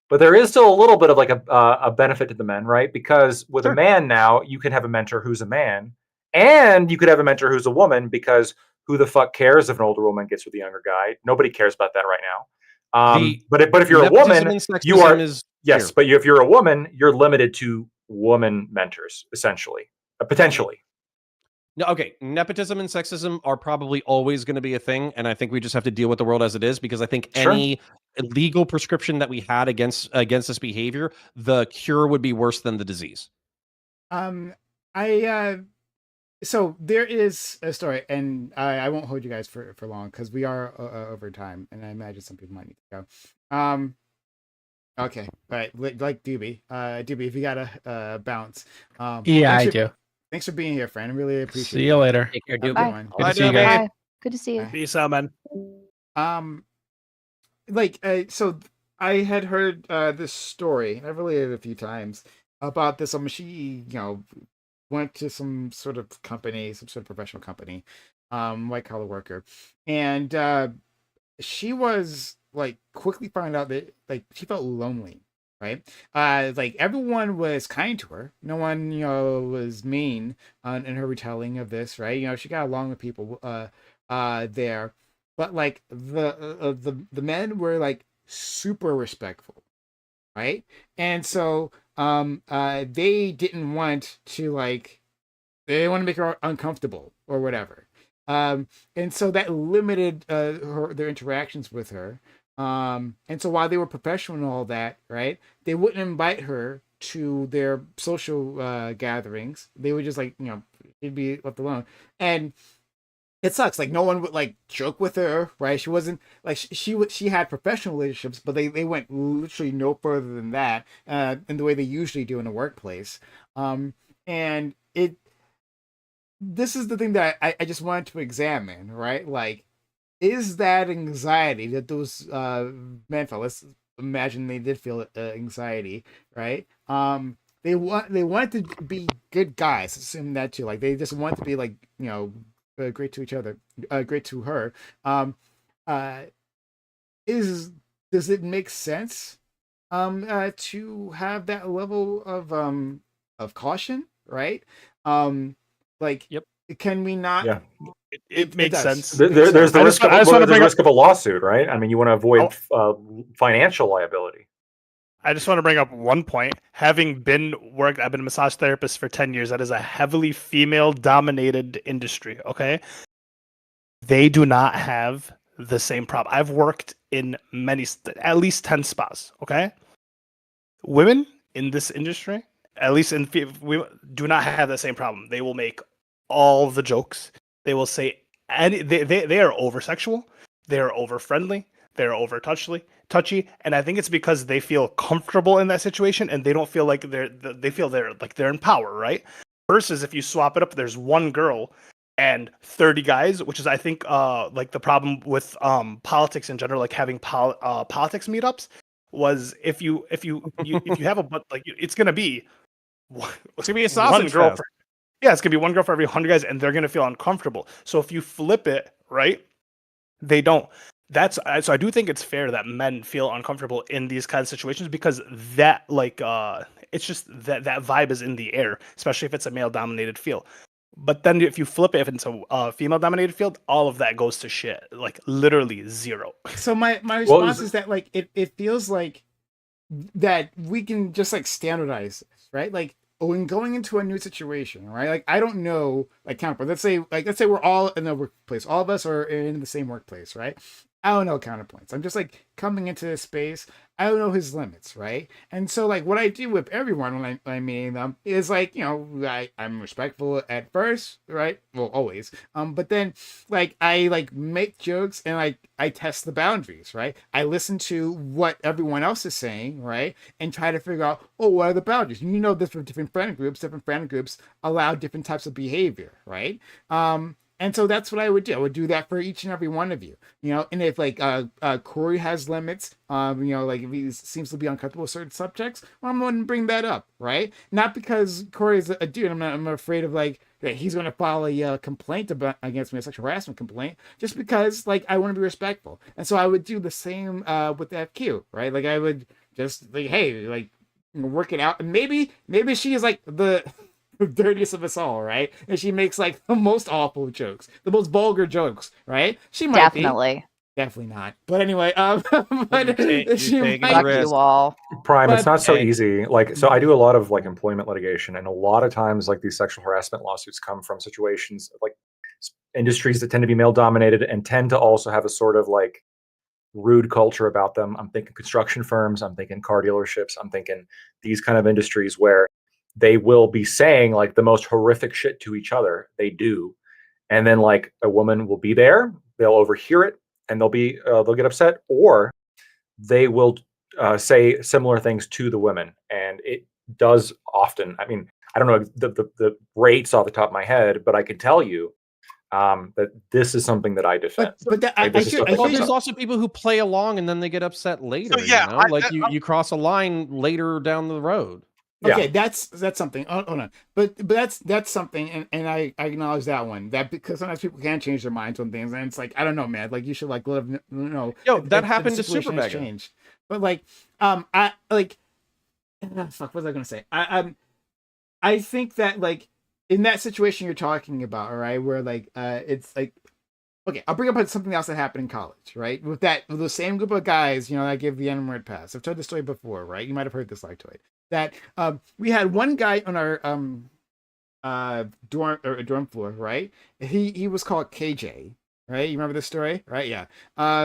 S6: but there is still a little bit of like a benefit to the men, right? Because with a man now, you can have a mentor who's a man, and you could have a mentor who's a woman. Because who the fuck cares if an older woman gets with a younger guy? Nobody cares about that right now. But if you're a woman, you are. Yes, but if you're a woman, you're limited to woman mentors, essentially, potentially.
S7: No, okay. Nepotism and sexism are probably always going to be a thing, and I think we just have to deal with the world as it is. Because I think any legal prescription that we had against this behavior, the cure would be worse than the disease.
S1: I So there is a story, and I won't hold you guys for long because we are over time, and I imagine some people might need to go. Okay, all right, like Doobie, Doobie, if you gotta bounce,
S8: Yeah, I
S1: thanks
S8: do.
S1: thanks for being here, friend. I really appreciate
S8: See you later.
S4: Take care,
S1: Have a
S4: Doobie.
S1: good
S2: Bye.
S1: one.
S8: Good to see you guys.
S2: Bye. Good to see you.
S5: Peace out, man.
S1: Um, so I had heard this story, and I've related it a few times about this. She, went to some sort of company, some sort of professional company, white collar worker, and she was like quickly found out that like she felt lonely, right? Like everyone was kind to her, no one was mean in her retelling of this, right? She got along with people there, but like the men were like super respectful, right? And so they didn't want to like they didn't want to make her uncomfortable or whatever. And so that limited their interactions with her. And so while they were professional and all that, right, they wouldn't invite her to their social gatherings. They would just like, she'd be left alone. And it sucks. Like no one would like joke with her, right? She wasn't like she had professional relationships, but they went literally no further than that, in the way they usually do in a workplace. And this is the thing that I just wanted to examine, right? Like, is that anxiety that those men felt? Let's imagine they did feel anxiety, right? They wanted to be good guys. Assume that too. Like they just want to be like great to each other, great to her. Uh, does it make sense to have that level of caution, right? Like,
S7: Yep.
S1: can we not?
S6: Yeah.
S5: It makes
S1: does.
S5: sense.
S6: There's the
S5: I
S6: risk
S5: just wanna
S6: of, there's
S5: bring
S6: the
S5: up-
S6: risk of a lawsuit, right? I mean, you want to avoid financial liability.
S5: I just want to bring up one point. I've been a massage therapist for 10 years. That is a heavily female-dominated industry, okay? They do not have the same problem. I've worked in at least 10 spas, okay? Women in this industry, at least we do not have the same problem. They will make all the jokes. They will say they are over sexual, they are over friendly, they are over touchy, and I think it's because they feel comfortable in that situation and they don't feel like they're in power, right? Versus if you swap it up, there's one girl and 30 guys, which is I think like the problem with politics in general, like having politics meetups was if you have it's gonna be
S7: It's gonna be a sausage
S5: girl
S7: fest.
S5: it's gonna be one girl for every 100 guys, and they're gonna feel uncomfortable. So if you flip it, right, they don't. So I do think it's fair that men feel uncomfortable in these kinds of situations because that it's just that vibe is in the air, especially if it's a male dominated field. But then if you flip it, if it's a female dominated field, all of that goes to shit, like literally zero.
S1: So my response is that like it feels like that we can just like standardize this, right? Like when going into a new situation, right? Like I don't know, like counterpart. Let's say we're all in the workplace. All of us are in the same workplace, right? I don't know counterpoints. I'm just like coming into this space. I don't know his limits, right? And so like what I do with everyone when I'm meeting them is like, I'm respectful at first, right? Well, always. But then like I like make jokes and like I test the boundaries, right? I listen to what everyone else is saying, right? And try to figure out, what are the boundaries? Different friend groups allow different types of behavior, right? And so that's what I would do. I would do that for each and every one of you, And if like Corey has limits, like if he seems to be uncomfortable with certain subjects, well, I'm going to bring that up, right? Not because Corey is a dude. I'm afraid of like that he's going to file a complaint against me, a sexual harassment complaint, just because like I want to be respectful. And so I would do the same with FQ, right? Like I would just like, hey, like work it out, and maybe she is like the dirtiest of us all, right? And she makes like the most awful jokes, the most vulgar jokes, right? She might definitely not. But anyway, but she might.
S2: Fuck you all.
S6: Prime, it's not so easy. Like, so I do a lot of like employment litigation, and a lot of times like these sexual harassment lawsuits come from situations like industries that tend to be male dominated and tend to also have a sort of like rude culture about them. I'm thinking construction firms, I'm thinking car dealerships, I'm thinking these kind of industries where they will be saying like the most horrific shit to each other. They do. And then like a woman will be there, they'll overhear it, and they'll get upset, or they will say similar things to the women. And it does often. I mean, I don't know the rates off the top of my head, but I can tell you that this is something that I defend.
S1: But that,
S6: Like,
S7: There's also people who play along and then they get upset later.
S3: So, yeah,
S7: you know? Like you cross a line later down the road.
S1: Okay, that's something. Hold on, but that's something, and I acknowledge that one. That because sometimes people can change their minds on things, and it's like I don't know, man. Like you should like let them know.
S7: Yo, that happened to
S1: situation has
S7: Super Mega.
S1: changed. But like, I like, fuck. What was I gonna say? I think that like in that situation you're talking about, all right, where like it's like. Okay, I'll bring up something else that happened in college, right? With the same group of guys, you know, I give the N-word pass. I've told this story before, right? You might have heard this Lactoid. That we had one guy on our dorm floor, right? He was called KJ, right? You remember this story, right? Yeah.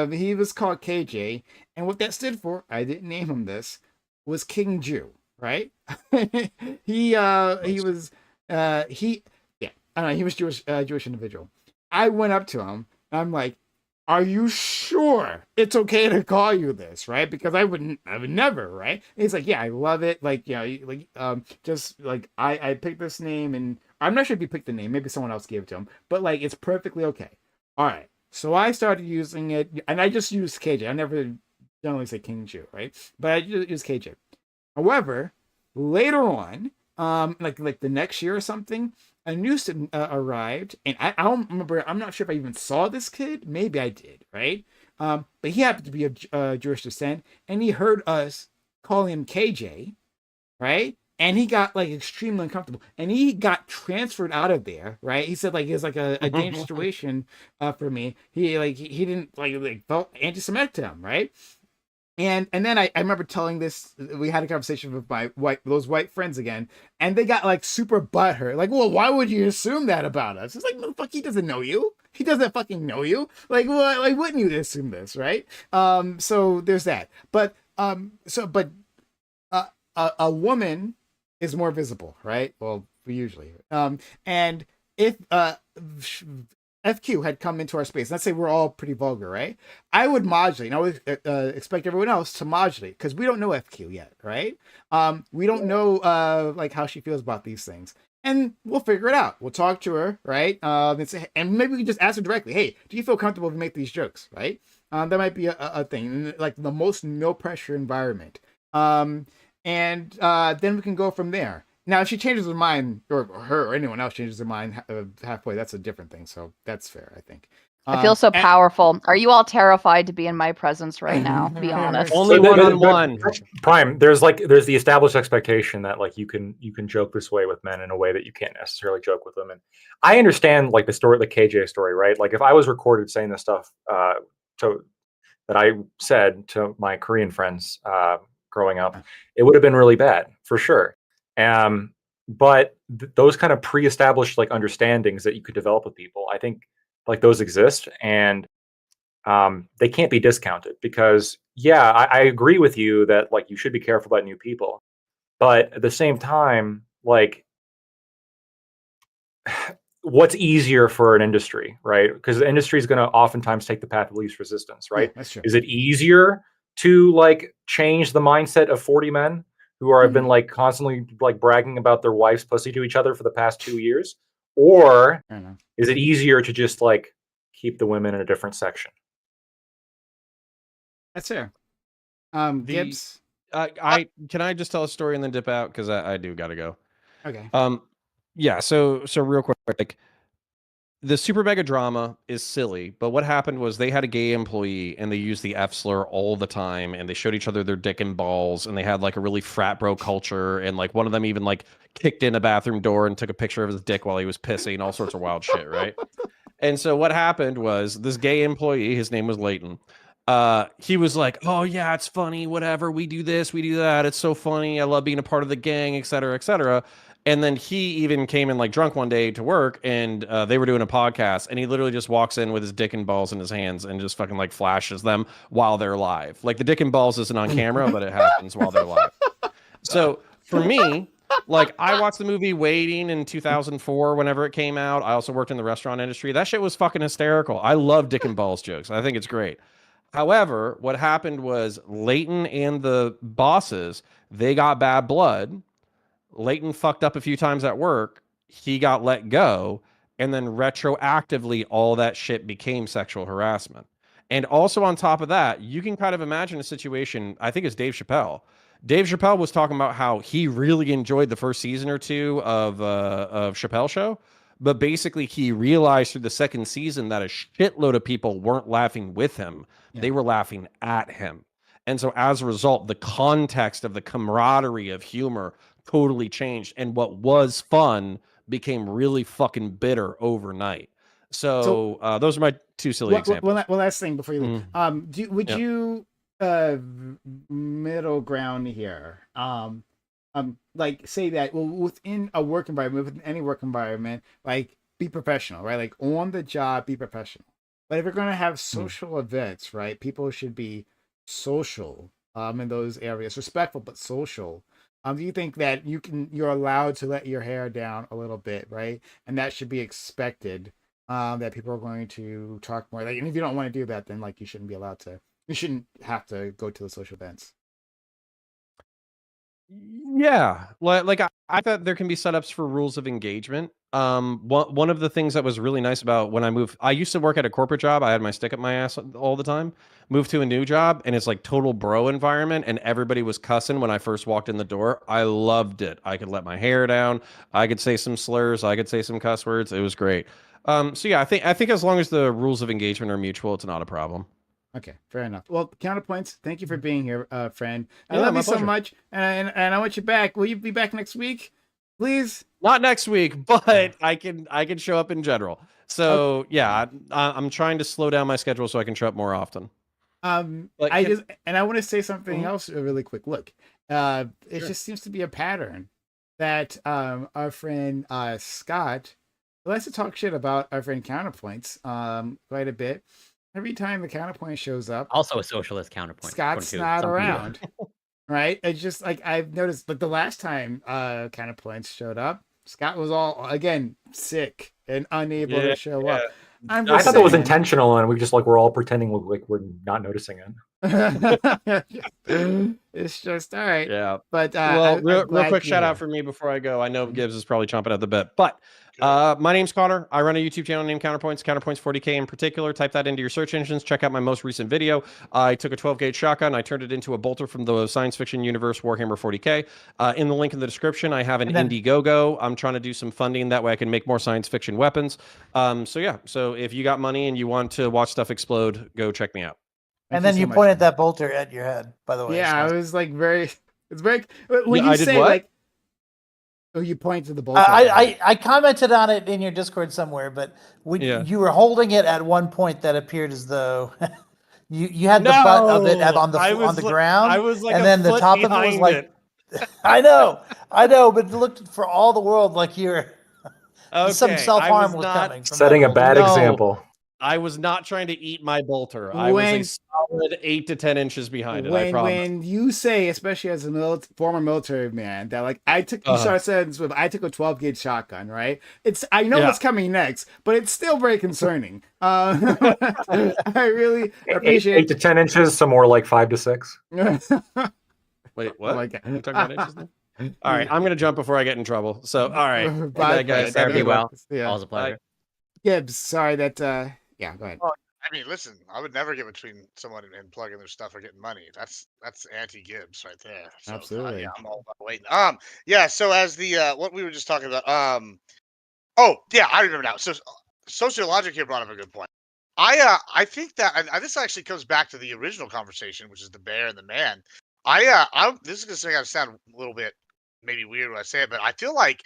S1: He was called KJ, and what that stood for, I didn't name him this, was King Jew, right? he was I don't know, he was Jewish individual. I went up to him and I'm like, "Are you sure it's okay to call you this, right?" Because I would never, right? And he's like, "Yeah, I love it. Like, you know, like just like I picked this name, and I'm not sure if he picked the name. Maybe someone else gave it to him, but like it's perfectly okay." All right. So I started using it, and I just used KJ. I never generally say King Jew, right? But I use KJ. However, later on, like the next year or something, a new student arrived, and I don't remember. I'm not sure if I even saw this kid. Maybe I did, right? But he happened to be of Jewish descent, and he heard us calling him KJ, right? And he got like extremely uncomfortable, and he got transferred out of there, right? He said like it was like a dangerous situation for me. He didn't like felt anti-Semitic to him, right? And then I remember telling this, we had a conversation with those white friends again, and they got like super butthurt. Like, well, why would you assume that about us? It's like, no, fuck, he doesn't know you. He doesn't fucking know you. Like, well, like, wouldn't you assume this, right? So there's that. But a woman is more visible, right? Well, usually. And if FQ had come into our space, let's say we're all pretty vulgar, right? I would modulate, and I would expect everyone else to modulate, because we don't know FQ yet, right? We don't know like how she feels about these things, and we'll figure it out. We'll talk to her, right? And maybe we can just ask her directly, "Hey, do you feel comfortable to make these jokes?" Right? That might be a thing, like the most no pressure environment, and then we can go from there. Now, if she changes her mind, or her or anyone else changes their mind halfway, that's a different thing. So that's fair, I think.
S2: I feel so powerful. Are you all terrified to be in my presence right now? Be honest.
S7: Only one-on-one.
S6: Prime, there's the established expectation that like you can joke this way with men in a way that you can't necessarily joke with women. I understand like the KJ story, right? Like if I was recorded saying this stuff that I said to my Korean friends growing up, it would have been really bad for sure. But those kind of pre-established like understandings that you could develop with people, I think like those exist, and they can't be discounted, because I agree with you that like you should be careful about new people, but at the same time, like what's easier for an industry, right? Because the industry is going to oftentimes take the path of least resistance, right?
S1: Yeah, that's true.
S6: Is it easier to like change the mindset of 40 men who have been like constantly like bragging about their wife's pussy to each other for the past 2 years? Or is it easier to just like keep the women in a different section?
S1: That's fair. Gibbs?
S7: Can I just tell a story and then dip out? Because I do gotta go.
S1: Okay.
S7: Yeah, so real quick, like the super mega drama is silly, but what happened was they had a gay employee and they used the F slur all the time, and they showed each other their dick and balls, and they had like a really frat bro culture, and like one of them even like kicked in a bathroom door and took a picture of his dick while he was pissing and all sorts of wild shit, right? And so what happened was this gay employee, his name was Leighton, he was like, "Oh yeah, it's funny, whatever, we do this, we do that, it's so funny, I love being a part of the gang, etc., etc." And then he even came in like drunk one day to work, and they were doing a podcast, and he literally just walks in with his dick and balls in his hands and just fucking like flashes them while they're live. Like the dick and balls isn't on camera, but it happens while they're live. So for me, Like, I watched the movie Waiting in 2004, whenever it came out. I also worked in the restaurant industry. That shit was fucking hysterical. I love Dick and Balls jokes. I think it's great. However, what happened was Leighton and the bosses, they got bad blood. Leighton fucked up a few times at work. He got let go. And then retroactively, all that shit became sexual harassment. And also on top of that, you can kind of imagine a situation, I think it's Dave Chappelle. Dave Chappelle was talking about how he really enjoyed the first season or two of Chappelle Show, but basically he realized through the second season that a shitload of people weren't laughing with him; they were laughing at him. And so as a result, the context of the camaraderie of humor totally changed, and what was fun became really fucking bitter overnight. So those are my two silly examples.
S1: One last thing before you leave. Would you middle ground here? Like say that within a work environment, within any work environment, like be professional, right? Like on the job, be professional. But if you're going to have social events, right? People should be social in those areas, respectful but social. Do you think that you're allowed to let your hair down a little bit, right? And that should be expected. That people are going to talk more. Like, and if you don't want to do that, then like you shouldn't be allowed to. You shouldn't have to go to the social events.
S7: Yeah, like I thought there can be setups for rules of engagement. One of the things that was really nice about when I moved, I used to work at a corporate job. I had my stick up my ass all the time. Moved to a new job, and it's like total bro environment, and everybody was cussing when I first walked in the door. I loved it. I could let my hair down. I could say some slurs. I could say some cuss words. It was great. So yeah, I think as long as the rules of engagement are mutual, it's not a problem.
S1: Okay, fair enough. Well, Counterpoints, thank you for being here, friend. I
S7: Yeah,
S1: love
S7: my
S1: you so
S7: pleasure.
S1: much, and I want you back. Will you be back next week, please?
S7: Not next week, but I can show up in general. So yeah, I'm trying to slow down my schedule so I can show up more often. But
S1: I want to say something
S7: Mhm.
S1: else really quick. Look, it
S7: Sure.
S1: just seems to be a pattern that our friend Scott likes to talk shit about our friend Counterpoints quite a bit. Every time the Counterpoint shows up,
S4: Also a socialist counterpoint.
S1: Scott's
S4: according to
S1: not
S4: some people.
S1: around. Right? It's just like I've noticed, like the last time Counterpoints showed up, Scott was all again sick and unable to show up. I'm
S6: I
S1: just
S6: thought that was
S1: saying.
S6: intentional, and we just like we're all pretending like we're not noticing it.
S1: It's just all right.
S7: Yeah.
S1: But
S7: Well, real
S1: glad
S7: quick
S1: you're
S7: shout out
S1: here.
S7: for me before I go. I know Gibbs is probably chomping at the bit, but my name's Connor. I run a YouTube channel named Counterpoints 40K in particular. Type that into your search engines. Check out my most recent video. I took a 12-gauge shotgun. I turned it into a bolter from the science fiction universe Warhammer 40K. In the link in the description, I have an Indiegogo. I'm trying to do some funding. That way I can make more science fiction weapons. So yeah, so if you got money and you want to watch stuff explode, go check me out.
S9: And then you pointed that bolter at your head, by the way.
S1: Yeah, I was like it's very, when
S7: Yeah,
S1: you
S7: I did
S1: say
S7: what?
S1: like, oh, you point to the bolter.
S9: I commented on it in your Discord somewhere, but you were holding it at one point that appeared as though you had the butt of it on the ground.
S7: I was like
S9: and
S7: a
S9: then the
S7: foot
S9: top of it was
S7: behind
S9: like
S7: it.
S9: I know, but it looked for all the world like you're some
S7: Okay,
S9: self-harm was coming. From
S6: Setting
S9: that
S6: a bad
S9: bolter.
S6: example.
S7: I was not trying to eat my bolter. I was a solid 8 to 10 inches behind it. I promise.
S1: When you say, especially as a former military man, that like you started a sentence with, I took a 12-gauge shotgun, right? I know what's coming next, but it's still very concerning. I really appreciate
S6: 8 to 10 inches, some more like 5 to 6.
S7: Wait, what?
S1: Oh my God.
S7: We're talking about inches now? All right, I'm gonna jump before I get in trouble. So, all right,
S1: Bye,
S7: guys.
S1: friend.
S4: Be well.
S1: Yeah.
S4: Always a pleasure.
S1: Gibbs, sorry that. Yeah, go ahead.
S3: Oh, I mean, listen, I would never get between someone and plugging their stuff or getting money. That's anti-Gibbs right there. So,
S1: Absolutely.
S3: yeah, I'm all about waiting. Yeah. So as the what we were just talking about. Oh yeah, I remember now. So sociologic here brought up a good point. I think that and this actually comes back to the original conversation, which is the bear and the man. This is gonna sound a little bit maybe weird when I say it, but I feel like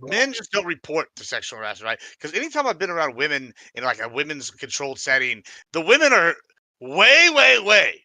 S3: men just don't report to sexual harassment, right? Because anytime I've been around women in like a women's controlled setting, the women are way, way, way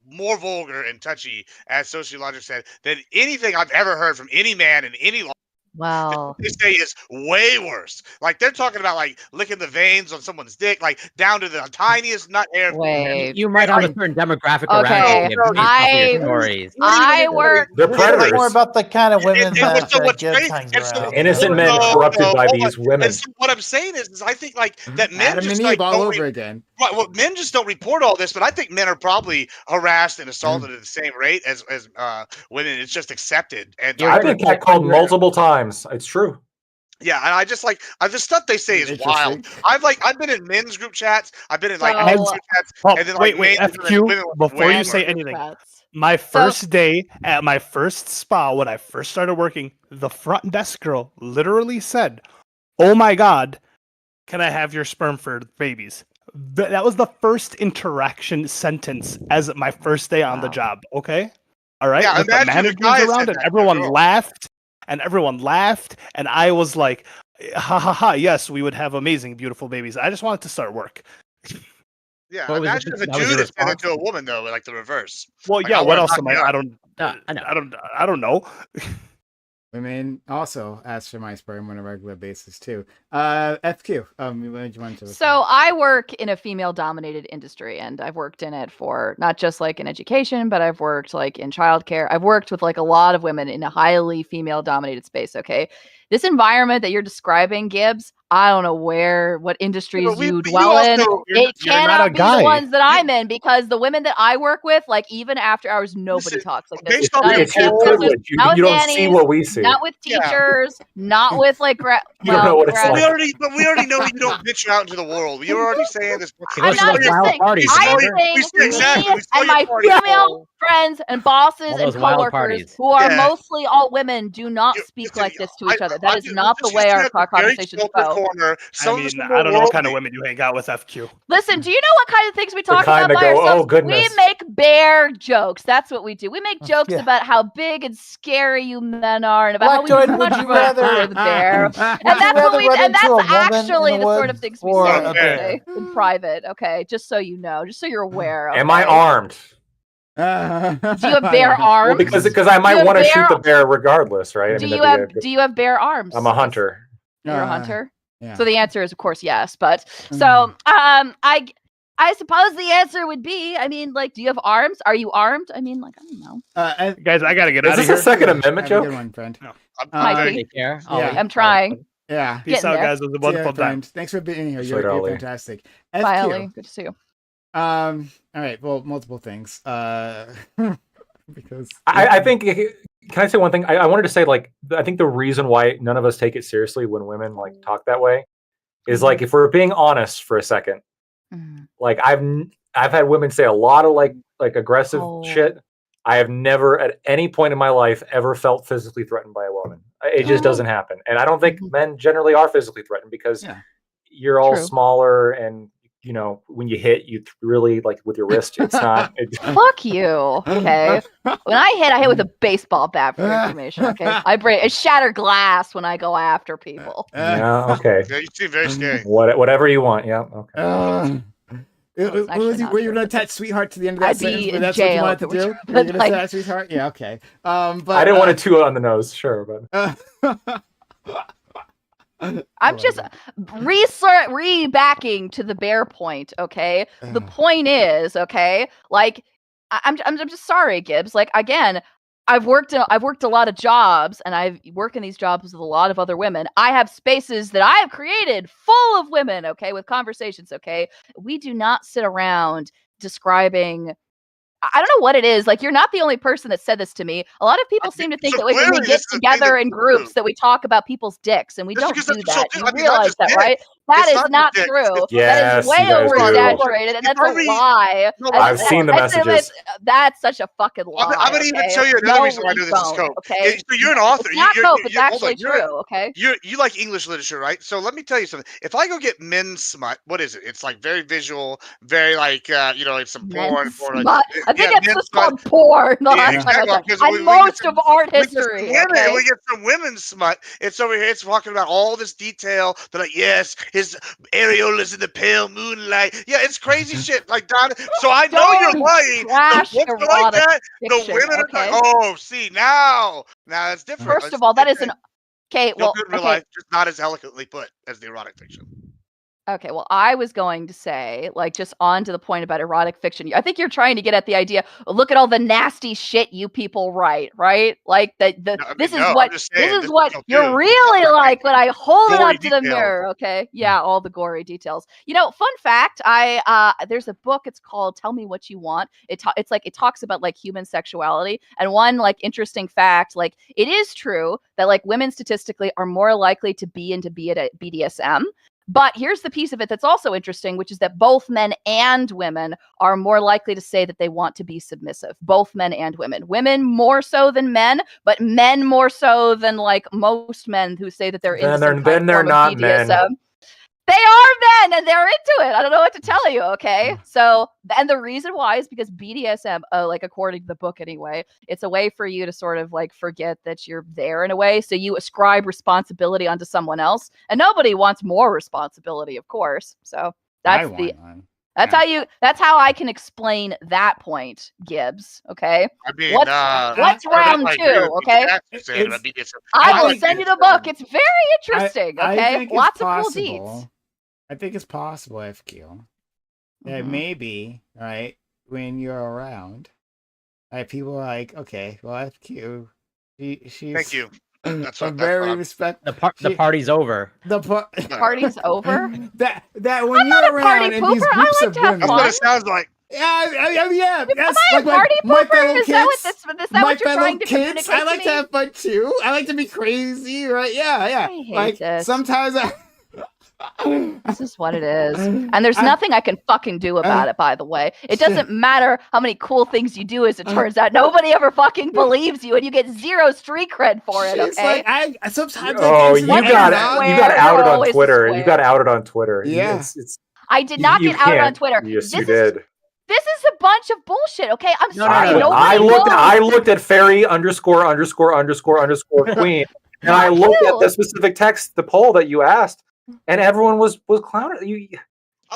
S3: more vulgar and touchy, as sociologists said, than anything I've ever heard from any man in any law.
S2: Wow.
S3: They say is way worse. Like they're talking about like licking the veins on someone's dick, like down to the tiniest nut hair.
S2: Wait.
S4: You might have a certain demographic around
S2: Okay,
S4: you based off of your stories.
S2: I work.
S6: They're predators.
S9: More about the kind of women that
S3: so what's
S9: Gibbs
S3: crazy?
S9: hangs
S3: And so,
S9: around.
S6: Innocent men corrupted by these women.
S3: And so what I'm saying is I think like that men
S1: Adam
S3: just
S1: and
S3: like
S1: Eve all
S3: don't
S1: over again.
S3: Right, well, men just don't report all this, but I think men are probably harassed and assaulted at the same rate as women. It's just accepted. And
S6: I've been catcalled multiple times. It's true.
S3: Yeah, and I just like the stuff they say is wild. I've been in men's group chats. I've been in like men's group chats, and then like
S5: wait, FQ, before you say anything, my first day at my first spa when I first started working, the front desk girl literally said, "Oh my God, can I have your sperm for babies?" That was the first interaction sentence as my first day on the job. Okay, all right.
S3: Yeah,
S5: with the managers around, and everyone laughed. And I was like, "Ha ha ha! Yes, we would have amazing, beautiful babies." I just wanted to start work.
S3: Yeah, imagine if a dude had said it to a woman though, like the reverse.
S5: Well,
S3: like,
S5: yeah. What else am I? I don't know.
S1: Women also ask for my sperm on a regular basis too. FQ. What did you want to?
S2: So I work in a female-dominated industry, and I've worked in it for not just like in education, but I've worked like in childcare. I've worked with like a lot of women in a highly female-dominated space. Okay, this environment that you're describing, Gibbs, I don't know what industries you dwell in. It cannot be the ones that I'm in, because the women that I work with, like even after hours, nobody talks like this.
S6: It's your privilege. You don't see what we see.
S2: Not with teachers, not with like
S6: you don't know what it's like.
S3: We already know you don't bitch out into the world. You're already saying this.
S2: I'm not just saying. I'm saying me and my female friends and bosses and coworkers who are mostly all women do not speak like this to each other. That is not the way our conversations go.
S5: I don't know what kind of women you hang out with, FQ.
S2: Listen, do you know what kind of things we talk about by ourselves? We make bear jokes. That's what we do. We make jokes about how big and scary you men are, and about how we much rather the bear. And that's what we. And that's actually the sort of things we say in private. Okay, just so you know, just so you're aware.
S6: Am I armed?
S2: Do you have bear arms?
S6: Well, because I might want to shoot the bear regardless, right?
S2: Do you have bear arms?
S6: I'm a hunter.
S2: You're a hunter.
S1: Yeah.
S2: So the answer is, of course, yes. But so I suppose the answer would be, I mean, like, do you have arms? Are you armed? I mean, like, I don't know.
S5: Guys, I gotta get out of here.
S6: Is this a Second Amendment joke?
S1: Good one, friend.
S5: No.
S2: I'm trying.
S1: Yeah.
S5: Peace out, guys. It was a wonderful time.
S1: Thanks for being here.
S6: You're
S1: fantastic.
S2: Bye, Ellie. Good to see you.
S1: All right. Well, multiple things. Because
S6: I think. Can I say one thing? I wanted to say, like, I think the reason why none of us take it seriously when women like talk that way is like, if we're being honest for a second, like I've had women say a lot of like aggressive shit. I have never at any point in my life ever felt physically threatened by a woman. It just doesn't happen. And I don't think men generally are physically threatened because you're all smaller, and you know, when you hit, you really like with your wrist. It's not.
S2: Fuck you. Okay. When I hit with a baseball bat. For information. Okay. I shatter glass when I go after people.
S6: Yeah. Okay.
S3: Yeah, you seem very scary.
S6: Whatever you want. Yeah. Okay.
S1: Were you gonna attach sweetheart to the end of that
S2: I'd
S1: sentence?
S2: be in
S1: That's
S2: jail
S1: what you wanted to do? Were you gonna say that, sweetheart? Yeah. Okay. But
S6: I didn't want to toot on the nose. Sure, but.
S2: I'm just re-backing to the bear point, okay? The point is, okay, like I'm just sorry, Gibbs. Like, again, I've worked a lot of jobs, and I work in these jobs with a lot of other women. I have spaces that I have created full of women, okay, with conversations, okay? We do not sit around describing. I don't know what it is. Like, you're not the only person that said this to me. A lot of people seem to think that when we get together in groups that we talk about people's dicks, and we don't do that. You realize that, right? That is not true. That is way over-exaggerated, and that's a lie.
S6: I've seen the messages.
S2: That's such a fucking lie.
S3: I'm going to even show you another reason why I know this is cope.
S2: Okay?
S3: So you're an author.
S2: It's not cope. It's actually true, okay?
S3: You like English literature, right? So let me tell you something. If I go get men's smut, what is it? It's like very visual, very like, it's some porn.
S2: I think it's just called porn. And most of art history.
S3: We get some women's smut. It's over here. It's talking about all this detail. They're like, yes, his areolas in the pale moonlight. Yeah, it's crazy shit. Like, Don. So I know you're lying. The like that, the women are like, oh, see, now it's different.
S2: First of all, that is an Okay, well,
S3: good in real life, just not as eloquently put as the erotic fiction.
S2: Okay, well, I was going to say, like, just on to the point about erotic fiction. I think you're trying to get at the idea. Look at all the nasty shit you people write, right? Like this is what you're really like when I hold it up to the mirror. Okay, yeah, all the gory details. You know, fun fact: there's a book. It's called "Tell Me What You Want." It talks about like human sexuality, and one like interesting fact, like it is true that like women statistically are more likely to be into BDSM. But here's the piece of it that's also interesting, which is that both men and women are more likely to say that they want to be submissive. Both men and women. Women more so than men, but men more so than like most men who say that they're into some kind of form of BDSM. Men. They are men and they're into it. I don't know what to tell you, okay? So, and the reason why is because BDSM, like according to the book anyway, it's a way for you to sort of like forget that you're there in a way. So you ascribe responsibility onto someone else, and nobody wants more responsibility, of course. So that's that's how I can explain that point, Gibbs. Okay.
S3: I mean,
S2: what's round two? Okay. I will send you the book. It's very interesting. Okay. Lots of cool deeds.
S1: I think it's possible, FQ, that maybe, right, when you're around, right, people are like, okay, well, FQ, she's...
S3: Thank you. That's
S1: very respectful.
S4: The party's over.
S2: The party's over?
S1: That when you're around in these groups of women...
S3: That's what it sounds like.
S1: Yeah.
S2: Am I a party pooper? Is that what you're trying to
S1: communicate
S2: to me?
S1: I like to have fun, too. I like to be crazy, right? Yeah.
S2: I hate
S1: like,
S2: this.
S1: Sometimes
S2: This is what it is. And there's nothing I can fucking do about it, by the way. It doesn't matter how many cool things you do, as it turns out. Nobody ever fucking believes you, and you get zero street cred for it, okay?
S1: Like, sometimes
S6: you got outed on Twitter. You got outed on Twitter.
S1: Yeah.
S2: I did not get outed on Twitter.
S6: Yes, you did.
S2: This is a bunch of bullshit, okay? I'm sorry.
S6: No. I looked at fairy _ queen, and I looked at the specific text, the poll that you asked. And everyone was clowning you.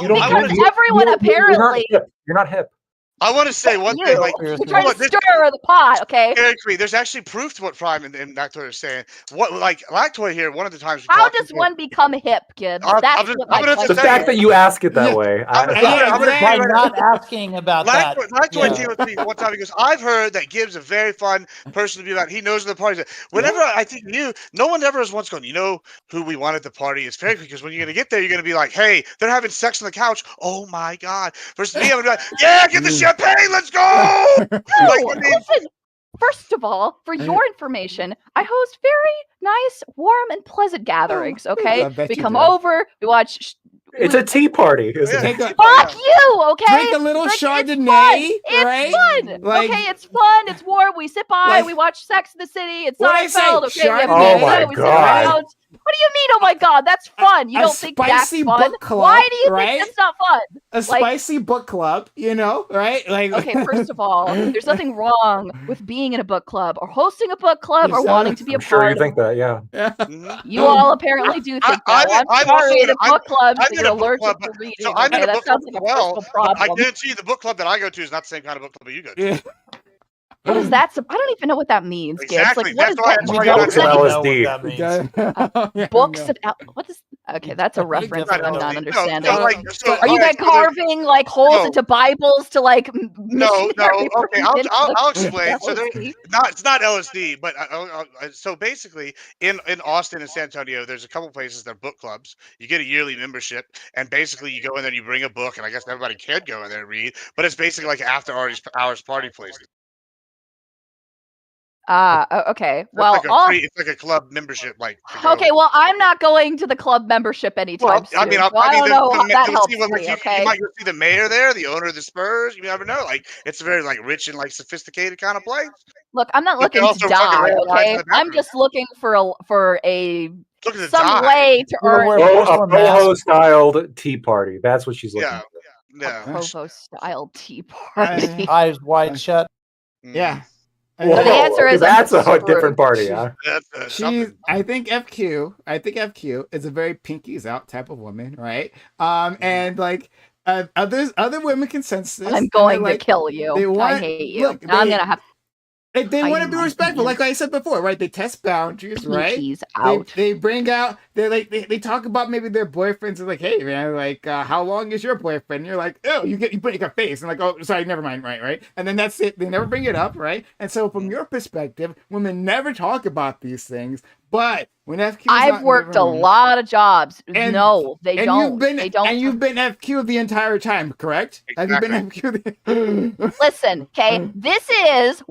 S2: Everyone apparently
S6: you're not hip.
S3: I want to say one thing. Like,
S2: you're trying to stir the pot, okay?
S3: There's actually proof to what Prime and Lactoid are saying. What, like, Lactoid here, one of the times.
S2: How does one become hip, Gibbs? That's
S6: the fact that you ask it that way.
S9: I'm not asking about that.
S3: Lactoid came with me one time. He goes, I've heard that Gibbs is a very fun person to be about. He knows the parties. Whenever I think you, no one ever has once gone, you know who we want at the party is Fairy, because when you're going to get there, you're going to be like, hey, they're having sex on the couch. Oh my God. Versus me, I'm going to be like, yeah, get the champagne, let's go!
S2: Listen, first of all, for your information, I host very nice, warm, and pleasant gatherings, okay? We come over, we watch...
S6: It's a tea party.
S2: Fuck you, okay?
S1: Drink a little Chardonnay,
S2: it's fun. Like, okay, it's fun, it's warm, we sit by, we watch Sex in the City, it's Seinfeld, okay?
S6: Oh my God.
S2: What do you mean, oh my God, that's fun? You don't think that's fun?
S1: Club,
S2: why do you think that's not fun?
S1: A spicy book club, you know, right? Like,
S2: okay, first of all, there's nothing wrong with being in a book club or hosting a book club or wanting to be a part of it.
S6: Sure you think that, yeah.
S2: You all apparently do think that. I'm sorry, in a book club, you're allergic to reading.
S3: So I'm in a book club as well. I
S2: problem.
S3: guarantee you the book club that I go to is not the same kind of book club that you go to.
S1: Yeah.
S2: What is that? I don't even know what that means.
S3: Exactly.
S2: Like, what is
S6: LSD.
S2: Books of what is? Okay, that's a reference that I'm not understanding.
S3: So,
S2: are you guys carving like holes into Bibles to like?
S3: No. Okay, I'll explain. So it's not LSD, but so basically, in Austin and San Antonio, there's a couple places that are book clubs. You get a yearly membership, and basically you go in there, and you bring a book, and I guess everybody can go in there and read. But it's basically like after hours party places.
S2: Okay. Well,
S3: it's like a club membership, like.
S2: Okay, well, I'm not going to the club membership anytime soon. I don't know how that helps me. Okay.
S3: You might go see the mayor there, the owner of the Spurs. You never know. Like, it's a very like rich and like sophisticated kind of place.
S2: Look, I'm not looking to die. Okay, I'm just looking for some way to earn
S6: a boho-styled tea party. That's what she's looking for.
S3: Yeah.
S2: A boho-styled tea party.
S9: Eyes wide shut.
S1: Yeah.
S2: So the answer is
S6: that's a different party, huh?
S1: I think FQ is a very pinkies out type of woman, right? And like other women can sense this.
S2: I'm going to kill you. I hate you. Look, I'm gonna have.
S1: They want to be
S2: my
S1: respectful,
S2: hands.
S1: like I said before, right? They test boundaries, right?
S2: Pinkies out.
S1: They bring out they talk about maybe their boyfriends and like, hey man, like how long is your boyfriend? And you're like, oh, you put a face and like, oh, sorry, never mind, right? And then that's it. They never bring it up, right? And so from your perspective, women never talk about these things, but when FQ,
S2: I've worked a lot of jobs. No, they don't. They don't.
S1: And you've been FQ the entire time, correct?
S3: Exactly.
S1: Have you been FQ?
S2: Listen, okay. This is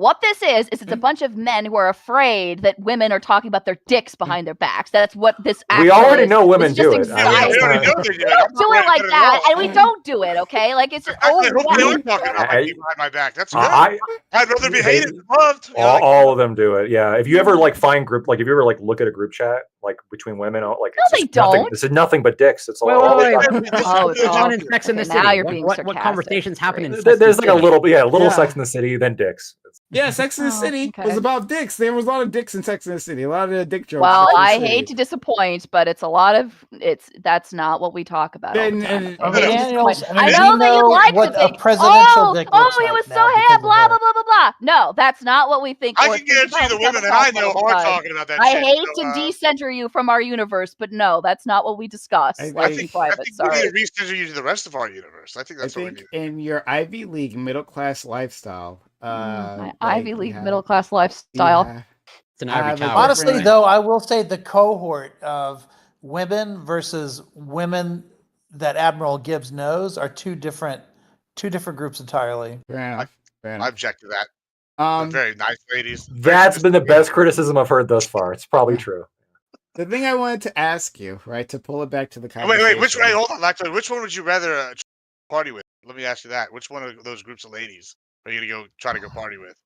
S2: it's a bunch of men who are afraid that women are talking about their dicks behind their backs. That's what this.
S6: We already
S2: is.
S6: know women
S2: It's just
S6: do it.
S2: anxiety.
S3: We already know they do it.
S2: We don't do it like that, and we don't do it. Okay, like it's just
S3: I hope they are talking about my
S6: I-
S3: dick behind my back. That's good.
S6: I-
S3: I'd rather be hated than loved. You know, like-
S6: all of them do it. Yeah. If you ever like find group, like if you ever like look at a group chat like between women, like it's
S2: they
S6: just nothing.
S2: don't.
S6: This is nothing but dicks. It's all.
S4: Wait.
S2: Oh, it's
S4: What's
S2: all-
S4: on in Sex in the
S2: okay,
S4: City?
S2: now you're being
S4: What
S2: sarcastic.
S4: conversations happen in
S2: Great.
S4: Sex in
S6: There's
S4: the
S6: like a
S4: City?
S6: little, little
S1: Yeah.
S6: Sex in the City, then dicks.
S1: Yeah, Sex in the
S2: Oh,
S1: City
S2: okay.
S1: was about dicks. There was a lot of dicks in Sex in the City. A lot of dick jokes.
S2: Well,
S1: in Sex
S2: I
S1: and the
S2: hate
S1: City.
S2: to disappoint, but it's a lot of that's not what we talk about. All the time. I hate to
S9: Daniels,
S2: disappoint.
S9: I mean,
S2: I
S9: do
S2: know
S9: you
S2: that you
S9: know
S2: like
S9: what
S2: to
S9: a
S2: think,
S9: presidential
S2: oh,
S9: dick
S2: oh,
S9: looks
S2: he
S9: like
S2: was
S9: now
S2: so
S9: because
S2: hip,
S9: of
S2: blah
S9: her.
S2: blah blah blah blah. No, that's not what we think.
S3: I
S2: or
S3: can
S2: think
S3: guarantee
S2: about.
S3: the
S2: We come
S3: women that I
S2: across
S3: know
S2: all the
S3: aren't
S2: time.
S3: talking about that
S2: I
S3: shit.
S2: hate
S3: So,
S2: to decenter you from our universe, but no, that's not what we discuss.
S1: I
S2: Like
S1: think-
S2: in private.
S3: we need
S2: Sorry.
S3: to recenter you to the rest of our universe. I think
S1: I
S3: that's what we
S1: think
S3: need.
S1: in your Ivy League middle class lifestyle,
S2: My
S1: like,
S2: Ivy
S1: you
S2: League
S1: have-
S2: middle class
S1: you
S2: lifestyle.
S1: have-
S4: It's an ivory
S1: have a
S4: tower.
S9: Honestly,
S1: different-
S9: though, I will say the cohort of women versus women that Admiral Gibbs knows are two different groups entirely.
S1: Fair enough. Fair
S3: I
S1: enough.
S3: object to that. They're
S1: Um,
S3: very nice ladies. Very
S6: That's been the
S3: sophisticated.
S6: best criticism I've heard thus far. It's probably true.
S1: the thing I wanted to ask you, right, to pull it back to the
S3: Wait,
S1: conversation.
S3: which way? Hold on, Lacto. Which one would you rather party with? Let me ask you that. Which one of those groups of ladies are you gonna try to go party with?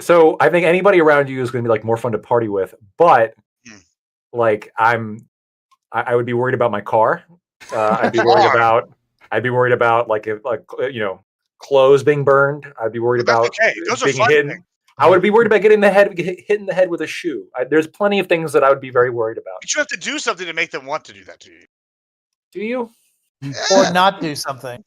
S6: So I think anybody around you is going to be like more fun to party with, but
S3: Hmm.
S6: like I would be worried about my car. I'd be worried about like if clothes being burned. I'd be worried
S3: But
S6: about
S3: that's okay. Those are
S6: being
S3: fun
S6: hidden.
S3: things.
S6: I would be worried about getting hit in the head with a shoe. There's plenty of things that I would be very worried about.
S3: But you have to do something to make them want to do that to you.
S6: Do you?
S9: Or not do something.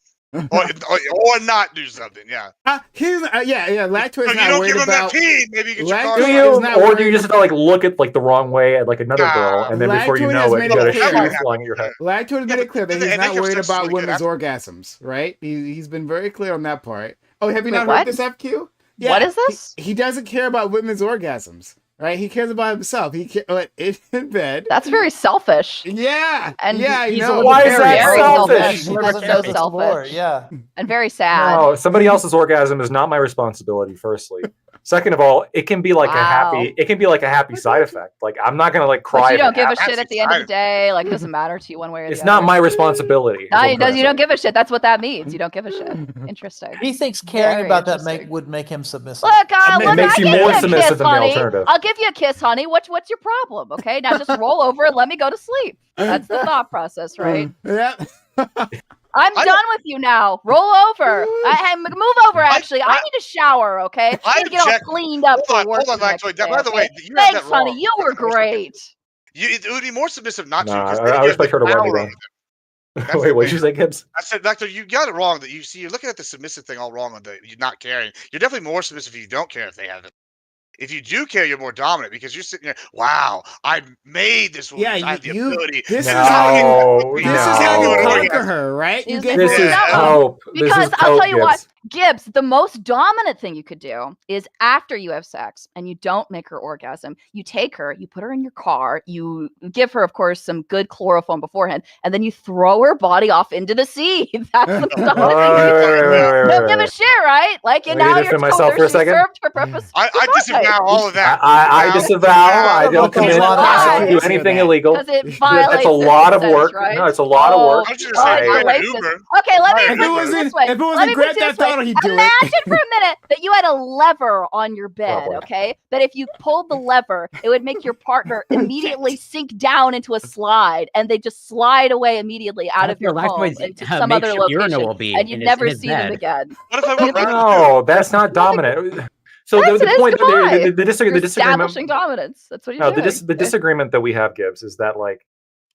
S3: or not do something. Yeah.
S1: Here's Lacto
S3: So
S1: is
S3: you
S1: not
S3: don't
S1: worried
S3: give them that
S1: about.
S3: pee. Maybe you get your
S1: Lacto
S3: car.
S6: Do
S1: is
S6: you?
S1: not
S6: Or do you
S1: worried
S6: just like look at like the wrong way at like another
S3: Nah.
S6: girl, and then before you
S1: Lacto
S6: know
S1: has
S6: it,
S1: made
S6: you got a
S1: it clear.
S6: shoe flying at your head?
S1: Lacto has made it clear that
S3: but
S1: he's
S3: the
S1: not
S3: handkerchief
S1: worried
S3: stuff's
S1: about
S3: really good
S1: women's
S3: after.
S1: orgasms, right? He's been very clear on that part. Oh, have you
S2: Wait,
S1: not
S2: what?
S1: heard this, FQ?
S2: What is this?
S1: He doesn't care about women's orgasms, right? He cares about himself. It's in bed.
S2: That's very selfish.
S1: Yeah,
S2: And
S1: yeah, I
S4: he's a
S1: know.
S4: little
S6: Why is that
S2: Very
S6: selfish?
S2: selfish.
S9: He
S2: That's
S9: doesn't
S2: so
S9: know the
S2: selfish.
S9: lore, yeah.
S2: And very sad.
S6: No, somebody else's orgasm is not my responsibility. Firstly, second of all, it can be like
S2: Wow.
S6: a happy side effect. Like I'm not gonna like cry.
S2: But you
S6: if
S2: don't
S6: it
S2: give a
S6: happens.
S2: shit at the end of the day. Like it doesn't matter to you one way or the
S6: It's
S2: other.
S6: not my responsibility. is
S2: No,
S6: what
S2: it
S6: I'm
S2: does.
S6: trying
S2: You
S6: to
S2: don't give a shit. That's what that means. You don't give a shit. Interesting.
S9: He thinks caring
S2: Very
S9: about that
S2: interesting.
S9: would make him submissive.
S2: Look,
S6: It makes
S2: I
S6: you
S2: give
S6: more
S2: you a
S6: submissive
S2: kiss,
S6: than the
S2: honey.
S6: alternative.
S2: I'll give you a kiss, honey. What's your problem? Okay, now just roll over and let me go to sleep. That's the thought process, right?
S1: Yeah.
S2: I'm done with you now. Roll over. Move over. Actually, I need a shower. Okay, I need to get all
S3: object-
S2: cleaned up for
S3: Hold
S2: work.
S3: on,
S2: the next
S3: Lactoid.
S2: day,
S3: By the
S2: okay?
S3: way, you have
S2: Thanks,
S3: that wrong.
S2: honey. You were great.
S3: It would be more submissive not to.
S6: Nah,
S3: 'Cause
S6: I
S3: then you have
S6: respect
S3: the
S6: her to win
S3: power
S6: anything.
S3: over them. That's
S6: Wait,
S3: the
S6: what'd
S3: thing.
S6: you say, Gibbs?
S3: I said, Doctor, you got it wrong. That you're looking at the submissive thing all wrong on the you're not caring. You're definitely more submissive if you don't care if they have it. If you do care, you're more dominant because you're sitting there. Wow, I made this woman.
S1: Yeah,
S3: I have the
S1: you-
S3: ability.
S1: this
S6: No,
S1: is how
S6: you-
S1: This is how you
S6: No.
S1: conquer her, right? You
S2: Is
S1: get
S2: this
S6: This
S2: is
S6: is
S2: No.
S6: cope. This
S2: Because
S6: is
S2: I'll
S6: cope,
S2: tell you what,
S6: Gibbs.
S2: Gibbs, the most dominant thing you could do is after you have sex and you don't make her orgasm, you take her, you put her in your car, you give her, of course, some good chloroform beforehand, and then you throw her body off into the sea. That's the dominant thing you do. Don't give a shit, right? Like, and
S6: Let me
S2: now you're
S6: defend
S2: told
S6: myself
S2: her
S6: for a
S2: she
S6: second.
S2: served her purpose.
S3: I
S2: Goodbye.
S3: disavow all of that.
S6: I disavow. I don't
S9: Okay,
S6: commit.
S9: a lot of
S6: I don't do
S1: guys.
S6: anything illegal.
S2: Because it violates
S6: That's a
S2: their
S6: lot of
S2: consent,
S6: work.
S2: right?
S6: No, it's a lot of work.
S3: I was just gonna say,
S2: it's
S3: buy an
S2: racist.
S3: Uber.
S2: Okay, let me
S3: If it
S2: put it
S1: wasn't-
S2: this way.
S1: if it wasn't
S2: Let me put
S1: Grand
S2: it this
S1: Theft
S2: way.
S1: Auto, he'd do it.
S2: Imagine for a minute that you had a lever on your bed,
S6: boy.
S2: okay? That if you pulled the lever, it would make your partner immediately sink down into a slide, and they just slide away immediately out of
S4: That's where
S2: your home
S4: Lactoid's,
S2: into some other
S4: makeshift urinal
S2: location,
S4: will be
S2: and you
S4: in his-
S2: never
S4: in his
S2: see them
S4: bed.
S2: again.
S3: What if I went right
S6: No, that's not dominant. So
S2: Yes,
S6: the
S2: it is.
S6: point,
S2: Goodbye.
S6: the
S2: You're
S6: disagreement.
S2: establishing dominance. That's what you're
S6: No,
S2: doing.
S6: the disagreement that we have, Gibbs, is that like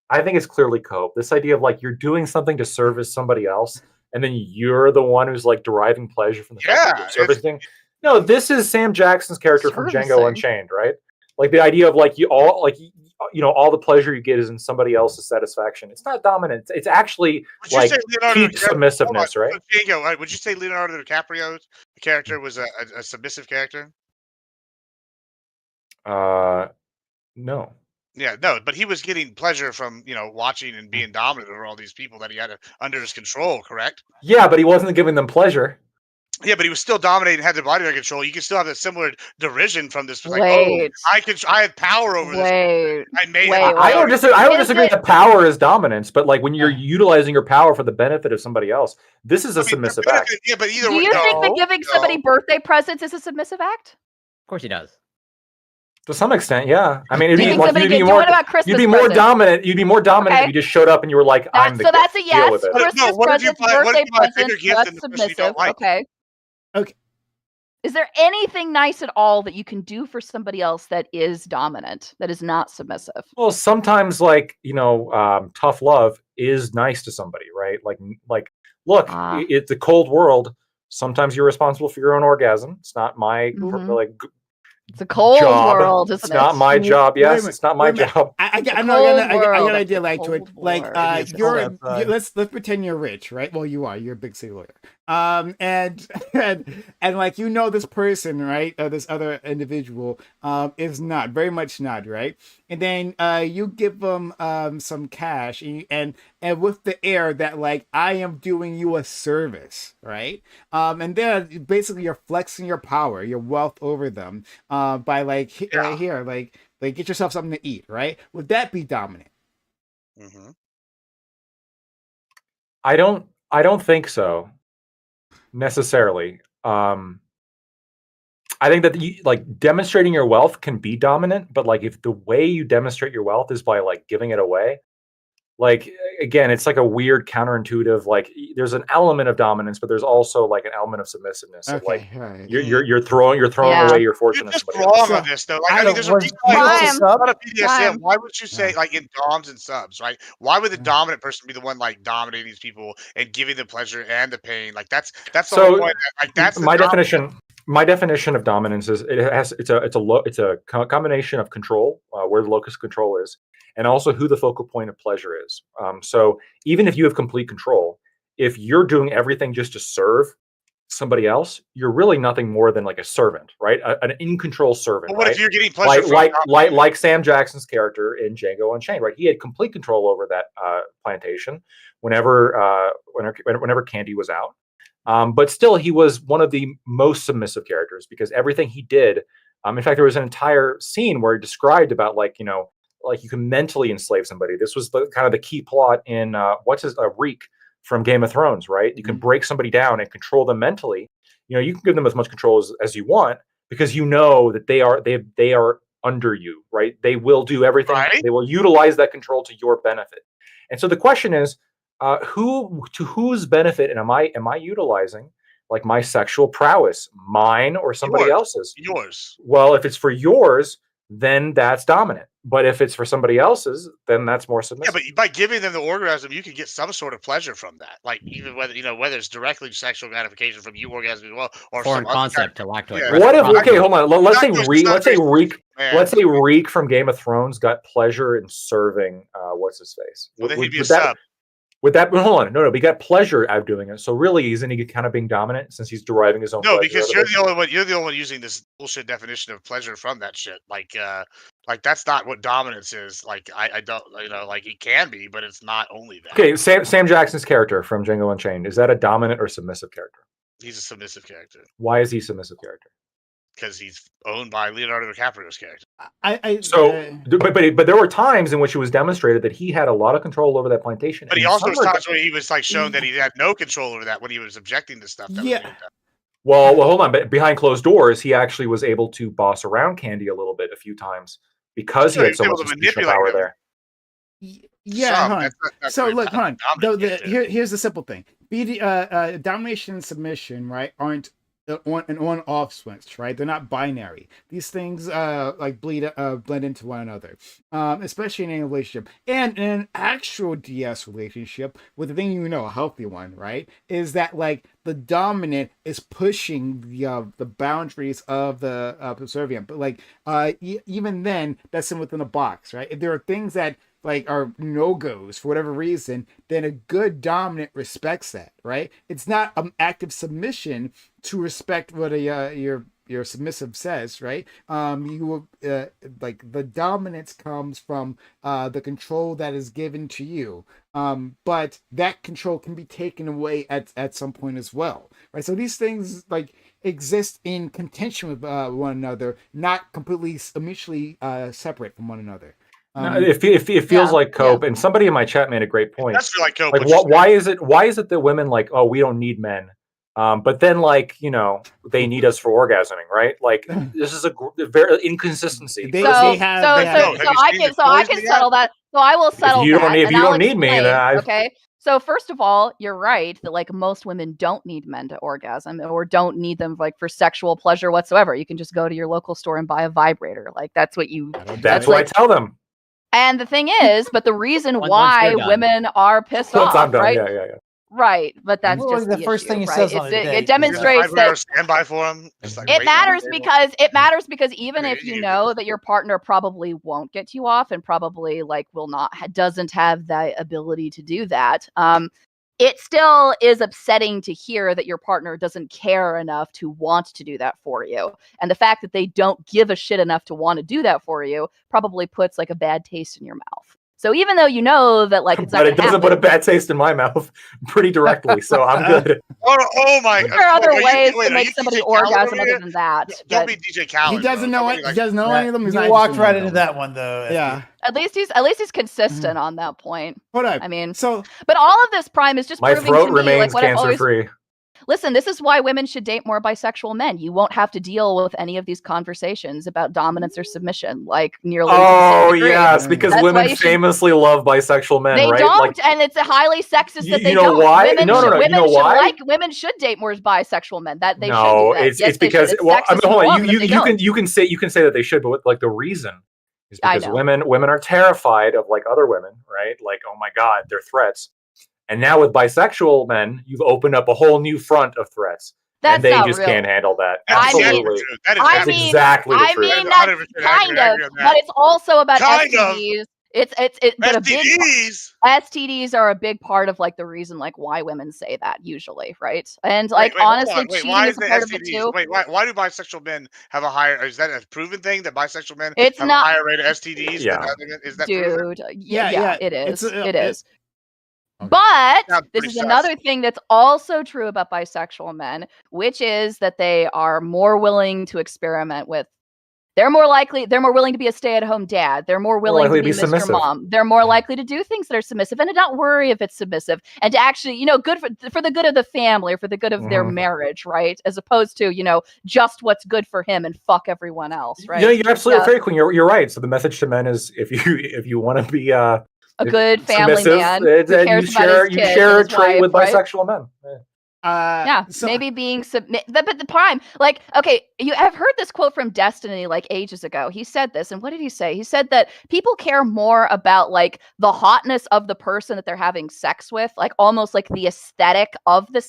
S6: I think it's clearly cope. This idea of like you're doing something to service somebody else, and then you're the one who's like deriving pleasure from the fact that
S3: Yeah,
S6: you're servicing. No, this is Sam Jackson's character from Django
S2: Servicing.
S6: Unchained, right? Like the idea of like all the pleasure you get is in somebody else's satisfaction. It's not dominant. It's actually
S3: Would you
S6: like
S3: say Leonardo
S6: peak submissiveness, right?
S3: So, Django, would you say Leonardo DiCaprio's character was a submissive character?
S6: No.
S3: Yeah, no, but he was getting pleasure from watching and being dominant over all these people that he had under his control. Correct?
S6: Yeah, but he wasn't giving them pleasure.
S3: Yeah, but he was still dominating, had their body under control. You can still have a similar derision from this. Like,
S2: Wait.
S3: I had power over this.
S2: Wait.
S3: I made.
S2: Wait,
S3: him
S6: I don't disagree. I don't
S2: Is
S6: disagree
S2: it-
S6: that power is dominance, but like when you're utilizing your power for the benefit of somebody else, this is a submissive act.
S3: Yeah, but either
S2: Do
S3: way,
S2: you think that giving somebody
S3: no.
S2: birthday presents is a submissive act?
S4: Of course he does.
S6: To some extent, yeah. I mean,
S2: Do
S6: it'd
S2: you
S6: be
S2: think
S6: like
S2: somebody
S6: you'd be
S2: can
S6: more
S2: what about Christmas
S6: you'd be more
S2: presents?
S6: dominant. You'd be more dominant
S2: Okay.
S6: if you just showed up and you were like, "I'm the
S2: So that's a
S6: gift. Deal
S2: yes.
S6: with it."
S2: Christmas
S3: what if you
S2: presents,
S3: buy- what
S2: birthday
S3: if you buy a bigger
S2: presents,
S3: gift
S2: that's
S3: than the person you don't
S2: submissive.
S3: like?
S2: Okay.
S1: Okay.
S2: Is there anything nice at all that you can do for somebody else that is dominant, that is not submissive?
S6: Well, sometimes like tough love is nice to somebody, right? Like look,
S2: Ah.
S6: it's a cold world. Sometimes you're responsible for your own orgasm. It's not my
S2: Mhm. It's a cold
S6: job.
S2: world, isn't
S6: It's
S2: it?
S6: not my job.
S1: Wait a
S6: Yes,
S1: minute,
S6: it's not my
S1: wait a minute.
S6: job.
S1: I got
S2: cold
S1: an
S2: world.
S1: idea
S2: It's a
S1: like to it.
S2: cold
S1: Like
S2: world.
S9: It's cold outside.
S1: let's pretend you're rich, right? Well, you are. You're a big city lawyer. And and like this person, right? This other individual is not very much not, right? And then you give them some cash and with the air that like I am doing you a service, right? And then basically you're flexing your power, your wealth over them by like here, like get yourself something to eat, right? Would that be dominant?
S3: Mm-hmm.
S6: I don't think so necessarily. I think that like demonstrating your wealth can be dominant, but like if the way you demonstrate your wealth is by like giving it away, like again, it's like a weird counterintuitive. Like there's an element of dominance, but there's also like an element of submissiveness. So, like
S1: right.
S6: you're throwing
S2: Yeah.
S6: away your fortune.
S3: You're just
S6: on somebody else.
S3: wrong on this, though. Like,
S9: I
S3: I mean,
S9: don't-
S3: there's a
S9: was-
S3: reason why
S2: Why
S3: it's
S2: am-
S3: not a BDSM.
S2: Why?
S3: Why would you say,
S1: Yeah.
S3: like, in DOMs and subs, right? Why would the dominant person be the one, like, dominating these people and giving the pleasure and the pain? Like, that's the
S6: So,
S3: whole point. Like, that's the
S6: my
S3: dominant-
S6: definition. My definition of dominance is it's a combination of control, where the locus of control is, and also who the focal point of pleasure is. So even if you have complete control, if you're doing everything just to serve somebody else, you're really nothing more than like a servant, right? An in control servant.
S3: But what
S6: right?
S3: if you're getting pleasure
S6: like Sam Jackson's character in Django Unchained, right? He had complete control over that plantation whenever Candy was out. But still, he was one of the most submissive characters because everything he did. In fact, there was an entire scene where he described about like you can mentally enslave somebody. This was the kind of the key plot in Reek from Game of Thrones, right? You can break somebody down and control them mentally. You can give them as much control as you want because you know that they are under you, right? They will do everything.
S3: Right.
S6: They will utilize that control to your benefit. And so the question is, whose benefit am I utilizing like my sexual prowess, mine or somebody else's?
S3: Yours.
S6: Well, if it's for yours, then that's dominant. But if it's for somebody else's, then that's more
S3: Yeah,
S6: submissive.
S3: but by giving them the orgasm, you can get some sort of pleasure from that. Like even whether it's directly sexual gratification from you orgasming as well, or
S4: Foreign
S3: some other
S4: concept to lactose.
S3: Yeah.
S6: What if?
S4: reciprocity.
S6: Okay, hold on. Let's say
S3: Lactose
S6: Let's say Reek from Game of Thrones got pleasure in serving what's his face.
S3: Well, then he'd be a
S6: Would that-
S3: sub.
S6: Would that hold on? No, he got pleasure out of doing it. So really, isn't he kind of being dominant since he's deriving his own?
S3: No,
S6: pleasure
S3: because
S6: out of
S3: you're
S6: it?
S3: the only one. You're the only one using this bullshit definition of pleasure from that shit. Like that's not what dominance is. Like I don't, like it can be, but it's not only that.
S6: Okay, Sam Jackson's character from Django Unchained, is that a dominant or submissive character?
S3: He's a submissive character
S6: Why is he a submissive character?
S3: because he's owned by Leonardo DiCaprio's character.
S6: But there were times in which it was demonstrated that he had a lot of control over that plantation.
S3: But he
S6: and
S3: also
S6: some
S3: was
S6: were-
S3: times where he was like shown that he had no control over that when he was objecting to stuff. That was
S1: Yeah.
S3: being done.
S6: Well, hold on. But behind closed doors, he actually was able to boss around Candy a little bit a few times because
S3: Sure,
S6: he
S3: he
S6: had so
S3: was
S6: much
S3: able to
S6: institutional
S3: manipulate
S6: power
S3: him.
S6: there.
S1: Yeah,
S3: Some,
S1: hold on.
S3: that's
S1: So
S3: very
S1: look, hold on.
S3: dominant, yeah.
S1: Here's the simple thing: domination and submission, right, aren't on-off switch, right? They're not binary. These things like blend into one another, especially in a relationship. And in an actual DS relationship, with the thing a healthy one, right, is that like the dominant is pushing the boundaries of the subservient. But like even then, that's within a box, right? If there are things that like are no-goes for whatever reason, then a good dominant respects that, right? It's not an active submission to respect what your submissive says, right? You will like the dominance comes from the control that is given to you, but that control can be taken away at some point as well, right? So these things like exist in contention with one another, not completely mutually separate from one another.
S6: No, it feels like cope, and somebody in my chat made a great point.
S3: That's like cope.
S6: Like, why is it that women like, oh, we don't need men, but then like they need us for orgasming, right? Like this is a very inconsistency.
S2: I can settle that. So I will settle that.
S6: If you don't need me, then
S2: okay. So first of all, you're right that like most women don't need men to orgasm or don't need them like for sexual pleasure whatsoever. You can just go to your local store and buy a vibrator. Like that's what
S6: I tell them.
S2: And the thing is, but the reason why women are pissed off, right?
S6: Yeah.
S2: Right, but that's
S9: just
S2: the
S9: first
S2: issue,
S9: thing he
S2: right?
S9: says on a date.
S2: It demonstrates that
S3: stand by for him.
S2: It matters because even if you know that your partner probably won't get you off and probably like doesn't have the ability to do that, it still is upsetting to hear that your partner doesn't care enough to want to do that for you. And the fact that they don't give a shit enough to want to do that for you probably puts like a bad taste in your mouth. So even though you know that like it's not,
S6: but it doesn't put a bad taste in my mouth pretty directly, so I'm good.
S3: Oh my!
S2: There are other ways to make somebody orgasm other than that.
S3: Don't be DJ Khaled.
S1: He doesn't know it. He doesn't know any of them.
S9: You walked right into that one, though.
S1: Yeah.
S2: At least he's consistent on that point.
S1: Hold on.
S2: I mean,
S1: so
S2: but all of this, Prime, is just
S6: my
S2: proving
S6: throat
S2: to me
S6: remains
S2: like what
S6: cancer-free.
S2: Listen, this is why women should date more bisexual men. You won't have to deal with any of these conversations about dominance or submission, like nearly.
S6: Oh yes, because women famously love bisexual men,
S2: they
S6: right?
S2: don't, and it's a highly sexist that they don't.
S6: Why?
S2: Women
S6: no. You know why?
S2: Women should date more bisexual men. That they should do that.
S6: It's because hold on. You can say that they should, but like the reason is because women are terrified of like other women, right? Like, oh my God, they're threats. And now with bisexual men, you've opened up a whole new front of threats. And they just can't handle that. Absolutely. That's exactly the truth.
S2: I mean, that's kind of, but it's also about STDs. But STDs are a big part of like the reason like why women say that usually, right? And like honestly, cheating is a part of it too.
S3: Why do bisexual men have a higher? Is that a proven thing that bisexual men
S2: have
S3: a higher rate of STDs?
S6: Yeah.
S3: Is that
S2: dude?
S3: proven?
S2: Yeah, it is. It is. But this is another thing that's also true about bisexual men, which is that they are more willing to experiment with. They're more willing to be a stay-at-home dad. They're more willing to be Mr. Mom. They're more likely to do things that are submissive and to not worry if it's submissive and to actually, good for the good of the family or for the good of their marriage, right? As opposed to, just what's good for him and fuck everyone else, right?
S6: Yeah, you're absolutely fair, Queen. You're right. So the message to men is if you want to be a
S2: good family man who cares about his kids,
S6: you share a trait with bisexual men.
S2: Maybe being but the Prime, like, okay, I've heard this quote from Destiny like ages ago. He said this, and what did he say? He said that people care more about like the hotness of the person that they're having sex with, like almost like the aesthetic of the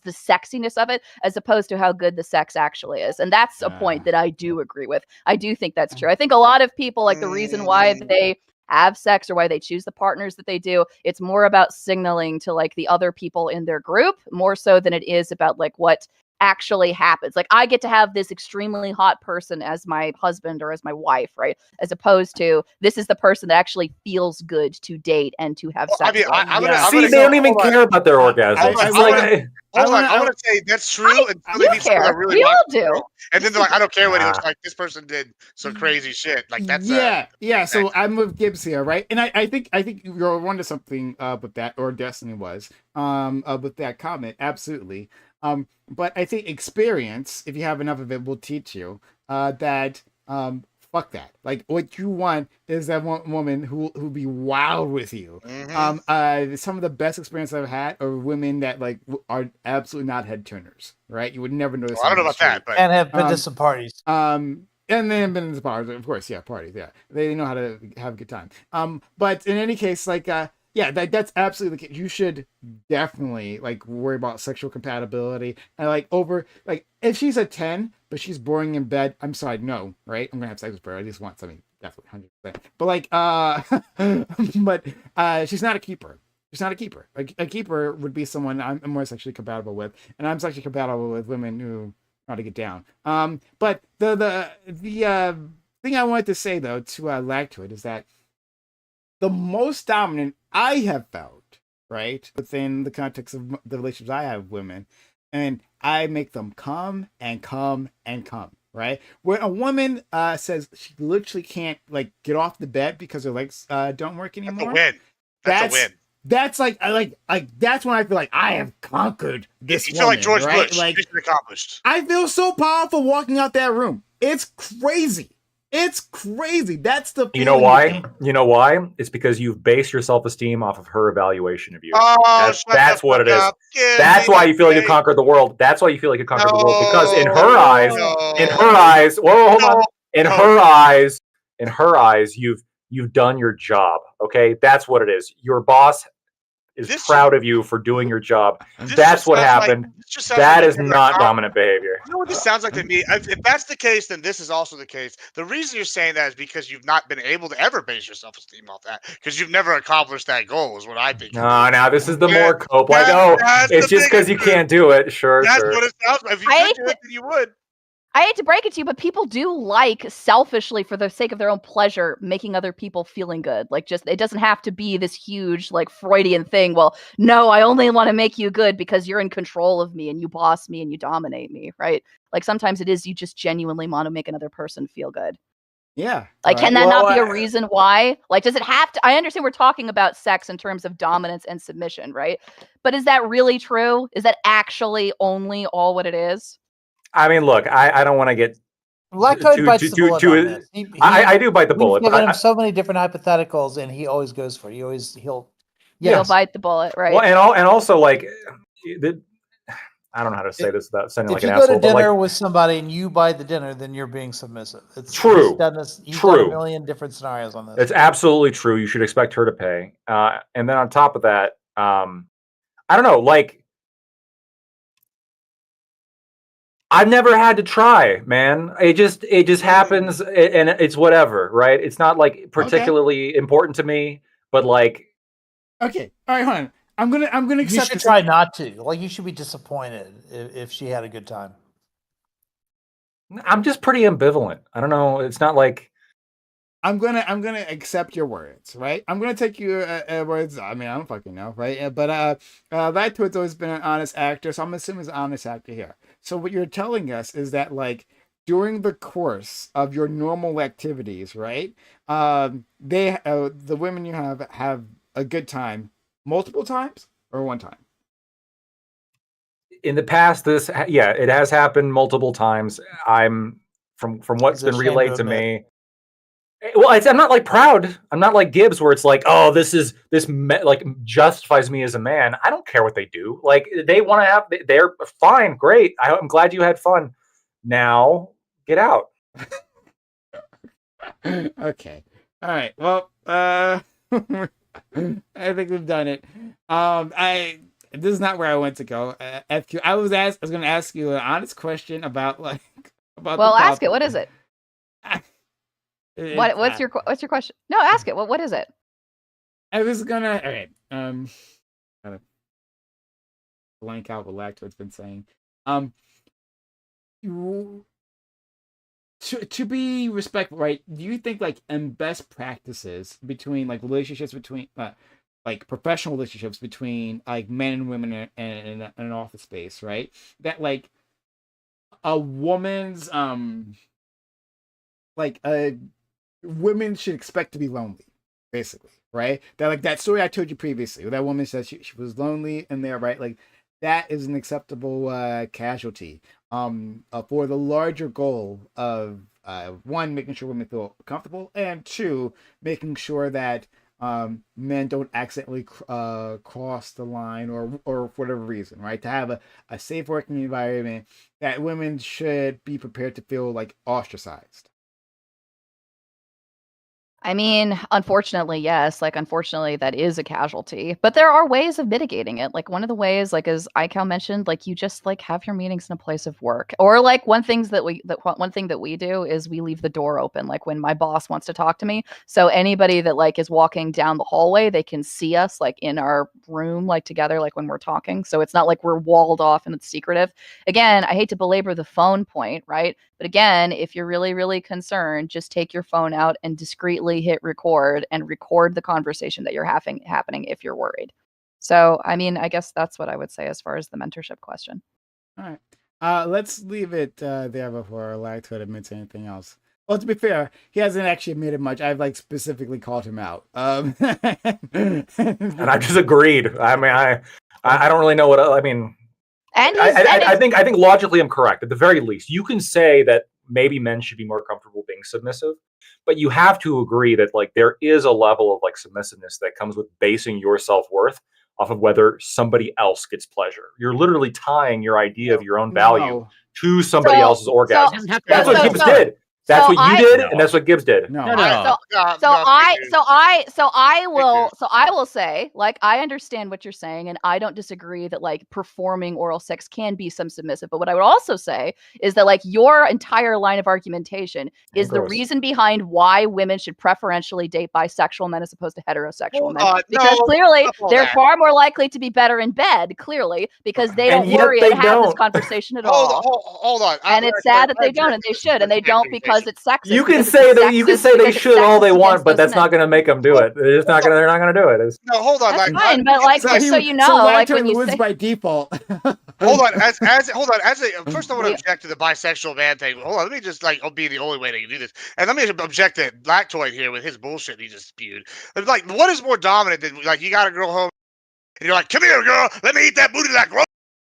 S2: the sexiness of it, as opposed to how good the sex actually is. And that's a point that I do agree with. I do think that's true. I think a lot of people, like, the reason why they have sex or why they choose the partners that they do, it's more about signaling to like the other people in their group more so than it is about like what actually happens. Like, I get to have this extremely hot person as my husband or as my wife, right? As opposed to this is the person that actually feels good to date and to have sex.
S6: They don't even care about their orgasm.
S3: I want to say that's true.
S2: We all do.
S3: And then they're like, I don't care what he looks like. This person did some crazy shit. Like that's
S1: yeah. So I'm with Gibbs here, right? And I think you're onto something with that, or Destiny was with that comment. Absolutely. But I think experience, if you have enough of it, will teach you that fuck that. Like, what you want is that woman who be wild with you. Some of the best experience I've had are women that like are absolutely not head turners, right? You would never notice.
S3: Well, I don't know about that, but
S9: and have been to some parties.
S1: And then been to parties, of course, yeah, parties, yeah. They know how to have a good time. But in any case, like, yeah, that's absolutely the case. You should definitely like worry about sexual compatibility and like if she's a 10 but she's boring in bed, I'm sorry, no, right? I'm gonna have sex with her. I just want something definitely 100%. But like she's not a keeper. She's not a keeper. A keeper would be someone I'm more sexually compatible with, and I'm sexually compatible with women who know how to get down. But the thing I wanted to say though to lag to it is that the most dominant I have felt, right, within the context of the relationships I have with women, and I make them come and come and come, right? When a woman says she literally can't like get off the bed because her legs don't work anymore.
S3: That's a win.
S1: That's like that's when I feel like I have conquered this
S3: You
S1: woman,
S3: feel like George
S1: right?
S3: Bush.
S1: Like
S3: Mission accomplished.
S1: I feel so powerful walking out that room. It's crazy. It's crazy. That's the
S6: You know why? You know why? It's because you've based your self-esteem off of her evaluation of you.
S3: Oh,
S6: that's what it is. That's why you feel like you conquered the world. That's why you feel like you conquered the world. Because in her eyes, hold on. In her eyes, you've done your job. Okay, that's what it is. Your boss is proud of you for doing your job. That's what happened. That is not dominant behavior.
S3: You know what this sounds like to me? If that's the case, then this is also the case. The reason you're saying that is because you've not been able to ever base your self-esteem off that, because you've never accomplished that goal, is what I think.
S6: No, this is the more cope. Like, it's just because you can't do it. Sure,
S3: that's what it sounds like. If you could do it, then you would.
S2: I hate to break it to you, but people do like selfishly, for the sake of their own pleasure, making other people feeling good. Like, just it doesn't have to be this huge, like, Freudian thing. Well, no, I only want to make you good because you're in control of me and you boss me and you dominate me, right? Like, sometimes it is you just genuinely want to make another person feel good.
S1: Yeah.
S2: Like, can that not be a reason why? Like, does it have to? I understand we're talking about sex in terms of dominance and submission, right? But is that really true? Is that actually only all what it is?
S6: I mean, look, I don't want to get
S9: Lactoid bites the bullet on this.
S6: I do bite the bullet.
S9: We've given him so many different hypotheticals, and he always goes for it. He'll
S2: bite the bullet, right?
S6: Well, and also like, I don't know how to say this without sounding like an asshole.
S9: If you go to dinner with somebody and you buy the dinner, then you're being submissive. It's
S6: true.
S9: He's done a million different scenarios on this.
S6: It's absolutely true. You should expect her to pay. And then on top of that, I don't know, like, I've never had to try, man. It just happens, and it's whatever, right? It's not like particularly important to me, but like.
S1: Okay, all right, hold on. I'm gonna accept.
S9: You should try not to. Like, you should be disappointed if she had a good time.
S6: I'm just pretty ambivalent. I don't know. It's not like.
S1: I'm gonna accept your words, right? I'm gonna take your words. I mean, I don't fucking know, right? But Lightwood's always been an honest actor, so I'm assuming he's an honest actor here. So what you're telling us is that, like, during the course of your normal activities, right? The women you have a good time multiple times or one time.
S6: In the past, it has happened multiple times. I'm from what's been relayed to me. Well, I'm not like proud. I'm not like Gibbs, where it's like, oh, this like justifies me as a man. I don't care what they do. Like, they want to have, they're fine, great. I'm glad you had fun. Now get out.
S1: Okay. All right. Well, I think we've done it. This is not where I want to go. FQ. I was going to ask you an honest question about about.
S2: Well, ask it. What is it? What's your question? No, ask it. What is it?
S1: I was gonna. All right. Kind of blank out what Lactoid's been saying. To be respectful, right? Do you think, like, in best practices between, like, relationships between like professional relationships between, like, men and women in an office space, right? That, like, a woman's women should expect to be lonely, basically, right? That, like, that story I told you previously, where that woman said she was lonely in there, right? Like, that is an acceptable casualty for the larger goal of one, making sure women feel comfortable, and two, making sure that men don't accidentally cross the line or for whatever reason, right? To have a safe working environment that women should be prepared to feel like ostracized.
S2: I mean, unfortunately, yes. Like, unfortunately, that is a casualty. But there are ways of mitigating it. Like, one of the ways, like as iCal mentioned, like you just like have your meetings in a place of work. Or like one thing that we do is we leave the door open. Like when my boss wants to talk to me, so anybody that like is walking down the hallway, they can see us like in our room, like together, like when we're talking. So it's not like we're walled off and it's secretive. Again, I hate to belabor the phone point, right? But again, if you're really, really concerned, just take your phone out and discreetly hit record and record the conversation that you're happening if you're worried. So, I mean, I guess that's what I would say as far as the mentorship question.
S1: All right. Let's leave it there before Lactoid admits anything else. Well, to be fair, he hasn't actually admitted much. I've like specifically called him out. And
S6: I just agreed. I mean, I don't really know what I mean.
S2: And
S6: I think logically I'm correct. At the very least, you can say that maybe men should be more comfortable being submissive, but you have to agree that like there is a level of like submissiveness that comes with basing your self-worth off of whether somebody else gets pleasure. You're literally tying your idea of your own value to somebody else's orgasm. That's what Gibbs did. That's what you did, and that's what Gibbs did.
S2: So I will say, like, I understand what you're saying, and I don't disagree that like performing oral sex can be some submissive. But what I would also say is that like your entire line of argumentation is the reason behind why women should preferentially date bisexual men as opposed to heterosexual men. Because clearly they're far more likely to be better in bed, clearly, because they don't worry and have this conversation at all.
S3: Hold on.
S2: And it's sad that they don't, and they should, and they don't because it's sexist.
S6: You can say they should all they want, but that's not going to make them do it. They're not going to do it.
S3: No, hold on.
S2: That's fine, but like just so you know, like when you say
S1: by default.
S3: Hold on. First, I want to object to the bisexual man thing. Hold on. Let me just like be the only way to do this, and let me object to Lactoid here with his bullshit he just spewed. Like, what is more dominant than like you got a girl home and you're like, "Come here, girl. Let me eat that booty like."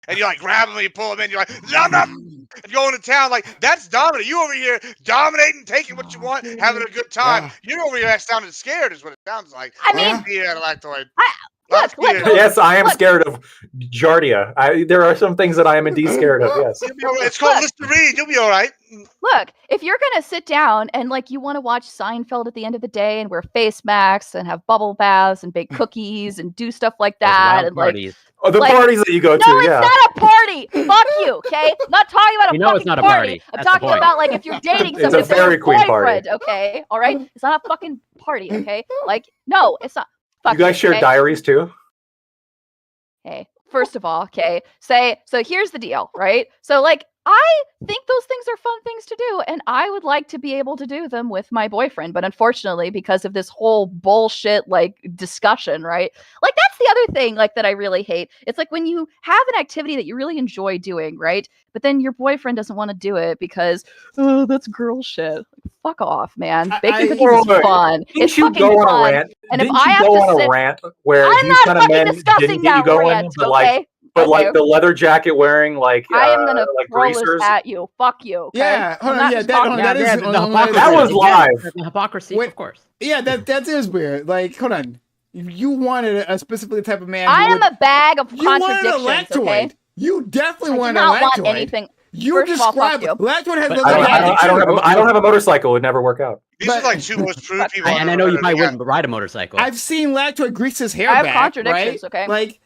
S3: And you like grab him and you pull him in. You're like, nom, nom, and going to town. Like, that's dominant. You over here dominating, taking what you want, having a good time. You're over here sounding scared is what it sounds like.
S2: I mean,
S3: Lactoid.
S2: Look,
S6: yes, I am scared of Giardia. There are some things that I am indeed scared of. Yes,
S3: it's called Listerine. You'll be all right.
S2: Look, if you're gonna sit down and like you want to watch Seinfeld at the end of the day and wear face masks and have bubble baths and bake cookies and do stuff like that, and
S4: parties.
S6: Like the parties that you go to.
S2: No, it's not a party. Fuck you, okay? I'm not talking about a fucking
S4: it's not a
S2: party.
S4: That's
S2: I'm talking about like if you're dating somebody,
S6: it's a Dairy Queen party.
S2: Okay, all right. It's not a fucking party, okay? Like, no, it's not. Fuck
S6: you guys share diaries too?
S2: Hey, first of all, okay, so here's the deal, right? So like I think those things are fun things to do, and I would like to be able to do them with my boyfriend, but unfortunately, because of this whole bullshit like discussion, right? Like that's the other thing like that I really hate. It's like when you have an activity that you really enjoy doing, right? But then your boyfriend doesn't want to do it because that's girl shit. Like, fuck off, man. Baking cookies is fun. It's fucking fun. And if I have to sit,
S6: rant where
S2: I'm not fucking discussing that rant, okay?
S6: But like the leather jacket wearing, like
S2: I am gonna
S6: like
S2: throw
S6: greasers
S2: this at you. Fuck you. Okay?
S1: Yeah, hold on. Yeah, that
S6: was live.
S4: The hypocrisy, of course.
S1: Yeah, that is weird. Like, hold on. You wanted a specific type of man.
S2: I am a bag of contradictions.
S1: Lactoid.
S2: Okay?
S1: You definitely wanted
S2: a lactoid.
S1: Want
S2: anything.
S1: You described Lactoid has
S6: I don't have a motorcycle. It would never work out.
S3: These are like two most true people.
S4: And I know you probably wouldn't ride a motorcycle.
S1: I've seen Lactoid grease his hair
S2: back.
S1: I have
S2: contradictions.
S1: Right?
S2: Okay.
S1: Like,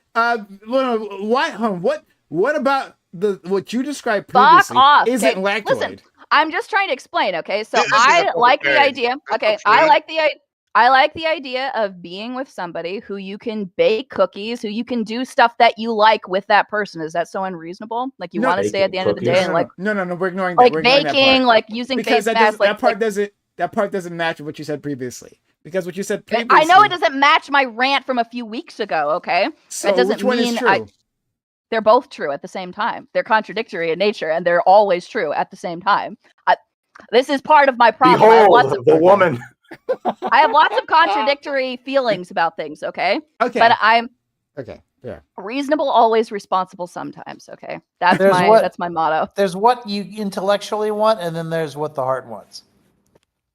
S1: what about what you described previously?
S2: Fuck off.
S1: Isn't Lactoid?
S2: Listen, I'm just trying to explain. Okay, so I like the idea. Okay, I like the idea of being with somebody who you can bake cookies, who you can do stuff that you like with that person. Is that so unreasonable? Like you want to stay at the end of the day and like
S1: no, we're ignoring
S2: like
S1: that.
S2: baking, like using face masks.
S1: That part doesn't match with what you said previously. Because what you said previously,
S2: I know it doesn't match my rant from a few weeks ago. Okay,
S1: so
S2: that doesn't
S1: which one
S2: mean
S1: is true?
S2: They're both true at the same time. They're contradictory in nature, and they're always true at the same time. This is part of my problem.
S6: Behold, the woman.
S2: I have lots of contradictory feelings about things. Okay.
S1: Okay.
S2: But I'm.
S1: Okay. Yeah.
S2: Reasonable, always, responsible, sometimes. Okay, that's my motto.
S9: There's what you intellectually want, and then there's what the heart wants,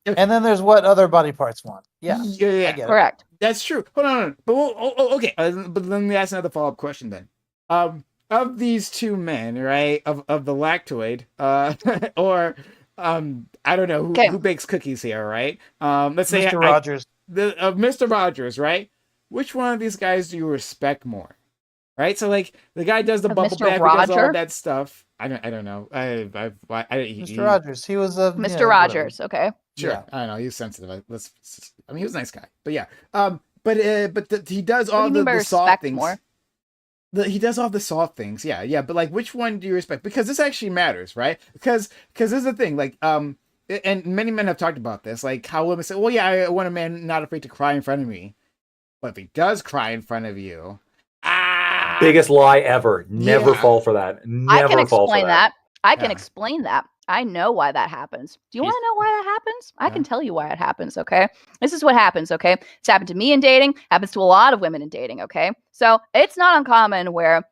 S9: and then there's what other body parts want. Yeah, I get it.
S2: Correct.
S1: That's true. Hold on. But okay. But let me ask another follow-up question then. Of these two men, right? Of the lactoid, or I don't know who bakes cookies here, right? Let's say
S9: Mr. Rogers.
S1: Mr. Rogers, right? Which one of these guys do you respect more? Right? So like the guy does the bubble bath, does all that stuff. I don't know.
S9: Mr. Rogers. He was a
S2: Mr. Rogers. Okay.
S1: Sure. Yeah. I don't know. He's sensitive. I mean, he was a nice guy. But yeah. But he does all the soft things. More? He does all the soft things. Yeah. But like, which one do you respect? Because this actually matters, right? Because this is the thing. Like, and many men have talked about this. Like how women say, "Well, yeah, I want a man not afraid to cry in front of me." But if he does cry in front of you,
S6: biggest lie ever. Never fall for that. Never
S2: I can
S6: fall
S2: explain
S6: for that.
S2: I can explain that. I know why that happens. Do you want to know why that happens? I can tell you why it happens, okay? This is what happens, okay? It's happened to me in dating, happens to a lot of women in dating, okay? So it's not uncommon where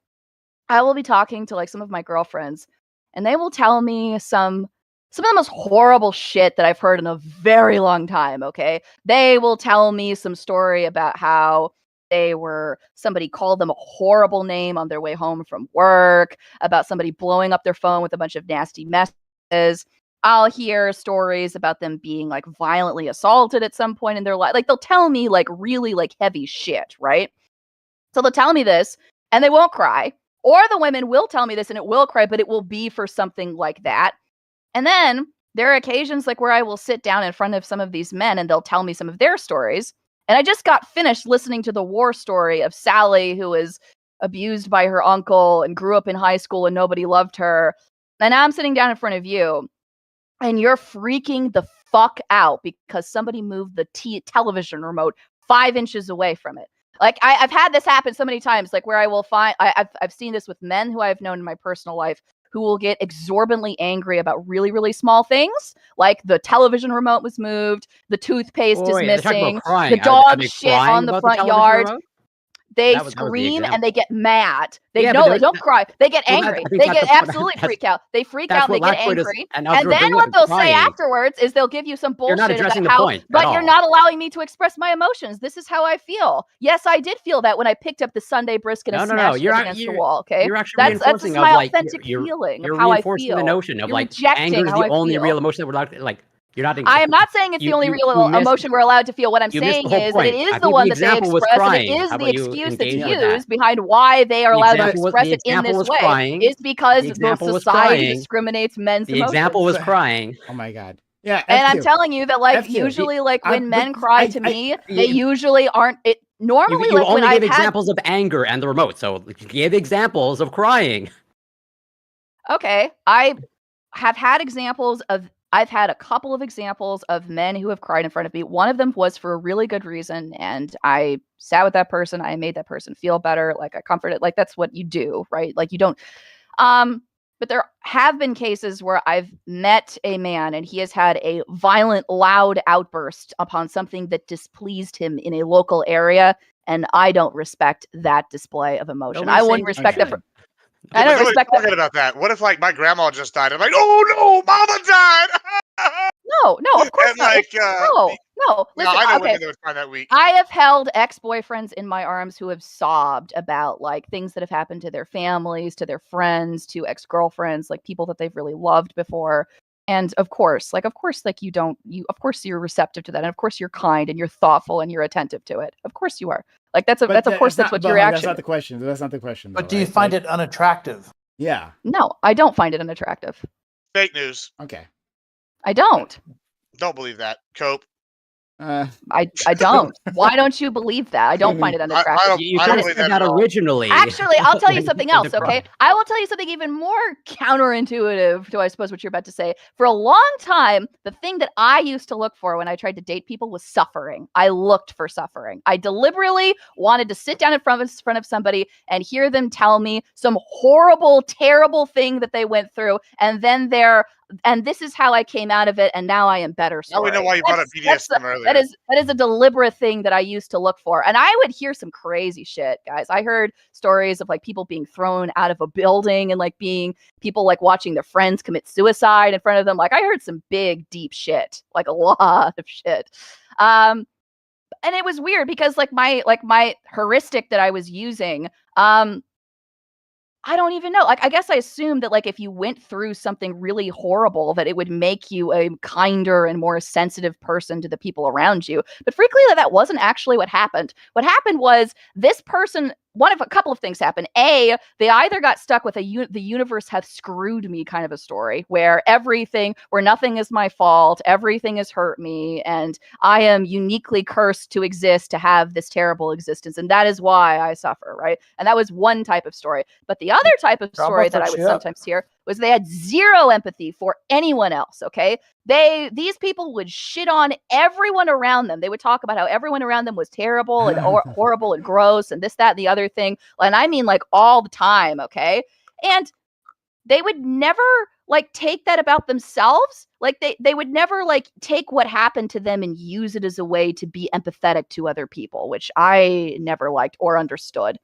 S2: I will be talking to like some of my girlfriends and they will tell me some of the most horrible shit that I've heard in a very long time, okay? They will tell me some story about how somebody called them a horrible name on their way home from work, about somebody blowing up their phone with a bunch of nasty messages. I'll hear stories about them being like violently assaulted at some point in their life. Like they'll tell me like really like heavy shit, right? So they'll tell me this and they won't cry. Or the women will tell me this and it will cry, but it will be for something like that. And then there are occasions like where I will sit down in front of some of these men and they'll tell me some of their stories. And I just got finished listening to the war story of Sally, who was abused by her uncle and grew up in high school and nobody loved her. And now I'm sitting down in front of you and you're freaking the fuck out because somebody moved the television remote 5 inches away from it. Like I've had this happen so many times, like where I will find, I've seen this with men who I've known in my personal life who will get exorbitantly angry about really, really small things. Like the television remote was moved, the toothpaste is missing, the dog shit on the front yard. Remote? They scream and they get mad. They don't cry. They get angry. They get absolutely freak out. They freak out. They get angry. And then what they'll say afterwards is they'll give you some bullshit about how, but you're not allowing me to express my emotions. This is how I feel. Yes, I did feel that when I picked up the Sunday brisket and smashed it against the wall. Okay, that's my authentic feeling of how I feel.
S4: You're reinforcing the notion of like anger is the only real emotion that we're not like. You're not.
S2: I am not saying it's the only real emotion we're allowed to feel. What I'm saying is that it is the one that they express, and it is the excuse that's used behind why they are allowed to express it in this way. Is because the society discriminates men's emotions.
S4: The example was crying.
S1: Oh my god. Yeah,
S2: and I'm telling you that, like, usually, like when men cry to me, they usually aren't. It normally,
S4: you
S2: like
S4: only
S2: when I
S4: gave examples of anger and the remote, so you gave examples of crying.
S2: Okay, I have had examples of. I've had a couple of examples of men who have cried in front of me. One of them was for a really good reason, and I sat with that person. I made that person feel better. Like I comforted. Like that's what you do, right? Like you don't. But there have been cases where I've met a man and he has had a violent, loud outburst upon something that displeased him in a local area, and I don't respect that display of emotion. I wouldn't respect that. I don't respect that.
S3: Talking about that. What if like my grandma just died? I'm like, oh no, mama died.
S2: No, of course
S3: and
S2: not.
S3: Like,
S2: no. Listen,
S3: I know women that would find that weak.
S2: I have held ex-boyfriends in my arms who have sobbed about like things that have happened to their families, to their friends, to ex-girlfriends, like people that they've really loved before. And of course, of course you're receptive to that, and of course you're kind and you're thoughtful and you're attentive to it. Of course you are. Like that's what your reaction.
S1: That's not the question. That's not the question.
S9: But do you find it unattractive?
S1: Yeah.
S2: No, I don't find it unattractive.
S3: Fake news.
S1: Okay.
S2: I don't.
S3: Don't believe that. Cope.
S2: I don't. Why don't you believe that? I don't find it unattractive.
S4: You should have said that originally.
S2: Actually, I'll tell you something else, okay? I will tell you something even more counterintuitive to, I suppose, what you're about to say. For a long time, the thing that I used to look for when I tried to date people was suffering. I looked for suffering. I deliberately wanted to sit down in front of somebody and hear them tell me some horrible, terrible thing that they went through, and then their and this is how I came out of it, and now I am better.
S3: Now we know why you brought up BDSM earlier.
S2: That is a deliberate thing that I used to look for, and I would hear some crazy shit, guys. I heard stories of like people being thrown out of a building and like being people like watching their friends commit suicide in front of them. Like I heard some big, deep shit, like a lot of shit. And it was weird because like my heuristic that I was using, I don't even know. Like, I guess I assumed that, like, if you went through something really horrible, that it would make you a kinder and more sensitive person to the people around you. But frequently, that wasn't actually what happened. What happened was this person, a couple of things happened. A, they either got stuck with the universe have screwed me kind of a story where nothing is my fault, everything has hurt me, and I am uniquely cursed to exist, to have this terrible existence, and that is why I suffer, right? And that was one type of story. But the other type of story that I would sometimes hear was they had zero empathy for anyone else, okay? These people would shit on everyone around them. They would talk about how everyone around them was terrible and horrible and gross and this, that, and the other thing. And I mean like all the time, okay? And they would never like take that about themselves. Like they would never like take what happened to them and use it as a way to be empathetic to other people, which I never liked or understood.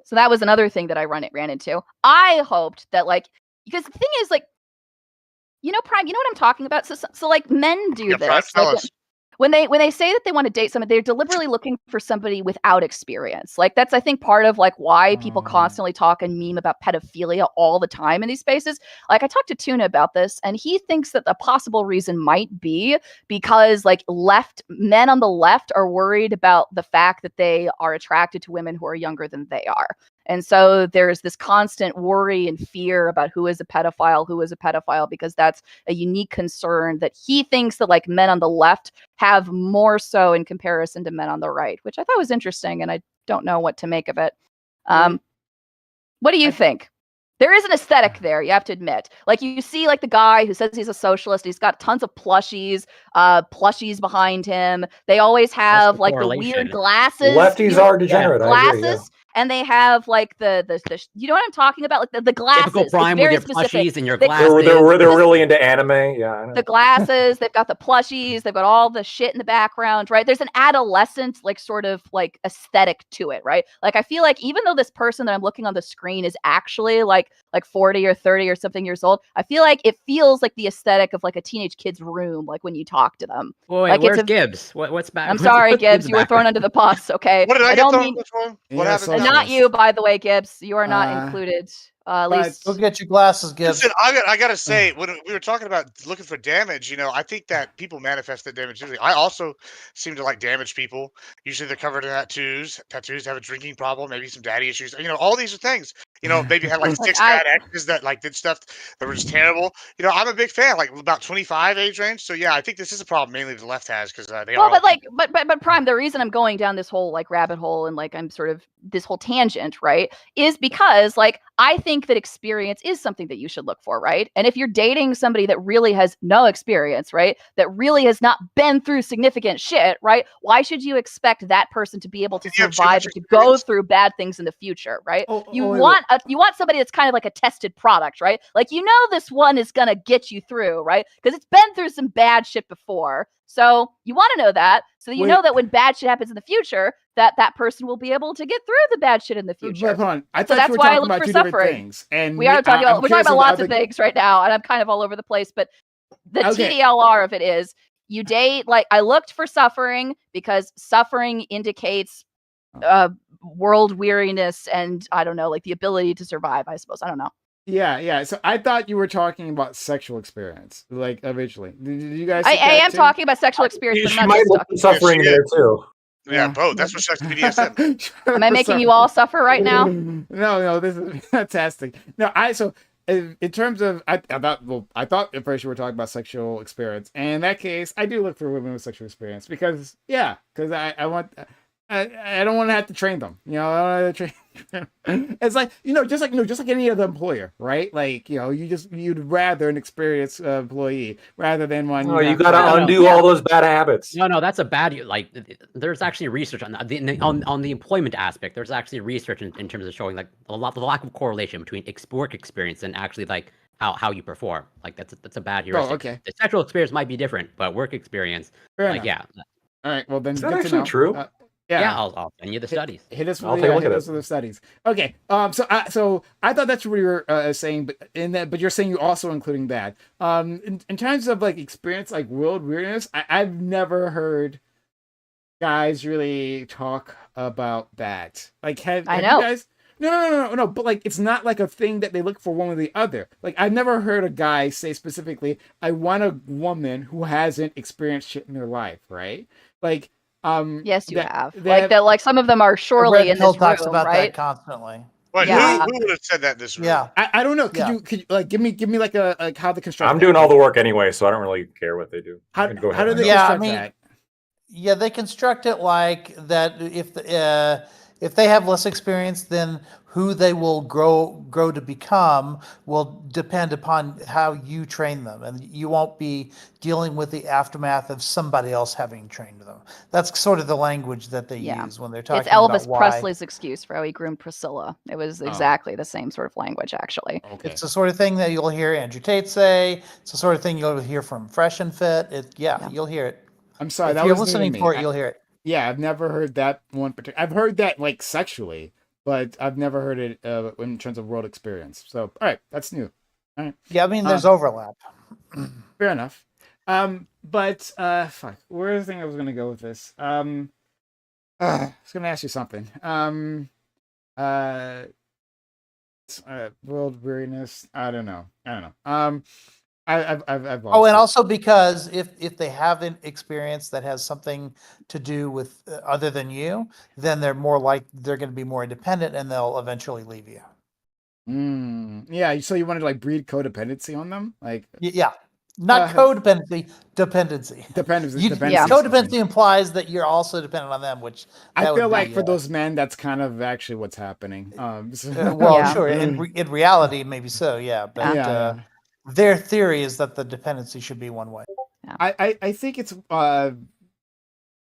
S2: So that was another thing that I ran into. I hoped that like, because the thing is like, Prime, you know what I'm talking about? So like men do this. Like, when they say that they want to date someone, they're deliberately looking for somebody without experience. Like that's, I think, part of like why people constantly talk and meme about pedophilia all the time in these spaces. Like I talked to Tuna about this, and he thinks that the possible reason might be because like men on the left are worried about the fact that they are attracted to women who are younger than they are. And so there's this constant worry and fear about who is a pedophile, because that's a unique concern that he thinks that like men on the left have more so in comparison to men on the right, which I thought was interesting, and I don't know what to make of it. What do you think? There is an aesthetic there, you have to admit. Like you see like the guy who says he's a socialist, he's got tons of plushies behind him. They always have like the weird glasses.
S6: Lefties are degenerate.
S2: Glasses. And they have like the you know what I'm talking about? Like the glasses.
S4: Typical Prime with your plushies and your glasses.
S6: They're really into anime. Yeah, I know.
S2: The glasses, they've got the plushies, they've got all the shit in the background, right? There's an adolescent like sort of like aesthetic to it, right? Like I feel like even though this person that I'm looking on the screen is actually like 40 or 30 or something years old, I feel like it feels like the aesthetic of like a teenage kid's room, like when you talk to them.
S4: Wait,
S2: like
S4: where's Gibbs? What's back?
S2: I'm sorry, Gibbs. You were thrown under the bus, okay?
S3: What did I get thrown under the bus? What happened?
S2: Not you, by the way, Gibbs. You are not included. At least
S9: go get your glasses, Gibbs.
S3: Listen, I gotta say, when we were talking about looking for damage, I think that people manifest that damage usually. I also seem to like damage people. Usually they're covered in tattoos. Tattoos have a drinking problem, maybe some daddy issues. All these are things. Maybe had like 6 bad exes that like did stuff that were just terrible. I'm a big fan, like about 25 age range. So yeah, I think this is a problem mainly the left has because they are.
S2: But Prime, the reason I'm going down this whole like rabbit hole and like I'm sort of this whole tangent, right, is because like I think that experience is something that you should look for, right? And if you're dating somebody that really has no experience, right, that really has not been through significant shit, right, why should you expect that person to be able to survive or to go through bad things in the future, right? You want somebody that's kind of like a tested product, right? Like this one is gonna get you through, right? Because it's been through some bad shit before. So you want to know that, so that you know that when bad shit happens in the future, that person will be able to get through the bad shit in the future.
S1: But hold on. I thought you were talking about two different things. And
S2: we're talking about lots of things right now, and I'm kind of all over the place. But the TDLR of it is you date. Like I looked for suffering because suffering indicates world weariness and I don't know, like the ability to survive. I suppose I don't know.
S1: Yeah. So I thought you were talking about sexual experience, like originally. Did you guys?
S2: I am talking about sexual experience, but I'm not just talking
S6: suffering there too.
S3: Yeah, both. That's what sex BDSM.
S2: Am I making you all suffer right now?
S1: No, this is fantastic. No, so in terms of, I thought at first you were talking about sexual experience, and in that case, I do look for women with sexual experience because I want. I don't want to have to train them. I don't have to train. It's like just like any other employer, right? Like you'd rather an experienced employee rather than one.
S6: No, you got to undo all those bad habits.
S4: No, that's a bad. Like, there's actually research on the employment aspect. There's actually research in terms of showing like the lack of correlation between work experience and actually like how you perform. Like that's a bad heuristic.
S1: okay.
S4: The sexual experience might be different, but work experience,
S1: Fair
S4: like
S1: enough.
S4: yeah,
S1: All right. Well, then
S6: Is that
S1: good to
S6: actually
S1: know.
S6: true?
S4: yeah. I'll send you the studies.
S1: Hit us with
S6: I'll take a look
S1: hit
S6: at
S1: us
S6: it.
S1: with the studies. Okay. So I thought that's what you were saying, but you're saying you're also including that. In terms of like experience, like world weirdness, I've never heard guys really talk about that. Like, have
S2: I
S1: you
S2: know.
S1: guys? No. But like, it's not like a thing that they look for one or the other. Like, I've never heard a guy say specifically, "I want a woman who hasn't experienced shit in their life." Right? Like,
S2: Yes, you have.
S1: that-
S2: Like that. Like some of them are surely
S9: Red
S2: in
S9: Pill
S2: this
S9: talks
S2: room,
S9: about
S2: right?
S9: that constantly.
S3: Wait,
S2: Yeah.
S3: who would have said that in this room?
S9: Yeah.
S1: I don't know. Could
S9: Yeah.
S1: you like give me like a like how they construct?
S6: I'm
S1: that?
S6: doing all the work anyway, so I don't really care what they do.
S1: How
S6: You can go
S1: how
S6: ahead.
S1: do they
S9: Yeah, I
S1: construct
S9: mean,
S1: that?
S9: Yeah, they construct it like that. If they have less experience, then who they will grow to become will depend upon how you train them, and you won't be dealing with the aftermath of somebody else having trained them. That's sort of the language that they
S2: Yeah.
S9: use when they're
S2: It's
S9: talking about
S2: Elvis
S9: why.
S2: Presley's excuse for how he groomed Priscilla. It was exactly the same sort of language, actually.
S1: Okay.
S9: It's the sort of thing that you'll hear Andrew Tate say. It's the sort of thing you'll hear from Fresh and Fit.
S2: Yeah.
S9: You'll hear it.
S1: I'm sorry.
S9: If
S1: That
S9: you're
S1: was new to
S9: listening
S1: me.
S9: for it, you'll hear it.
S1: Yeah, I've never heard that one particular. I've heard that like sexually, but I've never heard it in terms of world experience. So, all right, that's new. All right,
S9: Yeah, I mean, there's overlap.
S1: fair enough. But fuck, where's the thing I was gonna go with this? I was gonna ask you something. World weariness. I don't know. I've lost
S9: Oh, and
S1: it.
S9: also because if they have an experience that has something to do with other than you, then they're going to be more independent, and they'll eventually leave you.
S1: Yeah. So you wanted to like breed codependency on them, like
S9: Yeah, not codependency, dependency.
S1: dependency.
S2: Yeah.
S9: Codependency implies that you're also dependent on them, which
S1: I
S9: that
S1: feel
S9: would
S1: like
S9: be,
S1: for those men, that's kind of actually what's happening.
S9: well,
S2: Yeah.
S9: sure, in reality, maybe so, yeah, but
S1: Yeah.
S9: their theory is that the dependency should be one way.
S1: I think it's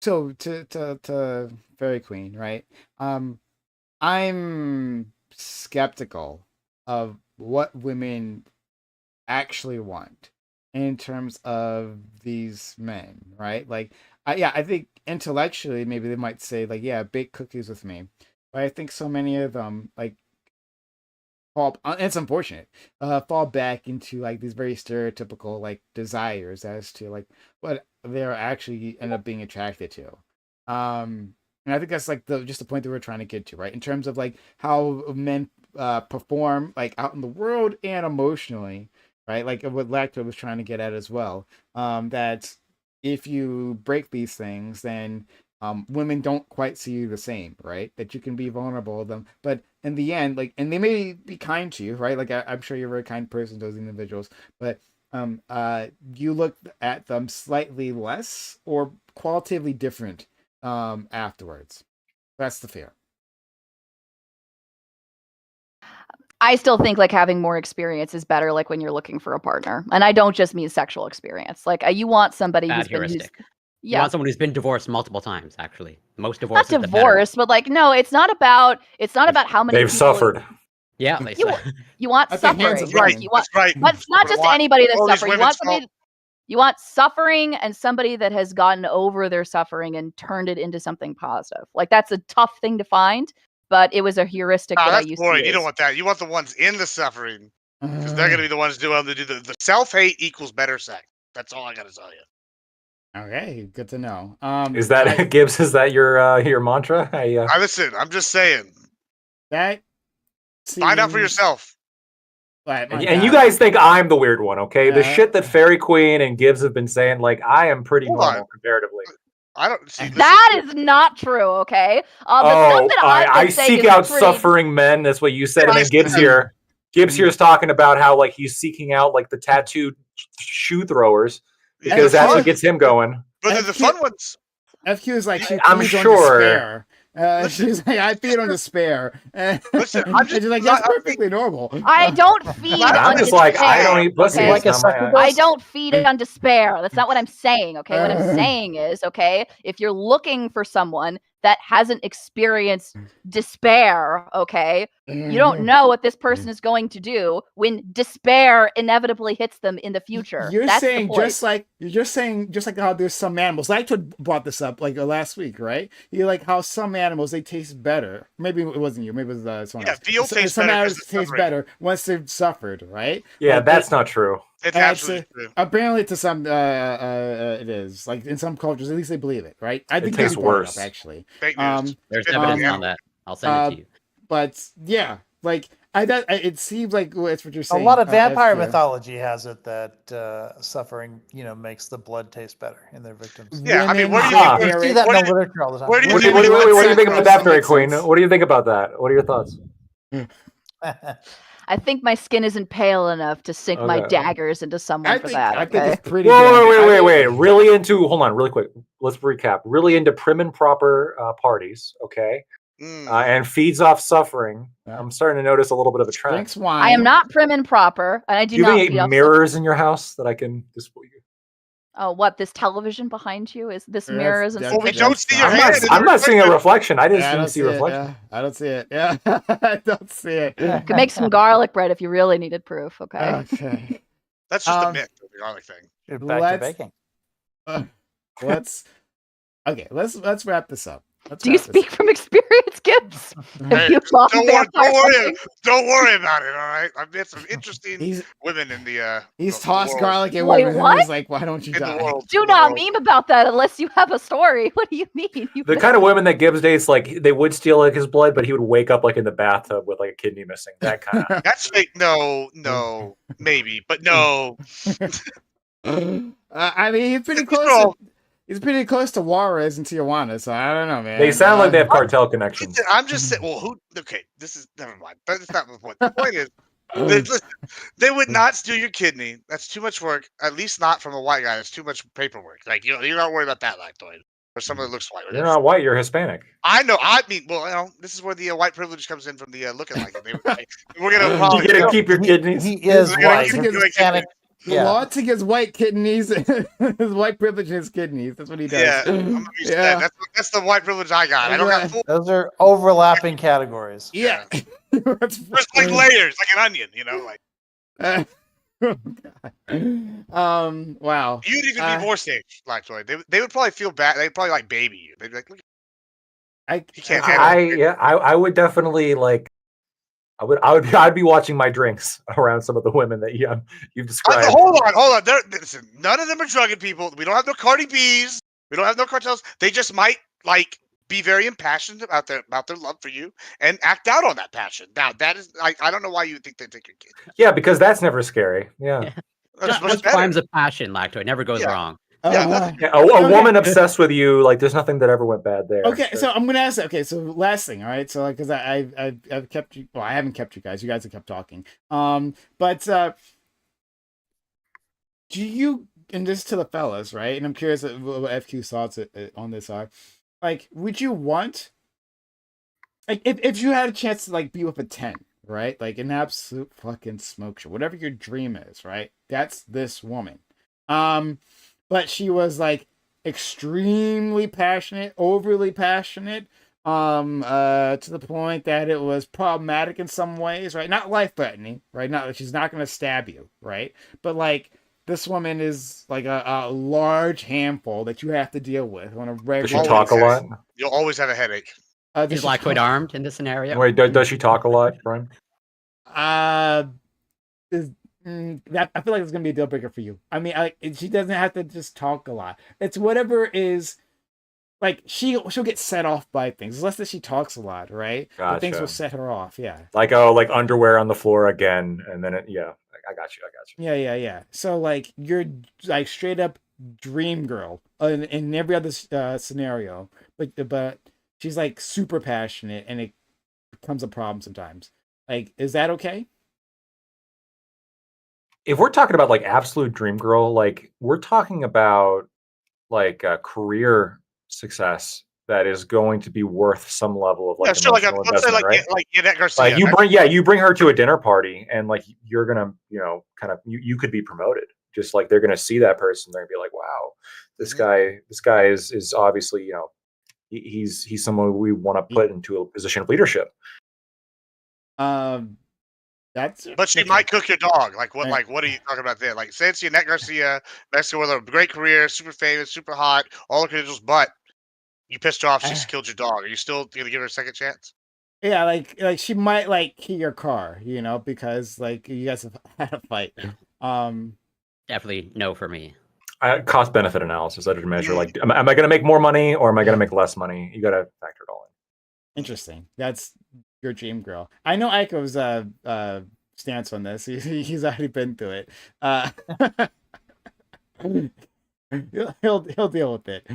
S1: so to Fairy Queen, right? I'm skeptical of what women actually want in terms of these men, right? Like, I think intellectually maybe they might say like, yeah, bake cookies with me, but I think so many of them like fall. It's unfortunate. Fall back into like these very stereotypical like desires as to like what they're actually end up being attracted to. And I think that's like just the point that we're trying to get to, right? In terms of like how men perform like out in the world and emotionally, right? Like what Lacto was trying to get at as well. That if you break these things, then women don't quite see you the same, right? That you can be vulnerable to them, but in the end, like, and they may be kind to you, right? Like I'm sure you're a very kind person to those individuals, but you look at them slightly less or qualitatively different afterwards. That's the fear.
S2: I still think like having more experience is better, like when you're looking for a partner, and I don't just mean sexual experience. Like you want somebody
S4: Bad
S2: who's been
S4: heuristic. You
S2: yeah,
S4: want someone who's been divorced multiple times, actually. Most
S2: not
S4: divorces.
S2: divorced, but like no, it's not about how many
S6: They've
S2: people
S6: suffered.
S4: Yeah, they
S2: You, you want
S1: At the hands
S2: suffering.
S1: of
S2: Like,
S1: women.
S2: you want,
S3: That's right.
S2: but it's not just
S3: want
S2: anybody that's
S3: all these
S2: suffering. You
S3: women's
S2: want somebody. You want suffering and somebody that has gotten over their suffering and turned it into something positive. Like that's a tough thing to find, but it was a heuristic that I
S3: that's
S2: used
S3: boring.
S2: to use.
S3: You don't want that. You want the ones in the suffering because they're going to be the ones doing the self-hate equals better sex. That's all I got to tell you.
S1: Okay, good to know.
S6: Is that Gibbs? Is that your mantra?
S3: I listen. I'm just saying.
S1: That
S3: Find out for
S1: seems-
S3: yourself.
S1: Like, my
S6: And you
S1: God.
S6: guys think I'm the weird one, okay? The
S1: Yeah.
S6: shit that Fairy Queen and Gibbs have been saying, like, I am pretty
S3: Hold
S6: normal
S3: on.
S6: comparatively.
S3: I don't see.
S2: That is not true. Okay. The stuff that
S6: I
S2: I've been saying
S6: seek
S2: is
S6: out
S2: pretty...
S6: suffering men. That's what you said. And then Gibbs here is talking about how like he's seeking out like the tattooed shoe throwers because that's what gets him going.
S3: But they're the fun ones.
S1: FQ is like she
S6: I'm
S1: feeds on
S6: sure.
S1: despair. She's like, I feed on despair.
S3: Listen, I'm
S1: And she's like, that's perfectly normal.
S2: I don't feed on
S6: I'm just like, I don't eat pussy.
S2: okay?
S6: It's not my eyes.
S2: I don't feed on despair. That's not what I'm saying, okay? What I'm saying is, okay, if you're looking for someone that hasn't experienced despair, okay? You don't know what this person is going to do when despair inevitably hits them in the future.
S1: You're
S2: That's
S1: saying
S2: the point.
S1: just like how there's some animals. I brought this up like last week, right? You like how some animals they taste better. Maybe it wasn't you. Maybe it was someone else.
S3: veal tastes
S1: some
S3: better 'cause
S1: animals
S3: it's
S1: taste
S3: suffering.
S1: better once they've suffered, right?
S6: Yeah,
S1: Like,
S6: that's not true.
S3: It's absolutely true.
S1: Apparently, to some, it is like in some cultures. At least they believe it, right? I think
S6: tastes
S1: they brought it
S6: worse.
S1: up, actually.
S3: Fake news.
S4: There's
S3: It-
S4: evidence
S3: um,
S4: on that. I'll send it to you.
S1: But yeah, like it seems like that's what you're
S9: A
S1: saying.
S9: lot of vampire
S1: FQ.
S9: mythology has it that suffering, makes the blood taste better in their victims.
S3: Yeah, I mean, where do you
S1: Women,
S3: think-
S9: You see that
S3: What
S9: in
S3: do
S9: the
S3: you-
S9: literature all the time.
S3: where do you
S6: What do
S3: think-
S6: you think about that,
S1: That
S6: Fairy
S1: makes
S6: Queen?
S1: sense.
S6: What do you think about that? What are your thoughts?
S2: I think my skin isn't pale enough to sink my
S6: Okay.
S2: daggers into someone for that.
S1: I think
S2: Okay.
S1: it's pretty.
S6: Whoa,
S1: damn-
S6: wait. Really into, hold on, really quick. Let's recap. Really into prim and proper parties, okay? And feeds off suffering.
S1: Yeah.
S6: I'm starting to notice a little bit of a trend.
S1: Drinks wine.
S2: I am not prim and proper, and I
S6: Do
S2: do
S6: you
S2: not
S6: have
S2: feed
S6: any
S2: off
S6: mirrors in your house that I can display?
S2: Oh, what? This television behind you is this
S1: That's-
S2: mirror isn't.
S1: that's-
S3: Well, we
S1: that's
S3: don't see your
S1: fine.
S3: hand.
S6: I'm not seeing a reflection. I
S1: Yeah,
S6: just
S1: I don't
S6: didn't see a
S1: it.
S6: reflection.
S1: Yeah, I don't see it. Yeah, I don't see it.
S2: Could make some garlic bread if you really needed proof. Okay.
S1: Okay.
S3: That's just a
S1: Um,
S3: myth of the garlic thing.
S9: Back to
S1: Let's-
S9: baking.
S1: Let's wrap this up.
S2: Do you speak from experience, Gibbs?
S3: Hey,
S2: Have you fought
S3: don't
S2: vampire
S3: worry
S2: hunting?
S3: about it. All right, I've met some interesting
S1: He's
S3: women in the.
S1: he's
S3: the
S1: tossed
S3: world.
S1: garlic at
S2: Wait,
S1: women.
S2: what?
S1: And he's like, why don't you
S3: In the
S1: die?
S3: world.
S2: Do
S3: in the
S2: not
S3: world.
S2: meme about that unless you have a story. What do you mean?
S6: The kind of women that Gibbs dates, like, they would steal like his blood, but he would wake up like in the bathtub with like a kidney missing. That kind of.
S3: That's fake. No, maybe, but no.
S1: I mean, he's pretty
S3: It's
S1: close.
S3: all-
S1: He's pretty close to Juarez and Tijuana, so I don't know, man.
S6: They sound like they have cartel connections.
S3: I'm just saying. Well, who? Okay, this is never mind. That's not the point. The point is, listen, they would not steal your kidney. That's too much work. At least not from a white guy. That's too much paperwork. Like you're not worried about that, lactoid, or someone that looks white.
S6: You're not white. You're Hispanic.
S3: I know. I mean, well, this is where the white privilege comes in from the looking like it. We're gonna probably.
S6: You gotta keep your kidneys.
S9: He is
S3: We're gonna
S9: white.
S3: keep
S1: Hispanic.
S3: doing
S9: Hispanic.
S1: The
S9: Yeah.
S1: law to his white kidneys, his white privilege in his kidneys. That's what he does.
S3: Yeah, I'm gonna be sad. That's the white privilege I got. I don't got full.
S9: Those are overlapping categories.
S1: Yeah. That's
S3: There's like layers, like an onion. Like
S1: wow.
S3: you'd even be more safe, lactoid. They would probably feel bad. They'd probably like baby you. They'd be like, look, he can't handle it.
S6: I would definitely like. I'd be watching my drinks around some of the women that you've described.
S3: Hold on. Listen, none of them are drugging people. We don't have no Cardi B's. We don't have no cartels. They just might like be very impassioned about their love for you and act out on that passion. Now that is I don't know why you would think they take your kid.
S6: Yeah, because that's never scary. Yeah.
S3: That's much
S4: Just
S3: better.
S4: crimes of passion, Lactoid. Never goes
S3: Yeah.
S4: wrong.
S6: A woman obsessed with you, like there's nothing that ever went bad there.
S1: Okay, so I'm gonna ask that. Okay, so last thing, all right. So like, because I've kept you. Well, I haven't kept you guys. You guys have kept talking. But do you? And this to the fellas, right? And I'm curious what FQ's thoughts on this are. Like, would you want? Like, if you had a chance to like be with a 10, right? Like an absolute fucking smoke show, whatever your dream is, right? That's this woman. But she was like extremely passionate, overly passionate, to the point that it was problematic in some ways, right? Not life-threatening, right? Not she's not gonna stab you, right? But like this woman is like a large handful that you have to deal with on a regular.
S6: Does she talk a lot?
S3: You'll always have a headache.
S4: Is Lactoid armed in this scenario?
S6: Wait, does she talk a lot, Brian?
S1: That I feel like it's gonna be a deal breaker for you. I mean, she doesn't have to just talk a lot. It's whatever is, like she'll get set off by things. It's less that she talks a lot, right? But things will
S6: Gotcha.
S1: set her off. Yeah.
S6: Like underwear on the floor again, and then I got you.
S1: Yeah. So like you're like straight up dream girl in every other scenario, but she's like super passionate, and it becomes a problem sometimes. Like, is that okay?
S6: If we're talking about like absolute dream girl, like we're talking about like a career success that is going to be worth some level of like emotional
S3: let's say
S6: investment, right?
S3: like Yvette Garcia.
S6: Like you bring her to a dinner party, and like you're gonna kind of you could be promoted. Just like they're gonna see that person, they're gonna be like, wow, this guy is obviously He's someone we want to put into a position of leadership.
S3: But she might cook your dog. Like what? Like what are you talking about there? Like say it's Annette Garcia, Mexico with a great career, super famous, super hot, all the credentials, but you pissed her off. She's killed your dog. Are you still gonna give her a second chance?
S1: Yeah, like she might like key your car, because like you guys have had a fight.
S4: Definitely no for me.
S6: Cost benefit analysis. I did measure like, am I going to make more money or am I going to make less money? You got to factor it all in.
S1: Interesting. That's your dream girl. I know Aiko's stance on this. He's already been through it. He'll deal with it.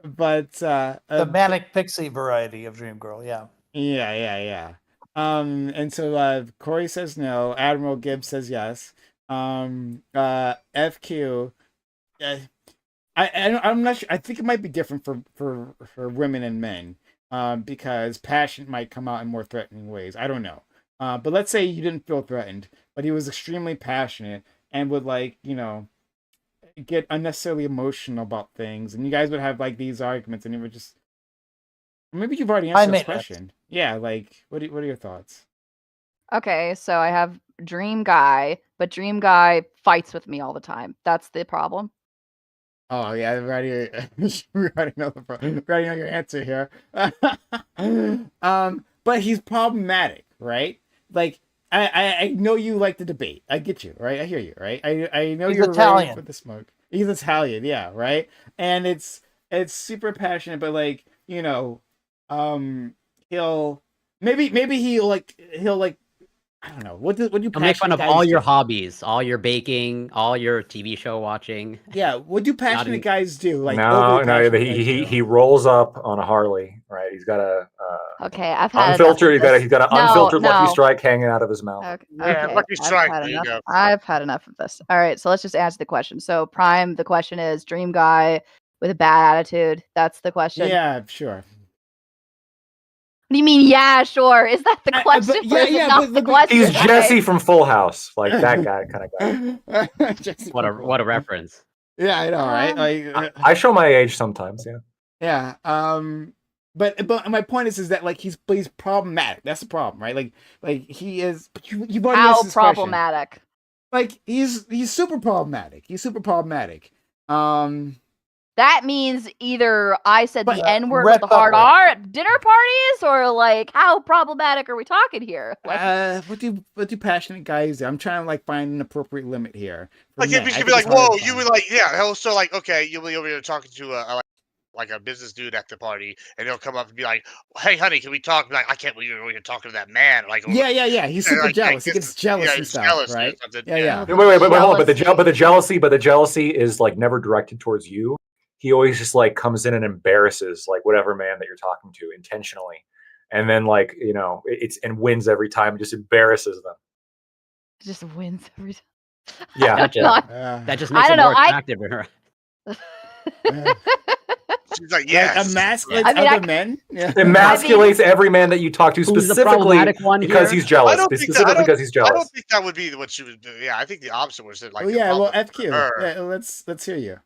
S1: But
S9: the manic pixie variety of dream girl, yeah.
S1: Yeah. And so Corey says no. Admiral Gibbs says yes. FQ. I'm not sure. I think it might be different for women and men, because passion might come out in more threatening ways. I don't know. But let's say you didn't feel threatened, but he was extremely passionate and would get unnecessarily emotional about things, and you guys would have like these arguments, and it would just. Maybe you've already answered this question. Yeah, like what are your thoughts?
S2: Okay, so I have Dream Guy, but Dream Guy fights with me all the time. That's the problem.
S1: Oh yeah, we already know your answer here. But he's problematic, right? Like I know you like the debate. I get you, right? I hear you, right? I know you're
S9: Italian.
S1: ready for the smoke. He's Italian, yeah, right? And it's super passionate, but like, he'll I don't know. What do
S4: He'll make fun of all your hobbies, all your baking, all your TV show watching.
S1: Yeah, what do passionate guys do? Like
S6: no, he rolls up on a Harley, right? He's got a
S2: okay, I've had
S6: unfiltered. He's got an unfiltered Lucky Strike hanging out of his mouth.
S2: Okay,
S3: yeah, Lucky Strike. There you go.
S2: I've had enough of this. All right, so let's just answer the question. So Prime, the question is Dream Guy with a bad attitude. That's the question.
S1: Yeah, sure.
S2: What do you mean? Yeah, sure. Is that the question? Not the question?
S6: He's Jesse from Full House, like that guy kind of
S1: guy.
S4: What a reference.
S1: Yeah, I know, right? Like
S6: I show my age sometimes. Yeah.
S1: Yeah. But my point is that like he's problematic. That's the problem, right? Like he is. But you've already asked this
S2: problematic?
S1: Question. Like he's super problematic. He's super problematic.
S2: That means either I said the N-word with the hard R at dinner parties, or like how problematic are we talking here? Like,
S1: what do passionate guys do? I'm trying to like find an appropriate limit here.
S3: Like if you could be like, whoa, you were like, yeah. Also, like, okay, you'll be over here talking to like a business dude at the party, and he'll come up and be like, "Hey, honey, can we talk?" Like, I can't believe you're talking to that man. Like,
S1: yeah. He's super jealous. He gets jealous and stuff, jealous, right? Yeah.
S6: Wait, hold on. But the jealousy is like never directed towards you. He always just like comes in and embarrasses like whatever man that you're talking to intentionally, and then like and wins every time. Just embarrasses them.
S2: Just wins every time.
S6: Yeah,
S4: that just makes it more attractive to her.
S3: She's like, yeah,
S1: emasculates other men. Yeah.
S6: Emasculates every man that you talk to specifically because he's jealous. Specifically because he's jealous.
S3: I don't think that would be what she would do. Yeah, I think the opposite was like.
S1: FQ. Yeah, let's hear you.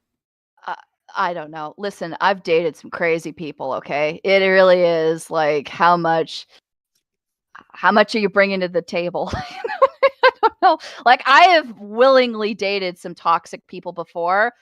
S2: I don't know. Listen, I've dated some crazy people, okay? It really is like how much are you bringing to the table? I don't know. Like I have willingly dated some toxic people before,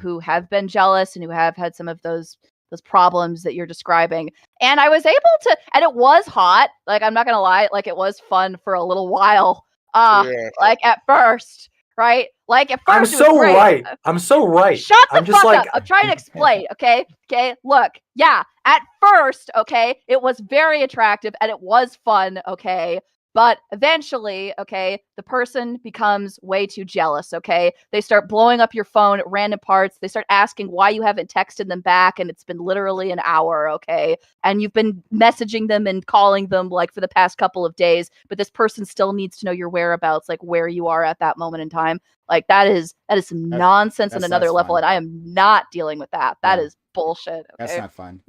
S2: who have been jealous and who have had some of those problems that you're describing. And I was able to, and it was hot. Like I'm not gonna lie, like it was fun for a little while. Like at first. Right? Like at first
S6: I'm so right.
S2: Shut the fuck up. I'm trying to explain, okay? Okay, look. Yeah, at first, okay, it was very attractive and it was fun, okay? But eventually, okay, the person becomes way too jealous, okay? They start blowing up your phone at random parts. They start asking why you haven't texted them back, and it's been literally an hour, okay? And you've been messaging them and calling them like for the past couple of days, but this person still needs to know your whereabouts, like where you are at that moment in time. Like that is some nonsense on another level, and I am not dealing with that. That is bullshit. Okay?
S1: That's not fun.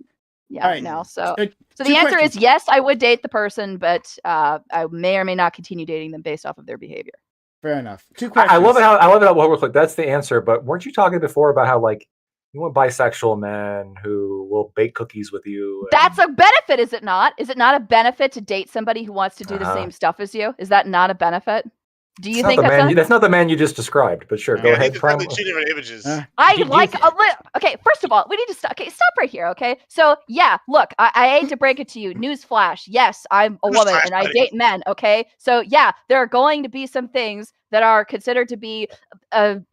S2: Yeah, right. No. So the answer is yes, I would date the person, but I may or may not continue dating them based off of their behavior.
S1: Fair enough. 2 questions.
S6: I love it how real quick. That's the answer. But weren't you talking before about how like You want bisexual men who will bake cookies with you.
S2: That's a benefit, is it not? Is it not a benefit to date somebody who wants to do the same stuff as you? Is that not a benefit? Do you think
S6: that's not the man you just described? But sure, go ahead.
S3: Two different images.
S2: Okay, first of all, we need to stop. Okay, stop right here. Okay, so yeah, look, I hate to break it to you. Newsflash: yes, I'm a woman and I date men. Okay, so yeah, there are going to be some things that are considered to be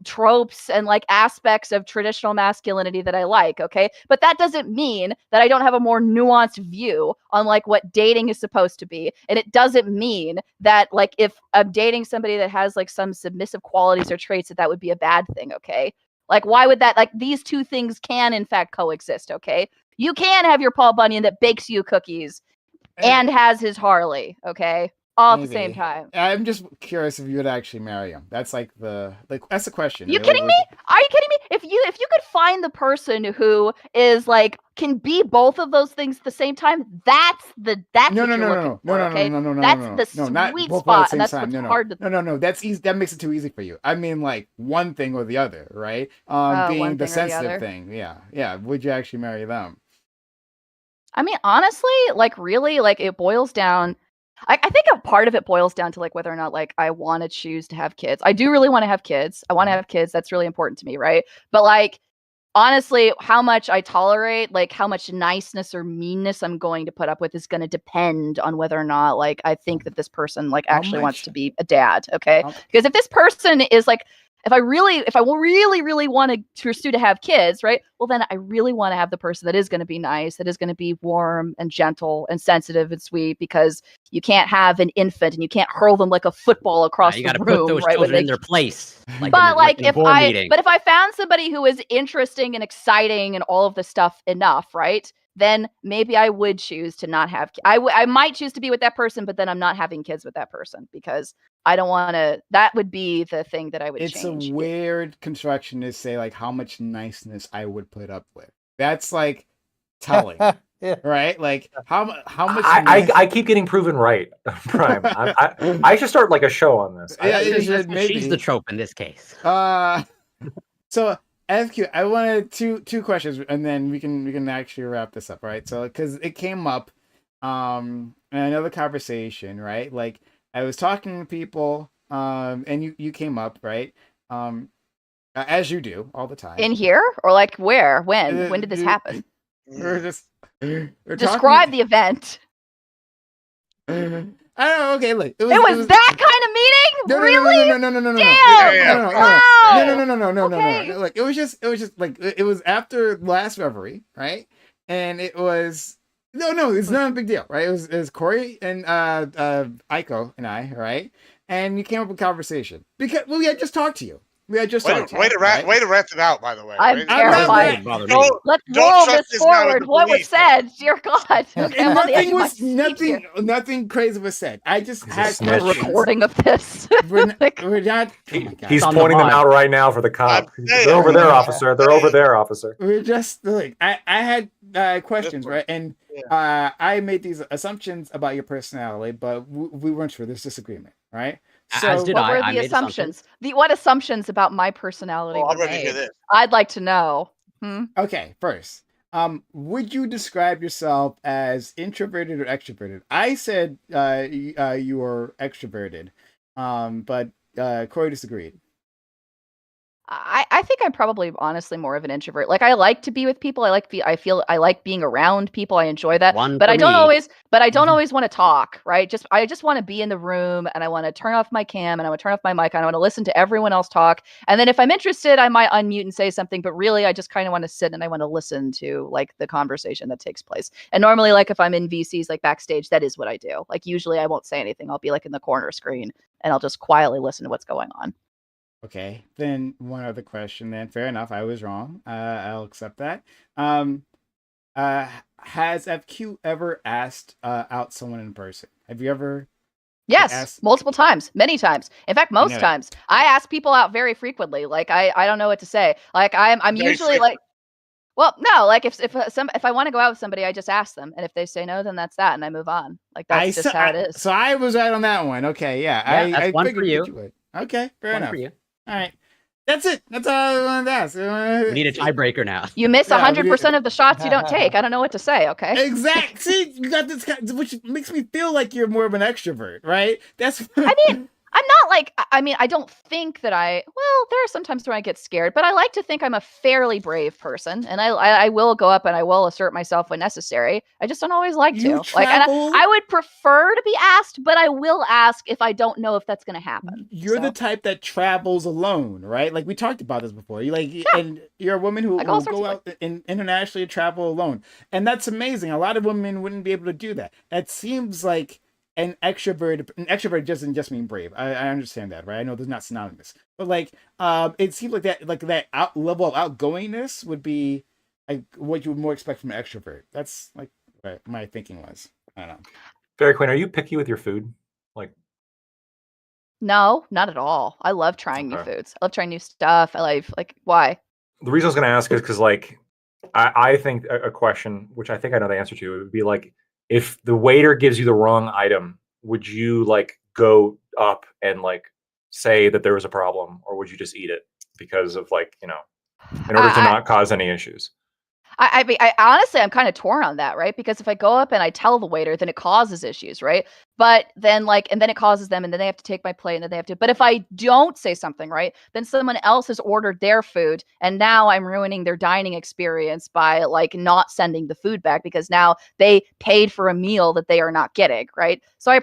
S2: tropes and like aspects of traditional masculinity that I like. Okay, but that doesn't mean that I don't have a more nuanced view on like what dating is supposed to be, and it doesn't mean that like if I'm dating somebody that has like some submissive qualities or traits that would be a bad thing. Okay, like why would that, like these two things can in fact coexist. Okay, you can have your Paul Bunyan that bakes you cookies and has his Harley. Okay, all at the same time.
S1: I'm just curious if you would actually marry him. That's that's the question.
S2: You kidding me? Are you kidding me? If you could find the person who is like can be both of those things at the same time, that's what you're looking for. Okay, that's the sweet spot, and that's what's hard to.
S1: No. That's easy. That makes it too easy for you. I mean, like one thing or the other, right? Being the sensitive thing. Yeah. Would you actually marry them?
S2: I mean, honestly, like really, like it boils down. I think a part of it boils down to like whether or not like I want to choose to have kids. I do really want to have kids. I want to have kids. That's really important to me, right? But like honestly, how much I tolerate, like how much niceness or meanness I'm going to put up with is going to depend on whether or not like I think that this person like actually wants to be a dad. Okay, because if this person is like, if I really want to pursue to have kids, right? Well, then I really want to have the person that is going to be nice, that is going to be warm and gentle and sensitive and sweet, because you can't have an infant and you can't hurl them like a football across the room. You got to
S4: put those children in their place.
S2: But if I found somebody who is interesting and exciting and all of this stuff enough, right? Then maybe I would choose to not have. I might choose to be with that person, but then I'm not having kids with that person because I don't want to. That would be the thing that I would change.
S1: It's a weird construction to say like how much niceness I would put up with. That's like telling, right? Like how much.
S6: I keep getting proven right, Prime. I should start like a show on this.
S1: Yeah,
S4: she's the trope in this case.
S1: So. FQ, I wanted two questions, and then we can actually wrap this up, right? So, because it came up, in another conversation, right? Like I was talking to people, and you came up, right? As you do all the time.
S2: In here or like where? When did this happen?
S1: We're
S2: describe the event.
S1: I don't know. Okay, look.
S2: It was that kind of meeting? Really?
S1: No. No. Like it was just like it was after last Reverie, right? And it was it's not a big deal, right? It was Corey and Aiko and I, right? And you came up with a conversation because we had just talked to you. We had just talked to you.
S3: Way to rant it out, by the way.
S2: I'm terrified. Let's roll this forward. What was said? Dear God. Okay,
S1: nothing crazy was said. I just had
S2: a recording of this.
S1: We're not.
S6: He's pointing them out right now for the cop. They're over there, officer. They're over there, officer.
S1: We're just like I had questions, right? And I made these assumptions about your personality, but we weren't sure. There's disagreement, right?
S2: So what were the assumptions? What assumptions about my personality were made? I'd like to know.
S1: Okay, first, would you describe yourself as introverted or extroverted? I said you were extroverted, but Corey disagreed.
S2: I think I'm probably honestly more of an introvert. Like I like to be with people. I like being around people. I enjoy that. But I don't always want to talk, right? I just want to be in the room, and I want to turn off my cam, and I want to turn off my mic, and I want to listen to everyone else talk. And then if I'm interested, I might unmute and say something, but really I just kind of want to sit and I want to listen to like the conversation that takes place. And normally like if I'm in VCs like backstage, that is what I do. Like usually I won't say anything. I'll be like in the corner screen and I'll just quietly listen to what's going on.
S1: Okay, then one other question then. Fair enough, I was wrong. I'll accept that. Has FQ ever asked out someone in person? Have you ever?
S2: Yes, multiple times, many times. In fact, most times. I ask people out very frequently. Like I don't know what to say. Like I'm usually like, well, no, like if I want to go out with somebody, I just ask them, and if they say no, then that's that, and I move on. Like that's just how it is.
S1: So I was right on that one. Okay, yeah.
S4: That's
S1: I
S4: one
S1: figured
S4: for you.
S1: You would. Okay, fair enough. For you. All right. That's it. That's all I wanted to ask.
S4: We need a tiebreaker now.
S2: You miss
S1: Yeah,
S2: 100% of the shots you don't take. I don't know what to say. Okay.
S1: Exactly. See, you got this, which makes me feel like you're more of an extrovert, right? That's.
S2: I mean, I'm not like, I mean, I don't think that well, there are some times where I get scared, but I like to think I'm a fairly brave person, and I will go up and I will assert myself when necessary. I just don't always like
S1: You
S2: to. Like, and
S1: travel-
S2: I would prefer to be asked, but I will ask if I don't know if that's going to happen.
S1: You're
S2: So,
S1: the type that travels alone, right? Like we talked about this before. You like, and you're a woman who
S2: I go all
S1: will
S2: sorts
S1: go
S2: of
S1: out and internationally travel alone, and that's amazing. A lot of women wouldn't be able to do that. It seems like an extrovert doesn't just mean brave. I understand that, right? I know there's not synonymous, but like, it seems like that level of outgoingness would be like what you would more expect from an extrovert. That's like what my thinking was. I don't know.
S6: Fairy Queen, are you picky with your food? Like,
S2: no, not at all. I love trying new
S6: Okay.
S2: foods. I love trying new stuff. Like, why?
S6: the reason I was going to ask is because, like, I think a question, which I think I know the answer to, would be like, if the waiter gives you the wrong item, would you like go up and like say that there was a problem, or would you just eat it because of like, you know, in order to not cause any issues?
S2: I mean, honestly, I'm kind of torn on that, right? Because if I go up and I tell the waiter, then it causes issues, right? But then and then it causes them, and then they have to take my plate, and then they have to. But if I don't say something, right, then someone else has ordered their food, and now I'm ruining their dining experience by like not sending the food back because now they paid for a meal that they are not getting, right? So I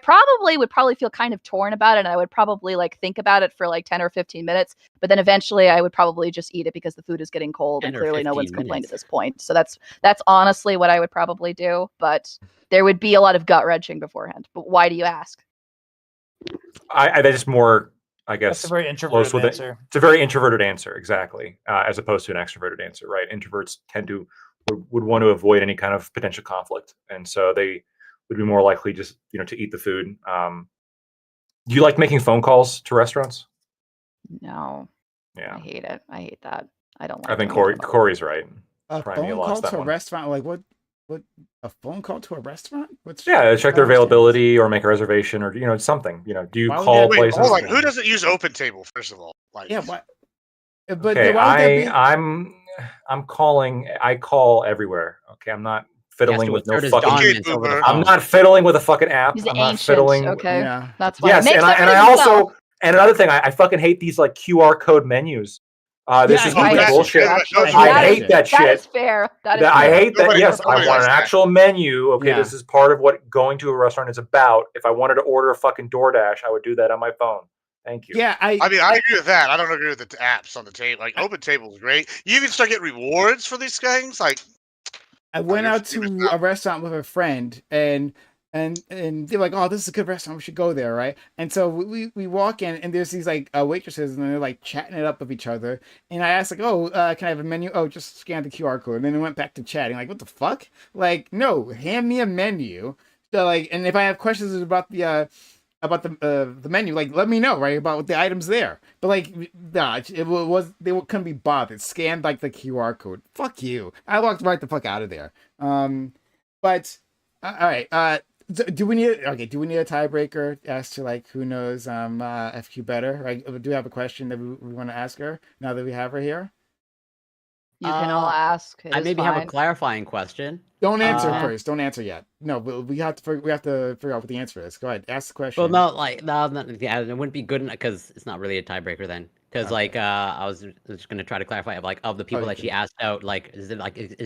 S2: would feel kind of torn about it, and I would probably like think about it for like 10 or 15 minutes, but then eventually I would probably just eat it because the food is getting cold, and clearly no one's complained at this point. So that's honestly what I would probably do, but there would be a lot of gut wrenching beforehand. But why do you ask?
S6: I just more, I guess,
S9: That's a very introverted answer.
S6: It's a very introverted answer, exactly, as opposed to an extroverted answer, right? Introverts tend to would want to avoid any kind of potential conflict, and so they would be more likely just, you know, to eat the food. Do you like making phone calls to restaurants?
S2: No.
S6: Yeah,
S2: I hate it. I hate that. I don't like
S6: I think
S2: doing it.
S6: Corey's right.
S1: A
S6: Probably
S1: phone
S6: lost
S1: call
S6: that
S1: to a
S6: one.
S1: restaurant? Like what? A phone call to a restaurant? What's
S6: Yeah, check their
S1: I don't understand.
S6: availability or make a reservation, or, you know, something. You know, do you
S1: Why would
S6: call
S1: that be
S6: places?
S3: Hold on,
S1: possible?
S3: who doesn't use Open Table? First of all, like,
S1: Yeah, what? But
S6: Okay,
S1: why would that be?
S6: I'm calling. I call everywhere. Okay, I'm not fiddling
S4: to
S6: with no
S4: assert his
S6: fucking.
S4: dominance over the
S3: Boomer.
S6: I'm
S4: phone.
S6: not fiddling with a fucking app.
S2: He's
S6: I'm not
S2: ancient.
S6: fiddling.
S2: Okay.
S1: Yeah.
S2: That's why.
S6: Yes,
S2: Makes
S6: and
S2: everything
S6: I
S2: himself.
S6: also, and another thing, I fucking hate these like QR code menus. This
S1: Yeah,
S6: is
S1: I hate
S6: complete
S1: that shit.
S6: bullshit.
S3: Actually,
S6: I hate that shit.
S2: That is fair. That is
S6: I
S2: fair.
S6: hate that.
S3: Nobody-
S6: Yes, I
S3: nobody
S6: want
S3: likes
S6: an
S3: that.
S6: actual menu. Okay,
S1: Yeah.
S6: this is part of what going to a restaurant is about. If I wanted to order a fucking DoorDash, I would do that on my phone. Thank you.
S1: Yeah,
S3: I mean, I agree with that. I don't agree with the apps on the table. Like, Open Table is great. You can start getting rewards for these things. Like,
S1: I went
S3: you're
S1: out to a restaurant with a friend, and they're like, "Oh, this is a good restaurant. We should go there, right?" And so we walk in, and there's these like waitresses, and they're like chatting it up with each other. And I asked like, "Oh, can I have a menu?" "Oh, just scan the QR code." And then we went back to chatting. Like, what the fuck? Like, no, hand me a menu. So like, and if I have questions about the menu, like, let me know, right, about what the items there. But like, nah, they couldn't be bothered. Scanned like the QR code. Fuck you. I walked right the fuck out of there. But all right. Do we need a tiebreaker as to like who knows FQ better? Right? Do we have a question that we want to ask her now that we have her here?
S2: You can all ask.
S4: I maybe have a clarifying question.
S1: Don't answer first. Don't answer yet. No, we have to figure out what the answer is. Go ahead, ask the question.
S4: Well, no, like yeah, it wouldn't be good because it's not really a tiebreaker then. Because
S1: Okay.
S4: like I was just gonna try to clarify, like, of the people that she asked out, like, is there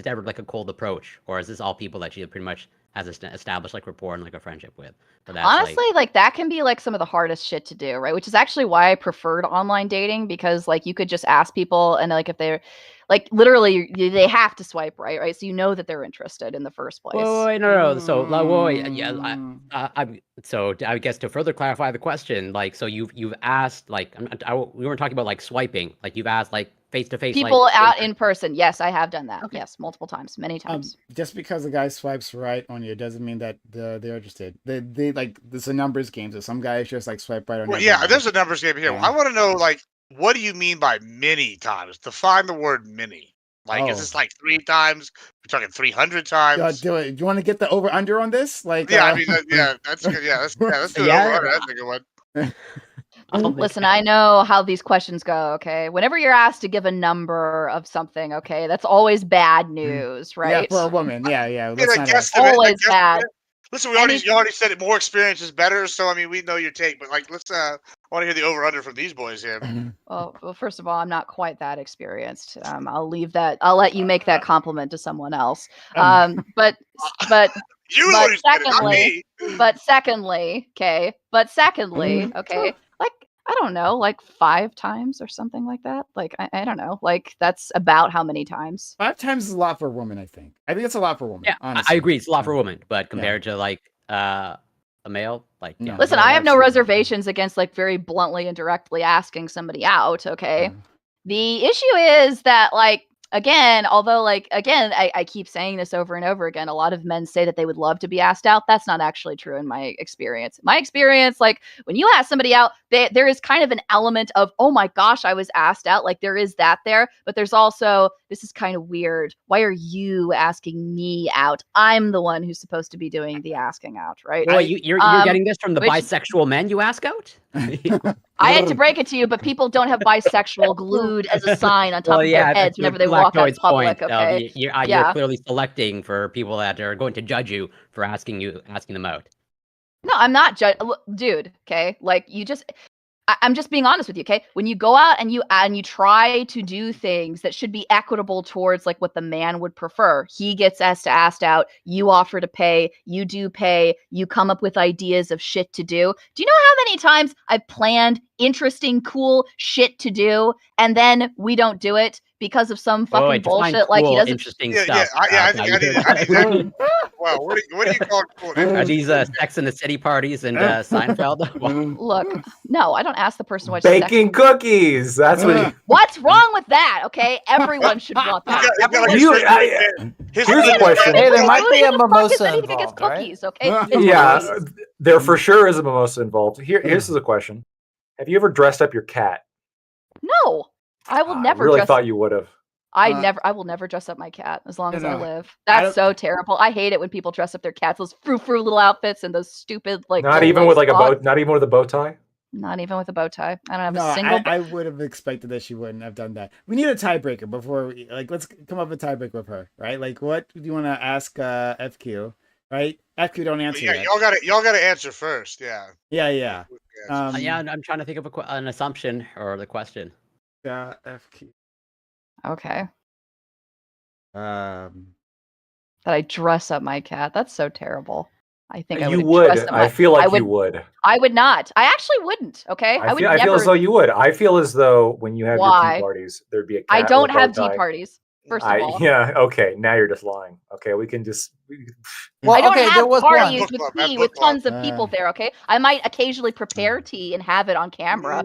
S4: ever like a cold approach, or is this all people that she pretty much has established like rapport and like a friendship with? But that's,
S2: honestly, like that can be like some of the hardest shit to do, right? Which is actually why I preferred online dating, because like you could just ask people, and like if they're like literally they have to swipe right, so you know that they're interested in the first place.
S4: Well, wait, no. So, so I guess to further clarify the question, like, so you've asked, like, we weren't talking about like swiping, like you've asked like face to face
S2: people out in person. Yes, I have done that. Okay. Yes, multiple times, many times.
S1: Just because the guy swipes right on you doesn't mean that they're interested. They like, there's a numbers game, so some guys just like swipe right on.
S3: well, yeah, there's a numbers game here.
S1: Yeah.
S3: I want to know, like, what do you mean by many times? Define the word many. Like, is this like 3 times? We're talking 300 times.
S1: Do it. Do you want to get the over under on this? Like,
S3: yeah, I mean, yeah, that's good. Yeah, let's do it over. That's a good one.
S2: Listen, I know how these questions go, okay? Whenever you're asked to give a number of something, okay, that's always bad news, right?
S1: Yeah, for a woman. Yeah.
S3: I
S1: Let's not
S3: guess
S2: Always bad.
S3: Listen, you already said it. More experience is better. So I mean, we know your take, but like, let's. I want to hear the over under from these boys here.
S2: Well, first of all, I'm not quite that experienced. I'll leave that. I'll let you make that compliment to someone else. But
S3: You know what you said, not me.
S2: But secondly, okay. Okay. Like I don't know, like 5 times or something like that. Like I don't know. Like that's about how many times?
S1: 5 times is a lot for a woman. I think it's a lot for a woman.
S4: Yeah,
S1: honestly.
S4: I agree. It's a lot for a woman, but compared to like a male, like
S1: No.
S2: Listen,
S1: Yeah,
S2: I have no
S1: absolutely.
S2: reservations against like very bluntly and directly asking somebody out. Okay. The issue is that like again, although like again, I keep saying this over and over again. A lot of men say that they would love to be asked out. That's not actually true in my experience. My experience, like when you ask somebody out, there is kind of an element of, oh my gosh, I was asked out. Like there is that there, but there's also, this is kind of weird. Why are you asking me out? I'm the one who's supposed to be doing the asking out, right?
S4: Well, you're getting this from the bisexual men you ask out?
S2: I hate to break it to you, but people don't have bisexual glued as a sign on top of their heads whenever they walk out in public. Okay,
S4: you're clearly selecting for people that are going to judge you for asking them out.
S2: No, I'm not dude. Okay, like you just. I'm just being honest with you, okay? When you go out and you try to do things that should be equitable towards like what the man would prefer. He gets asked out, you offer to pay, you do pay, you come up with ideas of shit to do. Do you know how many times I've planned interesting, cool shit to do and then we don't do it because of some fucking bullshit
S4: cool,
S2: like he doesn't
S4: interesting stuff.
S3: I think well, what do you call cool?
S4: Are these Sex in the City parties and Seinfeld?
S2: Look, no, I don't ask the person what
S6: baking cookies. That's what.
S2: What's wrong with that? Okay, everyone should want that.
S6: Here's the question.
S9: Hey, there might be a mimosa involved,
S2: cookies,
S9: right?
S2: okay?
S6: Yeah, there for sure is a mimosa involved. Here's the question: have you ever dressed up your cat?
S2: No, I will never.
S6: I really thought you would have.
S2: I will never dress up my cat as long as I live. That's so terrible. I hate it when people dress up their cats, those frou-frou little outfits and those stupid like.
S6: Not even with like a bow. Not even with a bow tie.
S2: Not even with a bow tie. I don't have a single.
S1: I would have expected that she wouldn't have done that. We need a tiebreaker before we let's come up with a tiebreaker with her, right? Like, what do you want to ask FQ? Right? FQ don't answer.
S3: Yeah,
S1: yet.
S3: y'all gotta answer first. Yeah.
S1: Yeah.
S4: I'm trying to think of an assumption or the question.
S1: FQ.
S2: Okay.
S1: That
S2: I dress up my cat. That's so terrible. I think I
S6: would. You would. I feel like you would.
S2: I would not. I actually wouldn't. Okay. I
S6: feel as though you would. I feel as though when you have your tea parties, there'd be a cat.
S2: I don't have tea parties. First of all.
S6: Yeah. Okay. Now you're just lying. Okay. We can just.
S2: Well, I don't have parties with tea with tons of people there. Okay. I might occasionally prepare tea and have it on camera.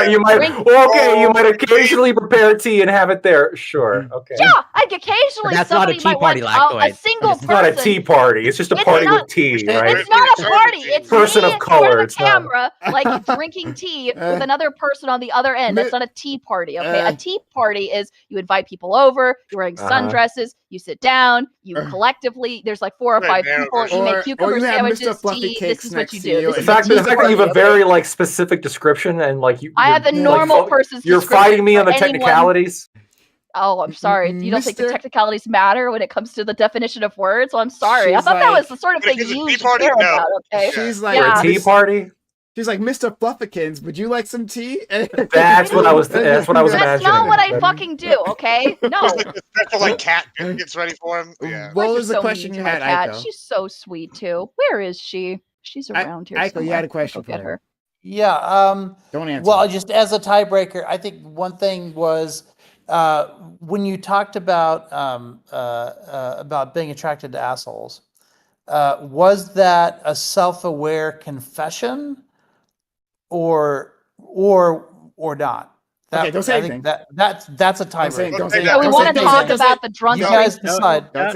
S6: You might occasionally prepare tea and have it there. Sure. Okay.
S2: Yeah, I occasionally.
S4: That's not a tea party,
S2: a single person.
S6: It's not a tea party. It's just a party with tea, right?
S2: It's not a party. It's
S6: person of color.
S2: It's camera, like drinking tea with another person on the other end. That's not a tea party. Okay. A tea party is you invite people over. You're wearing sundresses. You sit down. You collectively. There's like 4 or 5 people. You make cucumber sandwiches. Tea. This is what you do.
S6: The fact that you have a very like specific description and like you.
S2: I have the normal person's.
S6: You're fighting me on the technicalities.
S2: Oh, I'm sorry. You don't think the technicalities matter when it comes to the definition of words? Well, I'm sorry. I thought that was the sort of thing you should care about. Okay.
S1: She's like
S6: a tea party.
S1: She's like, Mr. Fluffykins, would you like some tea?
S6: That's what I was imagining.
S2: That's not what I fucking do, okay? No.
S3: Special like cat gets ready for him. Yeah.
S1: What was the question you had, Aiko?
S2: She's so sweet too. Where is she? She's around here.
S1: Aiko, you had a question for her.
S9: Yeah.
S1: Don't answer.
S9: Well, just as a tiebreaker, I think one thing was when you talked about being attracted to assholes. Was that a self-aware confession? Or not.
S1: Okay, don't say anything.
S9: That's a tiebreaker.
S1: Don't say
S2: so we want to talk about the drunk.
S9: You guys decide.
S1: That's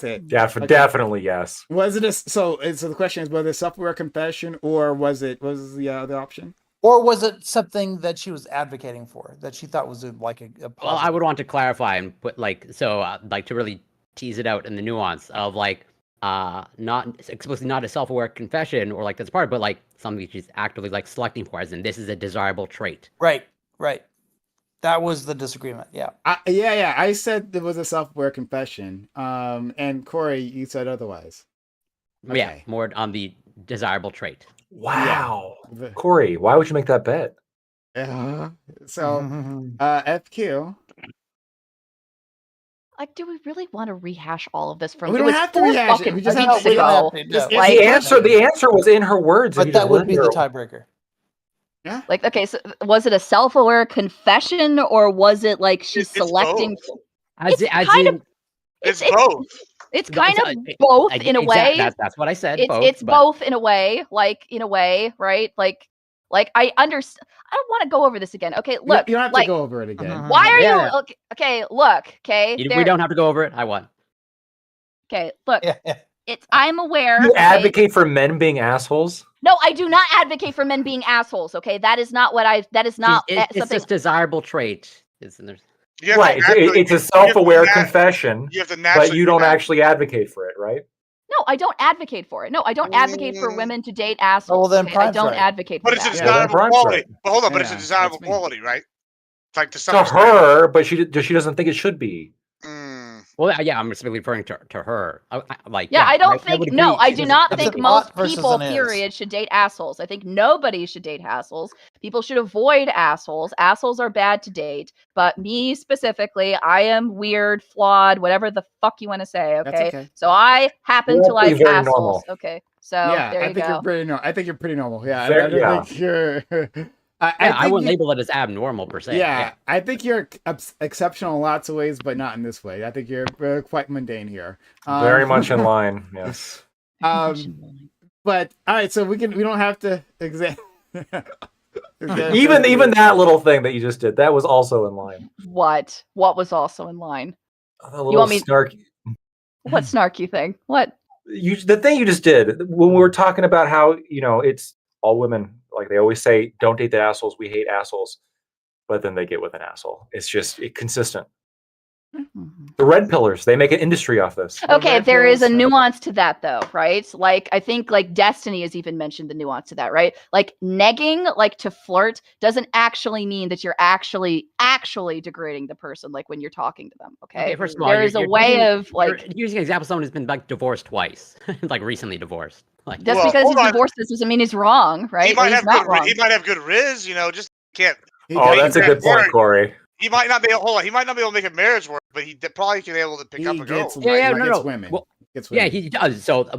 S1: it.
S6: Yeah, definitely yes.
S1: Was it so the question is whether a self-aware confession or was the other option?
S9: Or was it something that she was advocating for that she thought was like a
S4: well, I would want to clarify and put like to really tease it out in the nuance of like not explicitly not a self-aware confession or like that's part, but like something she's actively like selecting for, as in this is a desirable trait.
S9: Right. That was the disagreement. Yeah.
S1: Yeah. I said there was a self-aware confession. And Corey, you said otherwise.
S4: Okay. Yeah, more on the desirable trait.
S6: Wow. Yeah. Corey, why would you make that bet?
S1: So, FQ.
S2: Like, do we really want to rehash all of this from?
S1: We don't have to rehash it. We just have to.
S6: The answer was in her words.
S9: But that would be the tiebreaker.
S1: Yeah.
S2: Like, okay, so was it a self-aware confession, or was it like she's selecting?
S3: It's both.
S2: It's kind of both in a way.
S4: That's what I said.
S2: It's both in a way, right? Like I understand. I don't want to go over this again. Okay, look.
S1: You don't have to go over it again.
S2: Why are you? Okay, look. Okay,
S4: we don't have to go over it. I won.
S2: Okay, look. I'm aware.
S6: You advocate for men being assholes?
S2: No, I do not advocate for men being assholes. Okay, that is not what I. That is not
S4: it's
S2: something.
S4: It's desirable trait.
S6: Right, it's a self-aware confession, but you don't actually advocate for it, right?
S2: No, I don't advocate for it. No, I don't advocate for women to date assholes.
S9: Well, then
S2: okay? I don't advocate for
S3: that.
S2: But
S3: it's a desirable quality. But hold on, but it's a desirable quality, right? It's like
S6: to her, but she doesn't think it should be.
S4: Well, yeah, I'm specifically referring to her.
S2: I don't think. No, I do not think most people, period, should date assholes. I think nobody should date assholes. People should avoid assholes. Assholes are bad to date. But me specifically, I am weird, flawed, whatever the fuck you want to say. Okay. So I happen to like assholes. Normal. Okay. So
S1: yeah,
S2: there you go.
S1: You're pretty normal. I think you're pretty normal. Yeah.
S6: I
S1: think you're.
S4: I wouldn't label it as abnormal per se.
S1: Yeah, I think you're exceptional in lots of ways, but not in this way. I think you're quite mundane here.
S6: Very much in line, yes.
S1: But all right, so we don't have to examine.
S6: even that little thing that you just did, that was also in line.
S2: What was also in line?
S6: You want me snarky?
S2: What snarky thing? What?
S6: The thing you just did when we were talking about how it's all women. Like they always say, don't date the assholes. We hate assholes, but then they get with an asshole. It's just consistent. The red pillars, they make an industry off this.
S2: Okay, there is a nuance to that though, right? Like I think like Destiny has even mentioned the nuance to that, right? Like negging, like to flirt, doesn't actually mean that you're actually degrading the person, like when you're talking to them. Okay,
S4: first of all,
S2: there is a way of like
S4: using an example. Someone who's been like divorced twice, like recently divorced. Like
S2: just because he's divorced doesn't mean he's wrong, right?
S3: He might have good riz, just can't.
S6: Oh, that's a good point, Corey.
S3: He might not be able. He might not be able to make a marriage work, but he probably can be able to pick up a girl.
S1: Women.
S4: Well, yeah, he does. So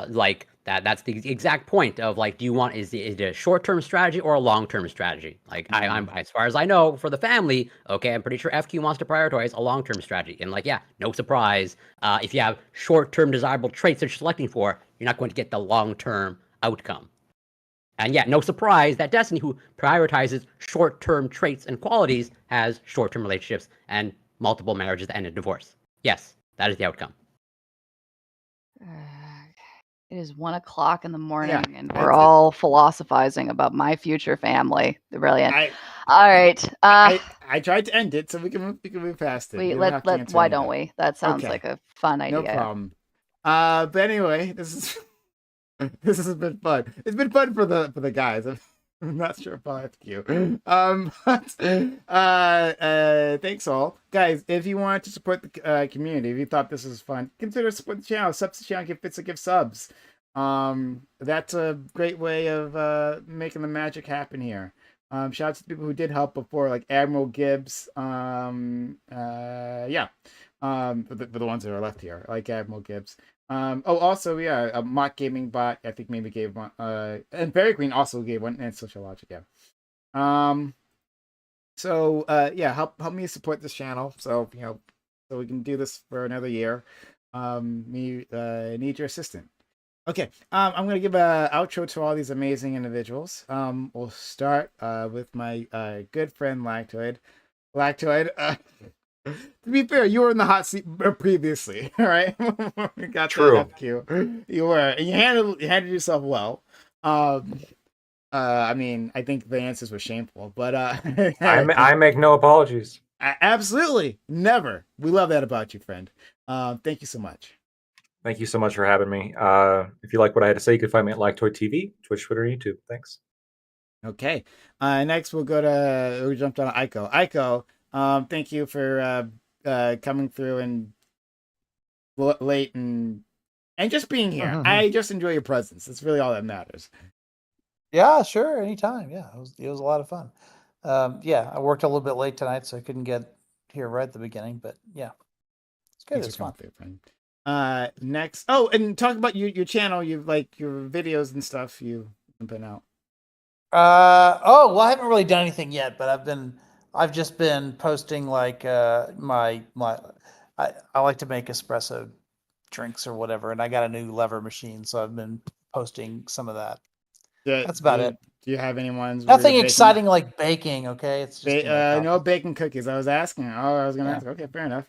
S4: like that's the exact point of like, do you want is it a short-term strategy or a long-term strategy? Like I'm as far as I know for the family, okay, I'm pretty sure FQ wants to prioritize a long-term strategy. And like, yeah, no surprise, if you have short-term desirable traits that you're selecting for, you're not going to get the long-term outcome. And yeah, no surprise that Destiny, who prioritizes short-term traits and qualities, has short-term relationships and multiple marriages that end in divorce. Yes, that is the outcome.
S2: It is 1:00 in the morning, and we're all philosophizing about my future family. Brilliant. All right.
S1: I tried to end it, so we can move past it.
S2: Why don't we? That sounds like a fun idea.
S1: No problem. But anyway, this has been fun. It's been fun for the guys. I'm not sure about FQ. Thanks all. Guys, if you want to support the community, if you thought this was fun, consider supporting the channel. Subs to the channel, give subs. That's a great way of making the magic happen here. Shout out to the people who did help before, like Admiral Gibbs. For the ones that are left here, like Admiral Gibbs. A mock gaming bot, I think maybe gave one, and Berry Queen also gave one, and Social Logic, help me support this channel, so we can do this for another year. Need your assistance. Okay, I'm gonna give an outro to all these amazing individuals. We'll start with my good friend Lactoid. To be fair, you were in the hot seat previously, all right? We got
S6: True.
S1: FQ. You were, and you handled yourself well. I mean, I think the answers were shameful, but
S6: I make no apologies.
S1: Absolutely, never. We love that about you, friend. Thank you so much.
S6: Thank you so much for having me. If you like what I had to say, you can find me at Lactoid TV, Twitch, Twitter, and YouTube. Thanks.
S1: Okay. Next, we jumped on Aiko. Aiko, thank you for coming through and late and just being here. I just enjoy your presence. That's really all that matters.
S9: Yeah, sure, anytime. Yeah, it was a lot of fun. Yeah, I worked a little bit late tonight, so I couldn't get here right at the beginning. But yeah, it's good. It's fun.
S1: Through, friend. Next, and talk about your channel. You like your videos and stuff you've been out.
S9: Well, I haven't really done anything yet, but I've just been posting like I like to make espresso drinks or whatever, and I got a new lever machine, so I've been posting some of that. That's about it.
S1: Do you have any ones?
S9: Nothing exciting like baking. Okay, it's just
S1: no baking cookies. I was asking. I was gonna ask. Okay, fair enough.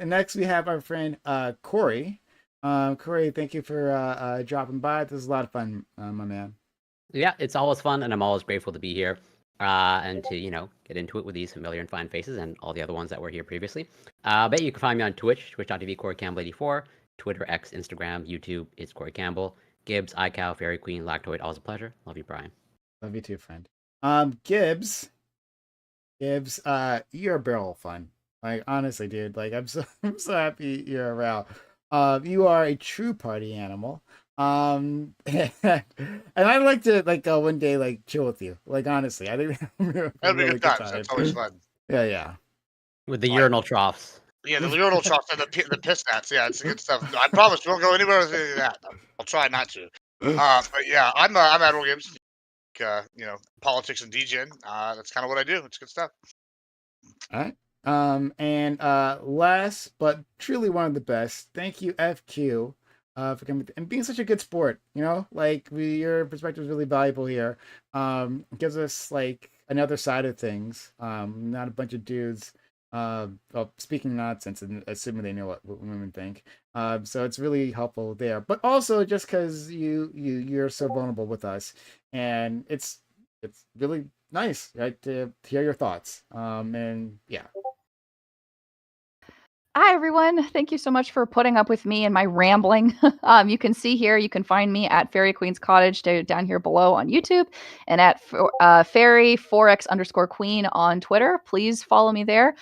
S1: Next we have our friend Corey. Corey, thank you for dropping by. This is a lot of fun, my man.
S4: Yeah, it's always fun, and I'm always grateful to be here and to get into it with these familiar and fine faces and all the other ones that were here previously. But you can find me on Twitch, twitch.tv, Corey Campbell 84, Twitter, X, Instagram, YouTube. It's Corey Campbell. Gibbs, iCow, Fairy Queen, Lactoid. Always a pleasure. Love you, Brian.
S1: Love you too, friend. Gibbs, you're a barrel of fun. Like honestly, dude. Like I'm so happy you're around. You are a true party animal. And I'd like to one day chill with you. Like honestly, I think
S3: that'd be good times. That's always fun.
S1: Yeah.
S4: With the urinal troughs.
S3: Yeah, the urinal troughs and the piss nets. Yeah, it's good stuff. I promise we won't go anywhere with any of that. I'll try not to. But yeah, I'm Admiral Gibbs. Politics and DGen. That's kind of what I do. It's good stuff.
S1: All right. And last but truly one of the best, thank you, FQ, for coming and being such a good sport. Your perspective is really valuable here. Gives us another side of things. Not a bunch of dudes speaking nonsense and assuming they know what women think. So it's really helpful there. But also just because you're so vulnerable with us, and it's really nice, right, to hear your thoughts. And yeah.
S2: Hi, everyone. Thank you so much for putting up with me and my rambling. You can see here, you can find me at Fairy Queen's Cottage down here below on YouTube and at Fairy4x_Queen on Twitter. Please follow me there.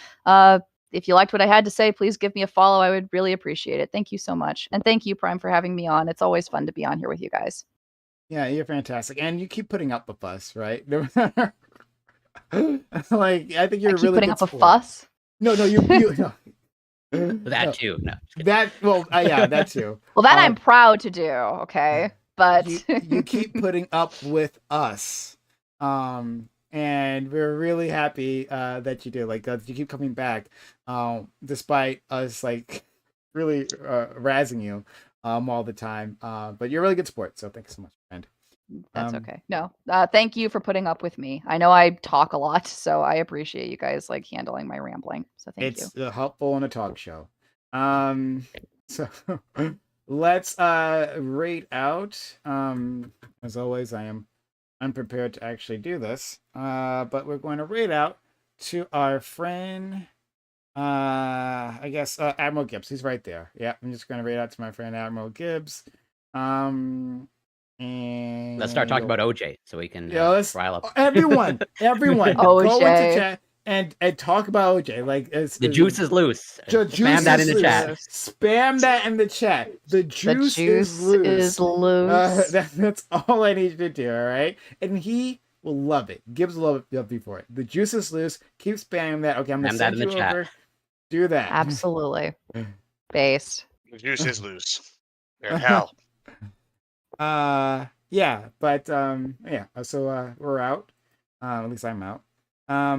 S2: If you liked what I had to say, please give me a follow. I would really appreciate it. Thank you so much. And thank you, Prime, for having me on. It's always fun to be on here with you guys.
S1: Yeah, you're fantastic. And you keep putting up with us, right? I think you're really
S2: putting up a fuss?
S1: No, you no.
S4: That too. No.
S1: That too.
S2: Well, that I'm proud to do. Okay, but
S1: you keep putting up with us, and we're really happy that you do. You keep coming back, despite us really razzing you all the time. But you're a really good sport, so thanks so much, friend.
S2: That's okay. No, thank you for putting up with me. I know I talk a lot, so I appreciate you guys handling my rambling. So thank you.
S1: It's helpful in a talk show. So let's rate out. As always, I am unprepared to actually do this. But we're going to rate out to our friend. I guess Admiral Gibbs. He's right there. Yeah, I'm just going to rate out to my friend Admiral Gibbs. And
S4: let's start talking about OJ so we can rile up
S1: everyone.
S2: OJ.
S1: Go into chat and talk about OJ.
S4: The juice is loose.
S1: Spam
S4: that in the chat.
S1: Spam that in the chat. The juice is loose. That's all I need you to do. All right, and he will love it. Gibbs will love you for it. The juice is loose. Keep spamming that. Okay, I'm gonna send you over. Chat. Do that.
S2: Absolutely. Based.
S3: The juice is loose. In hell.
S1: Yeah, but yeah, so we're out. At least I'm out.